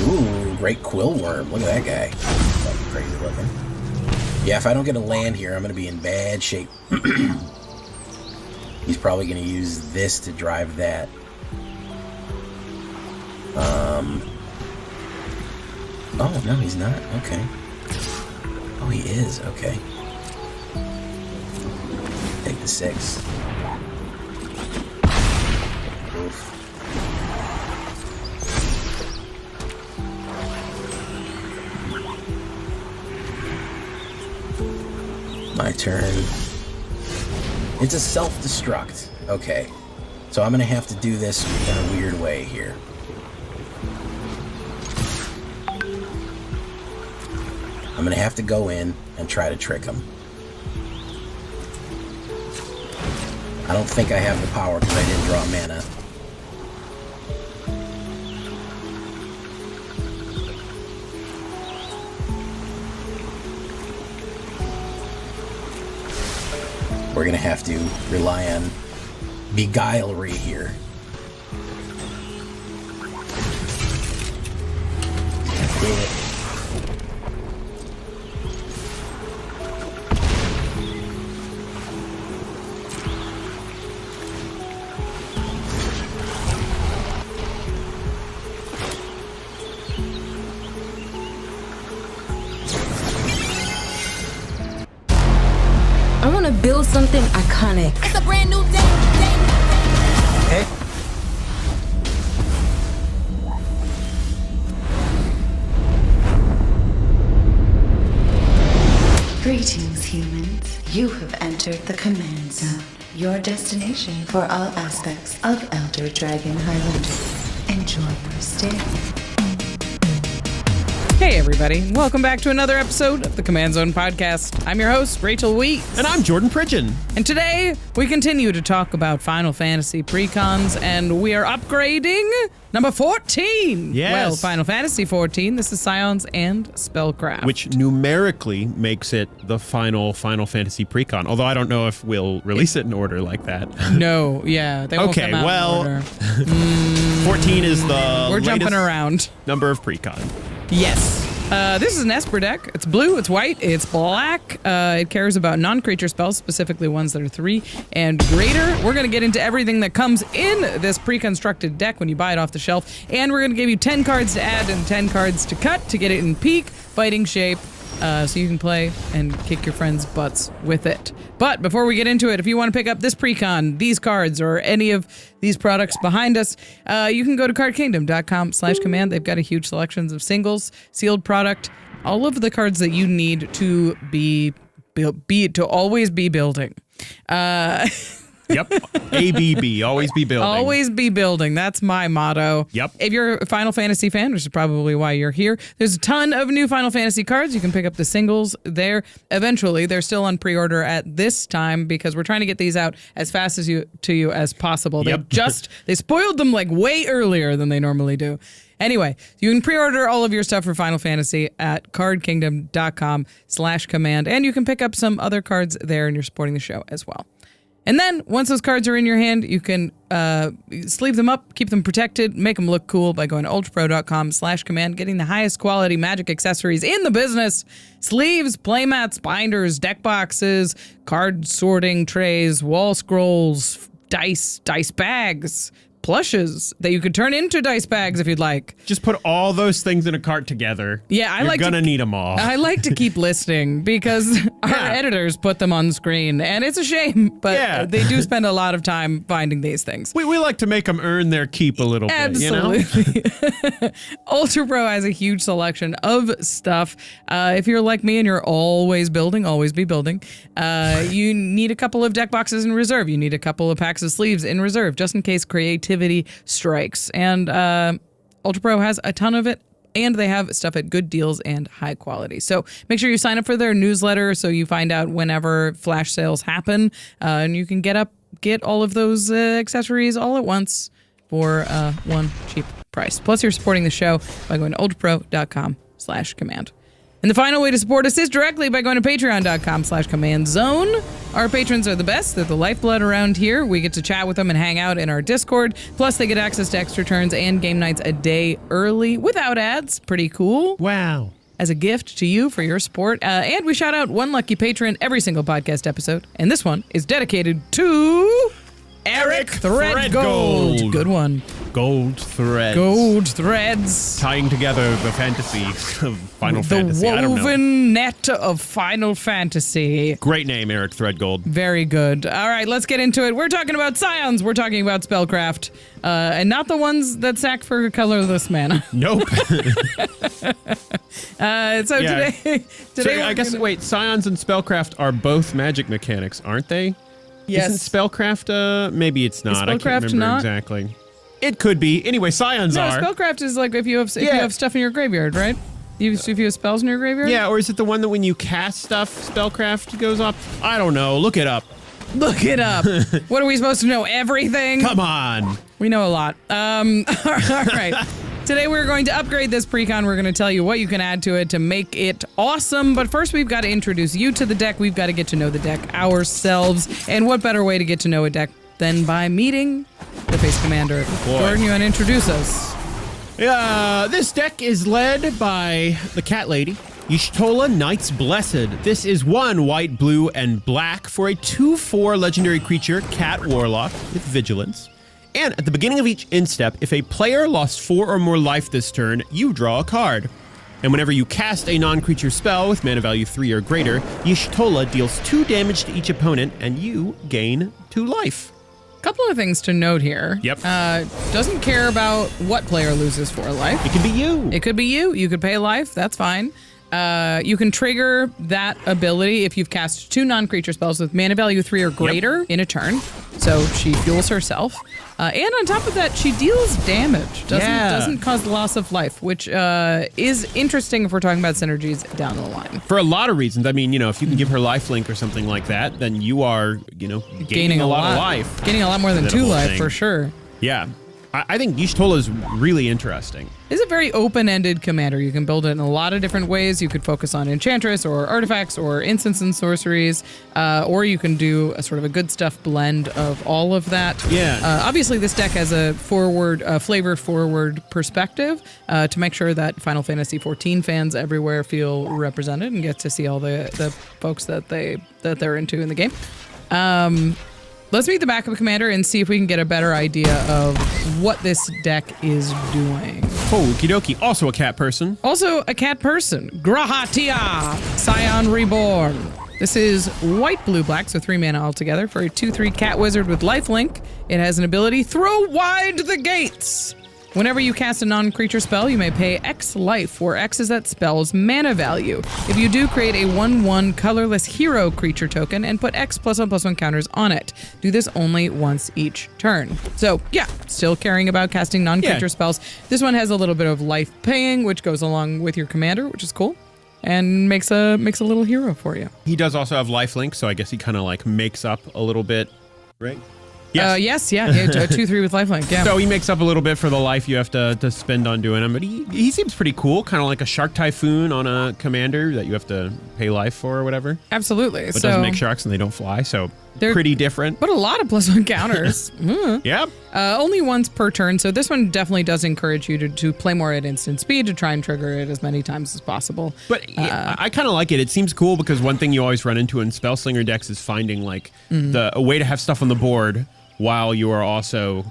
Speaker 12: Ooh, great Quillworm. Look at that guy. Fucking crazy looking. Yeah, if I don't get a land here, I'm going to be in bad shape. He's probably going to use this to drive that. Oh, no, he's not. Okay. Oh, he is. Okay. Take the 6. Oof. My turn. It's a self-destruct. Okay. So I'm going to have to do this in a weird way here. I'm going to have to go in and try to trick him. I don't think I have the power because I didn't draw mana. We're going to have to rely on beguilery here. Do it.
Speaker 11: I want to build something iconic.
Speaker 17: It's a brand new day.
Speaker 12: Okay.
Speaker 15: Greetings, humans. You have entered the command zone, your destination for all aspects of Elder Dragon Highlander. Enjoy your stay.
Speaker 16: Hey everybody, welcome back to another episode of the Command Zone Podcast. I'm your host, Rachel Weeks.
Speaker 23: And I'm Jordan Pridgeon.
Speaker 16: And today, we continue to talk about Final Fantasy precons, and we are upgrading number 14.
Speaker 23: Yes.
Speaker 16: Well, Final Fantasy 14, this is Scions and Spellcraft.
Speaker 23: Which numerically makes it the final Final Fantasy precon, although I don't know if we'll release it in order like that.
Speaker 16: No, yeah, they won't come out in order.
Speaker 23: 14 is the
Speaker 16: We're jumping around.
Speaker 23: Number of precon.
Speaker 16: Yes. This is an Esper deck. It's blue, it's white, it's black. It cares about non-creature spells, specifically ones that are 3 and greater. We're going to get into everything that comes in this pre-constructed deck when you buy it off the shelf. And we're going to give you 10 cards to add and 10 cards to cut to get it in peak fighting shape. So you can play and kick your friends' butts with it. But before we get into it, if you want to pick up this precon, these cards, or any of these products behind us, you can go to cardkingdom.com/command. They've got a huge selection of singles, sealed product, all of the cards that you need to to always be building.
Speaker 23: Yep. ABB, always be building.
Speaker 16: Always be building. That's my motto.
Speaker 23: Yep.
Speaker 16: If you're a Final Fantasy fan, which is probably why you're here, there's a ton of new Final Fantasy cards. You can pick up the singles there. Eventually, they're still on pre-order at this time because we're trying to get these out as fast to you as possible.
Speaker 23: Yep.
Speaker 16: They spoiled them like way earlier than they normally do. Anyway, you can pre-order all of your stuff for Final Fantasy at cardkingdom.com/command, and you can pick up some other cards there, and you're supporting the show as well. And then once those cards are in your hand, you can sleeve them up, keep them protected, make them look cool by going to ultrapro.com/command, getting the highest quality Magic accessories in the business. Sleeves, playmats, binders, deck boxes, card sorting trays, wall scrolls, dice bags, plushes that you could turn into dice bags if you'd like.
Speaker 23: Just put all those things in a cart together.
Speaker 16: Yeah,
Speaker 23: You're gonna need them all.
Speaker 16: I like to keep listing because our editors put them on screen, and it's a shame, but they do spend a lot of time finding these things.
Speaker 23: We like to make them earn their keep a little bit, you know?
Speaker 16: Ultra Pro has a huge selection of stuff. If you're like me and you're always building, always be building, you need a couple of deck boxes in reserve. You need a couple of packs of sleeves in reserve, just in case creativity strikes. And Ultra Pro has a ton of it, and they have stuff at good deals and high quality. So make sure you sign up for their newsletter so you find out whenever flash sales happen, and you can get all of those accessories all at once for one cheap price. Plus, you're supporting the show by going to ultrapro.com/command. And the final way to support us is directly by going to patreon.com/command-zone. Our patrons are the best. They're the lifeblood around here. We get to chat with them and hang out in our Discord. Plus, they get access to extra turns and game nights a day early without ads. Pretty cool.
Speaker 23: Wow.
Speaker 16: As a gift to you for your support. And we shout out one lucky patron every single podcast episode. And this one is dedicated to Eric Threadgold. Good one.
Speaker 23: Gold threads.
Speaker 16: Gold threads.
Speaker 23: Tying together the fantasy of Final Fantasy.
Speaker 16: The woven net of Final Fantasy.
Speaker 23: Great name, Eric Threadgold.
Speaker 16: Very good. All right, let's get into it. We're talking about Scions. We're talking about Spellcraft. And not the ones that sack for colorless mana.
Speaker 23: Nope.
Speaker 16: Today
Speaker 23: I guess, wait, Scions and Spellcraft are both magic mechanics, aren't they?
Speaker 16: Yes.
Speaker 23: Isn't Spellcraft, maybe it's not. I can't remember
Speaker 16: not?
Speaker 23: exactly. It could be. Anyway, Scions are.
Speaker 16: Spellcraft is like if you have stuff in your graveyard, right? If you have spells in your graveyard?
Speaker 23: Yeah, or is it the one that when you cast stuff, Spellcraft goes up? I don't know. Look it up.
Speaker 16: Look it up. What are we supposed to know? Everything?
Speaker 23: Come on.
Speaker 16: We know a lot. All right. Today we're going to upgrade this precon. We're going to tell you what you can add to it to make it awesome. But first we've got to introduce you to the deck. We've got to get to know the deck ourselves. And what better way to get to know a deck than by meeting the face commander? Gordon, you want to introduce us?
Speaker 23: This deck is led by the cat lady, Y'shtola Knights Blessed. This is 1 white, blue, and black for a 2/4 legendary creature, Cat Warlock with Vigilance. And at the beginning of each instep, if a player lost 4 or more life this turn, you draw a card. And whenever you cast a non-creature spell with mana value 3 or greater, Y'shtola deals 2 damage to each opponent, and you gain 2 life.
Speaker 16: Couple of things to note here.
Speaker 23: Yep.
Speaker 16: Doesn't care about what player loses 4 life.
Speaker 23: It could be you.
Speaker 16: It could be you. You could pay life. That's fine. You can trigger that ability if you've cast 2 non-creature spells with mana value 3 or greater in a turn. So she fuels herself. And on top of that, she deals damage. Doesn't cause loss of life, which is interesting if we're talking about synergies down the line.
Speaker 23: For a lot of reasons. I mean, if you can give her lifelink or something like that, then you are, gaining a lot of life.
Speaker 16: Gaining a lot more than 2 life, for sure.
Speaker 23: Yeah. I think Y'shtola is really interesting.
Speaker 16: It's a very open-ended commander. You can build it in a lot of different ways. You could focus on Enchantress or artifacts or instants and sorceries, or you can do a sort of a good stuff blend of all of that.
Speaker 23: Yeah.
Speaker 16: Obviously, this deck has a flavor-forward perspective to make sure that Final Fantasy XIV fans everywhere feel represented and get to see all the folks that they're into in the game. Let's meet the backup commander and see if we can get a better idea of what this deck is doing.
Speaker 23: Okie dokie. Also a cat person.
Speaker 16: Grahatia, Scion Reborn. This is white, blue, black, so 3 mana altogether for a 2/3 cat wizard with lifelink. It has an ability, throw wide the gates. Whenever you cast a non-creature spell, you may pay X life, where X is that spell's mana value. If you do, create a 1/1 colorless hero creature token and put X +1/+1 counters on it. Do this only once each turn. So yeah, still caring about casting non-creature spells. This one has a little bit of life paying, which goes along with your commander, which is cool, and makes a little hero for you.
Speaker 23: He does also have lifelink, so I guess he kind of like makes up a little bit, right?
Speaker 16: Yes. 2/3 with lifelink. Yeah.
Speaker 23: So he makes up a little bit for the life you have to spend on doing him, but he seems pretty cool, kind of like a Shark Typhoon on a commander that you have to pay life for or whatever.
Speaker 16: Absolutely.
Speaker 23: But doesn't make sharks and they don't fly, so They're pretty different.
Speaker 16: But a lot of +1 counters.
Speaker 23: Yep.
Speaker 16: Only once per turn, so this one definitely does encourage you to play more at instant speed to try and trigger it as many times as possible.
Speaker 23: But I kind of like it. It seems cool because one thing you always run into in Spellslinger decks is finding like a way to have stuff on the board while you are also,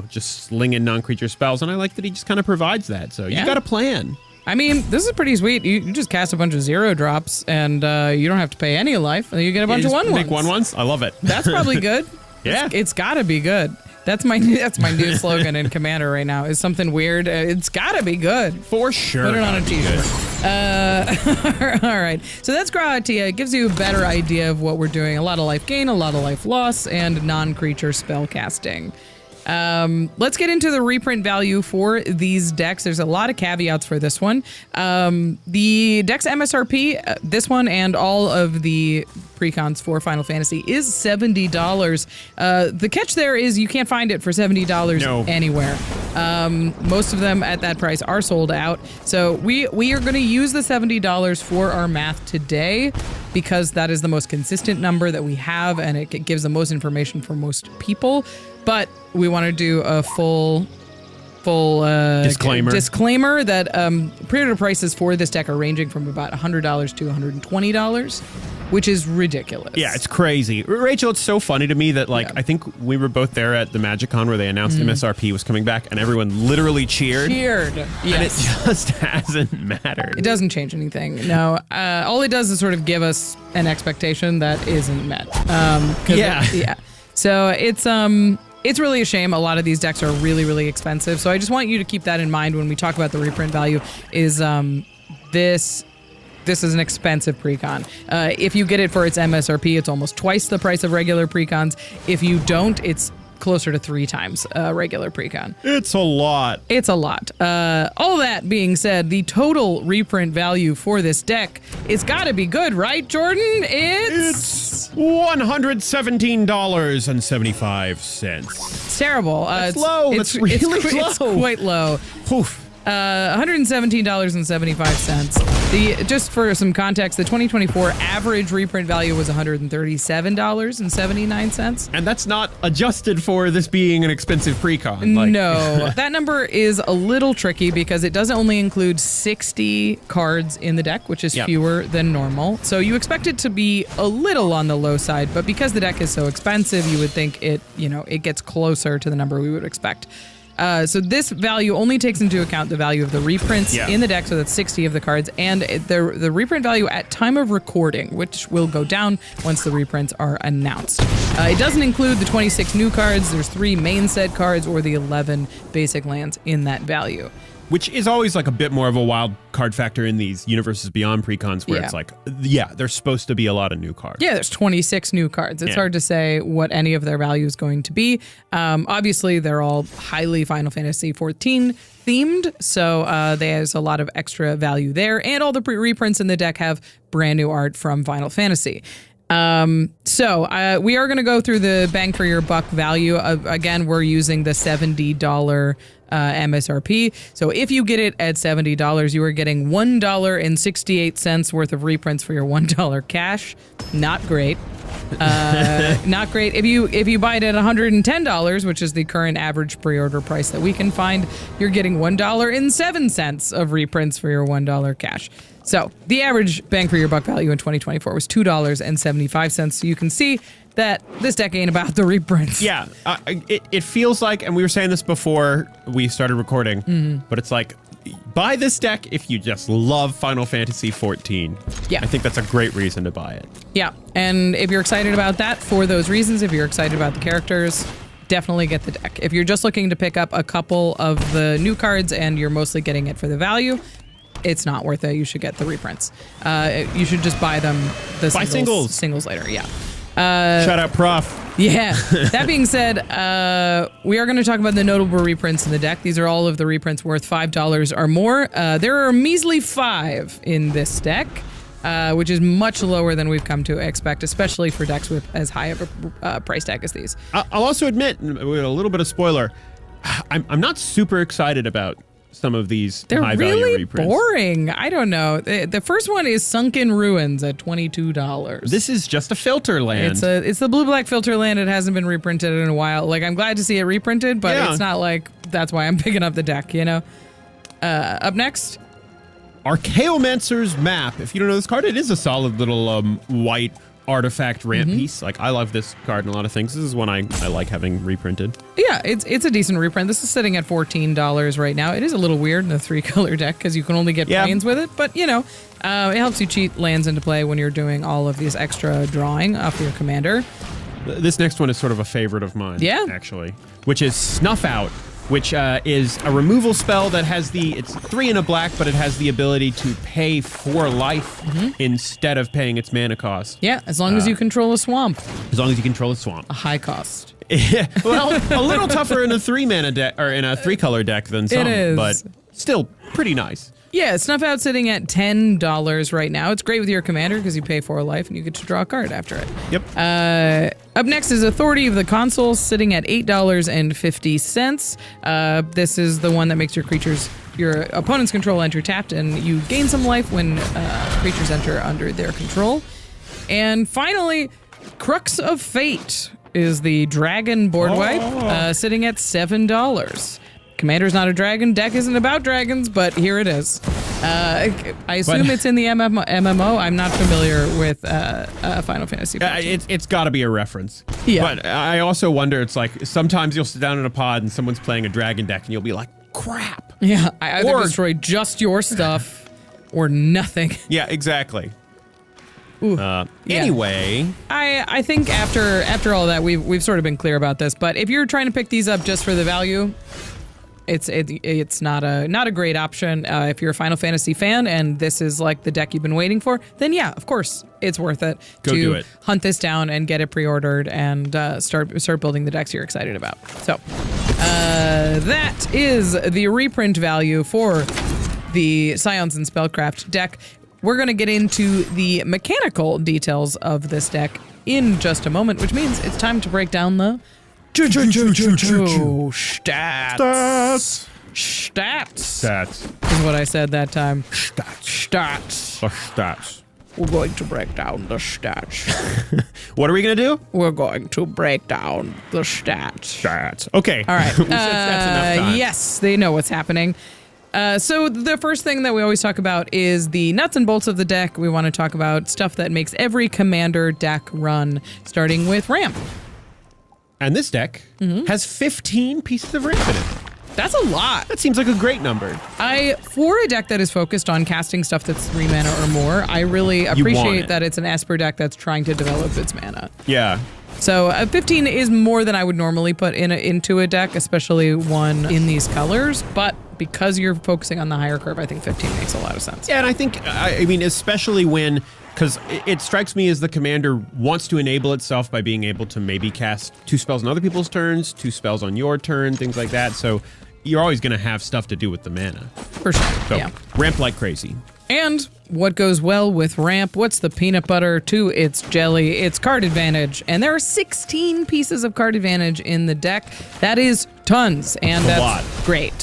Speaker 23: just slinging non-creature spells. And I like that he just kind of provides that. So you got a plan.
Speaker 16: I mean, this is pretty sweet. You just cast a bunch of 0 drops, and you don't have to pay any life. You get a bunch of 1/1s.
Speaker 23: Make 1/1s. I love it.
Speaker 16: That's probably good.
Speaker 23: Yeah,
Speaker 16: it's got to be good. That's my new slogan in Commander right now. Is something weird? It's got to be good
Speaker 23: for sure.
Speaker 16: Put it on a t-shirt. All right. So that's Gratia. It gives you a better idea of what we're doing. A lot of life gain, a lot of life loss, and non-creature spell casting. Let's get into the reprint value for these decks. There's a lot of caveats for this one. The deck's MSRP, this one and all of the precons for Final Fantasy is $70. The catch there is you can't find it for $70 anywhere. Most of them at that price are sold out. So we are going to use the $70 for our math today because that is the most consistent number that we have and it gives the most information for most people. But we want to do a full disclaimer that pre-order prices for this deck are ranging from about $100 to $120, which is ridiculous.
Speaker 23: Yeah, it's crazy. Rachel, it's so funny to me that I think we were both there at the MagicCon where they announced MSRP was coming back and everyone literally cheered.
Speaker 16: Yes.
Speaker 23: And it just hasn't mattered.
Speaker 16: It doesn't change anything. No. All it does is sort of give us an expectation that isn't met. So it's really a shame. A lot of these decks are really, really expensive. So I just want you to keep that in mind when we talk about the reprint value is this is an expensive precon. If you get it for its MSRP, it's almost twice the price of regular precons. If you don't, it's closer to 3 times regular precon.
Speaker 23: It's a lot.
Speaker 16: It's a lot. All that being said, the total reprint value for this deck, it's got to be good, right, Jordan? It's
Speaker 23: $117.75.
Speaker 16: It's terrible.
Speaker 23: It's low. It's really low.
Speaker 16: It's quite low.
Speaker 23: Oof.
Speaker 16: $117.75. Just for some context, the 2024 average reprint value was $137.79.
Speaker 23: And that's not adjusted for this being an expensive precon.
Speaker 16: No, that number is a little tricky because it doesn't only include 60 cards in the deck, which is fewer than normal. So you expect it to be a little on the low side, but because the deck is so expensive, you would think it gets closer to the number we would expect. So this value only takes into account the value of the reprints in the deck, so that's 60 of the cards, and the reprint value at time of recording, which will go down once the reprints are announced. It doesn't include the 26 new cards, there's 3 main set cards, or the 11 basic lands in that value.
Speaker 23: Which is always a bit more of a wild card factor in these Universes Beyond precons where it's there's supposed to be a lot of new cards.
Speaker 16: Yeah, there's 26 new cards. It's hard to say what any of their value is going to be. Obviously, they're all highly Final Fantasy XIV themed, so there's a lot of extra value there. And all the reprints in the deck have brand new art from Final Fantasy. So we are going to go through the bang for your buck value. Again, we're using the $70 MSRP. So if you get it at $70, you are getting $1.68 worth of reprints for your $1 cash. Not great. Not great. If you buy it at $110, which is the current average pre-order price that we can find, you're getting $1.07 of reprints for your $1 cash. So the average bang for your buck value in 2024 was $2.75. So you can see that this deck ain't about the reprints.
Speaker 23: Yeah, it feels like, and we were saying this before we started recording, but it's like, buy this deck if you just love Final Fantasy XIV.
Speaker 16: Yeah.
Speaker 23: I think that's a great reason to buy it.
Speaker 16: Yeah, and if you're excited about that for those reasons, if you're excited about the characters, definitely get the deck. If you're just looking to pick up a couple of the new cards and you're mostly getting it for the value, it's not worth it. You should get the reprints. You should just buy them.
Speaker 23: Buy
Speaker 16: singles later. Yeah.
Speaker 23: Shout out, Prof.
Speaker 16: Yeah. That being said, we are going to talk about the notable reprints in the deck. These are all of the reprints worth $5 or more. There are a measly 5 in this deck, which is much lower than we've come to expect, especially for decks with as high of a price tag as these.
Speaker 23: I'll also admit, with a little bit of spoiler, I'm not super excited about some of these
Speaker 16: They're
Speaker 23: high-value
Speaker 16: really
Speaker 23: reprints.
Speaker 16: boring. I don't know. The first one is Sunken Ruins at $22.
Speaker 23: This is just a filter land.
Speaker 16: It's the blue-black filter land. It hasn't been reprinted in a while. Like, I'm glad to see it reprinted, but
Speaker 23: Yeah.
Speaker 16: it's not like that's why I'm picking up the deck, you know? Up next,
Speaker 23: Archaeomancer's Map. If you don't know this card, it is a solid little white artifact ramp
Speaker 16: Mm-hmm.
Speaker 23: piece. Like, I love this card in a lot of things. This is one I like having reprinted.
Speaker 16: yeah, it's a decent reprint. This is sitting at $14 right now. It is a little weird in the 3-color deck because you can only get planes with it, but, you know, it helps you cheat lands into play when you're doing all of these extra drawing off your commander.
Speaker 23: This next one is sort of a favorite of mine, actually, which is Snuff Out, which is a removal spell that has it's 3 and a black, but it has the ability to pay 4 life instead of paying its mana cost.
Speaker 16: Yeah, as long as you control a swamp.
Speaker 23: As long as you control a swamp.
Speaker 16: A high cost.
Speaker 23: Well, a little tougher in a 3-mana deck or in a 3-color deck than some,
Speaker 16: is.
Speaker 23: but still pretty nice.
Speaker 16: Yeah, Snuff Out sitting at $10 right now. It's great with your commander because you pay 4 life and you get to draw a card after it.
Speaker 23: Yep.
Speaker 16: Up next is Authority of the Console, sitting at $8.50. This is the one that makes your opponent's control enter tapped, and you gain some life when creatures enter under their control. And finally, Crux of Fate is the dragon board wipe, sitting at $7. Commander's not a dragon, deck isn't about dragons, but here it is. I assume it's in the MMO. I'm not familiar with Final Fantasy 14.
Speaker 23: It's got to be a reference.
Speaker 16: Yeah.
Speaker 23: But I also wonder, it's like sometimes you'll sit down in a pod and someone's playing a dragon deck and you'll be like, crap.
Speaker 16: Yeah, I either destroy just your stuff or nothing.
Speaker 23: Yeah, exactly.
Speaker 16: Yeah.
Speaker 23: Anyway,
Speaker 16: I think after all that, we've sort of been clear about this, but if you're trying to pick these up just for the value, it's not a great option. If you're a Final Fantasy fan and this is like the deck you've been waiting for, then yeah, of course it's worth it to hunt this down and get it pre-ordered and start building the decks you're excited about. So that is the reprint value for the Scions and Spellcraft deck. We're going to get into the mechanical details of this deck in just a moment, which means it's time to break down the Stats is what I said that time. Stats. We're going to break down the stats.
Speaker 23: What are we going to do?
Speaker 16: We're going to break down the stats.
Speaker 23: Okay.
Speaker 16: All right.
Speaker 23: We said stats enough time.
Speaker 16: Yes, they know what's happening. So the first thing that we always talk about is the nuts and bolts of the deck. We want to talk about stuff that makes every commander deck run, starting with ramp.
Speaker 23: And this deck has 15 pieces of ramp in it.
Speaker 16: That's a lot.
Speaker 23: That seems like a great number.
Speaker 16: For a deck that is focused on casting stuff that's 3 mana or more, I really appreciate that it's an Esper deck that's trying to develop its mana.
Speaker 23: Yeah.
Speaker 16: So 15 is more than I would normally put into a deck, especially one in these colors. But because you're focusing on the higher curve, I think 15 makes a lot of sense.
Speaker 23: Yeah, and I think, I mean, especially when, because it strikes me as the commander wants to enable itself by being able to maybe cast 2 spells on other people's turns, 2 spells on your turn, things like that. So you're always going to have stuff to do with the mana.
Speaker 16: For sure,
Speaker 23: so,
Speaker 16: yeah.
Speaker 23: Ramp like crazy.
Speaker 16: And what goes well with ramp? What's the peanut butter to its jelly? It's card advantage. And there are 16 pieces of card advantage in the deck. That is tons, and that's great.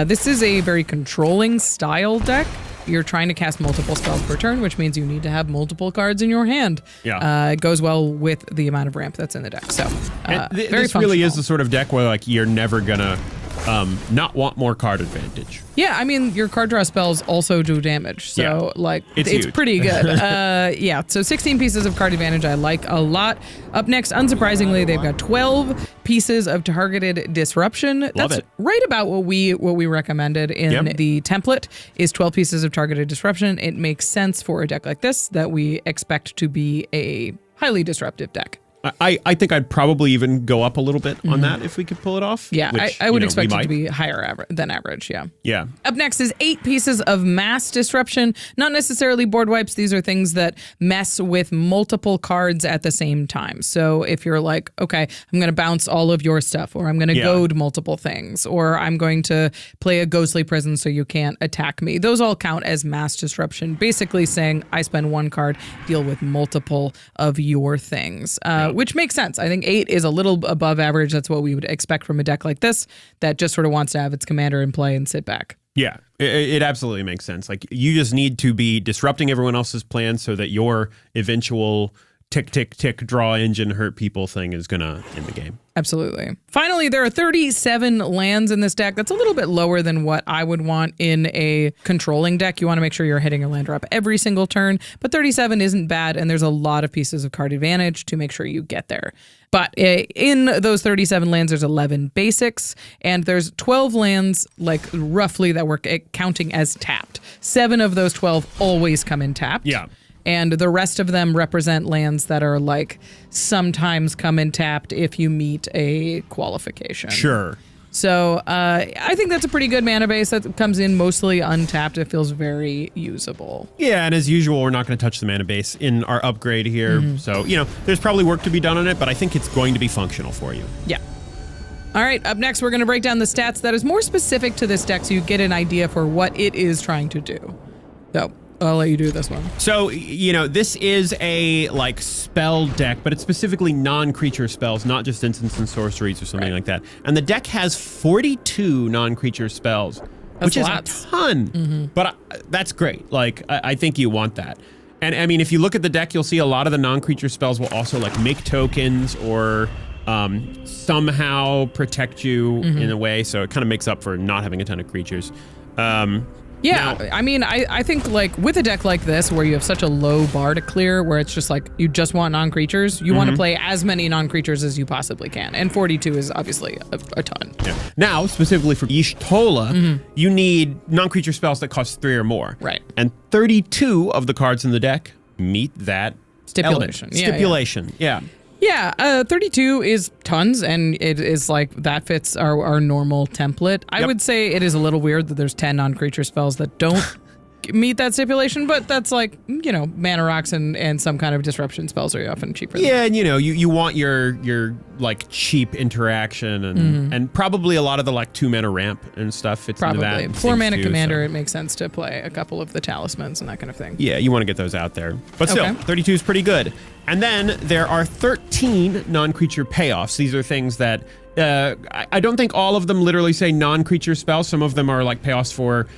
Speaker 16: This is a very controlling style deck. You're trying to cast multiple spells per turn, which means you need to have multiple cards in your hand.
Speaker 23: Yeah.
Speaker 16: It goes well with the amount of ramp that's in the deck. So very
Speaker 23: this really is the sort of deck where like you're never gonna not want more card advantage.
Speaker 16: Yeah, I mean, your card draw spells also do damage, so it's pretty good. Yeah, so 16 pieces of card advantage I like a lot. Up next, unsurprisingly, they've got 12 pieces of targeted disruption. That's right about what we recommended in the template is 12 pieces of targeted disruption. It makes sense for a deck like this that we expect to be a highly disruptive deck.
Speaker 23: I think I'd probably even go up a little bit on that if we could pull it off.
Speaker 16: Yeah,
Speaker 23: which,
Speaker 16: I would expect it to be higher than average, yeah.
Speaker 23: Yeah.
Speaker 16: Up next is 8 pieces of mass disruption. Not necessarily board wipes. These are things that mess with multiple cards at the same time. So if you're like, okay, I'm going to bounce all of your stuff, or I'm going to goad multiple things, or I'm going to play a ghostly prison so you can't attack me. Those all count as mass disruption. Basically saying I spend 1 card, deal with multiple of your things. which makes sense. I think 8 is a little above average. That's what we would expect from a deck like this that just sort of wants to have its commander in play and sit back.
Speaker 23: Yeah, it absolutely makes sense. Like, you just need to be disrupting everyone else's plans so that your eventual tick, tick, tick, draw engine, hurt people thing is going to end the game.
Speaker 16: Absolutely. Finally, there are 37 lands in this deck. That's a little bit lower than what I would want in a controlling deck. You want to make sure you're hitting a land drop every single turn, but 37 isn't bad, and there's a lot of pieces of card advantage to make sure you get there. But in those 37 lands, there's 11 basics, and there's 12 lands, like roughly, that we're counting as tapped. 7 of those 12 always come in tapped.
Speaker 23: Yeah.
Speaker 16: And the rest of them represent lands that are like sometimes come in tapped if you meet a qualification.
Speaker 23: Sure.
Speaker 16: So I think that's a pretty good mana base that comes in mostly untapped. It feels very usable.
Speaker 23: Yeah, and as usual, we're not going to touch the mana base in our upgrade here. So, there's probably work to be done on it, but I think it's going to be functional for you.
Speaker 16: Yeah. All right, up next, we're going to break down the stats that is more specific to this deck so you get an idea for what it is trying to do. So I'll let you do this one.
Speaker 23: So, this is a spell deck, but it's specifically non-creature spells, not just instants and sorceries or something like that. And the deck has 42 non-creature spells, which is a ton. But that's great. I think you want that. And I mean, if you look at the deck, you'll see a lot of the non-creature spells will also make tokens or somehow protect you in a way. So it kind of makes up for not having a ton of creatures.
Speaker 16: I think with a deck like this where you have such a low bar to clear, where it's just you just want non-creatures, you want to play as many non-creatures as you possibly can. And 42 is obviously a ton.
Speaker 23: Yeah. Now, specifically for Y'shtola, you need non-creature spells that cost 3 or more.
Speaker 16: Right.
Speaker 23: And 32 of the cards in the deck meet that
Speaker 16: stipulation.
Speaker 23: Yeah.
Speaker 16: Yeah, 32 is tons, and it is that fits our normal template. I would say it is a little weird that there's 10 non-creature spells that don't meet that stipulation, but that's mana rocks and some kind of disruption spells are often cheaper.
Speaker 23: Yeah, and you want your cheap interaction and probably a lot of the 2 mana ramp and stuff fits into that.
Speaker 16: Probably 4 mana commander, it makes sense to play a couple of the talismans and that kind of thing.
Speaker 23: Yeah, you want to get those out there. But still, 32 is pretty good. And then there are 13 non-creature payoffs. These are things that I don't think all of them literally say non-creature spells. Some of them are payoffs for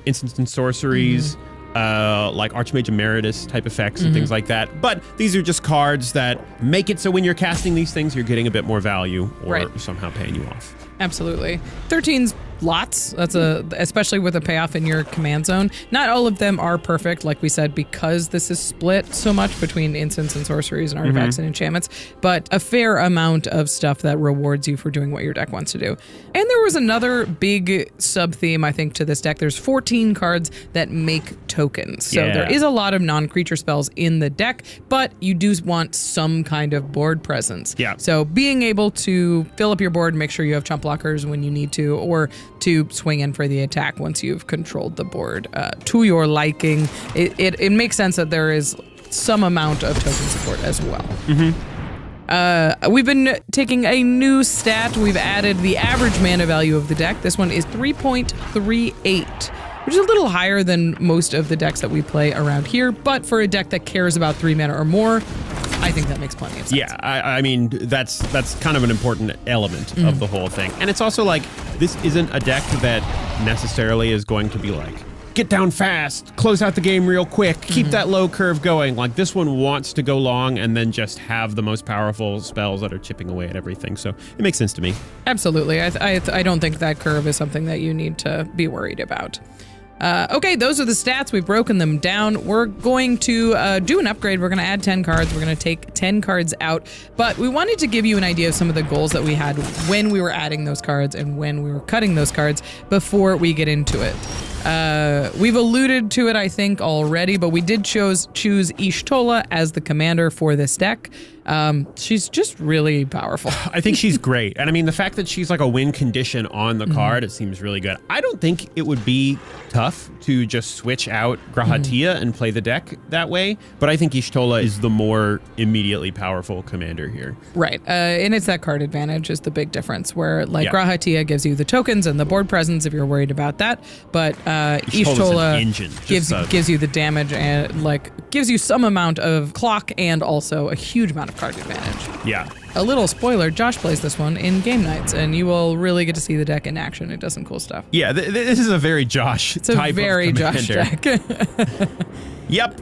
Speaker 23: instants and sorceries, Archmage Emeritus type effects and things like that. But these are just cards that make it so when you're casting these things, you're getting a bit more value or somehow paying you off.
Speaker 16: Absolutely. 13's lots. That's especially with a payoff in your command zone. Not all of them are perfect, like we said, because this is split so much between instants and sorceries and artifacts and enchantments, but a fair amount of stuff that rewards you for doing what your deck wants to do. And there was another big sub-theme, I think, to this deck. There's 14 cards that make tokens. So there is a lot of non-creature spells in the deck, but you do want some kind of board presence.
Speaker 23: Yeah.
Speaker 16: So being able to fill up your board and make sure you have chump blockers when you need to, or to swing in for the attack once you've controlled the board to your liking. It makes sense that there is some amount of token support as well. We've been taking a new stat. We've added the average mana value of the deck. This one is 3.38. Which is a little higher than most of the decks that we play around here, but for a deck that cares about 3 mana or more, I think that makes plenty of sense.
Speaker 23: Yeah, I mean, that's kind of an important element of the whole thing. And it's also this isn't a deck that necessarily is going to be get down fast, close out the game real quick, keep that low curve going. This one wants to go long and then just have the most powerful spells that are chipping away at everything. So it makes sense to me.
Speaker 16: Absolutely. I don't think that curve is something that you need to be worried about. Okay, those are the stats. We've broken them down. We're going to do an upgrade. We're going to add 10 cards. We're going to take 10 cards out. But we wanted to give you an idea of some of the goals that we had when we were adding those cards and when we were cutting those cards before we get into it. We've alluded to it, I think, already, but we did choose Y'shtola as the commander for this deck. She's just really powerful.
Speaker 23: I think she's great. And I mean, the fact that she's a win condition on the card, it seems really good. I don't think it would be tough to just switch out Grahatia and play the deck that way, but I think Y'shtola is the more immediately powerful commander here.
Speaker 16: Right. And it's that card advantage is the big difference, where Grahatia gives you the tokens and the board presence if you're worried about that, but
Speaker 23: Y'shtola engine.
Speaker 16: gives you the damage and gives you some amount of clock and also a huge amount of card advantage.
Speaker 23: Yeah.
Speaker 16: A little spoiler, Josh plays this one in game nights, and you will really get to see the deck in action. It does some cool stuff.
Speaker 23: Yeah, this is a very Josh
Speaker 16: It's a
Speaker 23: type
Speaker 16: very
Speaker 23: of
Speaker 16: Josh
Speaker 23: commander.
Speaker 16: deck.
Speaker 23: Yep.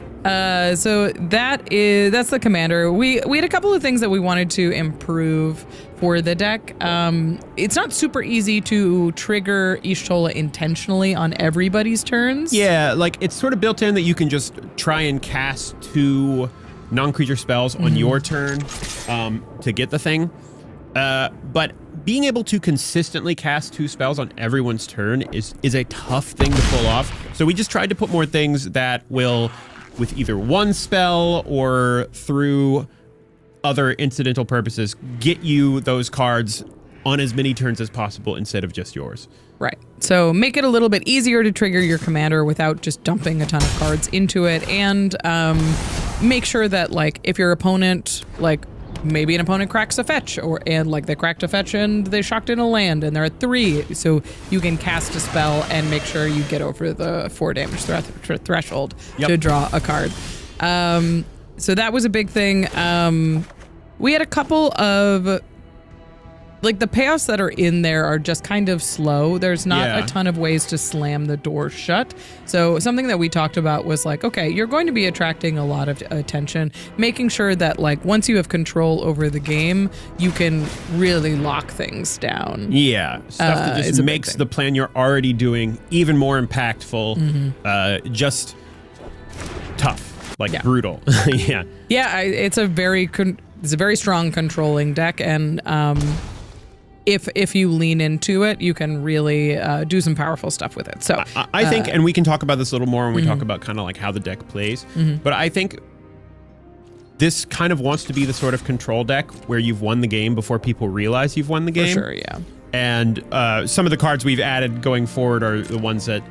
Speaker 16: So that's the commander. We had a couple of things that we wanted to improve for the deck. It's not super easy to trigger Y'shtola intentionally on everybody's turns.
Speaker 23: Yeah, it's sort of built in that you can just try and cast 2 non-creature spells on your turn to get the thing. But being able to consistently cast 2 spells on everyone's turn is a tough thing to pull off. So we just tried to put more things that will, with either one spell or through other incidental purposes, get you those cards on as many turns as possible instead of just yours.
Speaker 16: Right. So make it a little bit easier to trigger your commander without just dumping a ton of cards into it, and make sure that if your opponent maybe an opponent cracks a fetch and they cracked a fetch and they shocked in a land and they're at 3, so you can cast a spell and make sure you get over the 4 damage threshold to draw a card. So that was a big thing. We had a couple of the payoffs that are in there are just kind of slow. There's not a ton of ways to slam the door shut. So something that we talked about was okay, you're going to be attracting a lot of attention, making sure that once you have control over the game, you can really lock things down.
Speaker 23: Yeah, stuff that just makes the plan you're already doing even more impactful, just tough, brutal. Yeah.
Speaker 16: Yeah, it's a very strong controlling deck, and if you lean into it, you can really do some powerful stuff with it. So
Speaker 23: I think, and we can talk about this a little more when we talk about kind of how the deck plays, but I think this kind of wants to be the sort of control deck where you've won the game before people realize you've won the game.
Speaker 16: For sure, yeah.
Speaker 23: And some of the cards we've added going forward are the ones that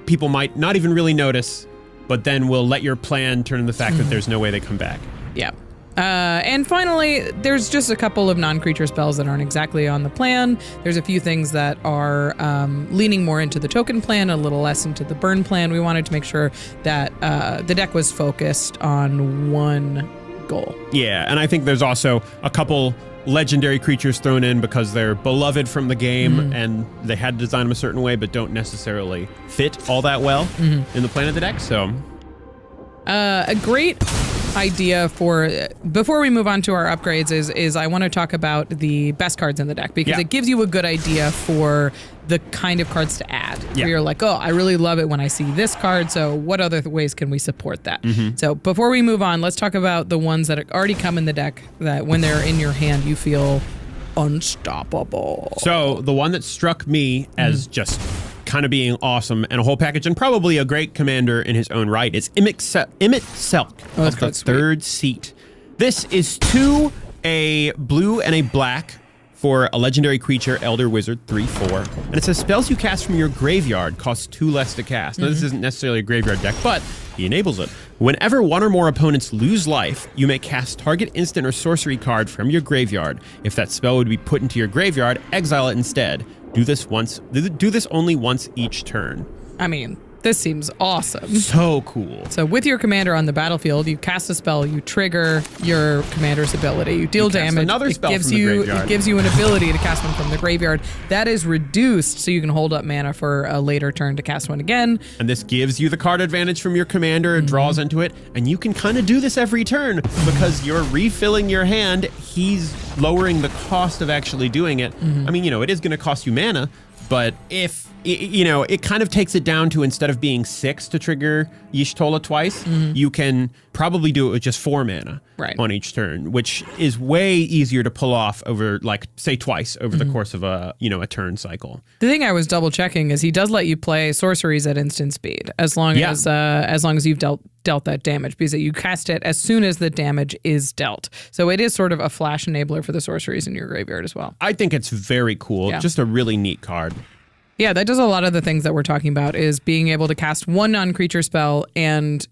Speaker 23: people might not even really notice, but then will let your plan turn to the fact that there's no way they come back.
Speaker 16: Yeah. And finally, there's just a couple of non-creature spells that aren't exactly on the plan. There's a few things that are leaning more into the token plan, a little less into the burn plan. We wanted to make sure that the deck was focused on one goal.
Speaker 23: Yeah, and I think there's also a couple legendary creatures thrown in because they're beloved from the game and they had to design them a certain way but don't necessarily fit all that well in the plan of the deck. So
Speaker 16: a great idea before we move on to our upgrades is I want to talk about the best cards in the deck, because it gives you a good idea for the kind of cards to add. Where you're I really love it when I see this card, so what other ways can we support that? So before we move on, let's talk about the ones that already come in the deck that when they're in your hand you feel unstoppable.
Speaker 23: So the one that struck me as just kind of being awesome and a whole package and probably a great commander in his own right is Emmett Selk of the third seat. This is 2, a blue and a black for a legendary creature, Elder Wizard, 3/4. And it says spells you cast from your graveyard cost 2 less to cast. Now, this isn't necessarily a graveyard deck, but he enables it. Whenever one or more opponents lose life, you may cast target instant or sorcery card from your graveyard. If that spell would be put into your graveyard, exile it instead. Do this only once each turn.
Speaker 16: I mean, this seems awesome.
Speaker 23: So cool.
Speaker 16: So with your commander on the battlefield, you cast a spell, you trigger your commander's ability, you deal damage.
Speaker 23: Another spell from the graveyard.
Speaker 16: It gives you an ability to cast one from the graveyard. That is reduced so you can hold up mana for a later turn to cast one again.
Speaker 23: And this gives you the card advantage from your commander, draws into it, and you can kind of do this every turn because you're refilling your hand. He's lowering the cost of actually doing it. I mean, it is going to cost you mana, but if it kind of takes it down to, instead of being 6 to trigger Y'shtola twice, you can probably do it with just 4 mana on each turn, which is way easier to pull off over, say, twice over the course of a turn cycle.
Speaker 16: The thing I was double checking is he does let you play sorceries at instant speed as long as you've dealt that damage, because you cast it as soon as the damage is dealt. So it is sort of a flash enabler for the sorceries in your graveyard as well.
Speaker 23: I think it's very cool.
Speaker 16: Yeah.
Speaker 23: Just a really neat card.
Speaker 16: Yeah, that does a lot of the things that we're talking about, is being able to cast one non-creature spell and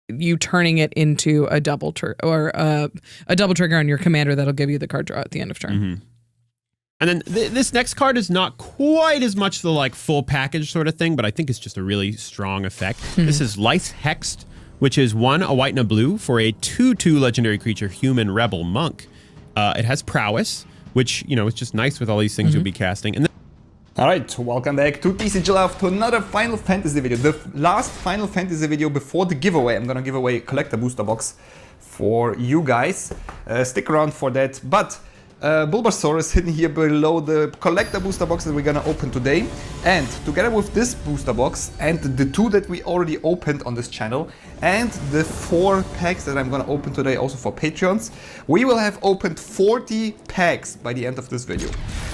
Speaker 16: you turning it into a double trigger on your commander that'll give you the card draw at the end of turn.
Speaker 23: And then this next card is not quite as much the like full package sort of thing, but I think it's just a really strong effect. This is Lice Hexed, which is 1, a white and a blue for a 2/2 legendary creature, human rebel monk. It has prowess, which, you know, is just nice with all these things you'll be casting. And
Speaker 2: Alright, welcome back to TCG Live to another Final Fantasy video. The last Final Fantasy video before the giveaway. I'm gonna give away a collector booster box for you guys. Stick around for that. But Bulbasaur is hidden here below the collector booster box that we're gonna open today. And together with this booster box and the 2 that we already opened on this channel and the 4 packs that I'm gonna open today also for Patreons, we will have opened 40 packs by the end of this video.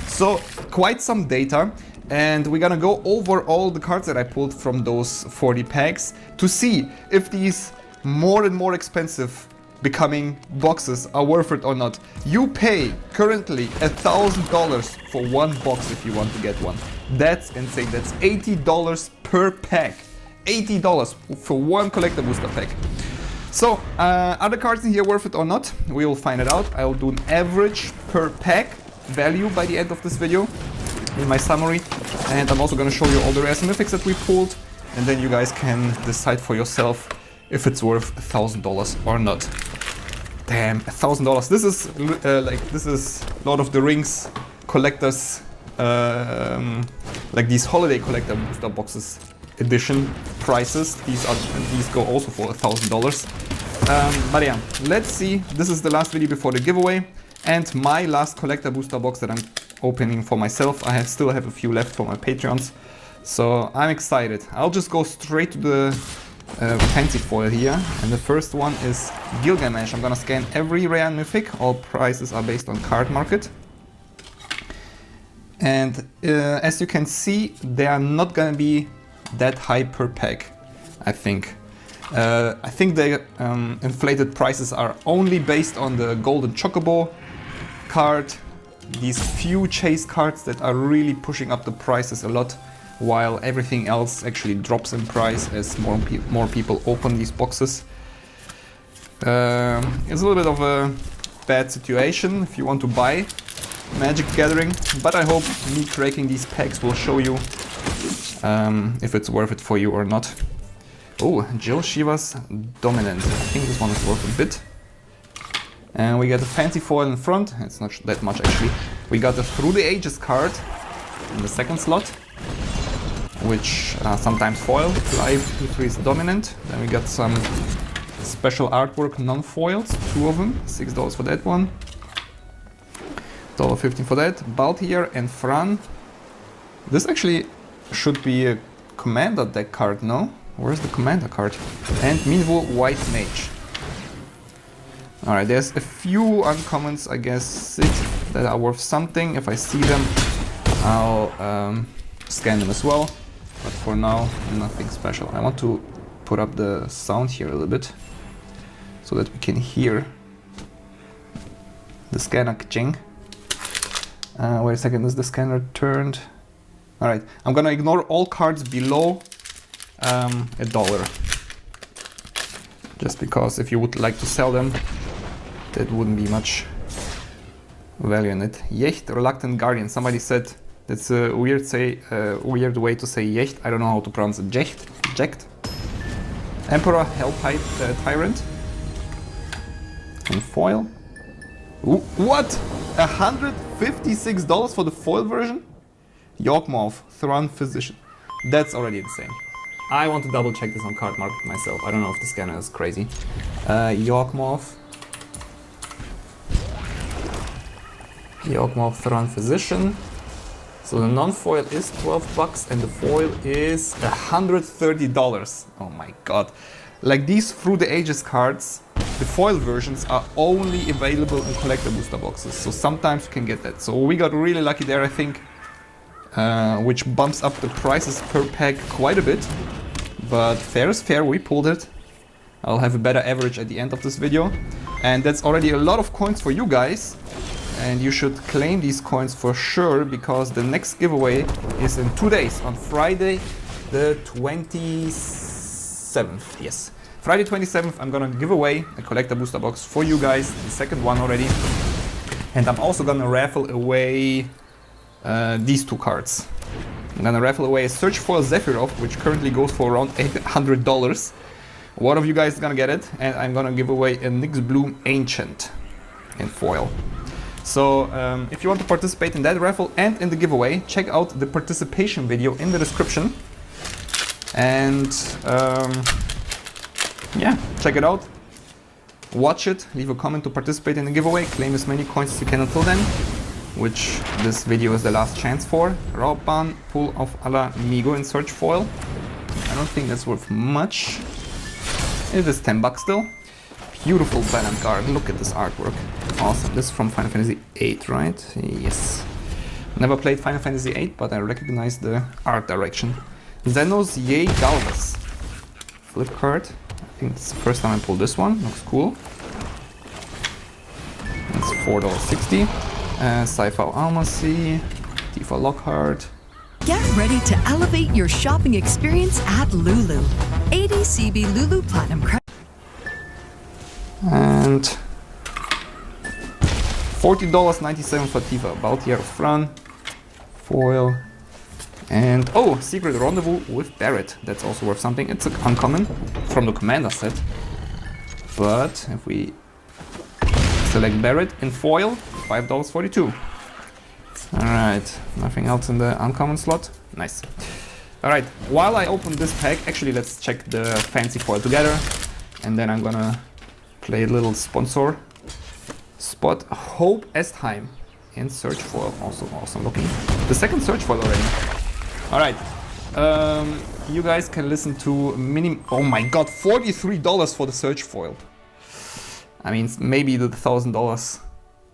Speaker 2: So quite some data, and we're gonna go over all the cards that I pulled from those 40 packs to see if these more and more expensive becoming boxes are worth it or not. You pay currently $1,000 for one box if you want to get one. That's insane. That's $80 per pack. $80 for one collector booster pack. So, are the cards in here worth it or not? We will find it out. I will do an average per pack value by the end of this video in my summary. And I'm also going to show you all the rares and mythics that we pulled. And then you guys can decide for yourself if it's worth $1,000 or not. Damn, $1,000. This is this is Lord of the Rings collectors, like these holiday collector booster boxes edition prices. These go also for $1,000. But yeah, let's see. This is the last video before the giveaway and my last collector booster box that I'm opening for myself. I still have a few left for my Patreons, so I'm excited. I'll just go straight to the fancy foil here, and the first one is Gilgamesh. I'm gonna scan every rare and mythic. All prices are based on card market, and as you can see, they are not gonna be that high per pack. I think the inflated prices are only based on the golden chocobo card, these few chase cards that are really pushing up the prices a lot, while everything else actually drops in price as more people open these boxes. It's a little bit of a bad situation if you want to buy Magic Gathering, but I hope me cracking these packs will show you if it's worth it for you or not. Oh, Jill Shiva's Dominant. I think this one is worth a bit. And we get a fancy foil in front. It's not that much actually. We got the Through the Ages card in the second slot, which sometimes foil. Live increase Dominant. Then we got some special artwork non-foils, 2 of them, $6 for that one, $1.15 for that. Baltier and Fran. This actually should be a commander deck card, no? Where's the commander card? And Minwu White Mage. Alright, there's a few uncommons, I guess, that are worth something. If I see them, I'll scan them as well. But for now, nothing special. I want to put up the sound here a little bit so that we can hear the scanner ka-ching. Wait a second, is the scanner turned? Alright, I'm gonna ignore all cards below $1. Just because if you would like to sell them, that wouldn't be much value in it. Yecht, Reluctant Guardian. Somebody said that's a weird way to say Yecht. I don't know how to pronounce it. Jecht. Emperor Hellpite Tyrant. And foil. Ooh, what? $156 for the foil version? Yawgmoth, Thrawn Physician. That's already insane. I want to double check this on card market myself. I don't know if the scanner is crazy. Yawgmoth, Thrawn Physician. So the non-foil is $12 and the foil is $130. Oh my god. Like these Through the Ages cards, the foil versions are only available in collector booster boxes. So sometimes you can get that. So we got really lucky there, I think. Which bumps up the prices per pack quite a bit. But fair is fair, we pulled it. I'll have a better average at the end of this video. And that's already a lot of coins for you guys. And you should claim these coins for sure, because the next giveaway is in 2 days, on Friday the 27th. Yes, Friday 27th I'm gonna give away a collector booster box for you guys, the second one already. And I'm also gonna raffle away these two cards. I'm gonna raffle away a Search Foil Zephyroth, which currently goes for around $800. One of you guys is gonna get it, and I'm gonna give away a Nyx Bloom Ancient in foil. So if you want to participate in that raffle and in the giveaway, check out the participation video in the description. And yeah, check it out. Watch it, leave a comment to participate in the giveaway, claim as many coins as you can until then, which this video is the last chance for. Raupan, Pool of Ala Migo in Search Foil. I don't think that's worth much. It is $10 still. Beautiful banner card, look at this artwork. Awesome, this is from Final Fantasy VIII, right? Yes. Never played Final Fantasy VIII, but I recognize the art direction. Xenos Yay Galvas. Flip card. I think it's the first time I pulled this one, looks cool. It's $4.60. Sci-Fi Almacy, Tifa Lockhart.
Speaker 1: Get ready to elevate your shopping experience at Lulu. ADCB Lulu Platinum Credit.
Speaker 2: And $40.97 for Tifa, Baltier of Fran, foil, and oh, Secret Rendezvous with Barret. That's also worth something. It's an uncommon from the Commander set. But if we select Barret in foil, $5.42. Alright, nothing else in the uncommon slot. Nice. Alright, while I open this pack, actually let's check the fancy foil together. And then I'm gonna play a little sponsor spot. Hope Estheim in Search Foil, also awesome looking. The second Search Foil already. Alright, you guys can listen to oh my god, $43 for the Search Foil. I mean, maybe the $1,000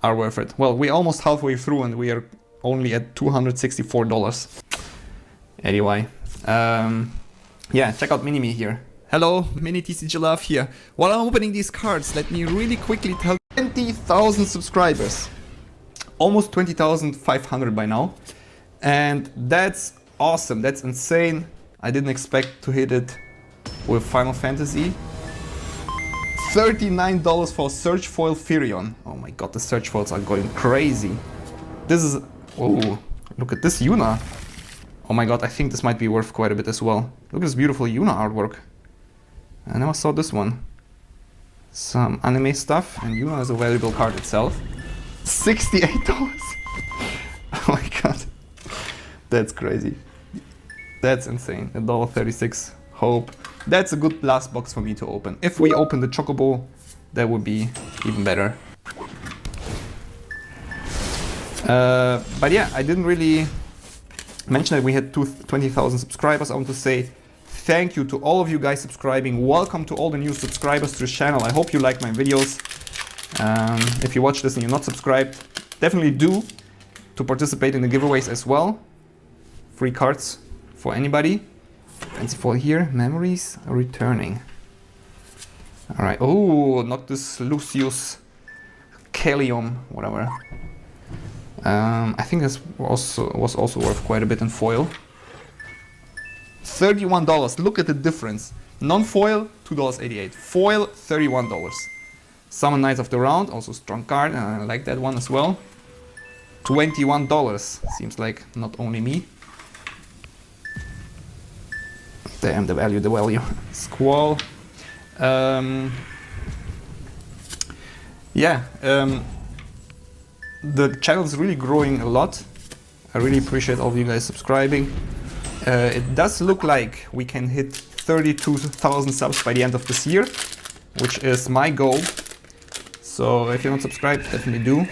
Speaker 2: are worth it. Well, we're almost halfway through and we are only at $264. Anyway, yeah, check out Mini-Me here. Hello, Mini TCG Love here. While I'm opening these cards, let me really quickly tell 20,000 subscribers. Almost 20,500 by now. And that's awesome, that's insane. I didn't expect to hit it with Final Fantasy. $39 for Search Foil Firion. Oh my god, the Search Foils are going crazy. This is... oh, look at this Yuna. Oh my god, I think this might be worth quite a bit as well. Look at this beautiful Yuna artwork. I never saw this one. Some anime stuff, and Yuna is a valuable card itself. $68! Oh my god. That's crazy. That's insane. $1.36. Hope. That's a good last box for me to open. If we open the Chocobo, that would be even better. But yeah, I didn't really mention that we had 20,000 subscribers. I want to say thank you to all of you guys subscribing. Welcome to all the new subscribers to the channel. I hope you like my videos. If you watch this and you're not subscribed, definitely do to participate in the giveaways as well. Free cards for anybody. Fancy foil here. Memories are returning. Alright. Oh, not this Lucius Kalium, whatever. I think this was also worth quite a bit in foil. $31. Look at the difference. Non-foil, $2.88. Foil, $31. Summon Knights of the Round, also strong card. I like that one as well. $21. Seems like not only me. Damn, the value. Squall. Yeah, the channel is really growing a lot. I really appreciate all of you guys subscribing. It does look like we can hit 32,000 subs by the end of this year, which is my goal. So if you're not subscribed, definitely do.